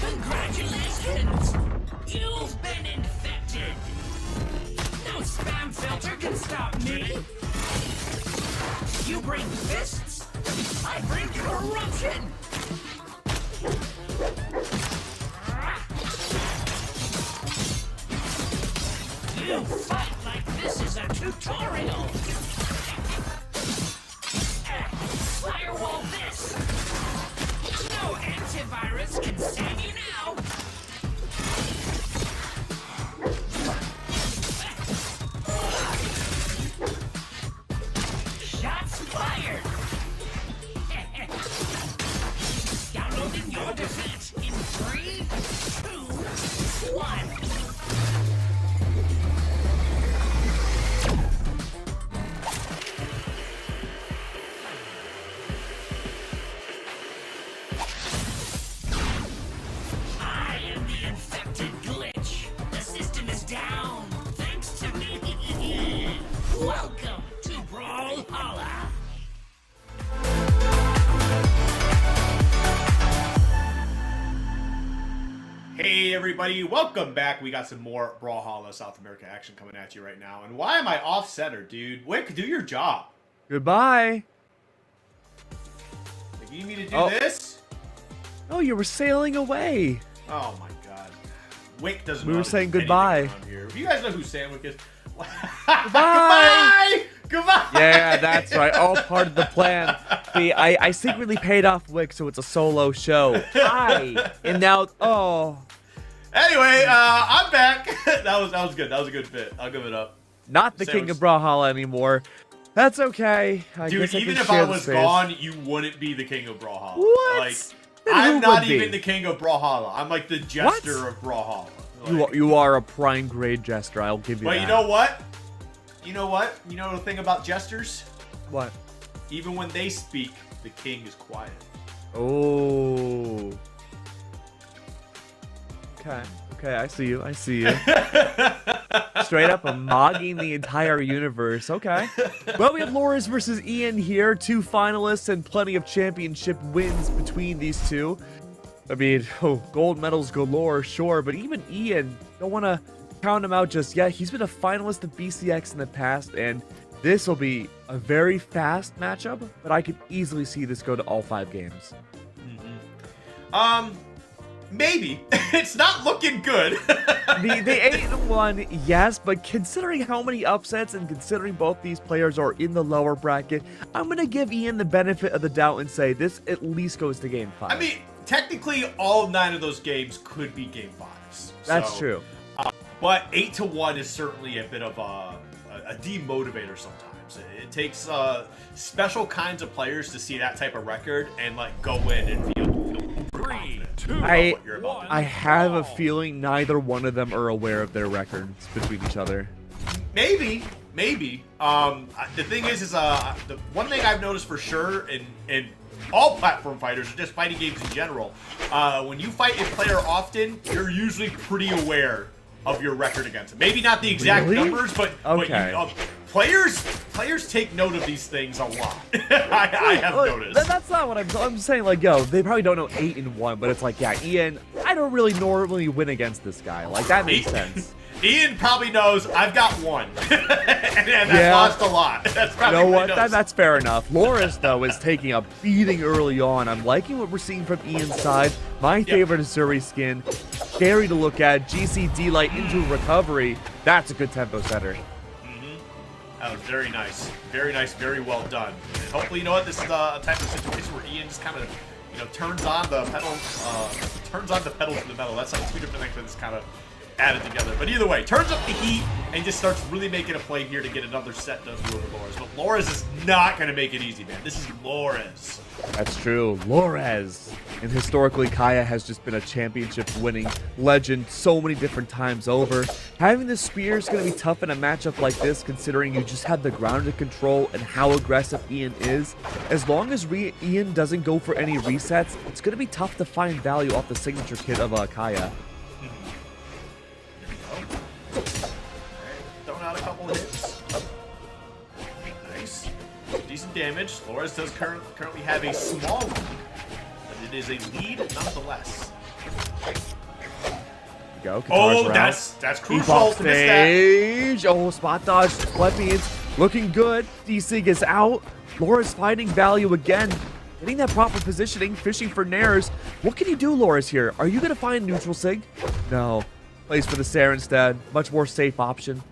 Congratulations! You've been infected! No spam filter can stop me! You bring fists, I bring corruption! You fight like this is a tutorial! Firewall this! No antivirus can save you now! Shots fired! Downloading your defense in 3, 2, 1. Welcome to Brawlhalla! Hey everybody, welcome back. We got some more Brawlhalla South America action coming at you right now. And why am I off center, dude? Wick, do your job. Goodbye. Like, you need me to do this? Oh, you were sailing away. Oh my god. Wick doesn't know We were how to saying do goodbye. anything around here. If you guys know who Sandwick is, Goodbye. Goodbye! Yeah, that's right. All part of the plan. See, I secretly paid off Wick, so it's a solo show. Hi. And now, oh. Anyway, I'm back. that was good. That was a good bit. I'll give it up. Not the king of Brawlhalla anymore. That's okay. Dude, even if I was gone, you wouldn't be the king of Brawlhalla. What? Like, Then I'm who not would be? even the king of Brawlhalla. I'm like the jester of Brawlhalla. Like, You are a prime grade jester. I'll give you that. But you know what? You know what? You know the thing about jesters? What? Even when they speak, the king is quiet. Oh. Okay. Okay, I see you. I see you. Straight up mogging the entire universe. Okay. Well, we have Loris versus Ian here. 2 finalists and plenty of championship wins between these two. I mean, gold medals galore, sure, but even Ian, don't want to count him out just yet. He's been a finalist at BCX in the past, and this will be a very fast matchup, but I could easily see this go to all 5 games. Maybe. It's not looking good. the 8-1, yes, but considering how many upsets and considering both these players are in the lower bracket, I'm going to give Ian the benefit of the doubt and say this at least goes to game 5. I mean, technically, all 9 of those games could be game 5s. That's true. But 8-1 is certainly a bit of a demotivator sometimes. It takes special kinds of players to see that type of record and like go in and feel confident about what you're about to do. I have a feeling neither one of them are aware of their records between each other. Maybe. The thing is the one thing I've noticed for sure in all platform fighters or just fighting games in general, when you fight a player often, you're usually pretty aware of your record against them. Maybe not the exact numbers, but, okay. but players take note of these things a lot. I have noticed. That's not what I'm saying. Like, yo, they probably don't know 8-1, but it's like, yeah, Ian, I don't really normally win against this guy. Like, that makes sense. Ian probably knows I've got 1, and I've lost a lot. That's probably you know what what? That's fair enough. Loris, though, is taking a beating early on. I'm liking what we're seeing from Ian's side. My favorite is Zuri skin. Scary to look at. GCD light into recovery. That's a good tempo setter. That was very nice. Very nice, very well done. And hopefully, you know what, this is a type of situation where Ian just kind of, you know, turns on the pedal to the metal. That's like two different things that's kind of added together. But either way, turns up the heat and just starts really making a play here to get another set done over Lores. But Lores is not going to make it easy, man. This is Lores. That's true. Lores. And historically, Kaya has just been a championship-winning legend so many different times over. Having the spear is going to be tough in a matchup like this, considering you just have the grounded control and how aggressive Ian is. As long as Ian doesn't go for any resets, it's going to be tough to find value off the signature kit of Kaya. Throwing out a couple of hits. Nice. Decent damage. Lores does currently have a small lead, but it is a lead nonetheless. Go. Oh, that's crucial to miss that. Oh, spot dodge. Scorpions looking good. D-Sig is out. Lores finding value again. Getting that proper positioning, fishing for nairs. What can you do, Lores, here? Are you going to find neutral Sig? No. Plays for the Sarre instead. Much more safe option.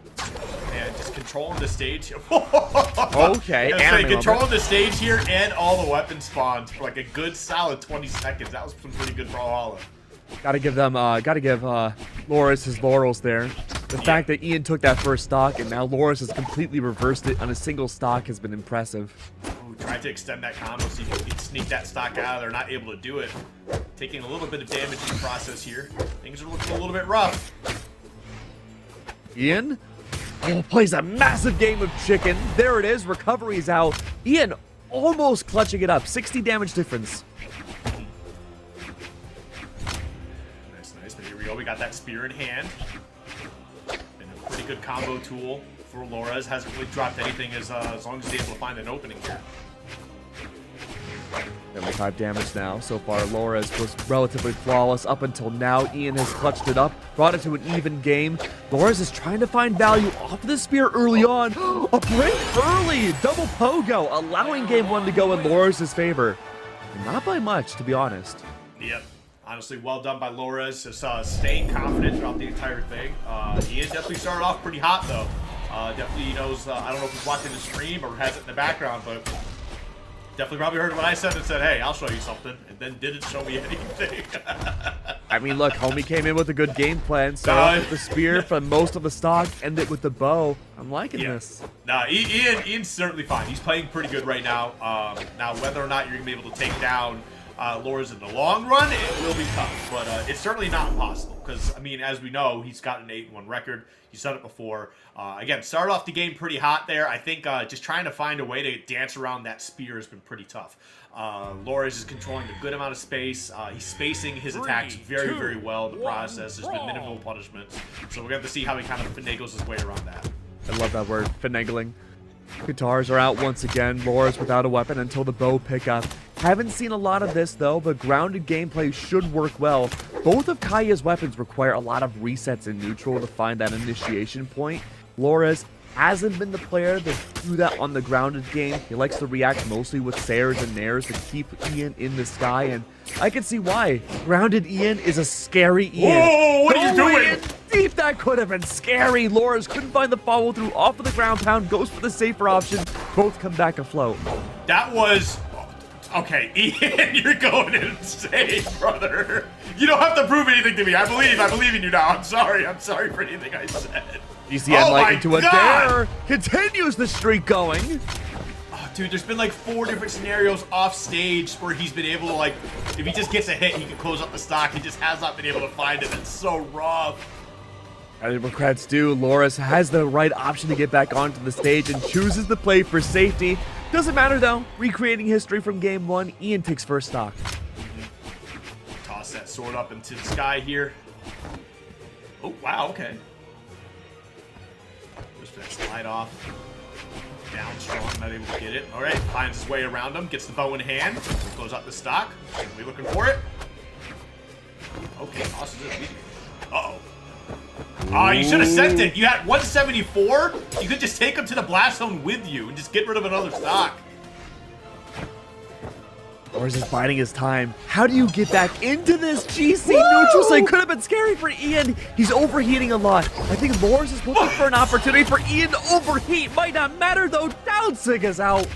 And just controlling the stage. Okay. Controlling the stage here and all the weapon spawns for like a good solid 20 seconds. That was some pretty good Brawlhalla. Gotta give Lores his laurels there. The fact that Ian took that first stock and now Lores has completely reversed it on a single stock has been impressive. Ooh, tried to extend that combo so you can sneak that stock out. They're not able to do it. Taking a little bit of damage in the process here. Things are looking a little bit rough. Ian plays a massive game of chicken. There it is. Recovery's out. Ian almost clutching it up. 60 damage difference. Nice. But here we go. We got that spear in hand. And a pretty good combo tool for Lores. Hasn't really dropped anything as long as he's able to find an opening here. 75 damage now. So far, Lores was relatively flawless up until now. Ian has clutched it up, brought it to an even game. Lores is trying to find value off of the spear early on. A break early! Double pogo, allowing game one to go in Lores' favor. Not by much, to be honest. Yep. Honestly, well done by Lores. Just staying confident throughout the entire thing. Ian definitely started off pretty hot, though. Definitely knows, I don't know if he's watching the stream or has it in the background, but definitely probably heard what I said and said, hey, I'll show you something, and then didn't show me anything. I mean, look, homie came in with a good game plan. Started with the spear for most of the stock, ended with the bow. I'm liking this. Nah, Ian's certainly fine. He's playing pretty good right now. Now, whether or not you're going to be able to take down Lores in the long run, it will be tough, but it's certainly not impossible because, I mean, as we know, he's got an 8-1 record. He's done it before. Again, started off the game pretty hot there. I think just trying to find a way to dance around that spear has been pretty tough. Lores is controlling a good amount of space. He's spacing his attacks very, very well in the process. There's been minimal punishments, so we're going to have to see how he kind of finagles his way around that. I love that word, finagling. Guitars are out once again. Lores without a weapon until the bow pickup. Haven't seen a lot of this though, but grounded gameplay should work well. Both of Kaya's weapons require a lot of resets in neutral to find that initiation point. Lores hasn't been the player to do that on the grounded game. He likes to react mostly with Sarres and nairs to keep Ian in the sky, and I can see why. Grounded Ian is a scary Ian. Whoa, what are you doing? Ian, deep, that could have been scary. Lores couldn't find the follow through off of the ground pound, goes for the safer option. Both come back afloat. That was... Okay, Ian, you're going insane, brother. You don't have to prove anything to me. I believe in you now. I'm sorry for anything I said. DCN light into a dare. Continues the streak going. Oh, dude, there's been like 4 different scenarios off stage where he's been able to, like, if he just gets a hit, he can close up the stock. He just has not been able to find it. It's so rough. As regrets do, Lores has the right option to get back onto the stage and chooses the play for safety. Doesn't matter though. Recreating history from game 1, Ian takes first stock. Toss that sword up into the sky here. Oh, wow, okay. Just that slide off. Down strong, not able to get it. All right, finds his way around him, gets the bow in hand. Close out the stock. We looking for it. Okay, tosses it. Uh-oh. You should have sent it. You had 174. You could just take him to the blast zone with you and just get rid of another stock. Loras is biding his time. How do you get back into this GC neutral state? Could have been scary for Ian. He's overheating a lot. I think Loras is looking for an opportunity for Ian to overheat. Might not matter though. Down sig is out.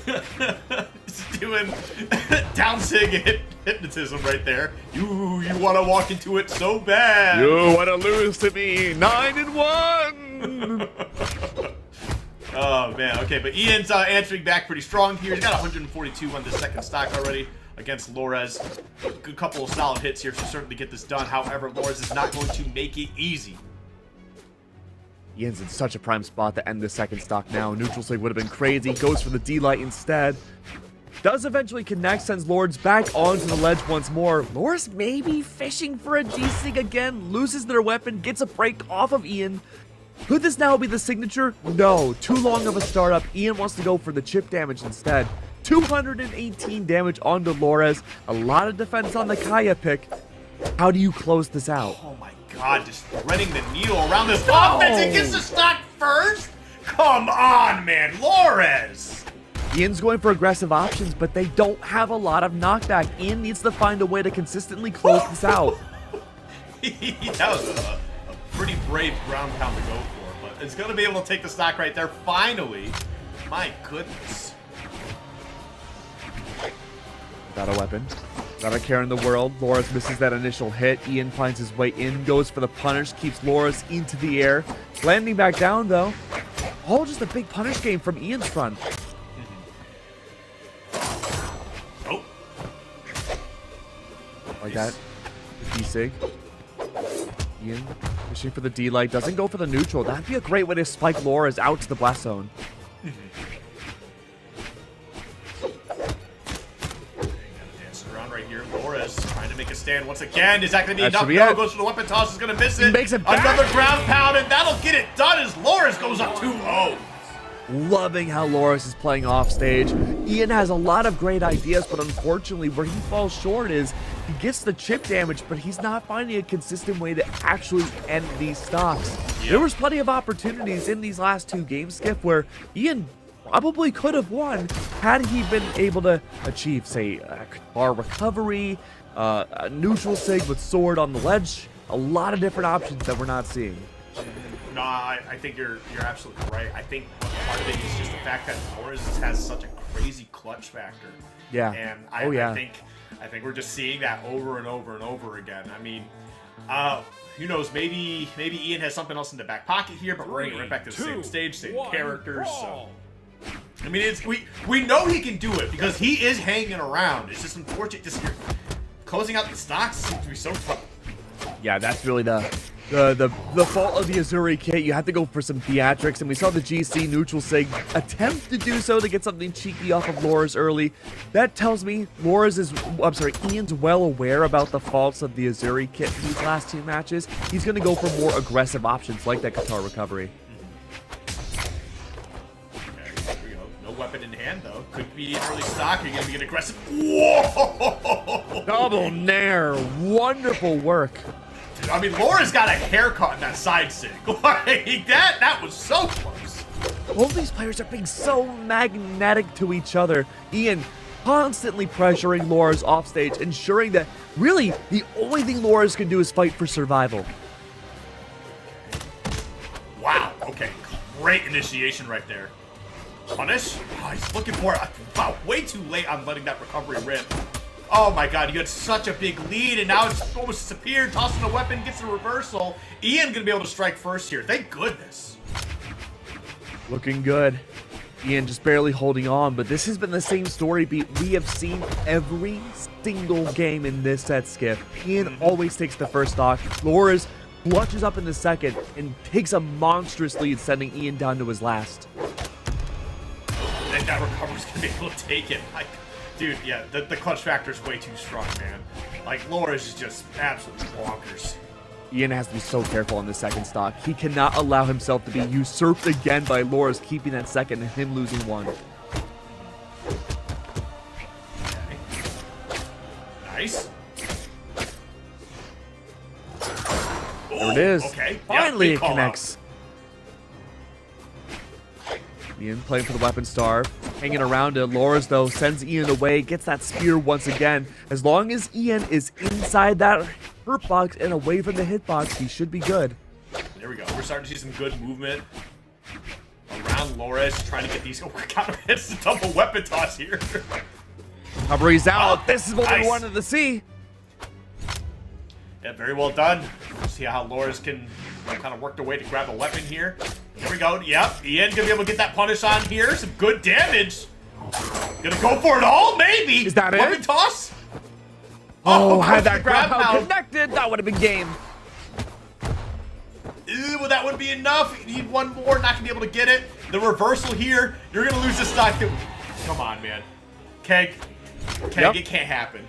He's doing down sig hypnotism right there. You want to walk into it so bad. You want to lose to me 9-1. Oh man, okay, but Ian's answering back pretty strong here. He's got 142 on the second stock already against Loras. Good couple of solid hits here to certainly get this done. However, Loras is not going to make it easy. Ian's in such a prime spot to end the second stock now. Neutral sig would have been crazy. Goes for the D-Light instead. Does eventually connect, sends Lords back onto the ledge once more. Loras maybe fishing for a G-Sig again. Loses their weapon, gets a break off of Ian. Could this now be the signature? No, too long of a startup. Ian wants to go for the chip damage instead. 218 damage onto Loras. A lot of defense on the Kaya pick. How do you close this out? Oh my god, just threading the needle around this offense and gets the stock first? Come on, man, Loras! Ian's going for aggressive options, but they don't have a lot of knockback. Ian needs to find a way to consistently close this out. That was a pretty brave ground pound to go for, but it's going to be able to take the stock right there finally. My goodness. Without a weapon, without a care in the world, Loras misses that initial hit. Ian finds his way in, goes for the punish, keeps Loras into the air. Landing back down though. All just a big punish game from Ian's front. Oh. Like that. D-Sig. Ian fishing for the D-Light. Doesn't go for the neutral. That'd be a great way to spike Loras out to the blast zone. Dancing around right here. Loras trying to make a stand once again. Is that going to be That enough? should be No, it. goes for the weapon toss. Is going to miss it. He makes it back. Another ground pound, and that'll get it done as Loras goes up 2-0. Loving how Loras is playing off stage. Ian has a lot of great ideas, but unfortunately where he falls short is he gets the chip damage, but he's not finding a consistent way to actually end these stocks. Yep. There was plenty of opportunities in these last two games, Skip, where Ian probably could have won had he been able to achieve, say, a bar recovery, a neutral sig with sword on the ledge. A lot of different options that we're not seeing. No, I think you're absolutely right. I think part of it is just the fact that Loras has such a crazy clutch factor. Yeah. And yeah. I think we're just seeing that over and over and over again. I mean, who knows? Maybe Ian has something else in the back pocket here, but we're right back to the same stage, same characters. So, I mean, we know he can do it because he is hanging around. It's just unfortunate. Just closing out the stocks seems to be so tough. Yeah, that's really the fault of the Azuri kit. You have to go for some theatrics, and we saw the GC neutral sig attempt to do so to get something cheeky off of Loras early. That tells me Ian's well aware about the faults of the Azuri kit in these last two matches. He's going to go for more aggressive options like that guitar recovery. Okay, here we go. No weapon in hand though. Could be an early stock. You're gonna be an aggressive. Whoa! Double nair, wonderful work. Dude, I mean, Laura's got a haircut in that side sig. Like that was so close. Both these players are being so magnetic to each other. Ian constantly pressuring Loras offstage, ensuring that really the only thing Loras can do is fight for survival. Wow. Okay. Great initiation right there. Punish. Oh, he's looking for it. Wow. Way too late on letting that recovery rip. Oh my god, you had such a big lead, and now it's almost disappeared. Tossing a weapon, gets a reversal. Ian gonna be able to strike first here. Thank goodness. Looking good. Ian just barely holding on, but this has been the same story beat we have seen every single game in this set, Skip. Ian always takes the first stock. Loras clutches up in the second and takes a monstrous lead, sending Ian down to his last. And that recovery's gonna be able to take it. Like, dude, yeah, the clutch factor is way too strong, man. Like, Loras is just absolutely bonkers. Ian has to be so careful on the second stock. He cannot allow himself to be usurped again by Loras keeping that second and him losing one. Okay. Nice. There it is. Okay. Finally, Yep, it connects. Ian playing for the weapon star. hanging around it. Loras, though, sends Ian away, gets that spear once again. As long as Ian is inside that hurt box and away from the hitbox, he should be good. There we go. We're starting to see some good movement around Loras, trying to get these counter hits, the double weapon toss here. Recovery's out. Oh, this is what nice. we wanted to see. Yeah, very well done. See how Loras can kind of work their way to grab a weapon here. Here we go. Yep, Ian gonna be able to get that punish on here. Some good damage. Gonna go for it all, maybe. Is that it? Weapon toss? Oh, had that grab grab pound. connected, that would have been game. Well, that would be enough. You need one more, not gonna be able to get it. The reversal here, you're gonna lose this stock. Come on, man. Keg, Yep. It can't happen.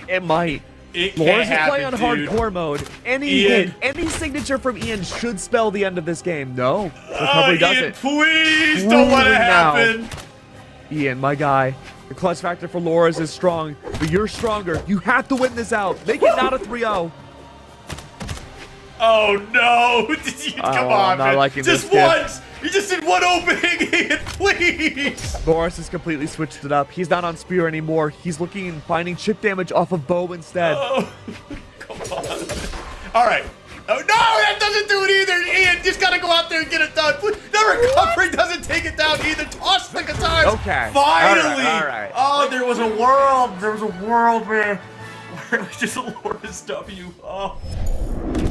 It might. It Loras can't is happen, playing on dude. hardcore mode. Any Ian. hit, any signature from Ian should spell the end of this game. No, recovery does Ian, it. please don't let it Ooh, now. happen. Ian, my guy. The clutch factor for Loras is strong, but you're stronger. You have to win this out. Make it not a 3-0. Oh no! Come on, not man. liking Just this, kid. once! You just did one opening, Ian, please! Loras has completely switched it up. He's not on spear anymore. He's looking and finding chip damage off of bow instead. Oh, come on. Alright. Oh no, that doesn't do it either! Ian, just gotta go out there and get it done. The recovery doesn't take it down either. Toss second time. Okay. Finally! All right. Oh, there was a world, man. Where it was just a Loras W. Oh.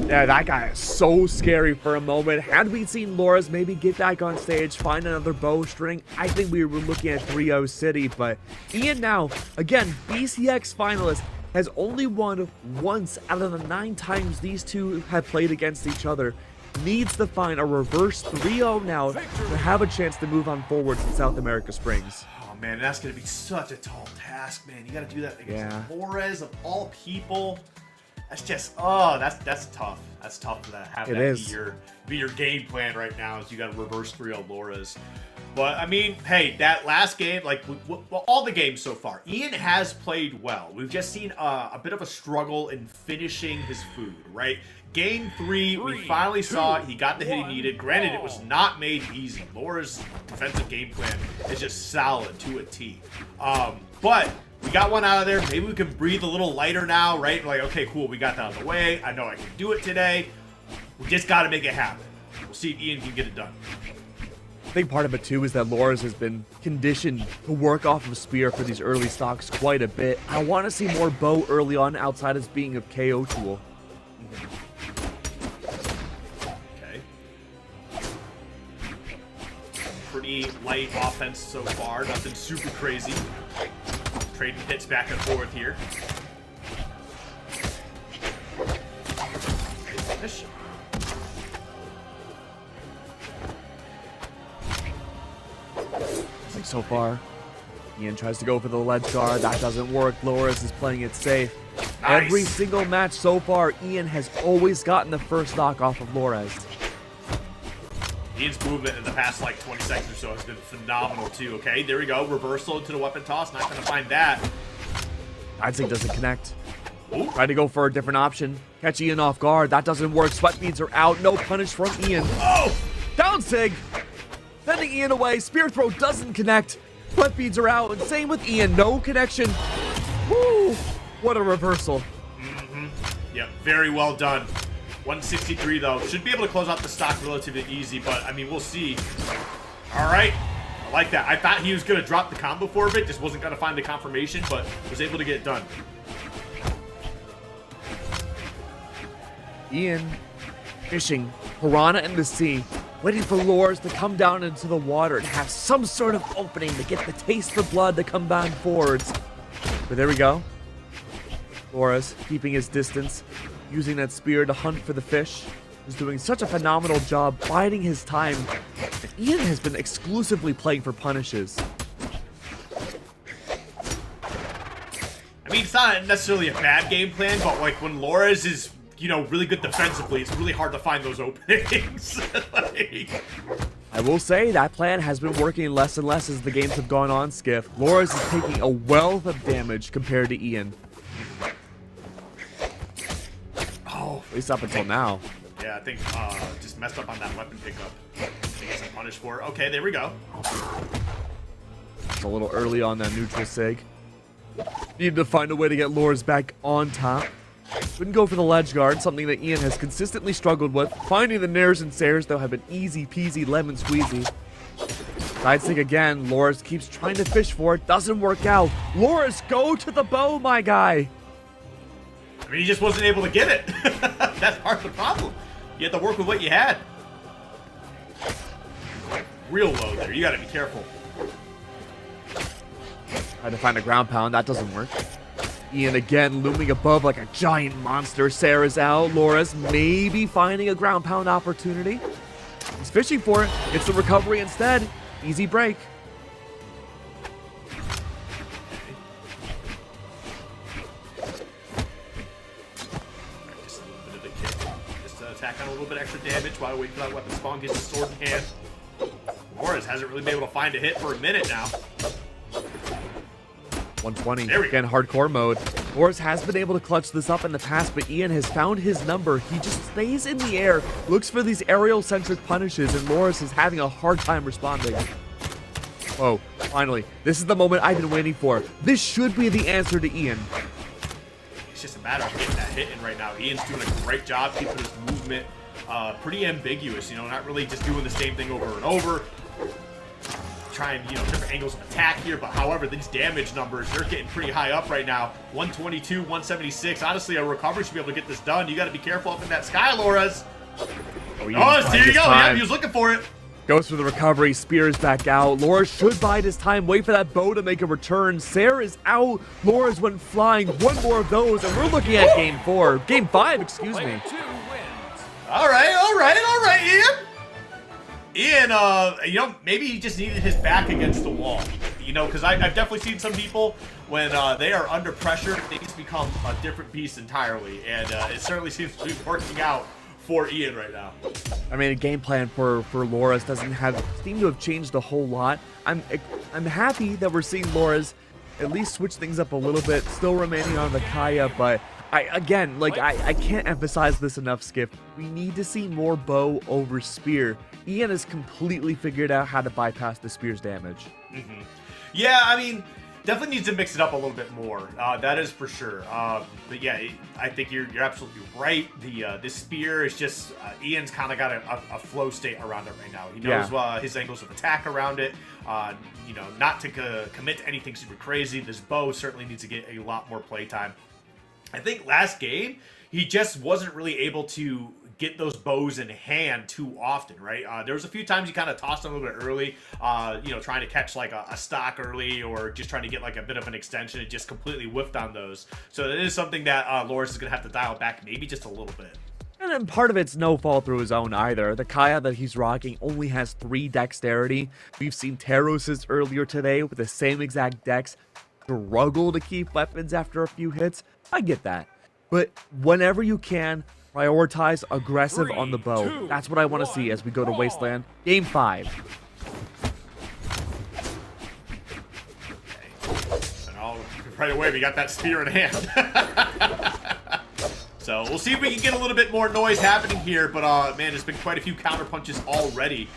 Yeah, that guy is so scary for a moment. Had we seen Loras maybe get back on stage, find another bowstring, I think we were looking at 3-0 City. But Ian now, again, BCX finalist, has only won once out of the 9 times these two have played against each other. Needs to find a reverse 3-0 now to have a chance to move on forwards in South America Springs. Oh man, that's gonna be such a tall task, man. You gotta do that against Yeah. Flores of all people. That's just that's tough. That's tough to have It that is. be your game plan right now. Is you got to reverse 3-0 Loras. But I mean, hey, that last game, like all the games so far, Ian has played well. We've just seen a bit of a struggle in finishing his food, right? Game 3, we finally saw it. He got the hit he needed. Granted, it was not made easy. Lora's defensive game plan is just solid to a T. But we got one out of there. Maybe we can breathe a little lighter now, right? Like, okay, cool, we got that out of the way. I know I can do it today. We just got to make it happen. We'll see if Ian can get it done. I think part of it too is that Loras has been conditioned to work off of spear for these early stocks quite a bit. I want to see more bow early on outside as being a KO tool. Okay. Pretty light offense so far. Nothing super crazy. Trading hits back and forth here. Finish. Like so far, Ian tries to go for the ledge guard. That doesn't work. Loras is playing it safe. Nice. Every single match so far, Ian has always gotten the first knock off of Loras. Ian's movement in the past like 20 seconds or so has been phenomenal too. Okay, there we go. Reversal into the weapon toss. Not going to find that. I'd doesn't connect. Ooh. Try to go for a different option. Catch Ian off guard. That doesn't work. Sweat beads are out. No punish from Ian. Oh! Down Sig. Sending Ian away. Spear throw doesn't connect. Sweat beads are out. And same with Ian. No connection. Woo! What a reversal. Yep, very well done. 163 though. Should be able to close out the stock relatively easy, but I mean, we'll see. All right. I like that. I thought he was going to drop the combo for a bit. Just wasn't going to find the confirmation, but was able to get it done. Ian fishing piranha in the sea, waiting for Loras to come down into the water and have some sort of opening to get the taste of blood to come back forwards. But there we go. Loras keeping his distance, using that spear to hunt for the fish. He's doing such a phenomenal job biding his time. And Ian has been exclusively playing for punishes. I mean, it's not necessarily a bad game plan, but like when Loras is, you know, really good defensively, it's really hard to find those openings. Like, I will say that plan has been working less and less as the games have gone on, Skiff. Loras is taking a wealth of damage compared to Ian. Oh, at least up until now. yeah, I think just messed up on that weapon pickup. Get some punish for it. Okay, there we go. It's a little early on that neutral sig. Needed to find a way to get Loras back on top. Couldn't go for the ledge guard, something that Ian has consistently struggled with. Finding the nairs and Sares, though, have been easy peasy lemon squeezy. Side stick again. Loras keeps trying to fish for it. Doesn't work out. Loras, go to the bow, my guy. I mean, he just wasn't able to get it. That's part of the problem. You had to work with what you had. Real low there. You got to be careful. Tried to find a ground pound. That doesn't work. Ian again looming above like a giant monster. Sarah's out. Loras maybe finding a ground pound opportunity. He's fishing for it. Gets the recovery instead. Easy break. Just a little bit of the kick. Just to attack on a little bit extra damage while we wait for that weapon spawn. Gets his sword in hand. Loras hasn't really been able to find a hit for a minute now. 120. Again, hardcore mode. Loras has been able to clutch this up in the past, but Ian has found his number. He just stays in the air, looks for these aerial-centric punishes, and Loras is having a hard time responding. Whoa, finally. This is the moment I've been waiting for. This should be the answer to Ian. It's just a matter of getting that hit in right now. Ian's doing a great job keeping his movement pretty ambiguous, you know, not really just doing the same thing over and over. Trying, you know, different angles of attack here, but however, these damage numbers, they're getting pretty high up right now. 122, 176. Honestly, a recovery should be able to get this done. You got to be careful up in that sky, Loras. Oh, there you go. Yeah, he was looking for it. Goes for the recovery, spears back out. Loras should bide his time, wait for that bow to make a return. Sarah is out. Loras went flying. One more of those, and we're looking at game 4. Game 5, excuse me. All right, Ian. Ian, you know, maybe he just needed his back against the wall. You know, because I've definitely seen some people, when they are under pressure, they just become a different beast entirely. And it certainly seems to be working out for Ian right now. I mean, a game plan for Loras doesn't seem to have changed a whole lot. I'm happy that we're seeing Loras at least switch things up a little bit, still remaining on the Kaya, but I can't emphasize this enough, Skip. We need to see more bow over spear. Ian has completely figured out how to bypass the spear's damage. Mm-hmm. Yeah, I mean, definitely needs to mix it up a little bit more. That is for sure. But yeah, I think you're absolutely right. This spear is just Ian's kind of got a flow state around it right now. He knows his angles of attack around it. You know, not to commit to anything super crazy. This bow certainly needs to get a lot more playtime. I think last game he just wasn't really able to get those bows in hand too often, right? There was a few times he kind of tossed them a little bit early, you know, trying to catch like a stock early or just trying to get like a bit of an extension. It just completely whiffed on those. So it is something that Loras is going to have to dial back maybe just a little bit. And then part of it's no fault through his own either. The Kaya that he's rocking only has 3 dexterity. We've seen Teros's earlier today with the same exact dex struggle to keep weapons after a few hits. I get that. But whenever you can, prioritize aggressive on the bow. That's what I want to see as we go to Wasteland. Game 5. And right away, we got that spear in hand. So we'll see if we can get a little bit more noise happening here. But man, there's been quite a few counter punches already.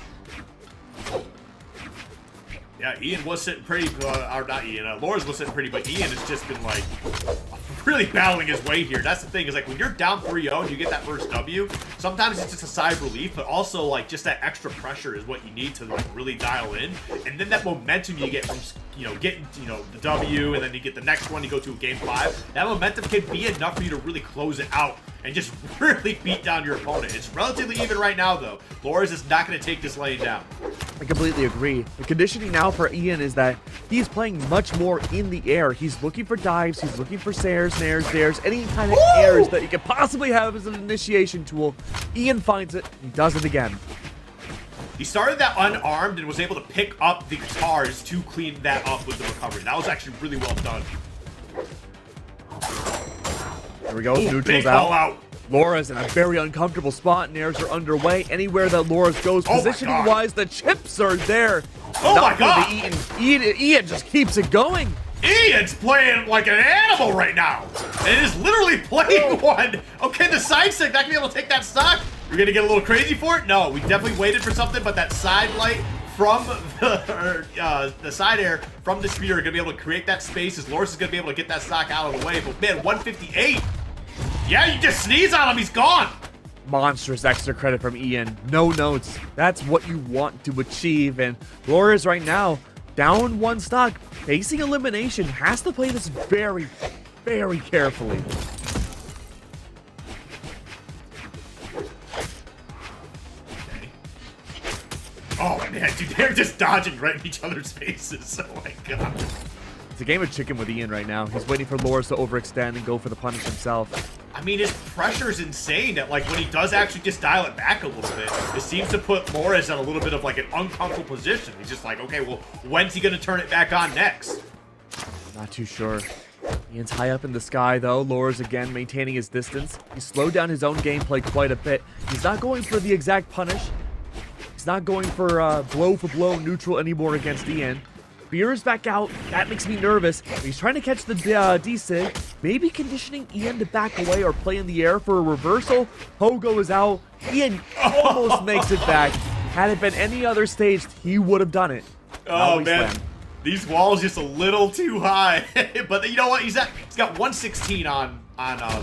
Yeah, Ian was sitting pretty, or not Ian, Loras was sitting pretty, but Ian has just been like really battling his way here. That's the thing, is like when you're down 3-0 and you get that first W, sometimes it's just a sigh of relief, but also like just that extra pressure is what you need to like really dial in. And then that momentum you get from, you know, getting, you know, the W, and then you get the next one, you go to a game 5. That momentum can be enough for you to really close it out and just really beat down your opponent. It's relatively even right now, though. Loras is not going to take this lane down. I completely agree. The conditioning now for Ian is that he's playing much more in the air. He's looking for dives. He's looking for Sares, nares, dares, any kind of airs that he could possibly have as an initiation tool. Ian finds it. He does it again. He started that unarmed and was able to pick up the guitars to clean that up with the recovery. That was actually really well done. There we go. Neutral's out. Loras in a very uncomfortable spot. Nairs are underway. Anywhere that Loras goes, positioning-wise, the chips are there. Oh my god! Ian just keeps it going. Ian's playing like an animal right now. And it is literally playing one. Okay, the side stick, not gonna be able to take that stock. You're gonna get a little crazy for it? No, we definitely waited for something, but that side light from the side air from the spear are going to be able to create that space as Loris is going to be able to get that stock out of the way. But man, 158. Yeah, you just sneeze on him, he's gone. Monstrous extra credit from Ian. No notes. That's what you want to achieve. And Loris right now, down one stock, facing elimination, has to play this very, very carefully. Oh man, dude, they're just dodging right in each other's faces. Oh my god. It's a game of chicken with Ian right now. He's waiting for Loris to overextend and go for the punish himself. I mean, his pressure is insane that, like, when he does actually just dial it back a little bit, it seems to put Loris in a little bit of, like, an uncomfortable position. He's just like, okay, well, when's he going to turn it back on next? Not too sure. Ian's high up in the sky, though. Loris again maintaining his distance. He slowed down his own gameplay quite a bit. He's not going for the exact punish. He's not going for blow neutral anymore against Ian. Spear is back out. That makes me nervous. He's trying to catch the D-Sig. Maybe conditioning Ian to back away or play in the air for a reversal. Pogo is out. Ian almost makes it back. Had it been any other stage, he would have done it. Oh, man. These walls just a little too high. But you know what? He's got 116 on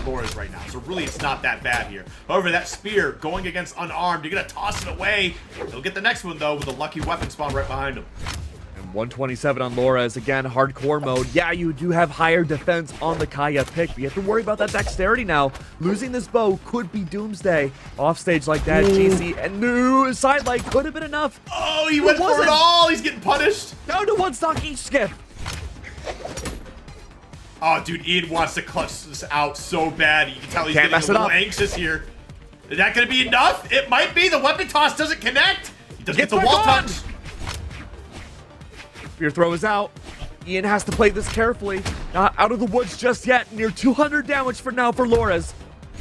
Loris right now. So really, it's not that bad here. However, that spear going against unarmed, you're going to toss it away. He'll get the next one, though, with a lucky weapon spawn right behind him. 127 on Loris. Again, hardcore mode. Yeah, you do have higher defense on the Kaya pick, but you have to worry about that dexterity now. Losing this bow could be doomsday. Off stage like that, GC and new sidelight could have been enough. Oh, he went for it all. He's getting punished. Down to one stock each skip. Oh, dude, Ian wants to clutch this out so bad. You can tell he's getting a little anxious here. Is that going to be enough? It might be. The weapon toss doesn't connect. He doesn't get the wall touch. Spear throw is out. Ian has to play this carefully. Not out of the woods just yet. Near 200 damage for now for Loris.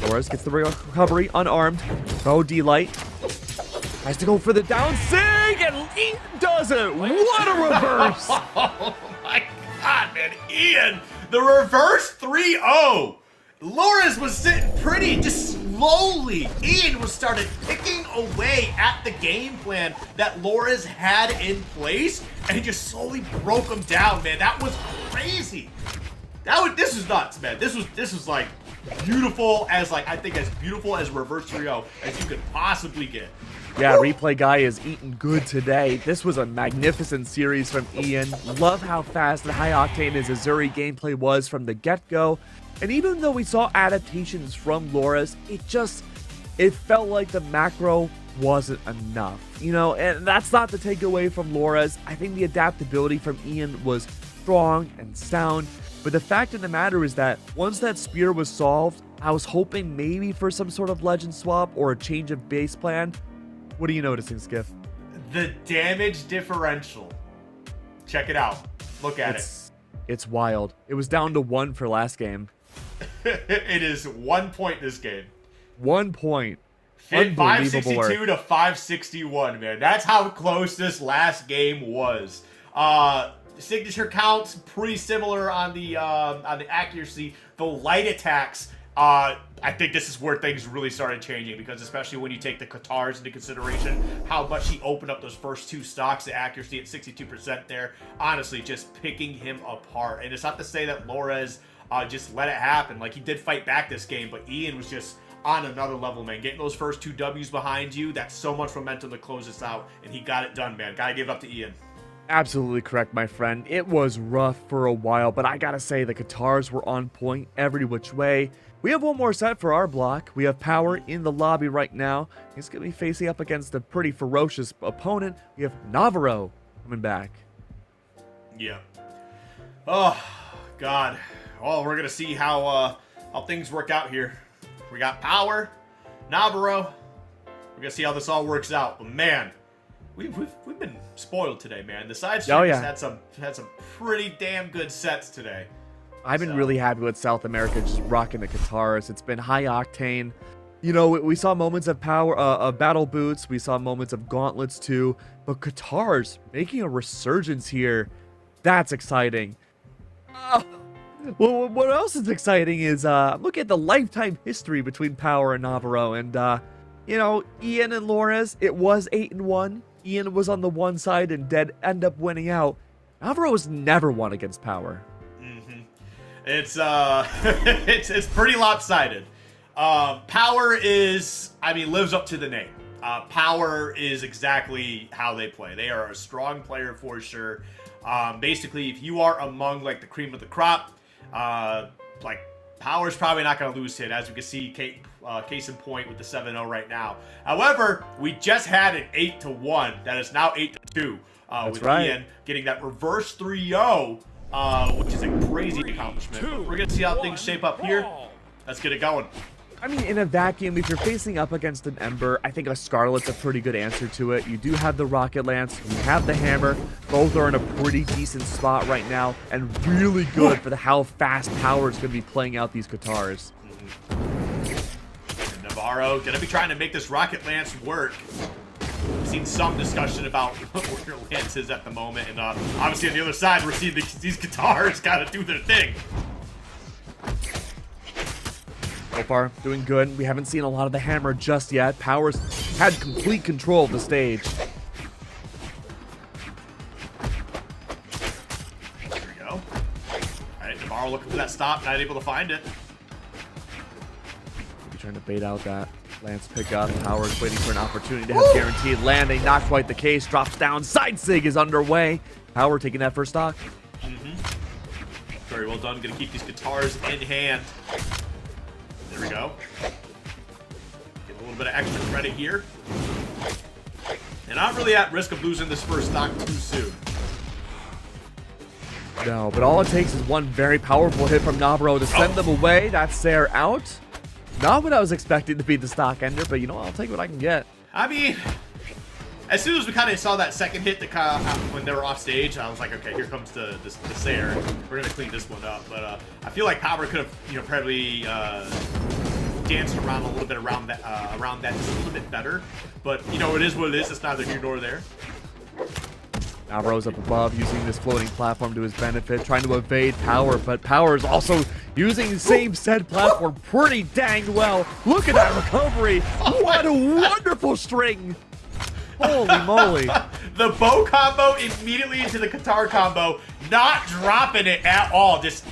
Loris gets the recovery unarmed. Throw D-Light. Has to go for the down sig, and Ian does it. What a reverse. Oh my god, man. Ian, the reverse 3-0. Loris was sitting pretty, just slowly. Ian was started picking away at the game plan that Loris had in place, and he just slowly broke him down, man. That was crazy. This was nuts, man. This was like beautiful as, like, I think as beautiful as reverse 3-0 as you could possibly get. Yeah, replay guy is eating good today. This was a magnificent series from Ian. Love how fast and high octane his Azuri gameplay was from the get-go. And even though we saw adaptations from Loris, it felt like the macro wasn't enough, you know, and that's not the takeaway from Loris. I think the adaptability from Ian was strong and sound, but the fact of the matter is that once that spear was solved, I was hoping maybe for some sort of legend swap or a change of base plan. What are you noticing, Skiff? The damage differential. Check it out. Look at it. It's wild. It was down to 1 for last game. It is 1 point this game. 1 point. 562 to 561, man. That's how close this last game was. Signature counts pretty similar on the accuracy. The light attacks, I think this is where things really started changing, because especially when you take the Qatars into consideration, how much he opened up those first 2 stocks, the accuracy at 62% there. Honestly, just picking him apart. And it's not to say that Loris just let it happen. Like, he did fight back this game, but Ian was just on another level, man. Getting those first 2 W's behind you, that's so much momentum to close this out, and he got it done, man. Gotta give it up to Ian. Absolutely correct, my friend. It was rough for a while, but I gotta say the Qatars were on point every which way. We have one more set for our block. We have Power in the lobby right now. He's gonna be facing up against a pretty ferocious opponent. We have Navarro coming back. Yeah. Oh, God. Well, we're gonna see how things work out here. We got Power, Navarro. We're gonna see how this all works out. But man, we've been spoiled today, man. The side streamers had some pretty damn good sets today. I've been really happy with South America just rocking the Qatars. It's been high octane. You know, we saw moments of power, battle boots. We saw moments of gauntlets too. But Qatars making a resurgence here. That's exciting. Well, what else is exciting is look at the lifetime history between Power and Navarro. And, you know, Ian and Loris, it was 8-1. Ian was on the one side and Dead end up winning out. Navarro has never won against Power. It's it's pretty lopsided. Power is, I mean, lives up to the name. Power is exactly how they play. They are a strong player for sure. Basically, if you are among like the cream of the crop, like Power's probably not going to lose hit, as we can see. Case in point with the 7-0 right now. However, we just had an 8-1 that is now 8-2 with Ian getting that reverse 3-0, which is a crazy accomplishment. But we're going to see how things shape up here. Let's get it going. I mean, in a vacuum, if you're facing up against an Ember, I think a Scarlet's a pretty good answer to it. You do have the Rocket Lance, you have the Hammer. Both are in a pretty decent spot right now, and really good for how fast Power is going to be playing out these Katars. And Navarro going to be trying to make this Rocket Lance work. We've seen some discussion about where Lance is at the moment, and obviously on the other side, we're seeing these Katars got to do their thing. So far, doing good. We haven't seen a lot of the Hammer just yet. Power's had complete control of the stage. There we go. All right, Navarro looking for that stop, not able to find it. Maybe trying to bait out that Lance pickup. Power's waiting for an opportunity to have guaranteed landing. Not quite the case. Drops down. Side sig is underway. Power taking that first stock. Very well done. Going to keep these Katars in hand. There we go. Get a little bit of extra credit here. And not really at risk of losing this first stock too soon. No, but all it takes is one very powerful hit from Navarro to send them away. That's their out. Not what I was expecting to be the stock ender, but you know, I'll take what I can get. I mean, as soon as we kind of saw that second hit when they were off stage, I was like, okay, here comes the Sayer. We're gonna clean this one up. But I feel like Power could have, probably danced around a little bit around that just a little bit better. But it is what it is. It's neither here nor there. Navarro's up above, using this floating platform to his benefit, trying to evade Power, but Power is also using the same said platform pretty dang well. Look at that recovery. What a wonderful string. Holy moly. The bow combo immediately into the Katar combo, not dropping it at all. Just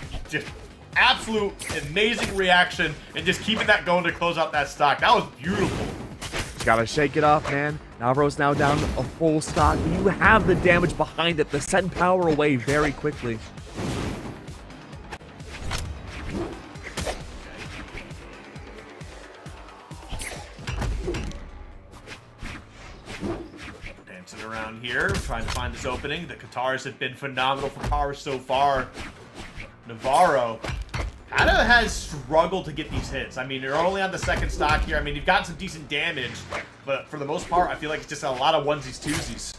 absolute amazing reaction and just keeping that going to close out that stock. That was beautiful. Gotta shake it off, man. Navarro's now down a full stock. You have the damage behind it to send Power away very quickly. Dancing around here, trying to find this opening. The Katars have been phenomenal for Power so far. Navarro kind of has struggled to get these hits. I mean, you're only on the second stock here. I mean, you've got some decent damage, but for the most part, I feel like it's just a lot of onesies, twosies.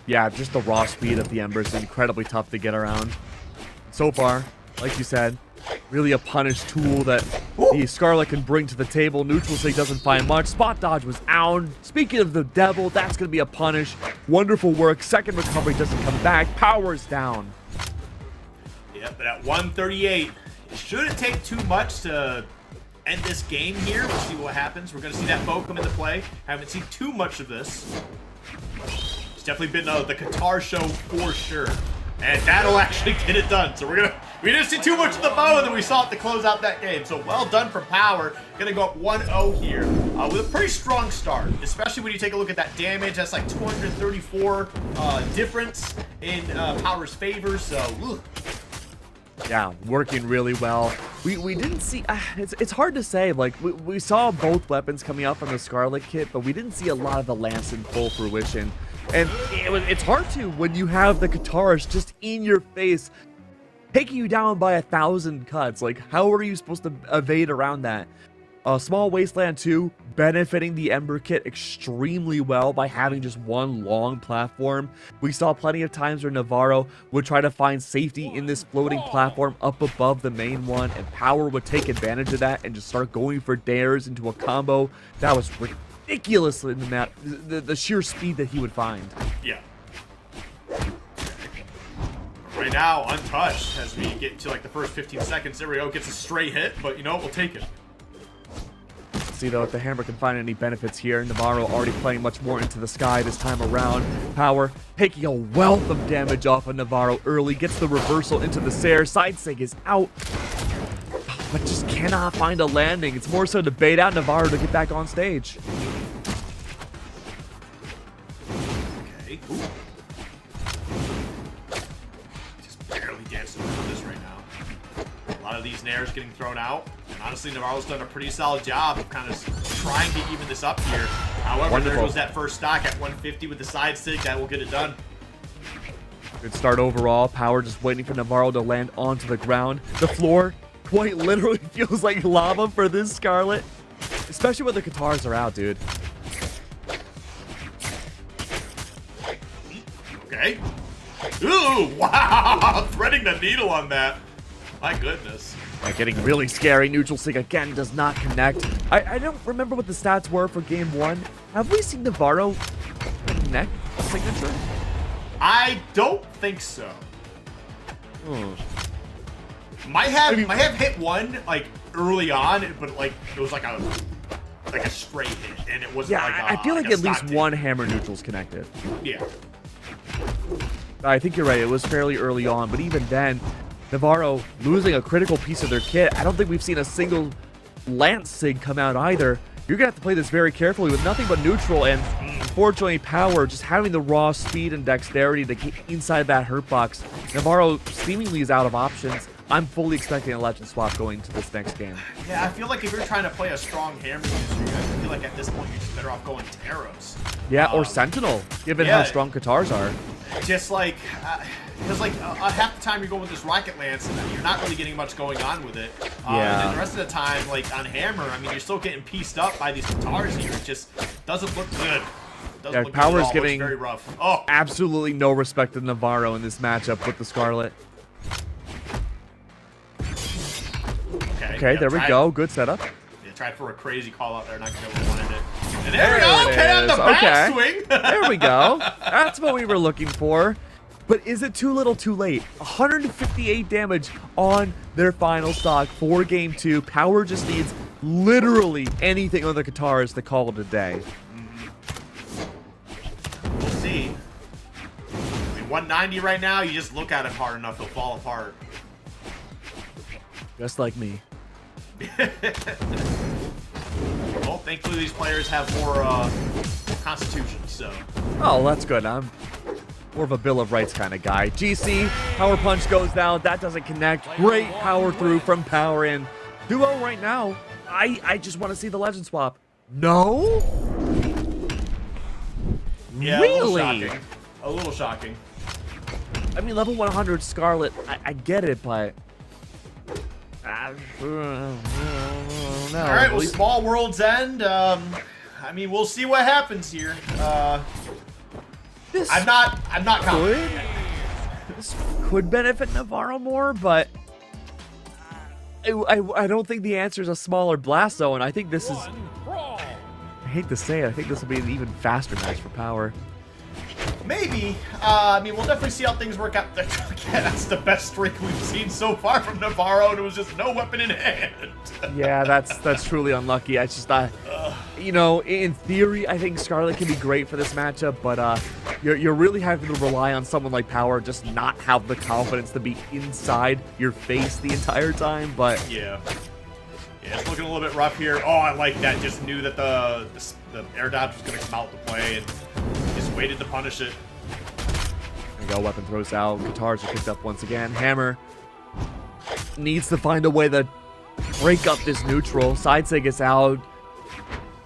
Yeah, just the raw speed of the Ember is incredibly tough to get around. So far, like you said, really a punish tool that the Scarlet can bring to the table. Neutral sig doesn't find much. Spot dodge was out. Speaking of the devil, that's going to be a punish. Wonderful work. Second recovery doesn't come back. Power's down. Yeah, but at 138, it shouldn't take too much to end this game here. We'll see what happens. We're going to see that bow come into play. Haven't seen too much of this. It's definitely been the Katar show for sure. And that'll actually get it done. So we didn't see too much of the bow, and then we saw it to close out that game. So well done for Power. Gonna go up 1-0 here with a pretty strong start, especially when you take a look at that damage. That's like 234 difference in Power's favor. So, ugh. Yeah, working really well. We didn't see, it's hard to say, like, we saw both weapons coming out from the Scarlet kit, but we didn't see a lot of the Lance in full fruition. And it's hard to when you have the Katars just in your face, taking you down by 1,000 cuts. Like, how are you supposed to evade around that? Small Wasteland 2 benefiting the Ember kit extremely well by having just one long platform. We saw plenty of times where Navarro would try to find safety in this floating platform up above the main one, and Power would take advantage of that and just start going for dares into a combo that was ridiculous in the map, the sheer speed that he would find. Yeah. Right now, untouched as we get to like the first 15 seconds. There we go. Gets a stray hit, but we'll take it. see, though, if the hammer can find any benefits here. Navarro already playing much more into the sky this time around. Power taking a wealth of damage off of Navarro early. Gets the reversal into the Sair. Side sig is out, but just cannot find a landing. It's more so to bait out Navarro to get back on stage. Okay. Ooh. Just barely dancing around this right now. A lot of these nairs getting thrown out. And honestly, Navarro's done a pretty solid job of kind of trying to even this up here. However, there goes that first stock at 150 with the side sig. That will get it done. Good start overall. Power just waiting for Navarro to land onto the ground. The floor quite literally feels like lava for this Scarlet. Especially when the guitars are out, dude. Okay. Ooh, wow. Threading the needle on that. My goodness. Yeah, getting really scary. Neutral sig again does not connect. I don't remember what the stats were for game 1. Have we seen Navarro connect a signature? I don't think so. Might have hit one like early on, but like it was like a straight hit, and it wasn't like I feel like at least one hammer neutral's connected. Yeah. I think you're right. It was fairly early on, but even then, Navarro losing a critical piece of their kit. I don't think we've seen a single Lance sig come out either. You're gonna have to play this very carefully with nothing but neutral, and unfortunately Power just having the raw speed and dexterity to get inside that hurt box. Navarro seemingly is out of options. I'm fully expecting a legend swap going to this next game. Yeah, I feel like if you're trying to play a strong hammer user, I feel like at this point you're just better off going Taros. Yeah, or Sentinel, given how strong Katars are. Just like, because like half the time you're going with this Rocket Lance and you're not really getting much going on with it. And then the rest of the time, like on Hammer, I mean, you're still getting pieced up by these Katars here. It just doesn't look good. Yeah, Power's giving very rough. absolutely no respect to Navarro in this matchup with the Scarlet. Okay, there we go. Good setup. Yeah, tried for a crazy call out there, not gonna get what wanted it. And there we go. Okay, on the backswing. There we go. That's what we were looking for. But is it too little, too late? 158 damage on their final stock for game 2. Power just needs literally anything on the guitars to call it a day. We'll see. I mean, 190 right now, you just look at it hard enough, it'll fall apart. Just like me. Well, thankfully these players have more constitution, so. Oh, that's good. I'm more of a Bill of Rights kind of guy. GC, Power Punch goes down. That doesn't connect. Great power through from Power in. Duo right now. I just want to see the legend swap. No? Yeah, really? A little shocking. I mean, level 100 Scarlet, I get it, but... no. All right, well, small world's end. I mean, we'll see what happens here. I'm not confident. This could benefit Navarro more, but I don't think the answer is a smaller blast zone. I think this is. I hate to say it. I think this will be an even faster match for Power. Maybe. I mean, we'll definitely see how things work out. Again, that's the best streak we've seen so far from Navarro, and it was just no weapon in hand. Yeah, that's truly unlucky. I just you know, in theory, I think Scarlet can be great for this matchup, but you're really having to rely on someone like Power, just not have the confidence to be inside your face the entire time. But yeah, it's looking a little bit rough here. Oh, I like that. Just knew that the air dodge was going to come out to play, and just waited to punish it. There we go. Weapon throws out. Guitars are picked up once again. Hammer needs to find a way to break up this neutral. Side sig is out.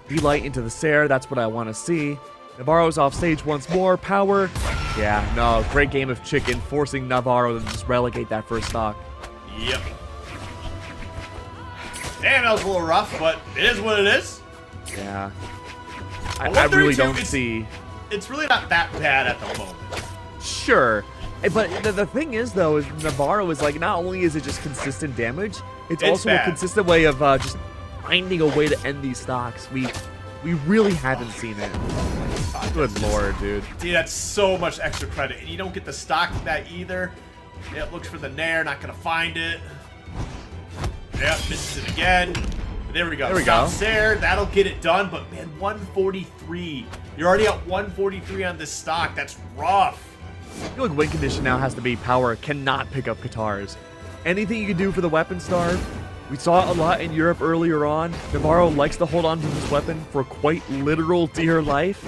D-Light into the Sair. That's what I want to see. Navarro's off stage once more. Power. Yeah, no. Great game of chicken, forcing Navarro to just relegate that first stock. Yep. Damn, that was a little rough, but it is what it is. Yeah. I really don't see. It's really not that bad at the moment. Sure. But the thing is, though, is Navarro is like, not only is it just consistent damage, it's also bad. a consistent way of just finding a way to end these stocks. We really haven't seen it. Good lord, dude. Dude, that's so much extra credit. And you don't get the stock of that either. Yeah, it looks for the Nair, not going to find it. Yep, misses it again. There we go. There we go. There, that'll get it done. But man, 143. You're already at 143 on this stock. That's rough. I feel like win condition now has to be power cannot pick up Katars. Anything you can do for the weapon star. We saw it a lot in Europe earlier on. Navarro likes to hold on to this weapon for quite literal dear life.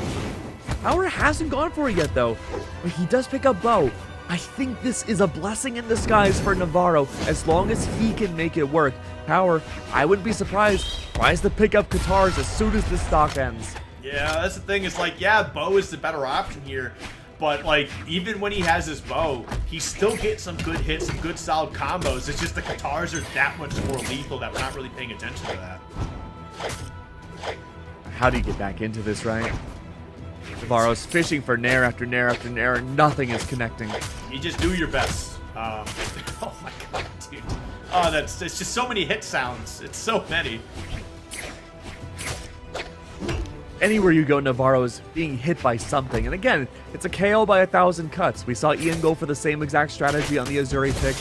Power hasn't gone for it yet though, but he does pick up bow. I think this is a blessing in disguise for Navarro as long as he can make it work. Power, I wouldn't be surprised, tries to pick up Katars as soon as this stock ends. Yeah, that's the thing. Is like, yeah, bow is the better option here. But, like, even when he has his bow, he still gets some good hits, some good solid combos. It's just the Katars are that much more lethal that we're not really paying attention to that. How do you get back into this, right? Navarro's fishing for nair after nair after nair, and nothing is connecting. You just do your best. Oh my god, dude. Oh, it's just so many hit sounds. It's so many. Anywhere you go, Navarro is being hit by something. And again, it's a KO by 1,000 cuts. We saw Ian go for the same exact strategy on the Azuri pick.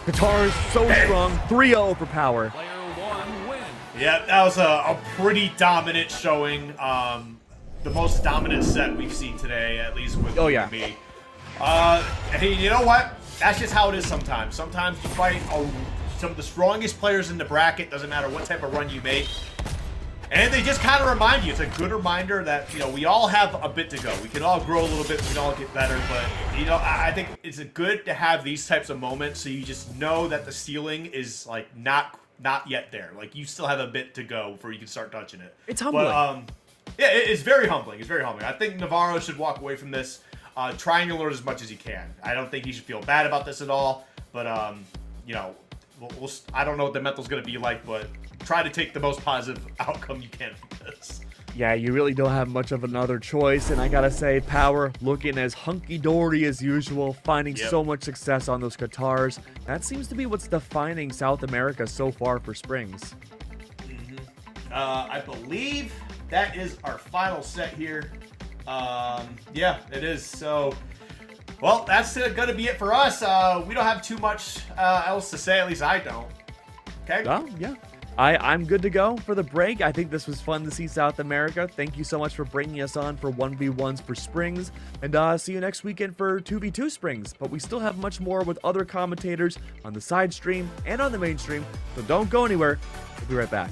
Qatar is so strong. 3-0 for power. Player one win. Yeah, that was a pretty dominant showing. The most dominant set we've seen today, at least with me. Hey, you know what? That's just how it is sometimes. Sometimes you fight some of the strongest players in the bracket. Doesn't matter what type of run you make. And they just kind of remind you, it's a good reminder that, you know, we all have a bit to go. We can all grow a little bit, we can all get better, but, you know, I think it's good to have these types of moments so you just know that the ceiling is, like, not yet there. Like, you still have a bit to go before you can start touching it. It's humbling. But, yeah, it's very humbling. It's very humbling. I think Navarro should walk away from this trying to learn as much as he can. I don't think he should feel bad about this at all, but, you know, I don't know what the mental's going to be like, but try to take the most positive outcome you can from this. Yeah, you really don't have much of another choice, and I gotta say, Power looking as hunky-dory as usual, finding so much success on those Katars. That seems to be what's defining South America so far for Springs. I believe that is our final set here. Yeah, it is. So, well, that's going to be it for us. We don't have too much else to say, at least I don't. Okay? Oh, yeah. I'm good to go for the break. I think this was fun to see South America. Thank you so much for bringing us on for 1v1s for Springs. And see you next weekend for 2v2 Springs. But we still have much more with other commentators on the side stream and on the main stream. So don't go anywhere. We'll be right back.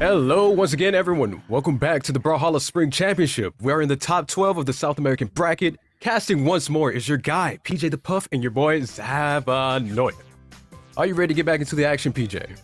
Hello once again, everyone. Welcome back to the Brawlhalla Spring Championship. We are in the top 12 of the South American bracket. Casting once more is your guy, PJ the Puff, and your boy, Zavanoy. Are you ready to get back into the action, PJ?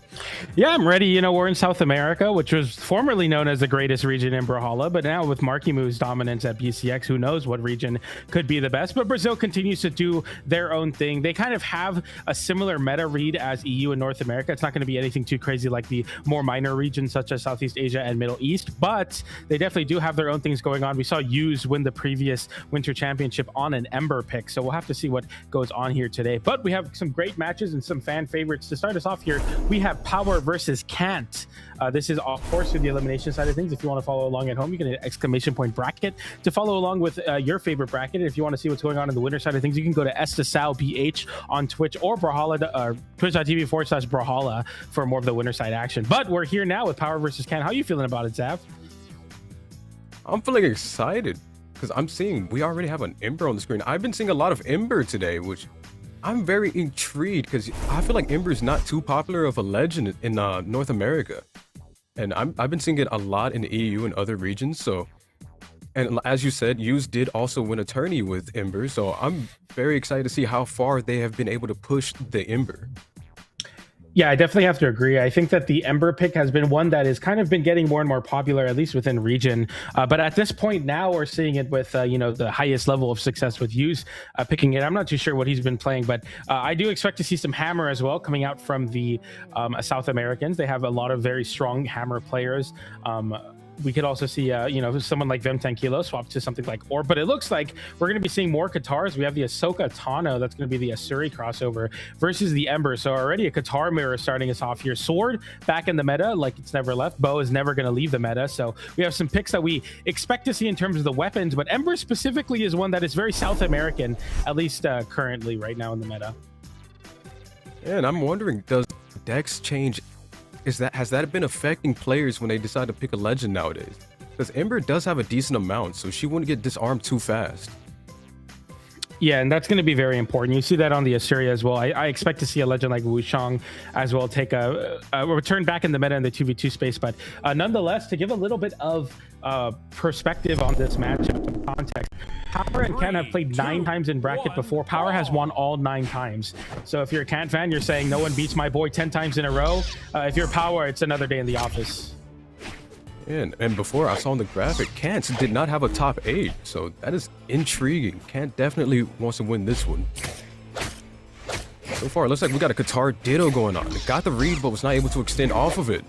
Yeah, I'm ready. You know, we're in South America, which was formerly known as the greatest region in Brawlhalla, but now with Marky Moo's dominance at BCX, who knows what region could be the best. But Brazil continues to do their own thing. They kind of have a similar meta read as EU and North America. It's not going to be anything too crazy like the more minor regions such as Southeast Asia and Middle East, but they definitely do have their own things going on. We saw Use win the previous Winter Championship on an Ember pick, so we'll have to see what goes on here today. But we have some great matches and some fan favorites. To start us off here, we have Power versus Can't. This is, of course, with the elimination side of things. If you want to follow along at home, you can hit exclamation point bracket to follow along with your favorite bracket. If you want to see what's going on in the winner side of things, you can go to STSalBH on Twitch or Brawlhalla, twitch.tv/Brawlhalla for more of the winner side action. But we're here now with Power versus Can't. How are you feeling about it, Zav? I'm feeling excited because I'm seeing we already have an Ember on the screen. I've been seeing a lot of Ember today, which I'm very intrigued because I feel like Ember is not too popular of a legend in North America. And I've been seeing it a lot in the EU and other regions. So, and as you said, Use did also win a tourney with Ember. So I'm very excited to see how far they have been able to push the Ember. Yeah, I definitely have to agree. I think that the Ember pick has been one that has kind of been getting more and more popular, at least within region. But at this point now, we're seeing it with, you know, the highest level of success with Use picking it. I'm not too sure what he's been playing, but I do expect to see some Hammer as well coming out from the South Americans. They have a lot of very strong Hammer players. We could also see, you know, someone like Vmankilo swap to something like Orb, but it looks like we're going to be seeing more Katars. We have the Ahsoka Tano, that's going to be the Asuri crossover versus the Ember. So already a Katar mirror starting us off here. Sword back in the meta like it's never left. Bow is never going to leave the meta. So we have some picks that we expect to see in terms of the weapons, but Ember specifically is one that is very South American, at least currently right now in the meta. Yeah, and I'm wondering, does Dex change? Has that been affecting players when they decide to pick a legend nowadays? Because Ember does have a decent amount, so she wouldn't get disarmed too fast. Yeah, and that's going to be very important. You see that on the Assyria as well. I expect to see a legend like Wushang as well take a return back in the meta in the 2v2 space. But nonetheless, to give a little bit of perspective on this matchup, some context, Power and Ken have played 9 times in bracket before. Power has won all 9 times. So if you're a Kent fan, you're saying no one beats my boy 10 times in a row. If you're Power, it's another day in the office. And before I saw on the graphic, Kant did not have a top 8, so that is intriguing. Kant definitely wants to win this one. So far, it looks like we got a Katar Ditto going on. It got the read, but was not able to extend off of it.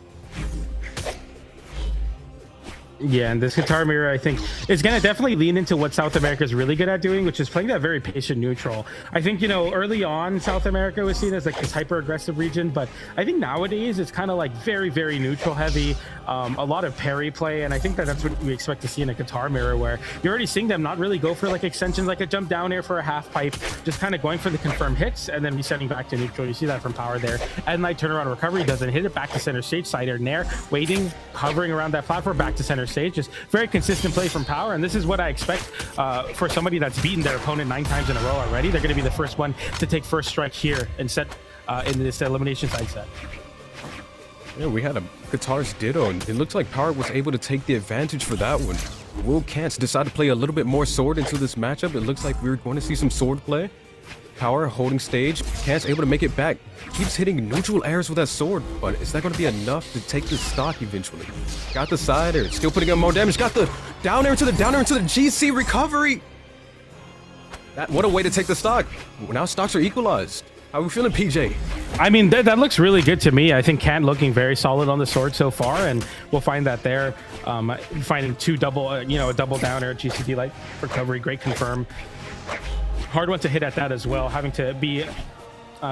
Yeah, and this Katar mirror, I think, is going to definitely lean into what South America is really good at doing, which is playing that very patient neutral. I think, you know, early on, South America was seen as like this hyper-aggressive region, but I think nowadays it's kind of like very, very neutral heavy, a lot of parry play, and I think that's what we expect to see in a Katar mirror, where you're already seeing them not really go for like extensions, like a jump down air for a half pipe, just kind of going for the confirmed hits and then resetting back to neutral. You see that from Power there. And like turnaround recovery, doesn't hit it, back to center stage, side air nair, waiting, hovering around that platform, back to center stage. Just very consistent play from Power, and this is what I expect for somebody that's beaten their opponent 9 times in a row already. They're going to be the first one to take first strike here and set in this elimination side set. Yeah, we had a Katar's Ditto, and it looks like Power was able to take the advantage for that one. Will Kant decide to play a little bit more sword into this matchup? It looks like we're going to see some sword play. Power holding stage. Kant's able to make it back. Keeps hitting neutral airs with that sword, but is that going to be enough to take the stock eventually? Got the side air, still putting up more damage. Got the down air into the GC recovery. What a way to take the stock. Now stocks are equalized. How are we feeling, PJ? I mean, that looks really good to me. I think Kant looking very solid on the sword so far, and we'll find that there. Finding 2 double, you know, a double down air, GCD light recovery, great confirm. Hard one to hit at that as well, having to be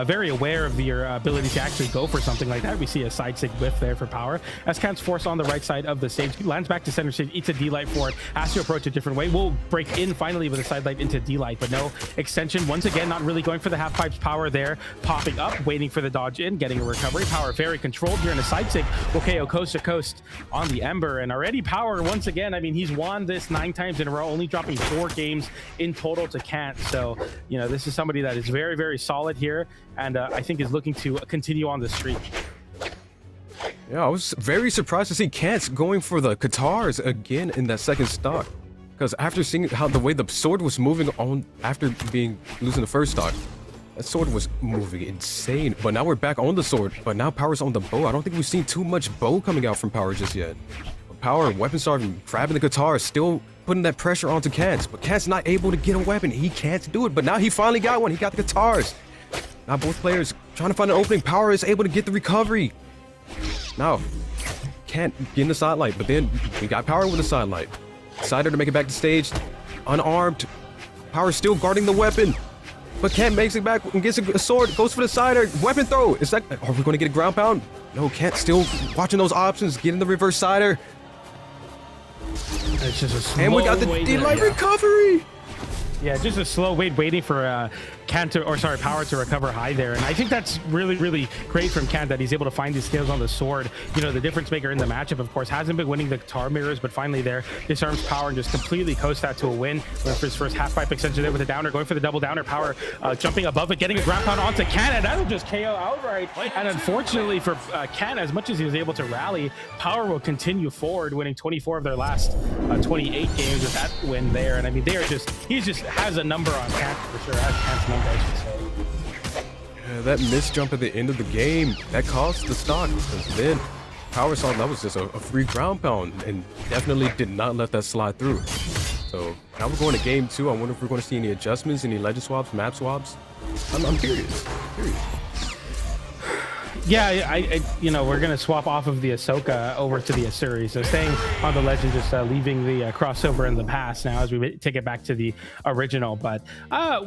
very aware of your ability to actually go for something like that. We see a side sig whiff there for Power. As Kant's forced on the right side of the stage, lands back to center stage, eats a D-light for it, has to approach a different way. We'll break in finally with a side light into D-light, but no extension. Once again, not really going for the half pipes. Power there, popping up, waiting for the dodge in, getting a recovery. Power very controlled here in a side sig. Okay, coast to coast on the Ember, and already Power, once again, I mean, he's won this 9 times in a row, only dropping 4 games in total to Kant. So, you know, this is somebody that is very, very solid here, and I think is looking to continue on the streak. Yeah, I was very surprised to see Kant going for the Katars again in that second stock. Because after seeing how the way the sword was moving on after losing the first stock, that sword was moving insane. But now we're back on the sword, but now Power's on the bow. I don't think we've seen too much bow coming out from Power just yet. But Power, weapon starving, grabbing the Qatar, still putting that pressure onto Kant. But Kant's not able to get a weapon. He can't do it, but now he finally got one. He got the Qatars. Now both players trying to find an opening. Power is able to get the recovery. Now, Kant getting the sidelight, but then we got Power with the sidelight. Cider to make it back to stage, unarmed. Power still guarding the weapon, but Kant makes it back and gets a sword, goes for the Cider, weapon throw. Is that, are we going to get a ground pound? No, Kant still watching those options, getting the reverse Cider. It's just a slow and we got the D-Light recovery. Yeah, just a slow wait, waiting for Power to recover high there. And I think that's really, really great from Kant that he's able to find these skills on the sword. You know, the difference maker in the matchup, of course, hasn't been winning the guitar mirrors, but finally there, disarms Power and just completely coasts that to a win. Went for his first half-pipe extension there with a downer, going for the double downer. Power jumping above it, getting a ground pound onto Kant, and that'll just KO outright. And unfortunately for Kant, as much as he was able to rally, Power will continue forward, winning 24 of their last 28 games with that win there. And I mean, they are just, he just has a number on Kant for sure, has Kant's number, I should say. Yeah, that missed jump at the end of the game, that cost the stock, because then Power saw that was just a free ground pound and definitely did not let that slide through. So now we're going to game 2. I wonder if we're going to see any adjustments, any legend swaps, map swaps. I'm curious. Yeah, I you know, we're gonna swap off of the Ahsoka over to the Asuri. So staying on the legend, just leaving the crossover in the past now as we take it back to the original. But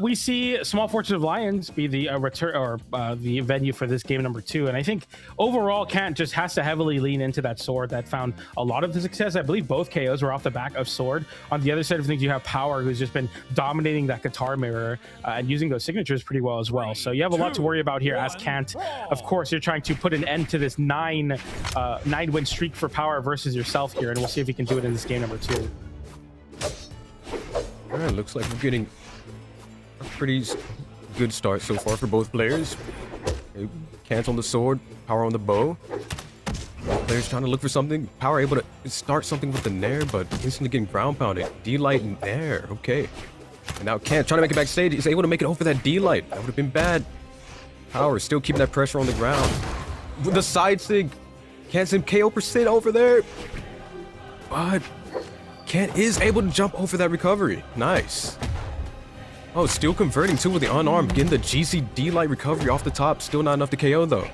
we see Small Fortress of Lions be the return or the venue for this game number 2. And I think overall, Kant just has to heavily lean into that sword that found a lot of the success. I believe both KOs were off the back of sword. On the other side of things, you have Power, who's just been dominating that guitar mirror and using those signatures pretty well as well. So you have a lot to worry about here as Kant. Of course, you're trying to put an end to this 9-win streak for Power versus yourself here, and we'll see if he can do it in this game number 2. All right, looks like we're getting a pretty good start so far for both players. Kant on the sword, Power on the bow. Both players trying to look for something. Power able to start something with the Nair, but instantly getting ground pounded. D-Light in there, okay. And now Kant trying to make it backstage. He's able to make it over that D-Light. That would have been bad. Power still keeping that pressure on the ground. With the side sig, Kant some KO % over there. But Kant is able to jump over that recovery. Nice. Oh, still converting too with the unarmed, getting the GCD light recovery off the top. Still not enough to KO though.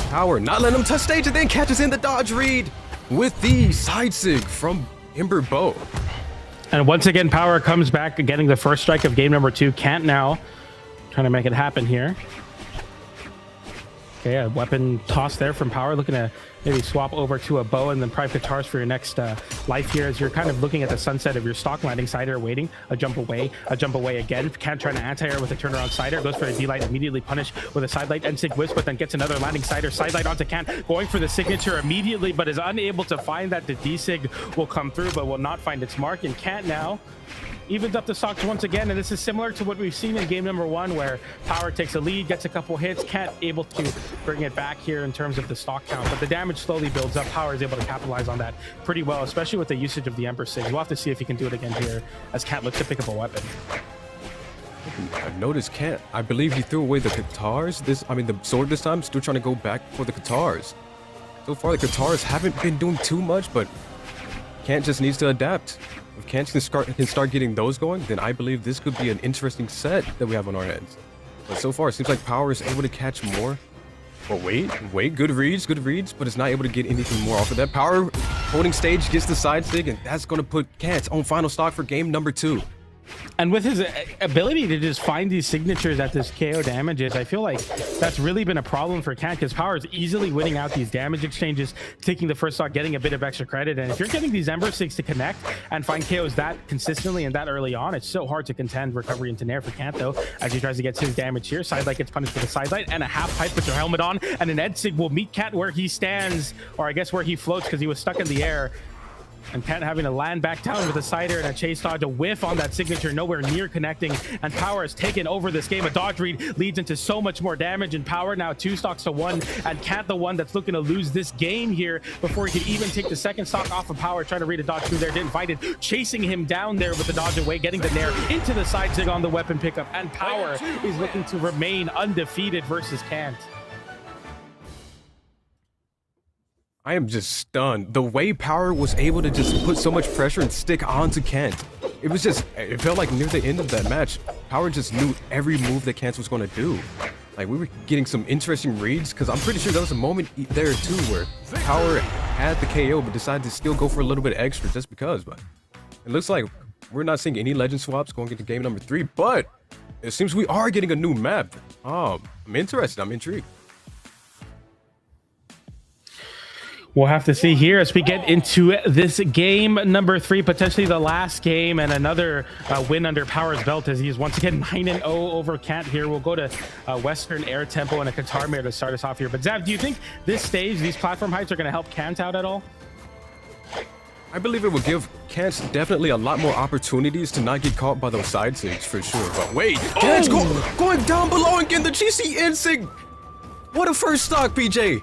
Power not letting him touch stage and then catches in the dodge read with the side sig from Ember Bow. And once again, Power comes back, getting the first strike of game number 2. Kant now trying to make it happen here. Okay, a weapon toss there from Power, looking to maybe swap over to a bow and then private guitars for your next life here as you're kind of looking at the sunset of your stock landing. Cider waiting, a jump away again. Kant trying to anti-air with a turnaround Cider, goes for a D-Light, immediately punished with a side light, NSIG Wisp, but then gets another landing Cider, side light onto Kant, going for the signature immediately, but is unable to find that. The D-Sig will come through, but will not find its mark, and Kant now evens up the stocks once again, and this is similar to what we've seen in game number 1 where Power takes a lead, gets a couple hits, Kant able to bring it back here in terms of the stock count, but the damage slowly builds up. Power is able to capitalize on that pretty well, especially with the usage of the Emperor Sig. We'll have to see if he can do it again here as Kant looks to pick up a weapon. I've noticed Kant, I believe he threw away the guitars, the sword this time, still trying to go back for the guitars. So far the guitars haven't been doing too much, but Kant just needs to adapt. If Kant can start getting those going, then I believe this could be an interesting set that we have on our hands. But so far, it seems like Power is able to catch more. But wait, good reads, but it's not able to get anything more off of that. Power holding stage, gets the side sig, and that's going to put Kant on final stock for game number 2. And with his ability to just find these signatures at this KO damages, I feel like that's really been a problem for Kant, because Power is easily winning out these damage exchanges, taking the first stock, getting a bit of extra credit. And if you're getting these Ember Sigs to connect and find KOs that consistently and that early on, it's so hard to contend recovery into Nair for Kant, though, as he tries to get his damage here. Sidelight gets punished with a sidelight and a half pipe with your helmet on, and an Ed Sig will meet Kant where he stands, or I guess where he floats, because he was stuck in the air. And Kent having to land back down with a cider and a chase dodge, a whiff on that signature, nowhere near connecting. And Power has taken over this game. A dodge read leads into so much more damage, and Power now 2 stocks to 1. And Kent the one that's looking to lose this game here before he could even take the second stock off of Power. Trying to read a dodge through there, didn't find it. Chasing him down there with the dodge away, getting the nair into the side zig on the weapon pickup. And Power is looking to remain undefeated versus Kent. I am just stunned. The way Power was able to just put so much pressure and stick onto Kent. It felt like near the end of that match, Power just knew every move that Kent was going to do. Like, we were getting some interesting reads, because I'm pretty sure there was a moment there too where Power had the KO but decided to still go for a little bit extra just because. But it looks like we're not seeing any legend swaps going into game number 3, but it seems we are getting a new map. I'm interested. I'm intrigued. We'll have to see here as we get into this game number 3, potentially the last game, and another win under Power's belt as he's once again 9-0 over Kent here. We'll go to Western Air Temple and a Qatar Mare to start us off here. But Zav, do you think this stage, these platform heights are going to help Kent out at all? I believe it will give Kent definitely a lot more opportunities to not get caught by those side sigs for sure. But wait, Kent's going down below and getting the GC insig. What a first stock, PJ.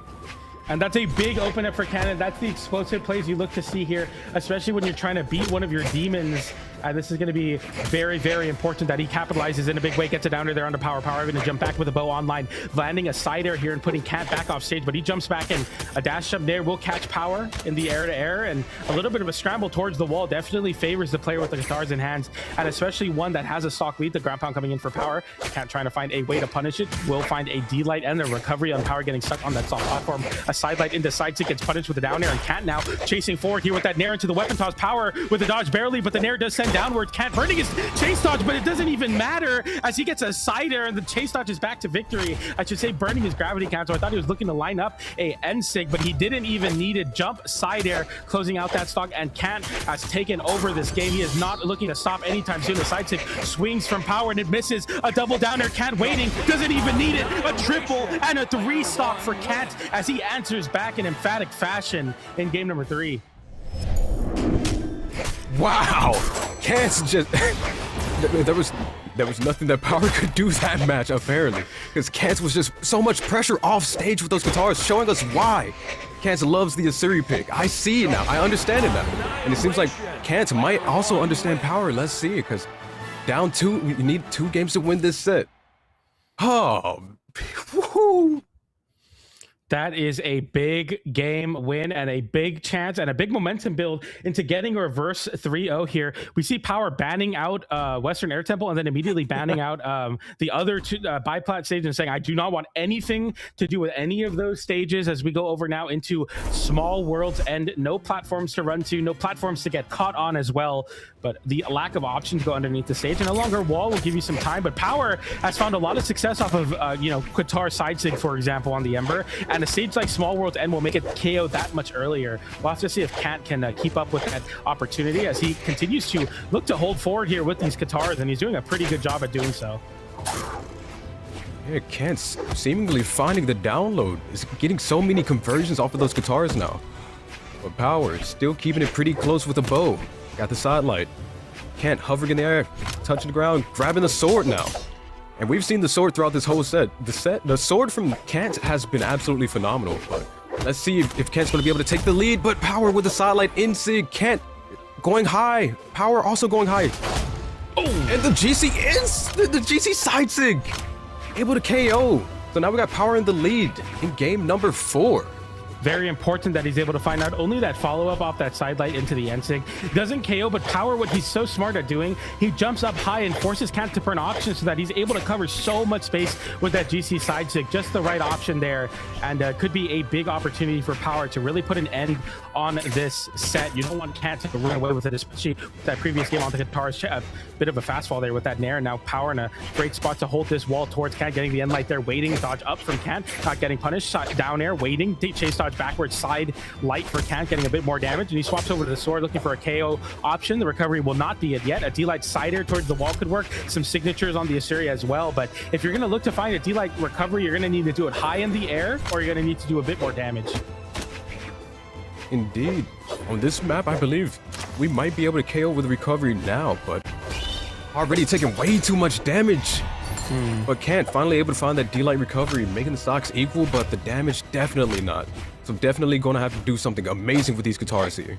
And that's a big open up for Cannon. That's the explosive plays you look to see here, especially when you're trying to beat one of your demons. This is going to be very, very important that he capitalizes in a big way, gets it down to there on the Power. Power going to jump back with a bow online, landing a side air here and putting Kent back off stage, but he jumps back in. A dash jump there will catch Power in the air to air, and a little bit of a scramble towards the wall definitely favors the player with the guitars in hands, and especially one that has a stock lead. The ground pound coming in for Power. Kent trying to find a way to punish it. Will find a D-light and the recovery on Power getting stuck on that soft platform. A side light into side stick gets punished with a down air, and Kent now chasing forward here with that nair into the weapon toss. Power with the dodge barely, but the nair does send downward. Kent burning his chase dodge, but it doesn't even matter as he gets a side air and the chase dodge is back to victory. I should say burning his gravity counter. I thought he was looking to line up a N-sig, but he didn't even need a jump side air, closing out that stock, and Kent has taken over this game. He is not looking to stop anytime soon. The side stick swings from Power and it misses. A double downer. Kent waiting, doesn't even need it. A triple and a 3 stock for Kent as he answers back in emphatic fashion in game number 3. Wow, Kent's just there was nothing that Power could do that match apparently, because Kent was just so much pressure off stage with those guitars, showing us why Kent loves the Asuri pick. I see it now, I understand it now, and it seems like Kent might also understand Power. Let's see, because down 2, you need 2 games to win this set. Oh, woohoo! That is a big game win and a big chance and a big momentum build into getting a reverse 3-0 here. We see Power banning out Western Air Temple and then immediately banning out the other 2 biplat stages and saying, I do not want anything to do with any of those stages as we go over now into small worlds and no platforms to run to, no platforms to get caught on as well. But the lack of options go underneath the stage, and a longer wall will give you some time. But Power has found a lot of success off of, Qatar side sig, for example, on the Ember. And a stage like Small World's End will make it KO that much earlier. We'll have to see if Kent can keep up with that opportunity as he continues to look to hold forward here with these Qatars, and he's doing a pretty good job at doing so. Yeah, Kent's seemingly finding the download. Is getting so many conversions off of those Qatars now. But Power is still keeping it pretty close with the bow. Got the sidelight. Kent hovering in the air, touching the ground, grabbing the sword now. And we've seen the sword throughout this whole set. The sword from Kent has been absolutely phenomenal. But let's see if Kent's going to be able to take the lead. But Power with the sidelight in sig. Kent going high. Power also going high. Oh, and the GC is the GC side sig. Able to KO. So now we got Power in the lead in game number 4. Very important that he's able to find not only that follow-up off that sidelight into the N-sig. Doesn't KO, but Power, what he's so smart at doing, he jumps up high and forces Kent to burn options so that he's able to cover so much space with that GC side sig. Just the right option there, and could be a big opportunity for Power to really put an end on this set. You don't want Kent to run away with it, especially with that previous game on the guitars. A bit of a fastfall there with that nair, and now Power in a great spot to hold this wall towards Kent, getting the end light there, waiting, dodge up from Kent, not getting punished, shot down air, waiting, chase dodge backwards side light for Kent, getting a bit more damage, and he swaps over to the sword looking for a KO option. The recovery will not be it yet. A D-light side air towards the wall could work. Some signatures on the Asuri as well, but if you're going to look to find a D-light recovery, you're going to need to do it high in the air, or you're going to need to do a bit more damage. indeed. On this map, I believe we might be able to KO with recovery now, but already taking way too much damage. But can't finally able to find that D-Light recovery, making the stocks equal, but the damage definitely not. So definitely gonna have to do something amazing with these guitars here.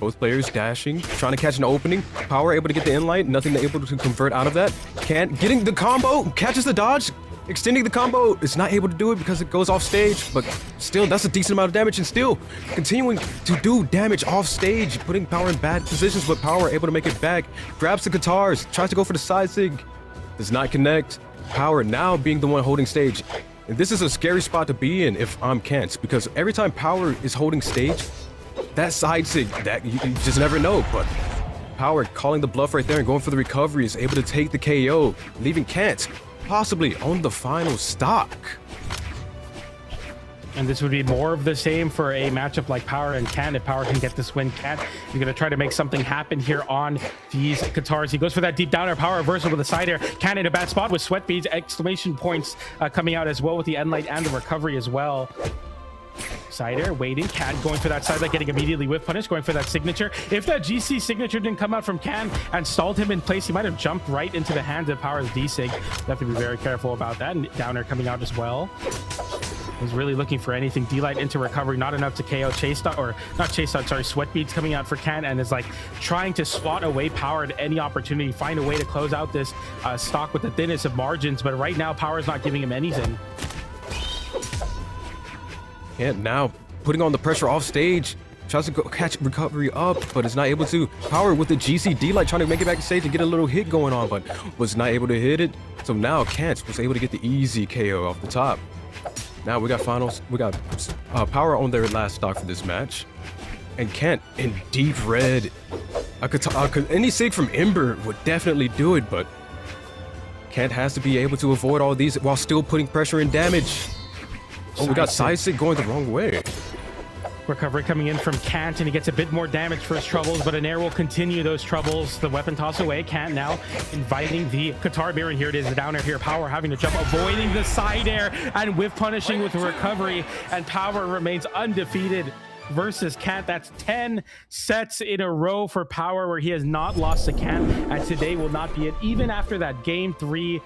Both players dashing, trying to catch an opening. Power able to get the inlight, nothing able to convert out of that. Can't, getting the combo, catches the dodge, extending the combo. It's not able to do it because it goes off stage, but still, that's a decent amount of damage, and still continuing to do damage off stage, putting Power in bad positions, but Power able to make it back. Grabs the guitars, tries to go for the side sig, does not connect. Power now being the one holding stage. And this is a scary spot to be in if I'm Kent, because every time Power is holding stage, that side sig, that you just never know, but Power calling the bluff right there and going for the recovery is able to take the KO, leaving Kent possibly on the final stock. And this would be more of the same for a matchup like Power and Kent. If Power can get this win, Kent, you're going to try to make something happen here on these guitars. He goes for that deep down air, Power reversal with a side air. Kent in a bad spot with sweat beads, exclamation points coming out as well with the end light and the recovery as well. Side air, waiting. Kent going for that side light, getting immediately whiff punish, going for that signature. If that GC signature didn't come out from Kent and stalled him in place, he might have jumped right into the hands of Power's D-Sig. You have to be very careful about that. And down air coming out as well. Was really looking for anything. D-Light into recovery, not enough to KO. Chase dot, or not chase dot, sorry, sweat beads coming out for Kent, and is like trying to swat away Power at any opportunity, find a way to close out this stock with the thinnest of margins. But right now, Power's not giving him anything. Kent now putting on the pressure off stage, tries to go catch recovery up, but is not able to. Power with the GC D-Light trying to make it back to stage and get a little hit going on, but was not able to hit it. So now Kent was able to get the easy KO off the top. Now we got finals. We got Power on their last stock for this match, and Kent in deep red. Any sig from Ember would definitely do it, but Kent has to be able to avoid all these while still putting pressure and damage. Oh, we got side sig going the wrong way. Recovery coming in from Kent, and he gets a bit more damage for his troubles, but an air will continue those troubles. The weapon toss away. Kent now inviting the guitar mirror, and here it is, the down air here. Power having to jump, avoiding the side air, and whiff punishing with the recovery, and Power remains undefeated versus Kent. That's 10 sets in a row for Power where he has not lost to Kent, and today will not be it. Even after that game 3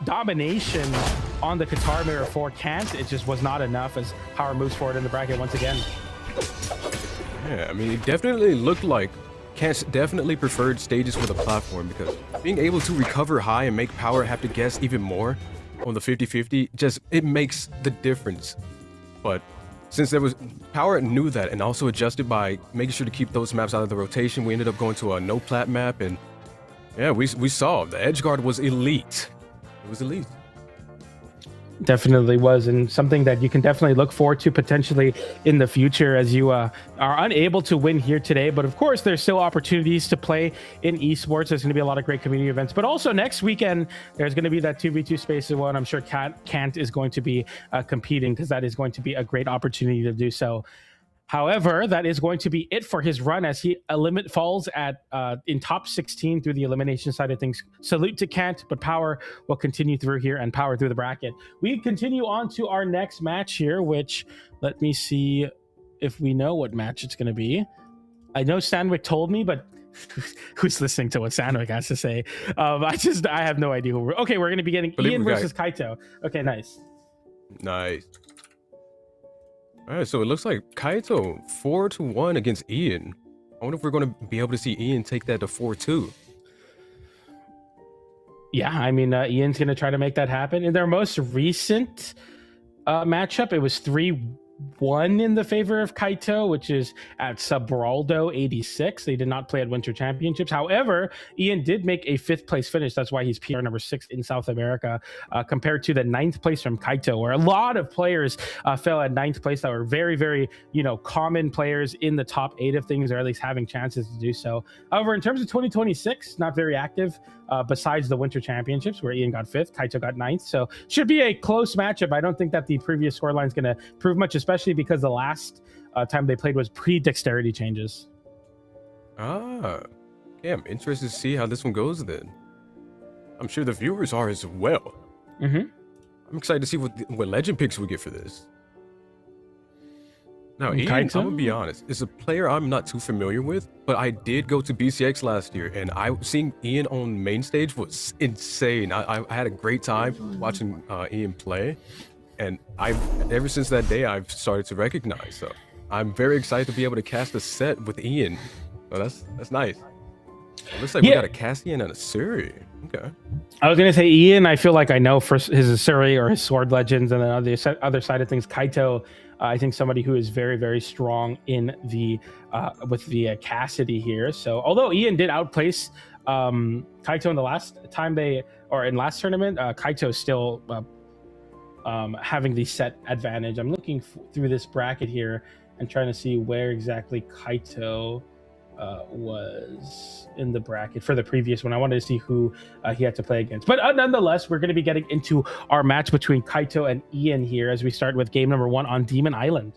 domination on the guitar mirror for Kent, it just was not enough as Power moves forward in the bracket once again. Yeah, I mean, it definitely looked like Kent definitely preferred stages for the platform, because being able to recover high and make Power have to guess even more on the 50-50, just, it makes the difference. But since there was, Power knew that and also adjusted by making sure to keep those maps out of the rotation, we ended up going to a no plat map, and yeah, we saw the edge guard was elite. It was elite. Definitely was, and something that you can definitely look forward to potentially in the future, as you are unable to win here today. But of course, there's still opportunities to play in esports. There's going to be a lot of great community events, but also next weekend there's going to be that 2v2 space as well, and I'm sure Kent is going to be competing, because that is going to be a great opportunity to do so. However, that is going to be it for his run, as he falls at in top 16 through the elimination side of things. Salute to Kent, but Power will continue through here and power through the bracket. We continue on to our next match here, which, let me see if we know what match it's going to be. I know Sandwick told me, but who's listening to what Sandwick has to say? I have no idea who we're... Okay, we're going to be getting Ian versus Kaito. Okay, nice. Nice. All right, so it looks like Kaito 4-1 against Ian. I wonder if we're going to be able to see Ian take that to 4-2. Yeah, I mean, Ian's going to try to make that happen. In their most recent matchup, it was 3-1 in the favor of Kaito, which is at Brawlhalla 86. They did not play at Winter Championships. However, Ian did make a 5th place finish. That's why he's PR number 6 in South America, compared to the 9th place from Kaito, where a lot of players fell at 9th place that were very, very, common players in the top 8 of things, or at least having chances to do so. However, in terms of 2026, not very active. Besides the Winter Championships, where Ian got 5th, Kaito got 9th. So should be a close matchup. I don't think that the previous scoreline is going to prove much, especially because the last time they played was pre-dexterity changes. Ah, yeah, I'm interested to see how this one goes then. I'm sure the viewers are as well. Mm-hmm. I'm excited to see what legend picks we get for this. Now, Ian, I'm gonna be honest, is a player I'm not too familiar with, but I did go to BCX last year, and seeing Ian on main stage was insane. I had a great time watching Ian play, and ever since that day I've started to recognize. So I'm very excited to be able to cast a set with Ian. So that's nice. It looks like we got a Cassian and a Suri. Okay. I was gonna say Ian. I feel like I know for his Suri or his Sword Legends, and then on the other side of things, Kaito. I think somebody who is very, very strong in the with the Cassidy here. So although Ian did outplace Kaito in the last time in last tournament, Kaito still having the set advantage. I'm looking through this bracket here and trying to see where exactly Kaito was in the bracket for the previous one. I wanted to see who he had to play against. But nonetheless, we're going to be getting into our match between Kaito and Ian here as we start with game number 1 on Demon Island.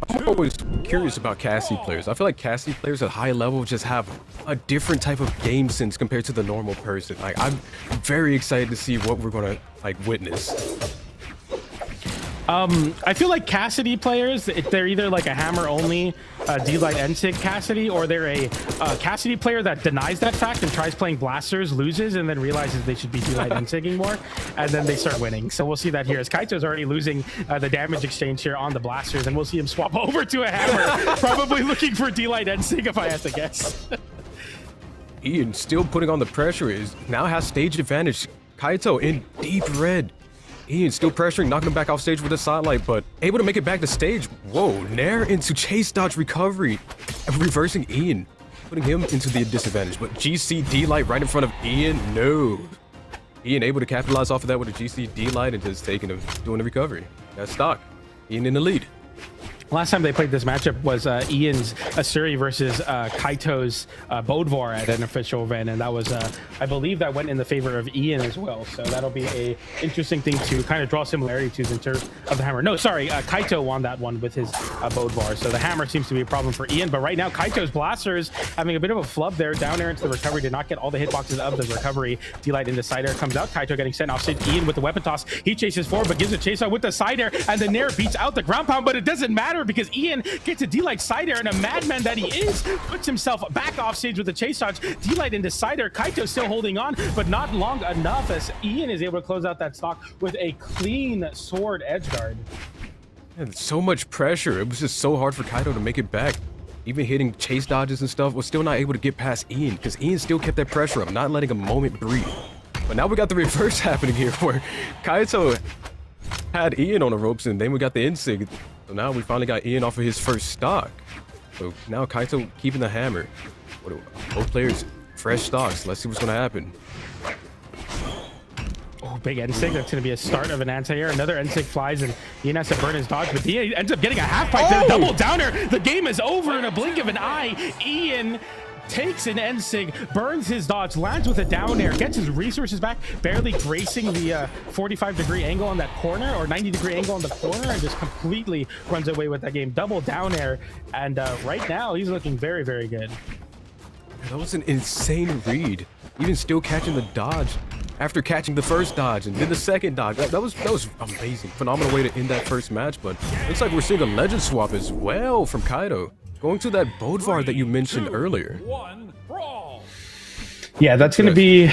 I'm always curious about Cassie players. I feel like Cassie players at high level just have a different type of game sense compared to the normal person. Like, I'm very excited to see what we're going to witness. I feel like Cassidy players, they're either like a hammer only D-Light NSIG Cassidy, or they're a Cassidy player that denies that fact and tries playing blasters, loses, and then realizes they should be D-Light NSIGing more, and then they start winning. So we'll see that here as Kaito's already losing the damage exchange here on the blasters, and we'll see him swap over to a hammer, probably looking for D-Light NSIG if I had to guess. Ian still putting on the pressure, now has stage advantage. Kaito in deep red. Ian still pressuring, knocking him back off stage with a sidelight, but able to make it back to stage. Whoa, Nair into chase dodge recovery, reversing Ian, putting him into the disadvantage. But GC D-Light right in front of Ian, no. Ian able to capitalize off of that with a GC D-Light and just doing the recovery. That's stock. Ian in the lead. Last time they played this matchup was Ian's Asuri versus Kaito's Bodvar at an official event, and that was, I believe, that went in the favor of Ian as well. So that'll be a interesting thing to kind of draw similarity to in terms of the hammer. No, sorry, Kaito won that one with his Bodvar. So the hammer seems to be a problem for Ian, but right now Kaito's blasters having a bit of a flub there, down air into the recovery, did not get all the hitboxes of the recovery. D-Light into side air comes out. Kaito getting sent off stage. Ian with the weapon toss. He chases forward, but gives a chase out with the side air, and the Nair beats out the ground pound, but it doesn't matter because Ian gets a D-Light side air, and a madman that he is puts himself back off stage with a chase dodge. D-Light into side air. Kaito still holding on, but not long enough as Ian is able to close out that stock with a clean sword edge guard. And so much pressure. It was just so hard for Kaito to make it back. Even hitting chase dodges and stuff, was still not able to get past Ian because Ian still kept that pressure up, not letting a moment breathe. But now we got the reverse happening here where Kaito had Ian on the ropes, and then we got the NSIG. So now we finally got Ian off of his first stock. So now Kaito keeping the hammer. Both players fresh stocks. Let's see what's going to happen. Oh, big NSIG. That's going to be a start of an anti-air. Another NSIG flies, and Ian has to burn his dodge, but he ends up getting a half pipe. Then a double downer. The game is over in a blink of an eye. Ian takes an NSIG, burns his dodge, lands with a down air, gets his resources back, barely gracing the 45-degree angle on that corner, or 90-degree angle on the corner, and just completely runs away with that game. Double down air, and right now he's looking very, very good. That was an insane read. Even still catching the dodge after catching the first dodge and then the second dodge. That was amazing. Phenomenal way to end that first match, but looks like we're seeing a legend swap as well from Kaito. Going to that Bodvar that you mentioned earlier. Yeah, that's going to be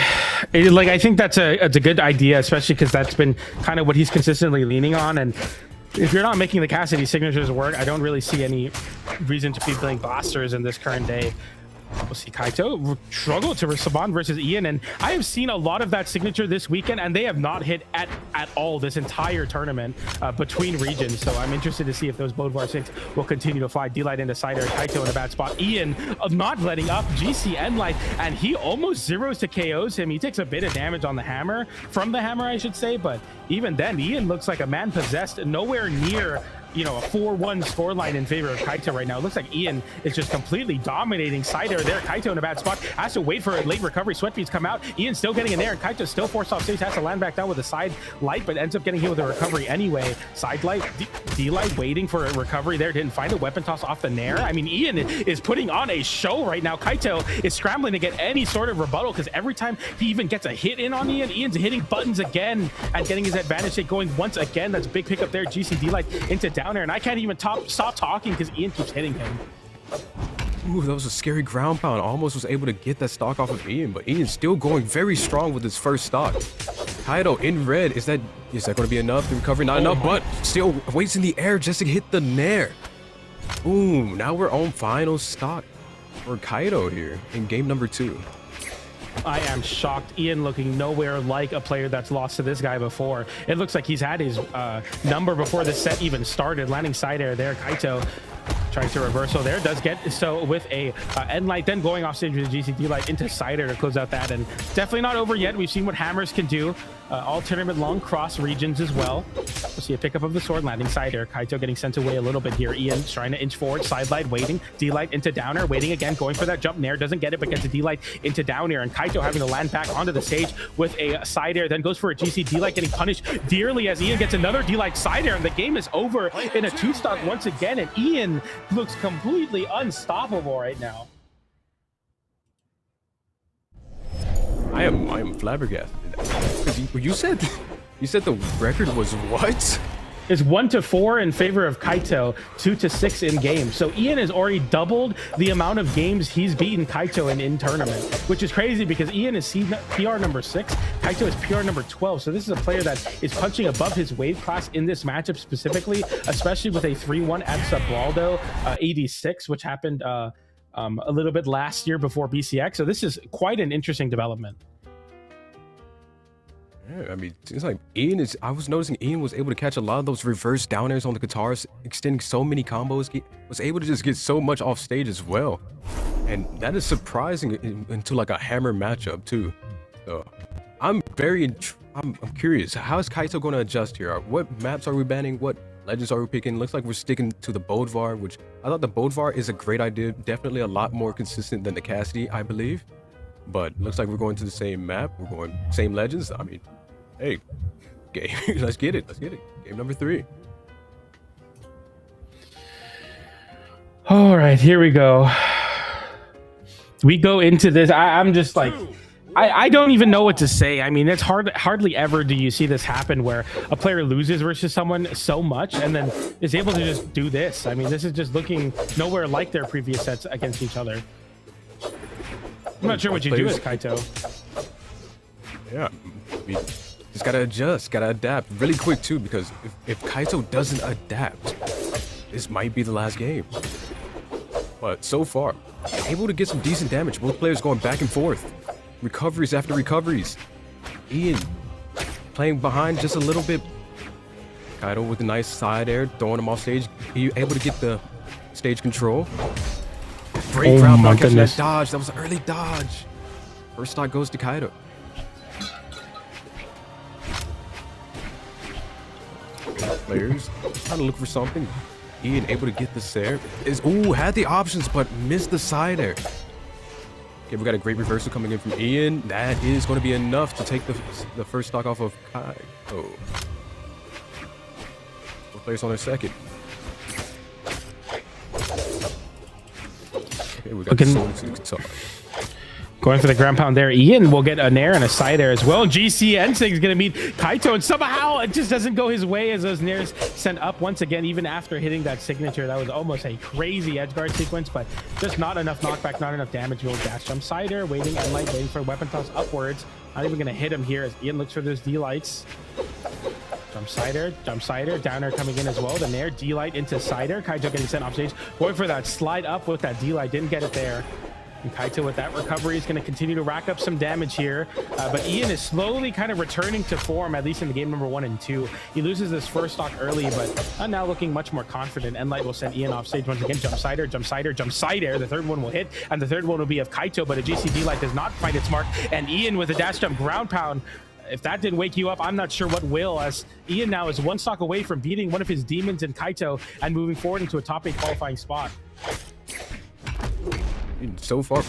like, I think that's a good idea, especially because that's been kind of what he's consistently leaning on. And if you're not making the Cassidy signatures work, I don't really see any reason to be playing blasters in this current day. We'll see Kaito struggle to respond versus Ian, and I have seen a lot of that signature this weekend, and they have not hit at all this entire tournament between regions. So I'm interested to see if those Bodvar 6 will continue to fly. D-Light into side air, Kaito in a bad spot. Ian not letting up GCN Light, and he almost zeros to KOs him. He takes a bit of damage on the hammer, from the hammer I should say, but even then Ian looks like a man possessed, nowhere near you know, a 4-1 scoreline in favor of Kaito right now. It looks like Ian is just completely dominating side air there. Kaito in a bad spot, has to wait for a late recovery. Sweat beats come out. Ian still getting in there, and Kaito still forced off stage, has to land back down with a side light, but ends up getting hit with a recovery anyway. Side light, D-light waiting for a recovery there, didn't find a weapon toss off the Nair. I mean, Ian is putting on a show right now. Kaito is scrambling to get any sort of rebuttal, because every time he even gets a hit in on Ian, Ian's hitting buttons again and getting his advantage take going once again. That's a big pickup there. GCD light into down air, and I can't even stop talking because Ian keeps hitting him. Ooh, that was a scary ground pound. Almost was able to get that stock off of Ian, but Ian's still going very strong with his first stock. Kaito in red. Is that going to be enough? The recovery not enough, but still waits in the air just to hit the Nair. Boom. Now we're on final stock for Kaito here in game number 2. I am shocked. Ian looking nowhere like a player that's lost to this guy before. It looks like he's had his number before the set even started. Landing side air there. Kaito trying to reversal there, does get so with a end light, then going off stage with a GCD light into side air to close out that, and definitely not over yet. We've seen what hammers can do. All tournament long cross regions as well. We'll see a pickup of the sword, landing side air. Kaito getting sent away a little bit here. Ian trying to inch forward, side light waiting, D light into down air, waiting again, going for that jump Nair, doesn't get it, but gets a D light into down air, and Kaito having to land back onto the stage with a side air, then goes for a GCD light, getting punished dearly as Ian gets another D light side air, and the game is over in a 2-stock once again, and Ian looks completely unstoppable right now. I am flabbergasted. You said the record was what? It's 1-4 in favor of Kaito, 2-6 in game. So Ian has already doubled the amount of games he's beaten Kaito in tournament, which is crazy because Ian is PR number 6, Kaito is PR number 12. So this is a player that is punching above his weight class in this matchup specifically, especially with a 3-1 at Brawlhalla 86, which happened a little bit last year before BCX. So this is quite an interesting development. Yeah, I mean, it's like I was noticing Ian was able to catch a lot of those reverse down airs on the guitars, extending so many combos, was able to just get so much off stage as well. And that is surprising into like a hammer matchup too. So I'm curious, how is Kaito going to adjust here? What maps are we banning? What legends are we picking? Looks like we're sticking to the Bodvar, which I thought the Bodvar is a great idea. Definitely a lot more consistent than the Cassidy, I believe. But looks like we're going to the same map. We're going same legends. I mean, hey, game. Let's get it. Let's get it. Game number 3. All right, here we go. We go into this. I'm just like, I don't even know what to say. I mean, it's hardly ever do you see this happen where a player loses versus someone so much and then is able to just do this. I mean, this is just looking nowhere like their previous sets against each other. I'm not sure what you do as Kaito. Yeah, we just gotta adjust, gotta adapt really quick too, because if Kaito doesn't adapt, this might be the last game. But so far, able to get some decent damage. Both players going back and forth. Recoveries after recoveries. Ian playing behind just a little bit. Kaito with a nice side air, throwing him off stage. He able to get the stage control. Great ground pound catching that dodge. That was an early dodge. First stock goes to Kaito. Players trying to look for something. Ian able to get the Sarme. Had the options but missed the side air. Okay, we got a great reversal coming in from Ian. That is going to be enough to take the first stock off of Kaito. Both players on their second. Okay, we got going for the ground pound there. Ian will get a Nair and a side air as well. GC Ensing is going to meet Kaito, and somehow it just doesn't go his way as those Nairs sent up once again, even after hitting that signature. That was almost a crazy edge guard sequence, but just not enough knockback, not enough damage. Will dash jump side air, waiting and light, waiting for a weapon toss upwards. Not even going to hit him here as Ian looks for those D-lights. Jump side air, down air coming in as well. The Nair, D-light into side air. Kaito getting sent off stage, going for that slide up with that D-light, didn't get it there. And Kaito with that recovery is going to continue to rack up some damage here. But Ian is slowly kind of returning to form, at least in the game number 1 and 2. He loses this first stock early, but now looking much more confident. Enlight will send Ian off stage once again. Jump side air, jump side air, jump side air. The third one will hit, and the third one will be of Kaito, but a GCD light does not find its mark. And Ian with a dash jump ground pound if that didn't wake you up, I'm not sure what will, as Ian now is one stock away from beating one of his demons in Kaito and moving forward into a top 8 qualifying spot. So far,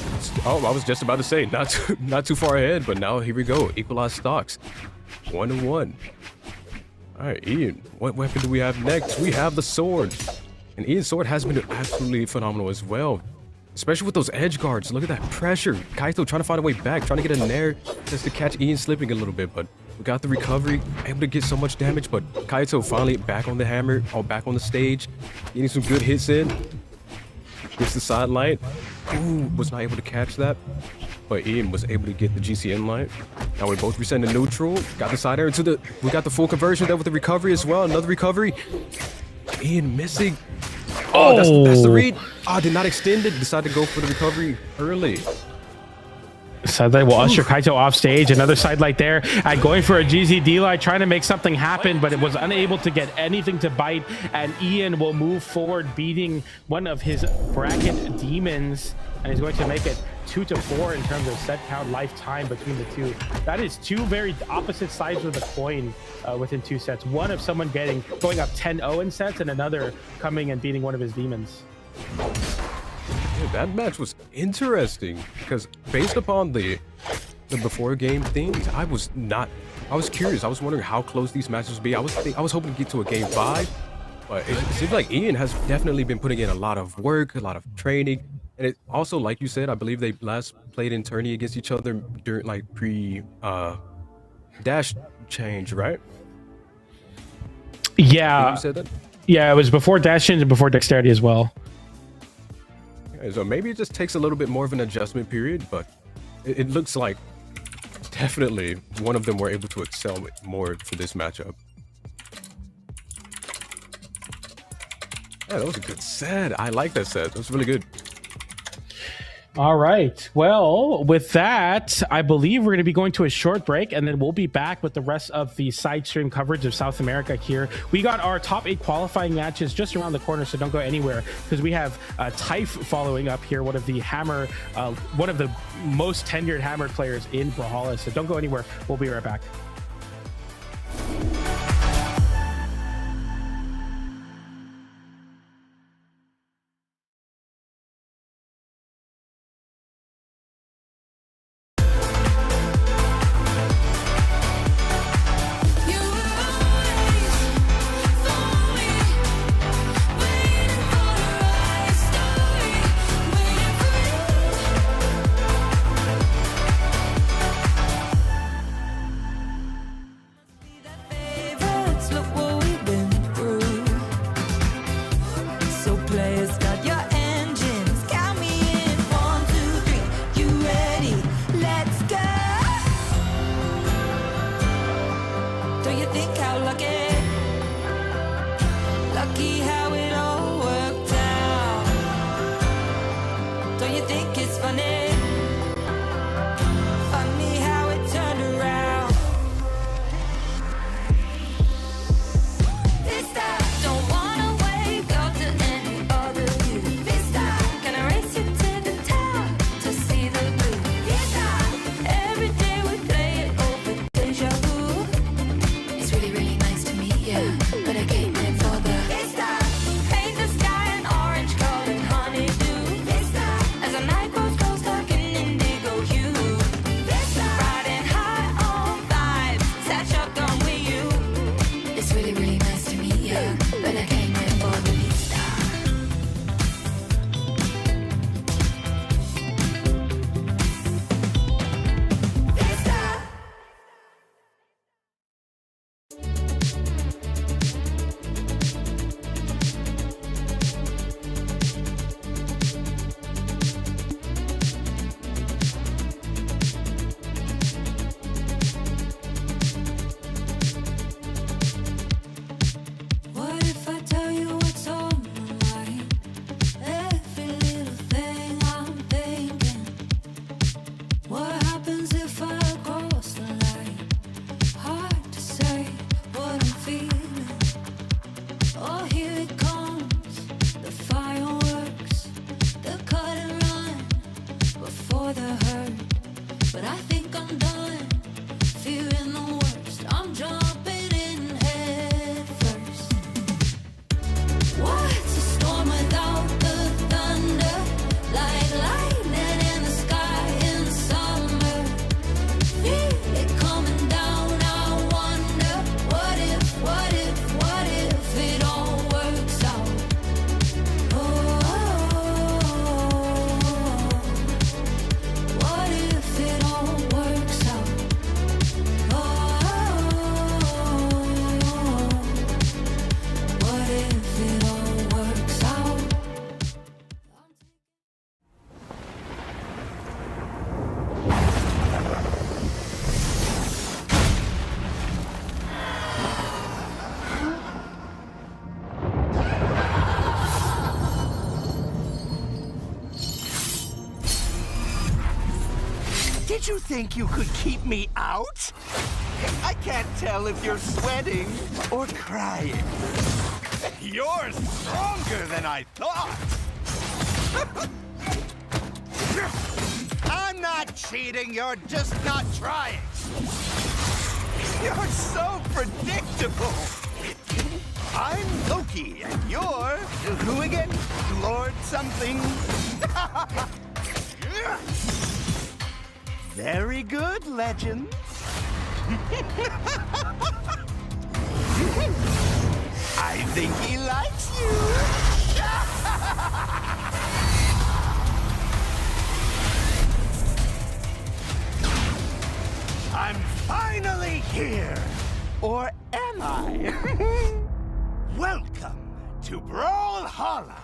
oh, I was just about to say, not too far ahead, but now here we go. Equalized stocks. 1-1. All right, Ian, what weapon do we have next? We have the sword. And Ian's sword has been absolutely phenomenal as well. Especially with those edge guards. Look at that pressure. Kaito trying to find a way back, trying to get in there just to catch Ian slipping a little bit. But we got the recovery, able to get so much damage. But Kaito finally back on the hammer, or back on the stage. Getting some good hits in. Gets the sideline. Ooh, was not able to catch that. But Ian was able to get the GCN line. Now we both reset to neutral. Got the side air into the... We got the full conversion there with the recovery as well. Another recovery. Ian missing. Oh, that's the read. Ah, did not extend it. Decided to go for the recovery early. Sidelight will usher Kaito off stage. Another sidelight there. Going for a GZD light, trying to make something happen, but it was unable to get anything to bite. And Ian will move forward, beating one of his bracket demons. And he's going to make it 2-4 in terms of set count lifetime between the two. That is two very opposite sides of the coin within 2 sets. One of someone going up 10-0 in sets, and another coming and beating one of his demons. Yeah, that match was interesting because based upon the before game things, I was curious. I was wondering how close these matches would be. I was hoping to get to a game 5, but it seems like Ian has definitely been putting in a lot of work, a lot of training. And it also, like you said, I believe they last played in tourney against each other during like dash change, right? Yeah. You said that? Yeah, it was before dash change and before dexterity as well. Okay, so maybe it just takes a little bit more of an adjustment period, but it looks like definitely one of them were able to excel more for this matchup. Yeah, that was a good set. I like that set. That was really good. All right. Well, with that, I believe we're going to be going to a short break, and then we'll be back with the rest of the side stream coverage of South America here. We got our top 8 qualifying matches just around the corner, so don't go anywhere, because we have Typh following up here, one of the most tenured hammered players in Brawlhalla. So don't go anywhere. We'll be right back. you think you could keep me out? I can't tell if you're sweating or crying. You're stronger than I thought. I'm not cheating, you're just not trying. You're so predictable. I'm Loki, and you're who again? Lord something? Very good, legend. I think he likes you. I'm finally here. Or am I? Welcome to Brawlhalla.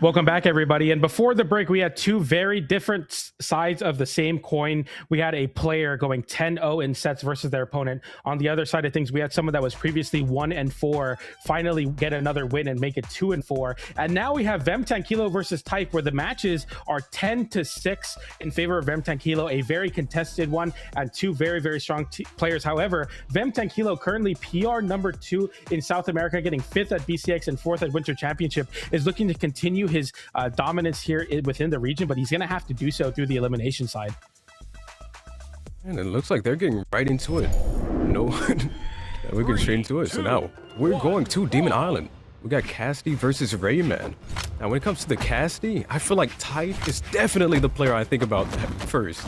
Welcome back, everybody. And before the break, we had two very different sides of the same coin. We had a player going 10-0 in sets versus their opponent. On the other side of things, we had someone that was previously 1-4 finally get another win and make it 2-4. And now we have Vmankilo versus Type, where the matches are 10-6 in favor of Vmankilo, a very contested one, and two very, very strong players. However, Vmankilo, currently PR number 2 in South America, getting 5th at BCX and 4th at Winter Championship, is looking to continue his dominance here within the region, but he's going to have to do so through the elimination side. And it looks like they're getting right into it. No, we're getting straight into it. So now we're going to Demon Island. We got Cassidy versus Rayman. Now, when it comes to the Cassidy, I feel like Type is definitely the player I think about first.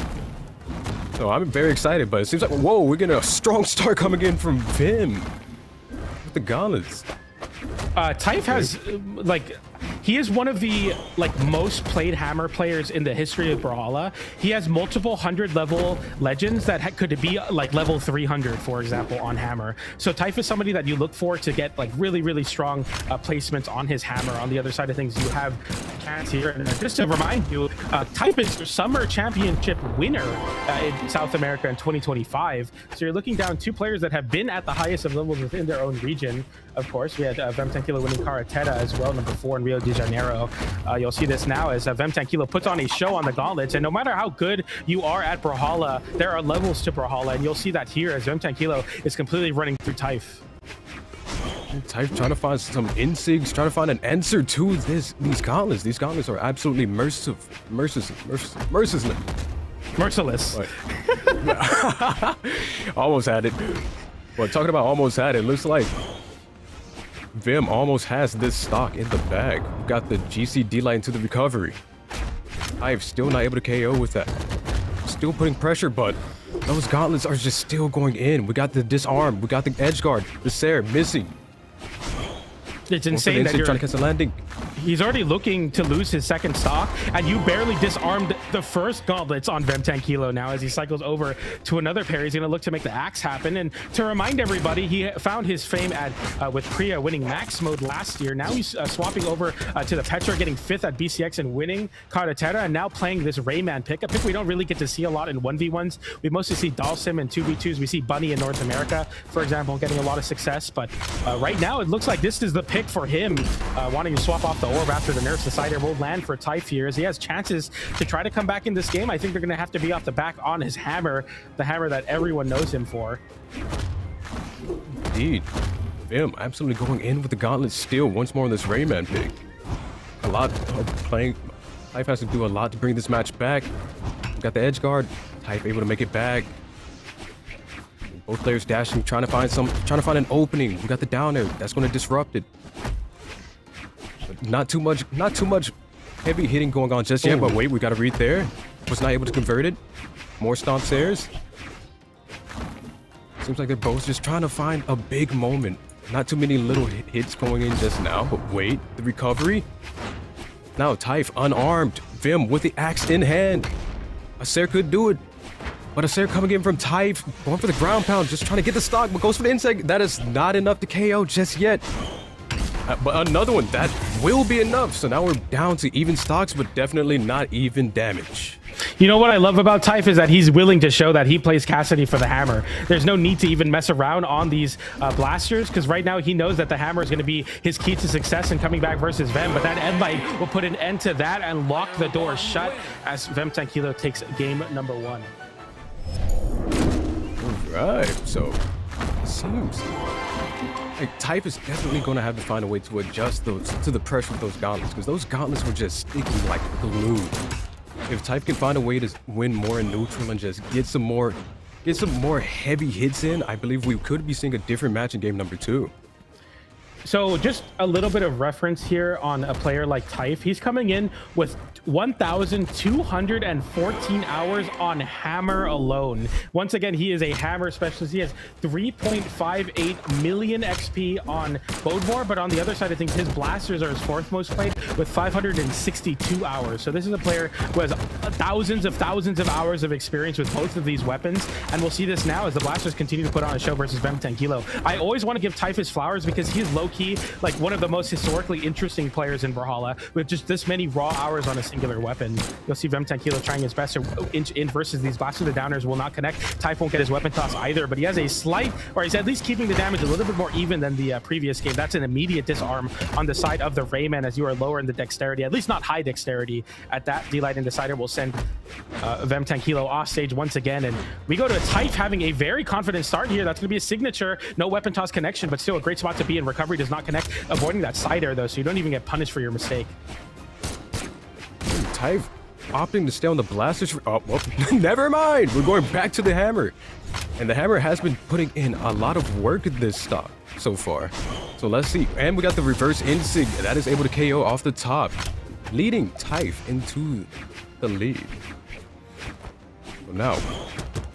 So I'm very excited, but it seems like, whoa, we're getting a strong start coming in from Vim with the gauntlets. Type has he is one of the most played hammer players in the history of Brawlhalla. He has multiple 100 level legends that could be level 300, for example, on hammer. So Type is somebody that you look for to get really, really strong placements on his hammer. On the other side of things, you have Cats here. And just to remind you, Type is your summer championship winner in South America in 2025. So you're looking down two players that have been at the highest of levels within their own region. Of course, we had Vmankilo winning Karateta as well, number 4 in Rio de Janeiro. You'll see this now as Vmankilo puts on a show on the gauntlets, and no matter how good you are at Brawlhalla, there are levels to Brawlhalla, and you'll see that here as Vmankilo is completely running through Type. Type trying to find some insigs, trying to find an answer to these gauntlets. These gauntlets are absolutely merciless. Almost had it. But talking about almost had it, looks like Vim almost has this stock in the bag. We've got the GCD line to the recovery. I've still not able to KO with that. Still putting pressure, but those gauntlets are just still going in. We got the disarm, we got the edge guard, the Sair missing. It's insane that you're trying to catch a landing. He's already looking to lose his second stock, and you barely disarmed the first gauntlets on Vmankilo. Now, as he cycles over to another pair, he's going to look to make the axe happen. And to remind everybody, he found his fame with Priya winning max mode last year. Now he's swapping over to the Petra, getting 5th at BCX and winning Karateta, and now playing this Rayman pick. A pick we don't really get to see a lot in 1v1s. We mostly see Dalsim in 2v2s. We see Bunny in North America, for example, getting a lot of success. But right now, it looks like this is the pick for him, wanting to swap off the orb after the nerfs. Decider will land for Type here as he has chances to try to come back in this game. I think they're going to have to be off the back on his hammer, the hammer that everyone knows him for. Indeed. Vim absolutely going in with the gauntlet still once more on this Rayman pick. A lot of playing. Type has to do a lot to bring this match back. We've got the edge guard. Type able to make it back. Both players dashing, trying to find an opening. We got the down air. That's going to disrupt it. But not too much heavy hitting going on just yet. But wait, we got a read there. Was not able to convert it. More stomp stairs. Seems like they're both just trying to find a big moment. Not too many little hits going in just now. But wait, the recovery. Now Type unarmed. Vim with the axe in hand. Acer could do it. But Acer coming in from Type, going for the ground pound, just trying to get the stock, but goes for the insect. That is not enough to KO just yet. But another one, that will be enough. So now we're down to even stocks, but definitely not even damage. You know what I love about Typh is that he's willing to show that he plays Cassidy for the hammer. There's no need to even mess around on these blasters, because right now he knows that the hammer is going to be his key to success in coming back versus Vem, but that end light will put an end to that and lock the door shut as Vmankilo takes game number 1. All right, so it seems like Typh is definitely going to have to find a way to adjust to the pressure of those gauntlets, because those gauntlets were just sticky like glue. If Typh can find a way to win more in neutral and just get some more heavy hits in, I believe we could be seeing a different match in game number 2. So just a little bit of reference here on a player like Typh. He's coming in with 1,214 hours on hammer alone. Once again, he is a hammer specialist. He has 3.58 million XP on Bodvar, but on the other side of things, his blasters are his 4th most played with 562 hours. So this is a player who has thousands of hours of experience with both of these weapons, and we'll see this now as the blasters continue to put on a show versus Vmankilo. I always want to give Typh his flowers because he is low-key like one of the most historically interesting players in Brawlhalla with just this many raw hours on a singular weapon. You'll see Vmankilo trying his best to inch in versus these blasters. The downers will not connect. Typh won't get his weapon toss either, but he has a slight, or he's at least keeping the damage a little bit more even than the previous game. That's an immediate disarm on the side of the Rayman as you are lower in the dexterity, at least not high dexterity. At that, D-Light and Decider will send Vmankilo off stage once again, and we go to Typh having a very confident start here. That's going to be a signature. No weapon toss connection, but still a great spot to be in. Recovery does not connect, avoiding that side air though, so you don't even get punished for your mistake. Typh opting to stay on the blasters. Oh, well, never mind. We're going back to the hammer. And the hammer has been putting in a lot of work at this stock so far. So let's see. And we got the reverse insig that is able to KO off the top, leading Typh into the lead. So now,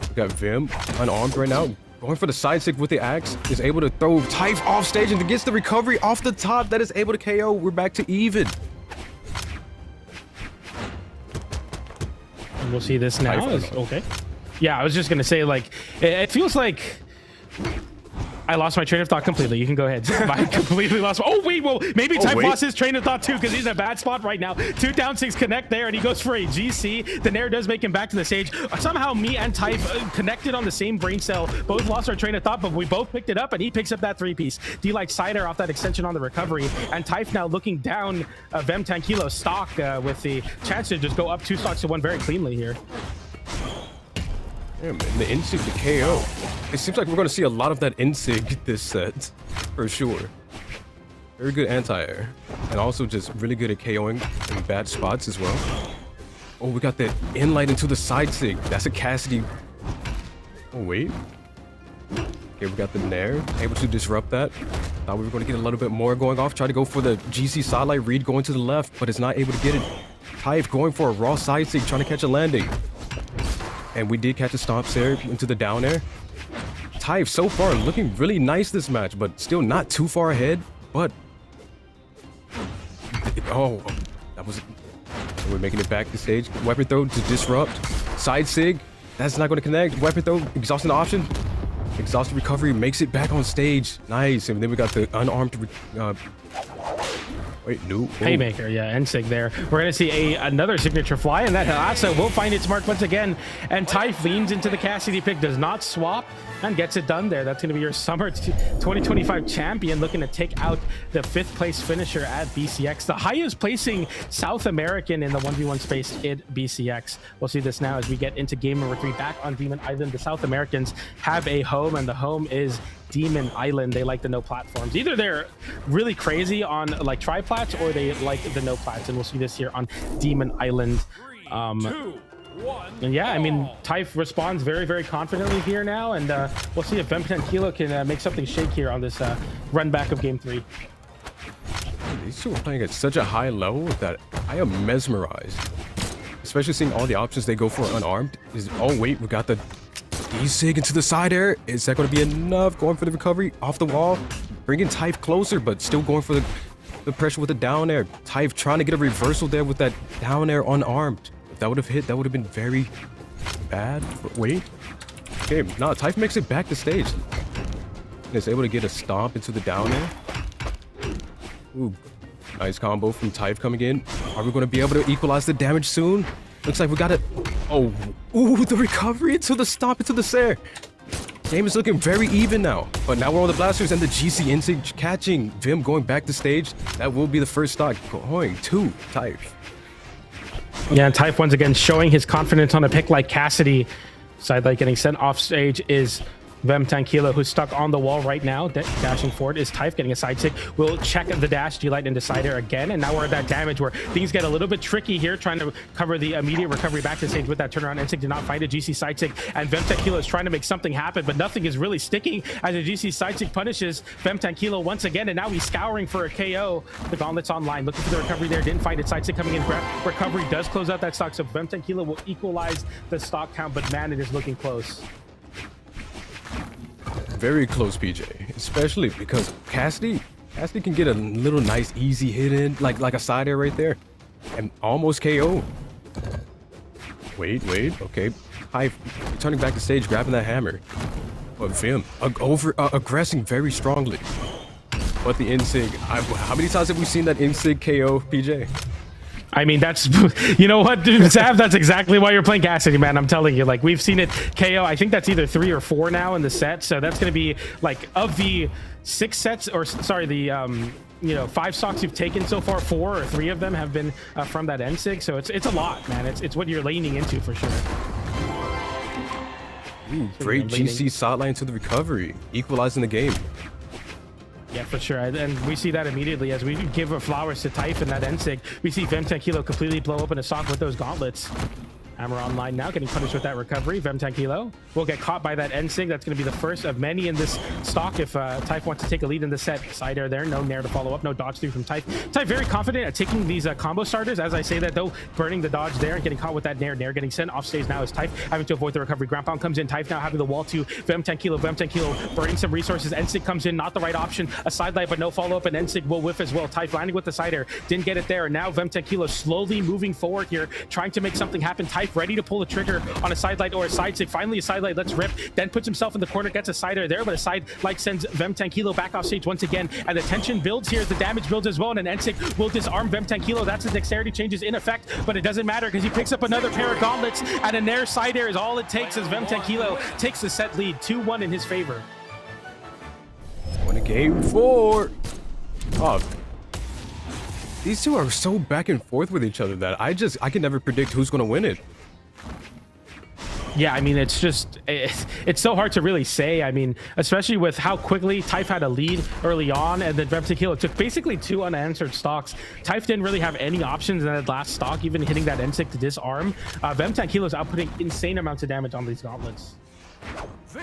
we got Vim unarmed right now. Going for the side stick with the axe, is able to throw Typh off stage and gets the recovery off the top that is able to KO. We're back to even. And we'll see this now. Okay. Yeah, I was just going to say, like, it feels like I lost my train of thought completely. You can go ahead. I completely lost. Oh, wait. Well, maybe Typh lost his train of thought too because he's in a bad spot right now. 2 down 6 connect there, and he goes for a GC. The Nair does make him back to the stage. Somehow me and Typh connected on the same brain cell. Both lost our train of thought, but we both picked it up, and he picks up that 3-piece. D-Light side air off that extension on the recovery, and Typh now looking down Vmankilo stock with the chance to just go up 2 stocks to 1 very cleanly here. Yeah, man, the insig to KO. It seems like we're going to see a lot of that insig this set, for sure. Very good anti-air, and also just really good at KOing in bad spots as well. Oh, we got the inlight into the side sig. That's a Cassidy. Oh, wait. Okay, we got the Nair, able to disrupt that. Thought we were going to get a little bit more going off. Try to go for the GC sidelight read going to the left, but it's not able to get it. Typh going for a raw side sig, trying to catch a landing. And we did catch a stomp there into the down air. Typh so far looking really nice this match, but still not too far ahead. But oh, that was. We're making it back to stage. Weapon throw to disrupt. Side sig. That's not going to connect. Weapon throw. Exhausting option. Exhausted recovery makes it back on stage. Nice. And then we got the unarmed. Wait, no. Haymaker, yeah, Ensig there. We're going to see another signature fly, and that Halasa will find its mark once again. And Typh leans into the Cassidy pick, does not swap, and gets it done there. That's going to be your Summer 2025 champion, looking to take out the 5th place finisher at BCX. The highest placing South American in the 1v1 space in BCX. We'll see this now as we get into game number 3 back on Demon Island. The South Americans have a home, and the home is Demon Island. They like the no platforms. Either they're really crazy on like tri-plats or they like the no plats, and we'll see this here on Demon Island. 3, 2, 1, and yeah, I mean, Typh responds very, very confidently here now, and we'll see if Vmankilo can make something shake here on this run back of game 3. These two are playing at such a high level that I am mesmerized, especially seeing all the options they go for unarmed. Oh wait, we got the D-Sig into the side air. Is that going to be enough? Going for the recovery off the wall. Bringing Typh closer, but still going for the pressure with the down air. Typh trying to get a reversal there with that down air unarmed. If that would have hit, that would have been very bad. But wait. Okay, no, Typh makes it back to stage. And is able to get a stomp into the down air. Ooh, nice combo from Typh coming in. Are we going to be able to equalize the damage soon? Looks like we got it. Oh, ooh, the recovery into the stop, into the Sair. Game is looking very even now, but now we're on the blasters and the GC instinct catching Vim going back to stage. That will be the first stock going to Type. Yeah, and Type once again showing his confidence on a pick like Cassidy. Sidelight getting sent off stage is Vmankilo, who's stuck on the wall right now. Dashing forward is Type getting a side stick. We'll check the dash, D-Light into Cider again, and now we're at that damage where things get a little bit tricky here, trying to cover the immediate recovery back to stage with that turnaround. Instinct did not find a GC side stick, and Vmankilo is trying to make something happen, but nothing is really sticking as a GC side stick punishes Vmankilo once again, and now he's scouring for a KO. The Gauntlet's online, looking for the recovery there, didn't find it. Side stick coming in, recovery does close out that stock, so Vmankilo will equalize the stock count, but man, it is looking close. Very close, PJ, especially because Cassidy can get a little nice easy hit in, like a side air right there, and almost KO. Wait, okay. Hype returning back to stage, grabbing that hammer, but Vim aggressing very strongly. But the Insig, how many times have we seen that Insig KO, PJ? I mean, that's, you know what, dude, Sav, that's exactly why you're playing Cassidy, man. I'm telling you, like, we've seen it KO. I think that's either 3 or 4 now in the set. So that's going to be, like, of the 6 sets, or sorry, the, 5 stocks you've taken so far, 4 or 3 of them have been from that N-Sig. So it's a lot, man. It's what you're leaning into for sure. Ooh, great GC sideline to the recovery, equalizing the game. Yeah, for sure. And we see that immediately as we give flowers to Type and that N-Sig. We see Vmankilo completely blow open a stock with those gauntlets. Hammer online now, getting punished with that recovery. Vmankilo will get caught by that N-Sig. That's going to be the first of many in this stock if Type wants to take a lead in the set. Side air there, no nair to follow up, no dodge through from Type. Type very confident at taking these combo starters. As I say that though, burning the dodge there and getting caught with that nair. Nair getting sent off stage now is Type having to avoid the recovery. Ground pound comes in. Type now having the wall to Vmankilo burning some resources. N-Sig comes in, not the right option. A side light, but no follow up, and N-Sig will whiff as well. Type landing with the side air, didn't get it there. And now Vmankilo slowly moving forward here, trying to make something happen. Type ready to pull the trigger on a side light or a side stick. Finally a side light, let's rip, then puts himself in the corner, gets a side air there, but a side light sends Vmankilo back off stage once again, and the tension builds here as the damage builds as well, and an N-Sig will disarm Vmankilo. That's the dexterity changes in effect, but it doesn't matter because he picks up another pair of gauntlets, and a nair side air is all it takes as Vmankilo takes the set lead 2-1 in his favor. Win a game 4. Oh, these two are so back and forth with each other that I can never predict who's going to win it. Yeah, I mean, it's so hard to really say. I mean, especially with how quickly Type had a lead early on, and then Vmankilo took basically 2 unanswered stocks. Type didn't really have any options in that last stock, even hitting that N-Sig to disarm. Vmankilo is outputting insane amounts of damage on these gauntlets. All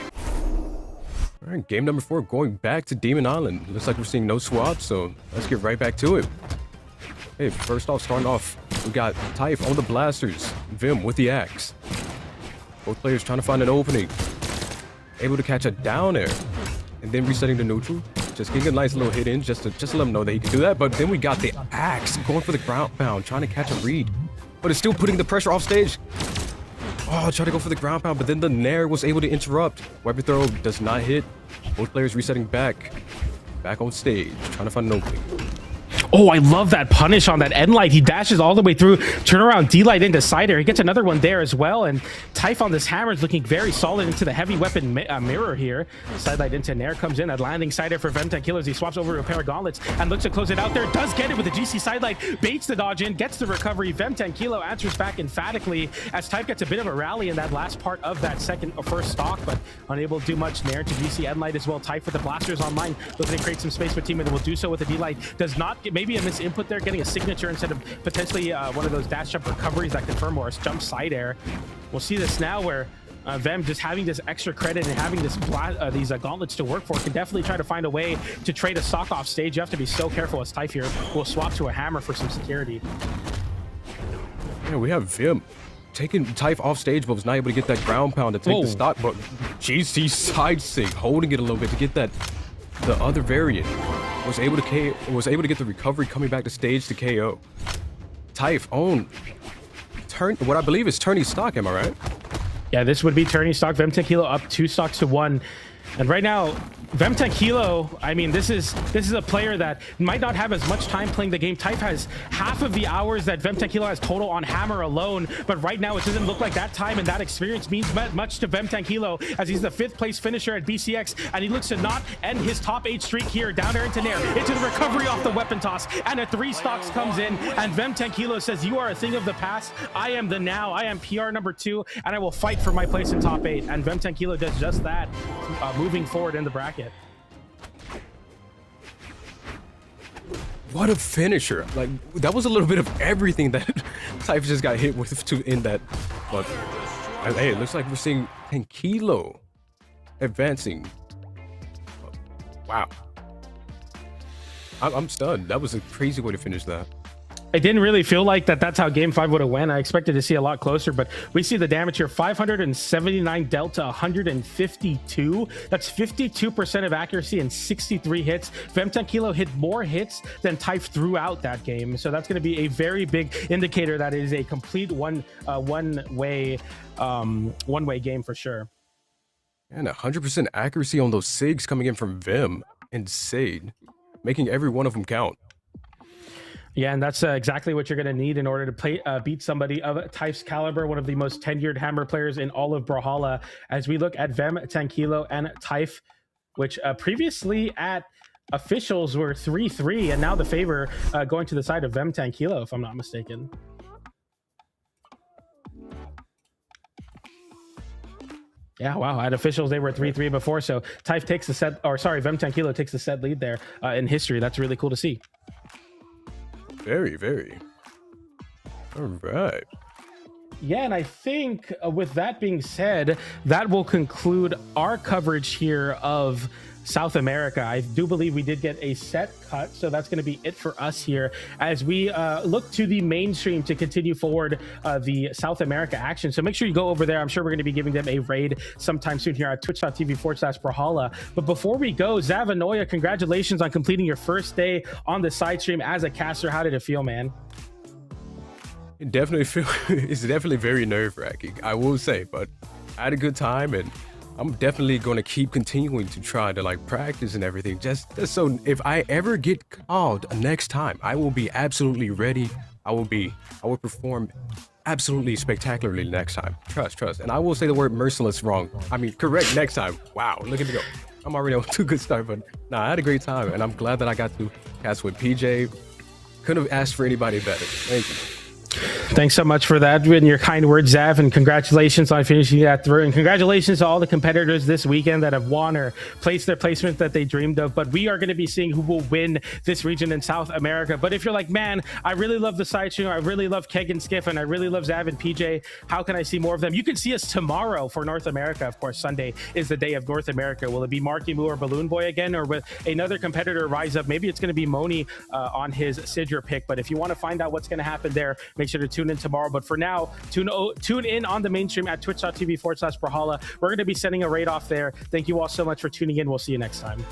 right, game number 4 going back to Demon Island. Looks like we're seeing no swaps, so let's get right back to it. Hey, first off, starting off, we got Type on the blasters, Vim with the axe. Both players trying to find an opening. Able to catch a down air. And then resetting the neutral. Just getting a nice little hit in just to let him know that he can do that. But then we got the axe going for the ground pound, trying to catch a read. But it's still putting the pressure off stage. Oh, trying to go for the ground pound, but then the nair was able to interrupt. Weapon throw does not hit. Both players resetting back on stage, trying to find an opening. Oh, I love that punish on that N-Light. He dashes all the way through, turnaround D-Light into side air. He gets another one there as well, and Type on this hammer is looking very solid into the heavy weapon mirror here. Side light into Nair comes in, that landing side air for Vmankilo as he swaps over to a pair of gauntlets and looks to close it out there. Does get it with the GC side light, baits the dodge in, gets the recovery. Vmankilo answers back emphatically as Type gets a bit of a rally in that last part of that first stock, but unable to do much. Nair to GC N-Light as well. Type with the blasters online, looking to create some space for teammate, and will do so with the D-Light. Does not get, maybe a misinput there, getting a signature instead of potentially one of those dash jump recoveries that confirm, or a jump side air. We'll see this now where Vem just having this extra credit and having this these gauntlets to work for can definitely try to find a way to trade a stock off stage. You have to be so careful as Type here will swap to a hammer for some security. Yeah, we have Vim taking Type off stage, but was not able to get that ground pound to take the stock. But GC side sig, holding it a little bit to get that. The other variant was able to get the recovery coming back to stage to KO. Type own what I believe is tourney stock. Am I right? Yeah, this would be tourney stock. Vmankilo up 2 stocks to 1. And right now, Vmankilo, I mean, this is a player that might not have as much time playing the game. Type has half of the hours that Vmankilo has total on Hammer alone, but right now it doesn't look like that time and that experience means much to Vmankilo, as he's the 5th place finisher at BCX, and he looks to not end his top 8 streak here. Down air into Nair, into the recovery off the weapon toss, and a 3 stocks comes in, and Vmankilo says, you are a thing of the past. I am the now. I am PR number 2, and I will fight for my place in top 8. And Vmankilo does just that, moving forward in the bracket. What a finisher. Like, that was a little bit of everything that Type just got hit with to end that. But hey, it looks like we're seeing Vmankilo advancing. Wow. I'm stunned. That was a crazy way to finish that. I didn't really feel like that's how game 5 would have went. I expected to see a lot closer, but we see the damage here, 579 delta, 152. That's 52% of accuracy and 63 hits. Vmankilo hit more hits than Type throughout that game. So that's going to be a very big indicator that it is a complete one-way game for sure. And 100% accuracy on those SIGs coming in from Vim. Insane. Making every one of them count. Yeah, and that's exactly what you're going to need in order to beat somebody of Type's caliber, one of the most tenured Hammer players in all of Brawlhalla. As we look at Vmankilo and Type, which previously at officials were 3-3, and now the favor going to the side of Vmankilo, if I'm not mistaken. Yeah, wow. At officials, they were 3-3 before, so Type takes the set, or sorry, Vmankilo takes the set lead there in history. That's really cool to see. Very, very. All right. Yeah, and I think with that being said, that will conclude our coverage here of South America. I do believe we did get a set cut, so that's going to be it for us here as we look to the mainstream to continue forward the South America action. So make sure you go over there. I'm sure we're going to be giving them a raid sometime soon here at twitch.tv/Brawlhalla. But before we go, Zavanoya, congratulations on completing your first day on the side stream as a caster. How did it feel, man? It's definitely very nerve-wracking, I will say, but I had a good time, and I'm definitely going to keep continuing to try to like practice and everything, just so if I ever get called next time, I will be absolutely ready. I will perform absolutely spectacularly next time. Trust. And I will say the word merciless wrong. I mean, correct next time. Wow, look at me go. I'm already on to a good start, but nah, I had a great time, and I'm glad that I got to cast with PJ. Couldn't have asked for anybody better. Thank you. Thanks so much for that and your kind words, Zav, and congratulations on finishing that through. And congratulations to all the competitors this weekend that have won or placed their placement that they dreamed of. But we are going to be seeing who will win this region in South America. But if you're like, man, I really love the side stream, I really love Keg and Skiff, and I really love Zav and PJ, how can I see more of them? You can see us tomorrow for North America. Of course, Sunday is the day of North America. Will it be Marky Moo or Balloon Boy again, or will another competitor rise up? Maybe it's going to be Moni on his Sidra pick. But if you want to find out what's going to happen there, make sure to tune in tomorrow. But for now, tune in on the mainstream at twitch.tv/Brawlhalla. We're going to be sending a raid off there. Thank you all so much for tuning in. We'll see you next time.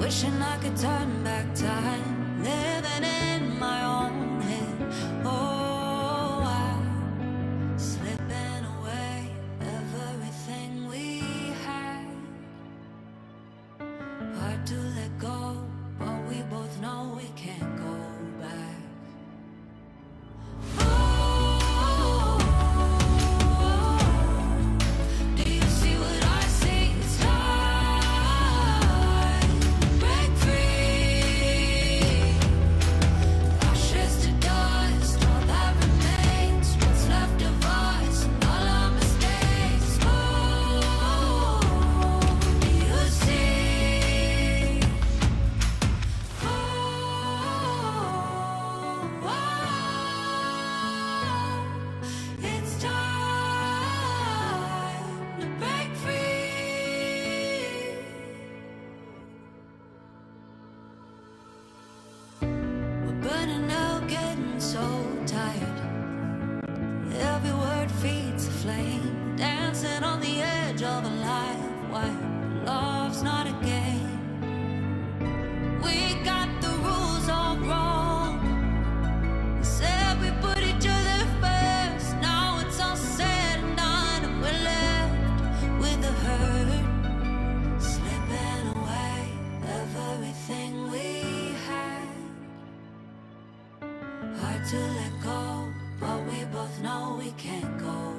Wishing I could turn back time, living in my own head. Oh, I'm slipping away everything we had. Hard to let go, but we both know we can't go back. Oh, do you see what I see? It's time to break free. Ashes to dust, all that remains. What's left of us and all our mistakes. Oh, do you see? Oh, it's time to break free. We're burning out, getting so tired. Every word feeds a flame, dancing on the edge of a life. Why love's not a game. We got the rules all wrong. Said we put each other first. Now it's all said and done, and we're left with the hurt. Slipping away everything we had. Hard to let go, but we both know we can't go